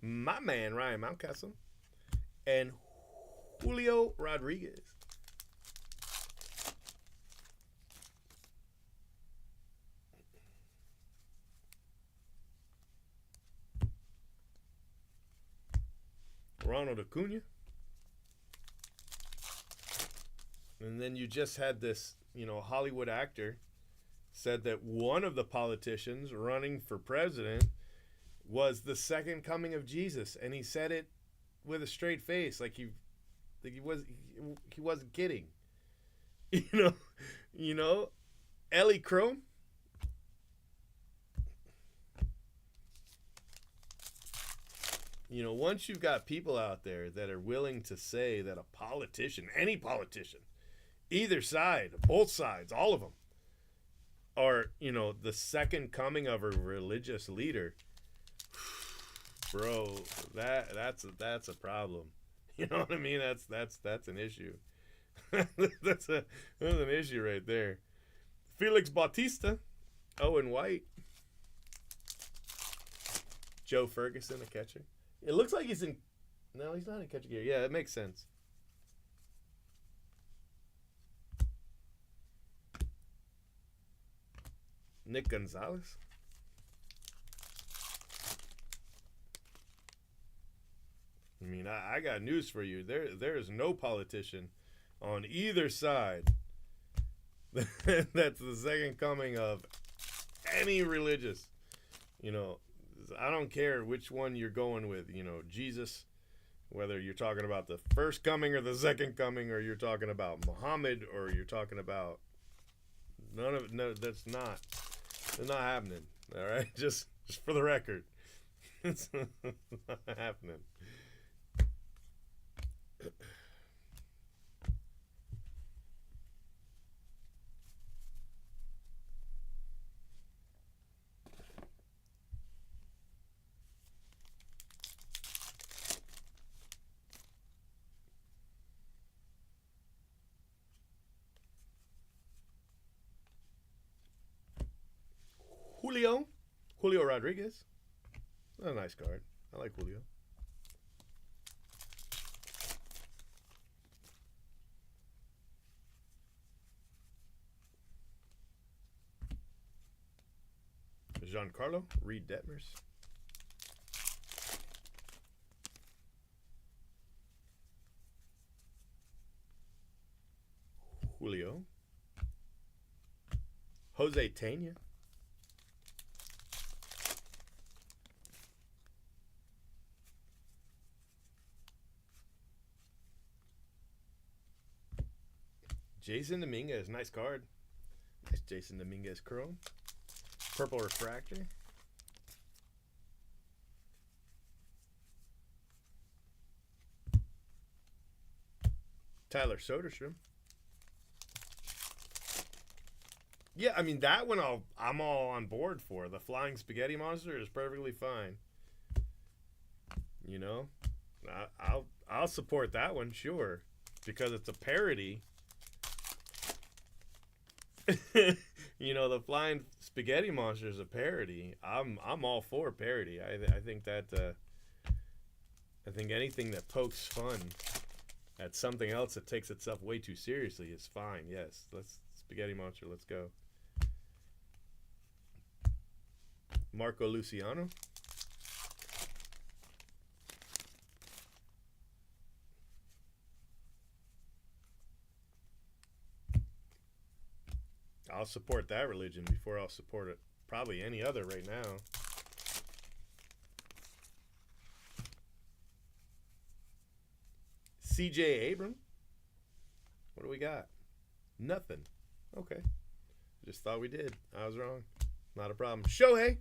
My man, Ryan Mountcastle. And Julio Rodriguez. Ronald Acuna. And then you just had this, Hollywood actor said that one of the politicians running for president was the second coming of Jesus, and he said it with a straight face, like he wasn't kidding. Ellie Chrome. Once you've got people out there that are willing to say that a politician, any politician, either side, both sides, all of them, are, the second coming of a religious leader, bro, that's a problem. You know what I mean? That's an issue. that's an issue right there. Felix Bautista, Owen White, Joe Ferguson, a catcher. It looks like he's in. No, he's not in catcher gear. Yeah, it makes sense. Nick Gonzalez. I mean, I got news for you. There is no politician on either side that's the second coming of any religious. I don't care which one you're going with. Jesus, whether you're talking about the first coming or the second coming, or you're talking about Muhammad, or you're talking about none of it. No, that's not happening. All right, just for the record, it's not happening. Julio Rodriguez. That's a nice card. I like Julio. Giancarlo Reed Detmers. Julio. Jose Tena. Jason Dominguez, nice card. Nice Jason Dominguez chrome. Purple refractor. Tyler Soderstrom. Yeah, I mean that one I'm all on board for. The Flying Spaghetti Monster is perfectly fine. I'll support that one, sure, because it's a parody. The Flying Spaghetti Monster is a parody. I'm all for parody. I think that I think anything that pokes fun at something else that takes itself way too seriously is fine. Yes, let's Spaghetti Monster. Let's go. Marco Luciano. I'll support that religion before I'll support it. Probably any other right now. C.J. Abrams. What do we got? Nothing. Okay. Just thought we did. I was wrong. Not a problem. Shohei.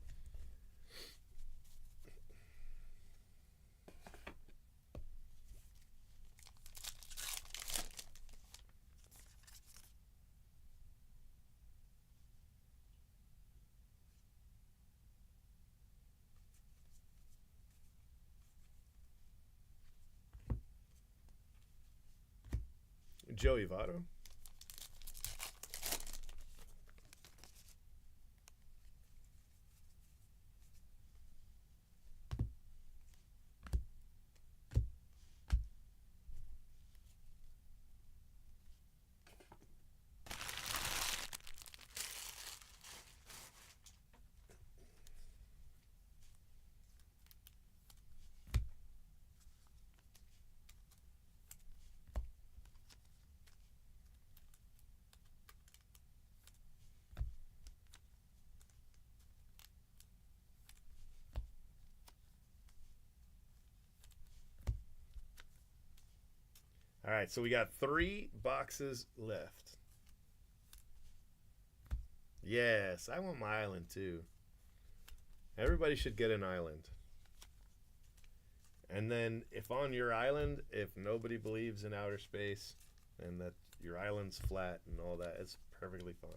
Joey Votto. All right, so we got 3 boxes left. Yes, I want my island too. Everybody should get an island. And then if on your island, if nobody believes in outer space and that your island's flat and all that, it's perfectly fine.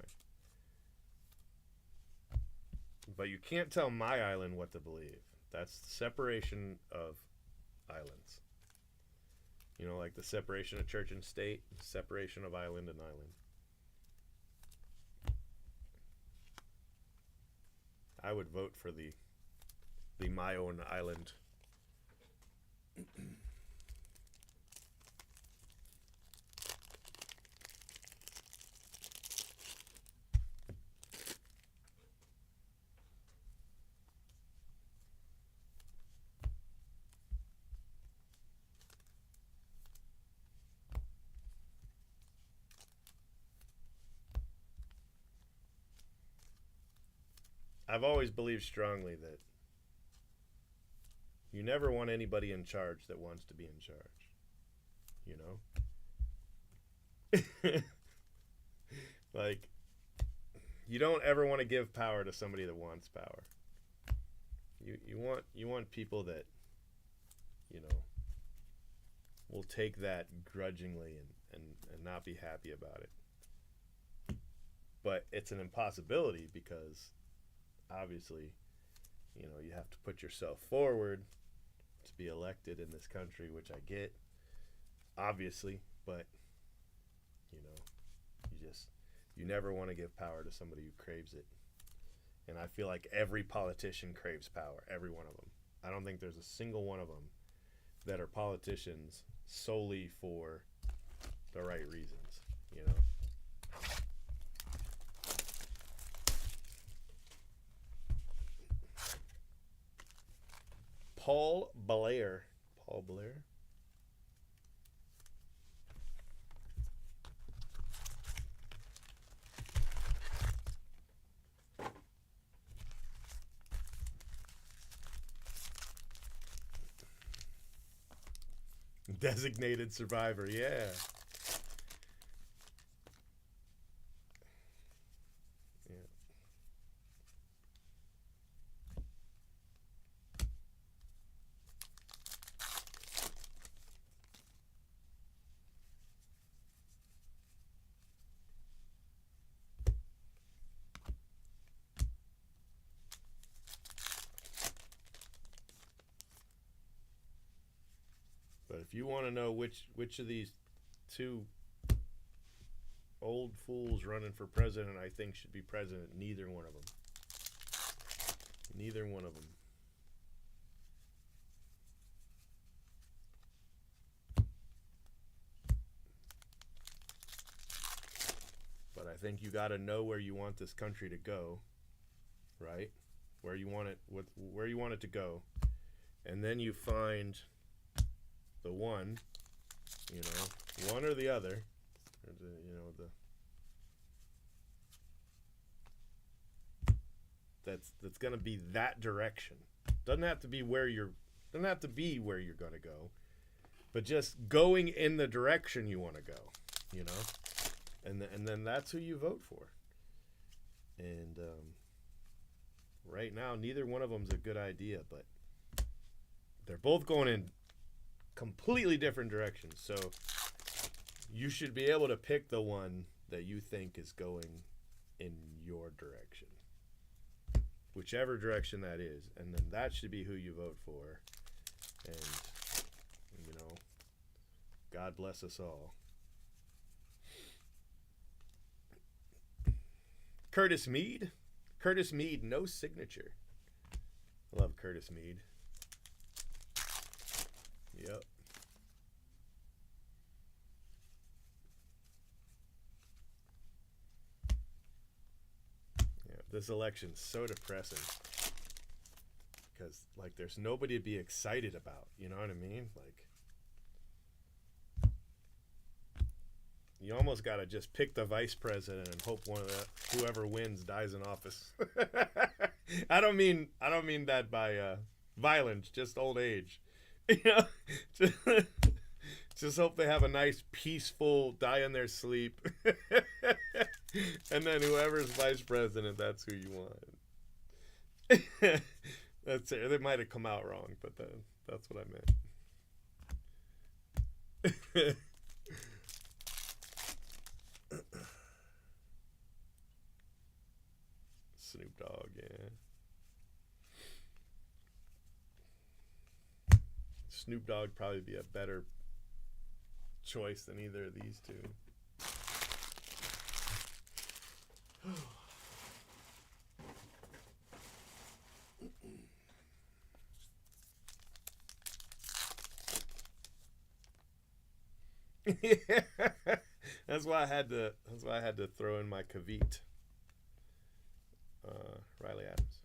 But you can't tell my island what to believe. That's the separation of islands. You know, like the separation of church and state, separation of island and island. I would vote for the my own island. I've always believed strongly that you never want anybody in charge that wants to be in charge. You know? Like, you don't ever want to give power to somebody that wants power. You want people that, you know, will take that grudgingly and not be happy about it. But it's an impossibility because obviously, you know, you have to put yourself forward to be elected in this country, which I get, obviously, but, you know, you never want to give power to somebody who craves it. And I feel like every politician craves power, every one of them. I don't think there's a single one of them that are politicians solely for the right reasons, you know. Paul Blair. Paul Blair? Designated survivor, yeah. But if you want to know which of these 2 old fools running for president I think should be president, neither one of them. Neither one of them. But I think you got to know where you want this country to go, right? Where you want it to go. And then you find the one, you know, one or the other, or that's going to be that direction. Doesn't have to be where you're going to go, but just going in the direction you want to go, you know, and then that's who you vote for. And right now, neither one of them's a good idea, but they're both going in completely different directions. So you should be able to pick the one that you think is going in your direction, whichever direction that is, and then that should be who you vote for. And you know, God bless us all. Curtis Mead, no signature. Love Curtis Mead. Yep. Yeah, this election's so depressing because like there's nobody to be excited about. You know what I mean? Like you almost gotta just pick the vice president and hope one of the whoever wins dies in office. I don't mean that by violence, just old age. You know, just hope they have a nice, peaceful die in their sleep. And then whoever's vice president, that's who you want. That's it. It might have come out wrong, but that's what I meant. Snoop Dogg, yeah. Snoop Dogg probably be a better choice than either of these two. Yeah. That's why I had to throw in my Kavit. Riley Adams.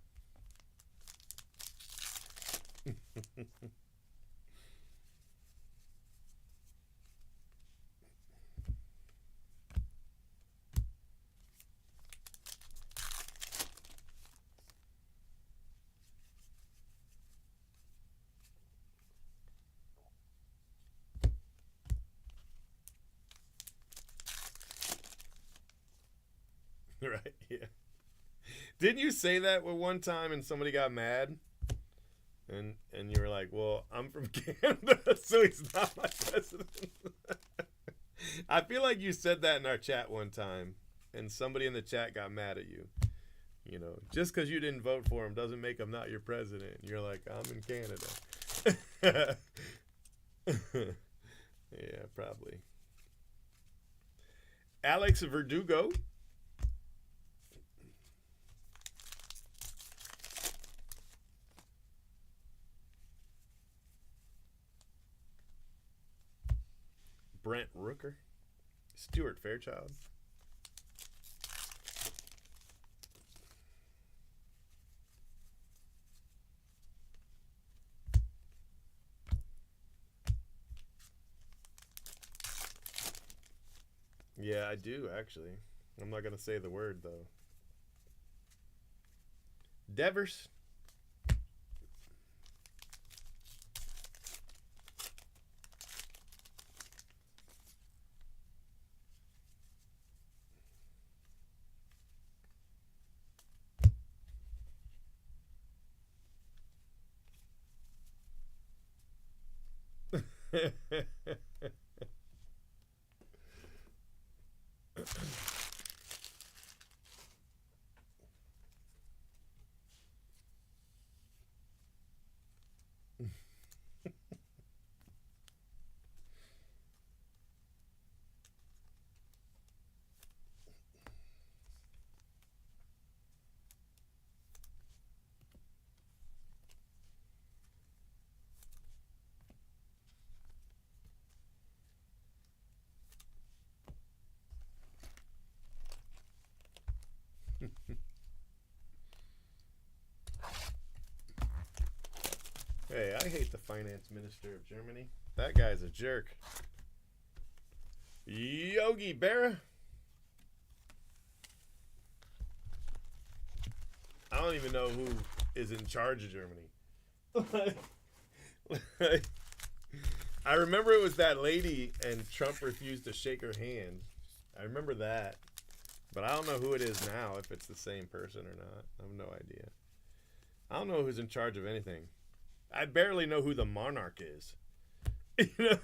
Right, yeah. Didn't you say that one time and somebody got mad? And you were like, well, I'm from Canada, so he's not my president. I feel like you said that in our chat one time, and somebody in the chat got mad at you. You know, just because you didn't vote for him doesn't make him not your president. You're like, I'm in Canada. Yeah, probably. Alex Verdugo. Brent Rooker. Stuart Fairchild. Yeah, I do, actually. I'm not going to say the word, though. Devers. Hey, I hate the finance minister of Germany. That guy's a jerk. Yogi Berra. I don't even know who is in charge of Germany. I remember it was that lady and Trump refused to shake her hand. I remember that. But I don't know who it is now, if it's the same person or not. I have no idea. I don't know who's in charge of anything. I barely know who the monarch is. You know?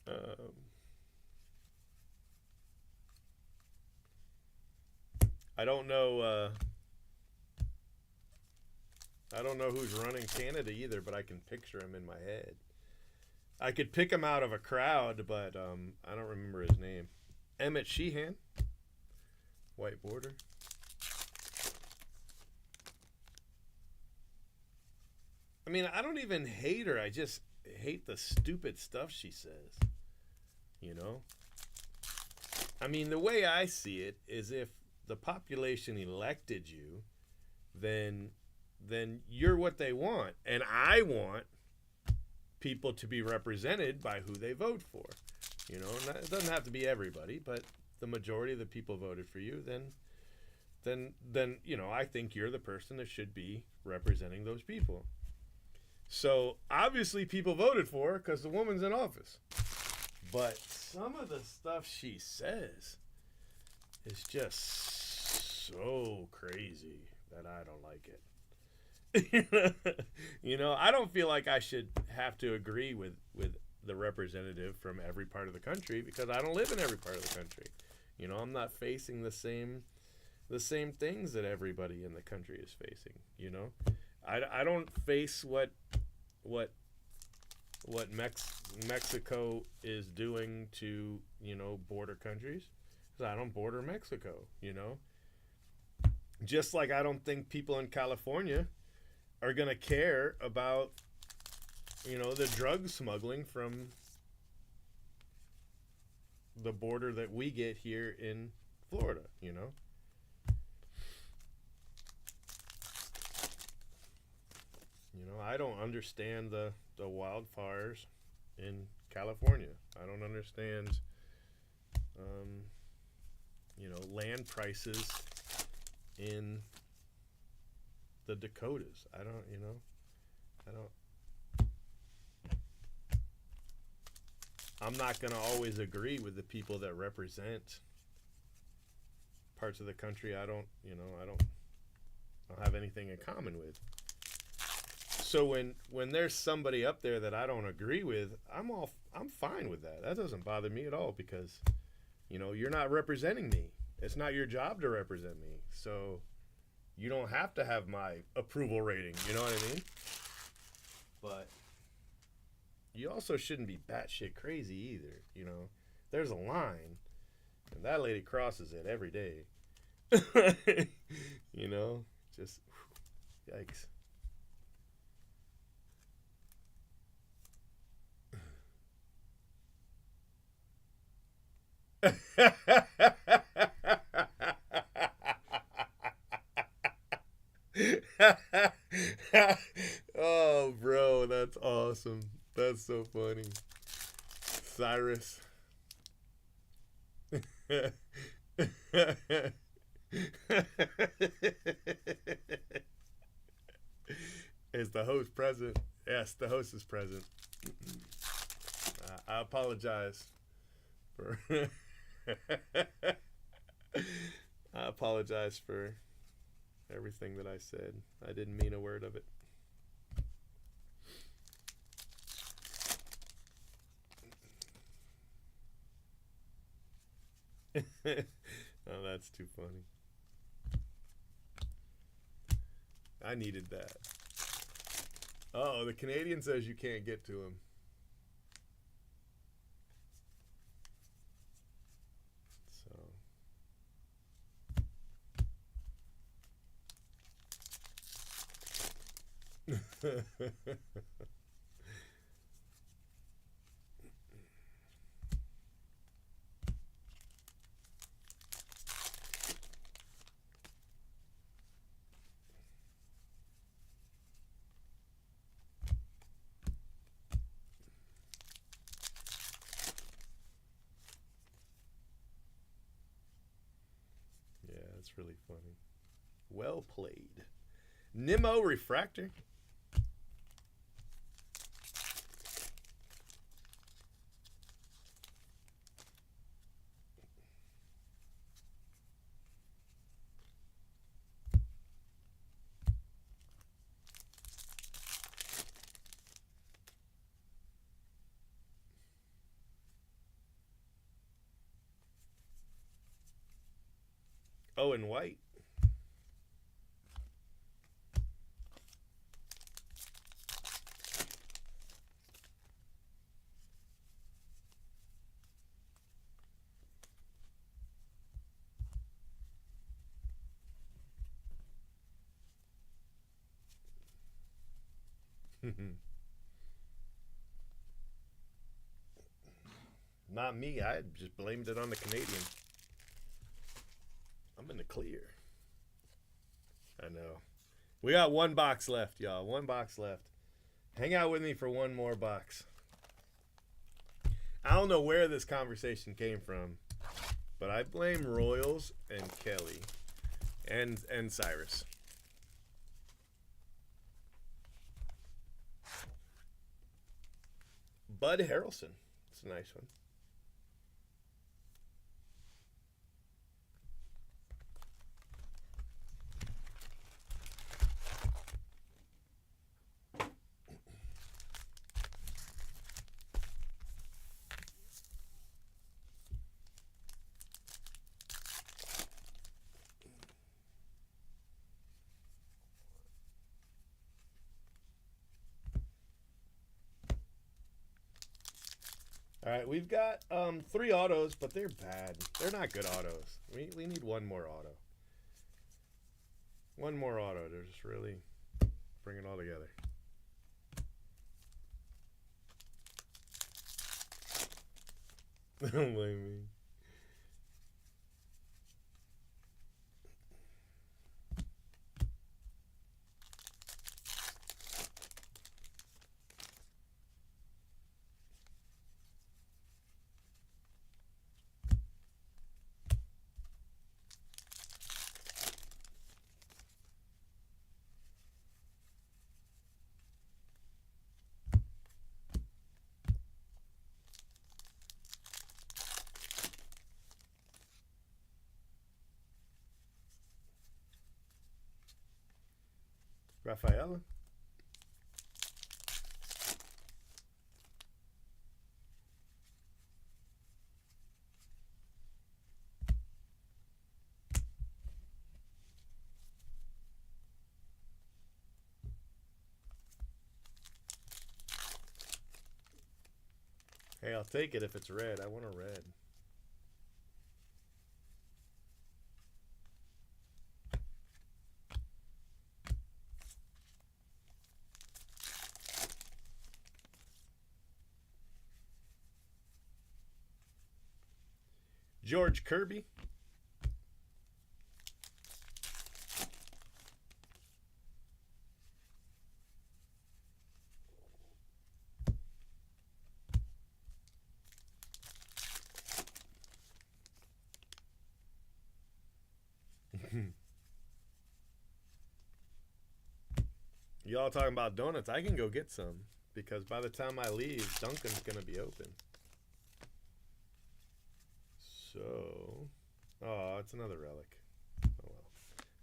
um, I don't know. I don't know who's running Canada either, but I can picture him in my head. I could pick him out of a crowd, but I don't remember his name. Emmett Sheehan, white border. I mean, I don't even hate her. I just hate the stupid stuff she says. You know? I mean, the way I see it is if the population elected you, then you're what they want. And I want people to be represented by who they vote for. You know, and it doesn't have to be everybody, but the majority of the people voted for you, then you know, I think you're the person that should be representing those people. So obviously people voted for her because the woman's in office. But some of the stuff she says is just so crazy that I don't like it. You know, I don't feel like I should have to agree with the representative from every part of the country because I don't live in every part of the country. You know, I'm not facing the same things that everybody in the country is facing. You know, I don't face what Mexico is doing to, you know, border countries, because I don't border Mexico. You know, just like I don't think people in California are going to care about, you know, the drug smuggling from the border that we get here in Florida, you know? You know, I don't understand the wildfires in California. I don't understand, you know, land prices in the Dakotas. I don't, you know, I'm not going to always agree with the people that represent parts of the country I don't have anything in common with. So when there's somebody up there that I don't agree with, I'm fine with that. That doesn't bother me at all because, you know, you're not representing me. It's not your job to represent me. So you don't have to have my approval rating. You know what I mean? But you also shouldn't be batshit crazy either. You know, there's a line, and that lady crosses it every day. You know, just yikes. Oh, bro, that's awesome. That's so funny. Cyrus. Is the host present? Yes, the host is present. I apologize for. I apologize for everything that I said. I didn't mean a word of it. Oh, that's too funny. I needed that. Oh, the Canadian says you can't get to him. So. Yeah, that's really funny. Well played. Nemo Refractor. Oh, and white. Not me. I just blamed it on the Canadian. I'm in the clear. I know. We got one box left, y'all. One box left. Hang out with me for one more box. I don't know where this conversation came from, but I blame Royals and Kelly and Cyrus. Bud Harrelson. It's a nice one. All right, we've got 3 autos, but they're bad. They're not good autos. We need one more auto. One more auto to just really bring it all together. Don't blame me. Rafaela. Hey, I'll take it if it's red. I want a red. George Kirby. Y'all talking about donuts? I can go get some because by the time I leave, Dunkin's gonna be open. So, oh, it's another relic. Oh well.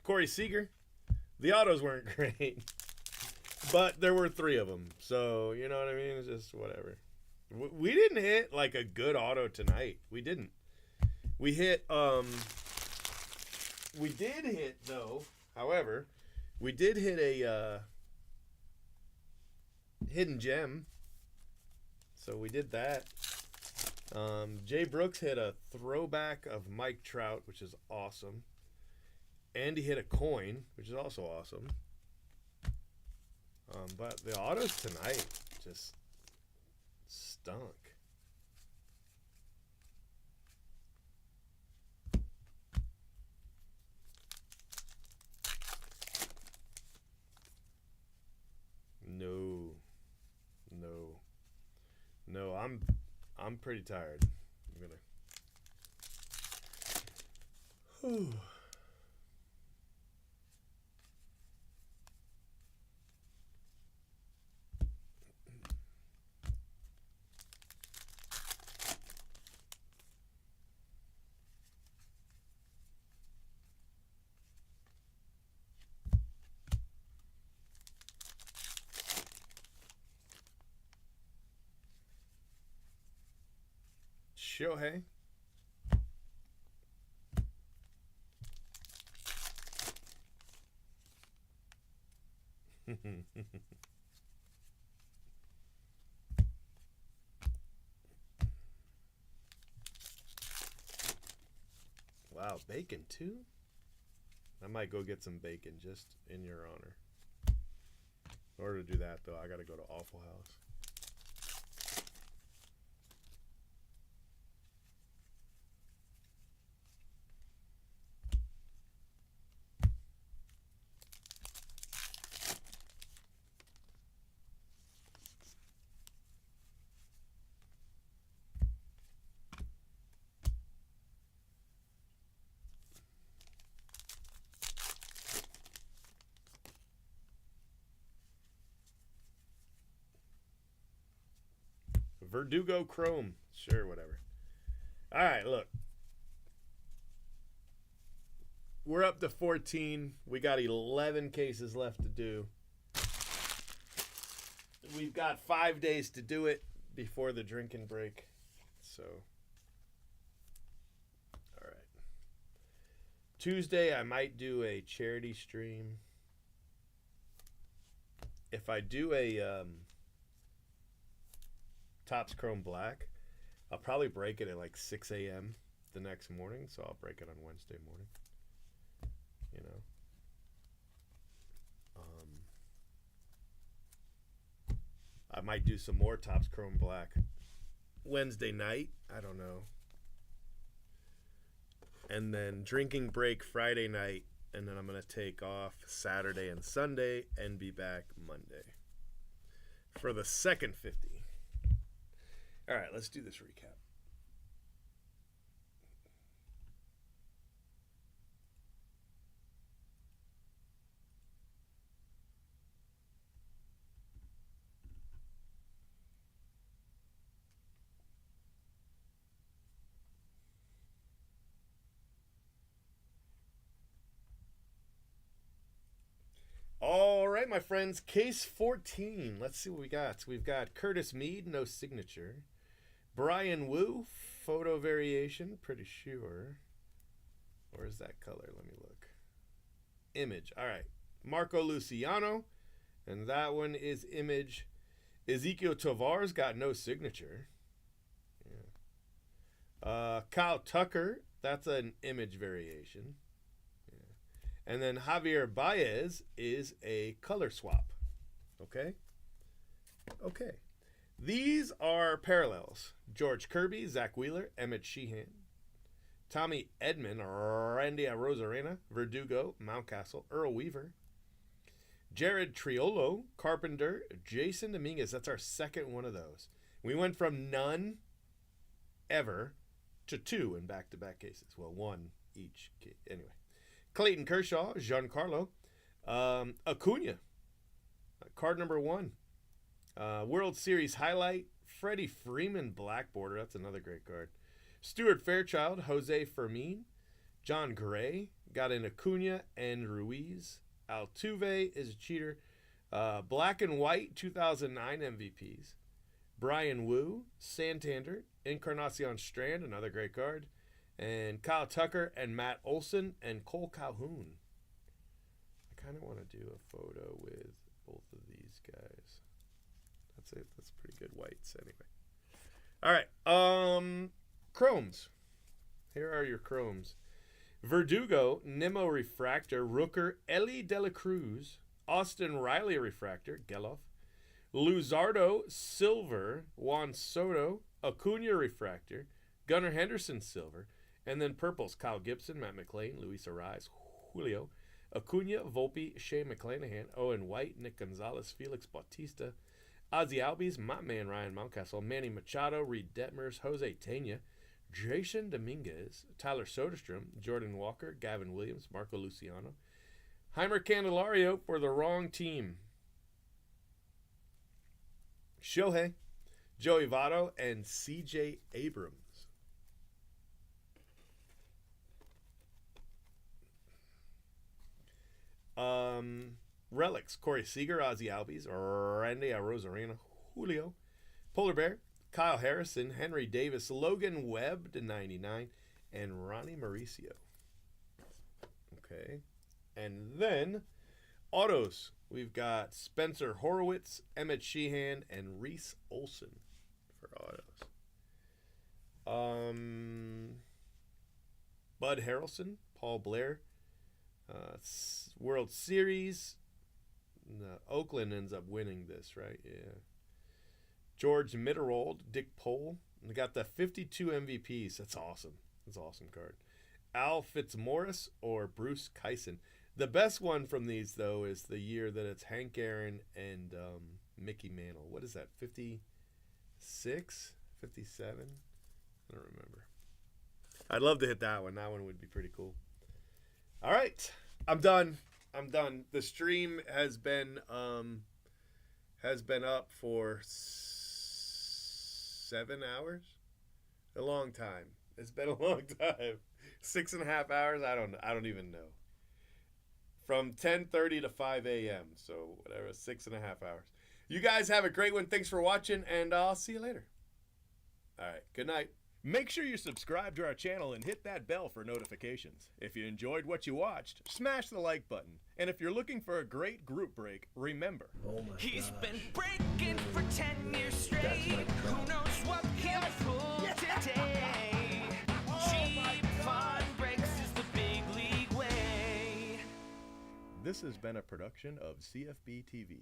Corey Seager. The autos weren't great, but there were 3 of them. So you know what I mean? It's just whatever. We didn't hit like a good auto tonight. We didn't. We hit. We did hit though. However, we did hit a hidden gem. So we did that. Jay Brooks hit a throwback of Mike Trout, which is awesome. Andy hit a coin, which is also awesome. But the autos tonight just stunk. No. I'm pretty tired. I'm gonna. Shohei. Wow, bacon too? I might go get some bacon just in your honor. In order to do that, though, I got to go to Awful House. Verdugo Chrome. Sure, whatever. All right, look. We're up to 14. We got 11 cases left to do. We've got 5 days to do it before the drinking break. So, all right. Tuesday, I might do a charity stream. If I do a Topps Chrome Black, I'll probably break it at like 6 a.m. the next morning. So I'll break it on Wednesday morning. You know. I might do some more Topps Chrome Black Wednesday night. I don't know. And then drinking break Friday night. And then I'm going to take off Saturday and Sunday and be back Monday for the second 50. All right, let's do this recap. All right, my friends, case 14. Let's see what we got. We've got Curtis Mead, no signature. Brian Wu, photo variation, pretty sure. Or is that color? Let me look. Image. All right. Marco Luciano, and that one is image. Ezequiel Tovar's got no signature. Yeah. Kyle Tucker, that's an image variation. Yeah. And then Javier Baez is a color swap. Okay? Okay. These are parallels. George Kirby, Zach Wheeler, Emmett Sheehan, Tommy Edman, Randy Arozarena, Verdugo, Mountcastle, Earl Weaver, Jared Triolo, Carpenter, Jason Dominguez. That's our second one of those. We went from none ever to two in back-to-back cases. Well, one each. Anyway. Clayton Kershaw, Giancarlo, Acuna, card number 1. World Series highlight, Freddie Freeman, black border. That's another great card. Stuart Fairchild, Jose Fermin, John Gray, got an Acuna and Ruiz. Altuve is a cheater. Black and white 2009 MVPs. Brian Wu, Santander, Encarnacion Strand, another great card. And Kyle Tucker and Matt Olson and Cole Calhoun. I kind of want to do a photo with both of these guys. That's it. That's pretty good whites anyway. All right. Chromes. Here are your chromes. Verdugo, Nemo Refractor, Rooker, Ellie De La Cruz, Austin Riley Refractor, Geloff, Luzardo, Silver, Juan Soto, Acuna Refractor, Gunnar Henderson, Silver, and then purples, Kyle Gibson, Matt McLean, Luis Ariz, Julio, Acuna, Volpe, Shea McClanahan, Owen White, Nick Gonzalez, Felix Bautista, Ozzy Albies, my man Ryan Mountcastle, Manny Machado, Reed Detmers, Jose Tena, Jason Dominguez, Tyler Soderstrom, Jordan Walker, Gavin Williams, Marco Luciano, Heimer Candelario for the wrong team, Shohei, Joey Votto, and CJ Abrams. Relics, Corey Seager, Ozzy Albies, Randy Arozarena, Julio, Polar Bear, Kyle Harrison, Henry Davis, Logan Webb to 99, and Ronnie Mauricio. Okay. And then autos. We've got Spencer Horowitz, Emmett Sheehan, and Reese Olson for autos. Bud Harrelson, Paul Blair, World Series. No, Oakland ends up winning this, right? Yeah. George Mitterold, Dick Pole. We got the 52 MVPs. That's awesome. That's an awesome card. Al Fitzmaurice or Bruce Kyson. The best one from these, though, is the year that it's Hank Aaron and Mickey Mantle. What is that, 56? 57? I don't remember. I'd love to hit that one. That one would be pretty cool. All right. I'm done. The stream has been up for 7 hours. A long time. It's been a long time. 6.5 hours. I don't even know. From 10:30 to 5 a.m. So whatever, 6.5 hours. You guys have a great one. Thanks for watching, and I'll see you later. All right. Good night. Make sure you subscribe to our channel and hit that bell for notifications. If you enjoyed what you watched, smash the like button. And if you're looking for a great group break, remember, He's been breaking for 10 years straight. Who knows what he'll pull today? Cheap fun breaks is the big league way. this has been a production of CFB TV.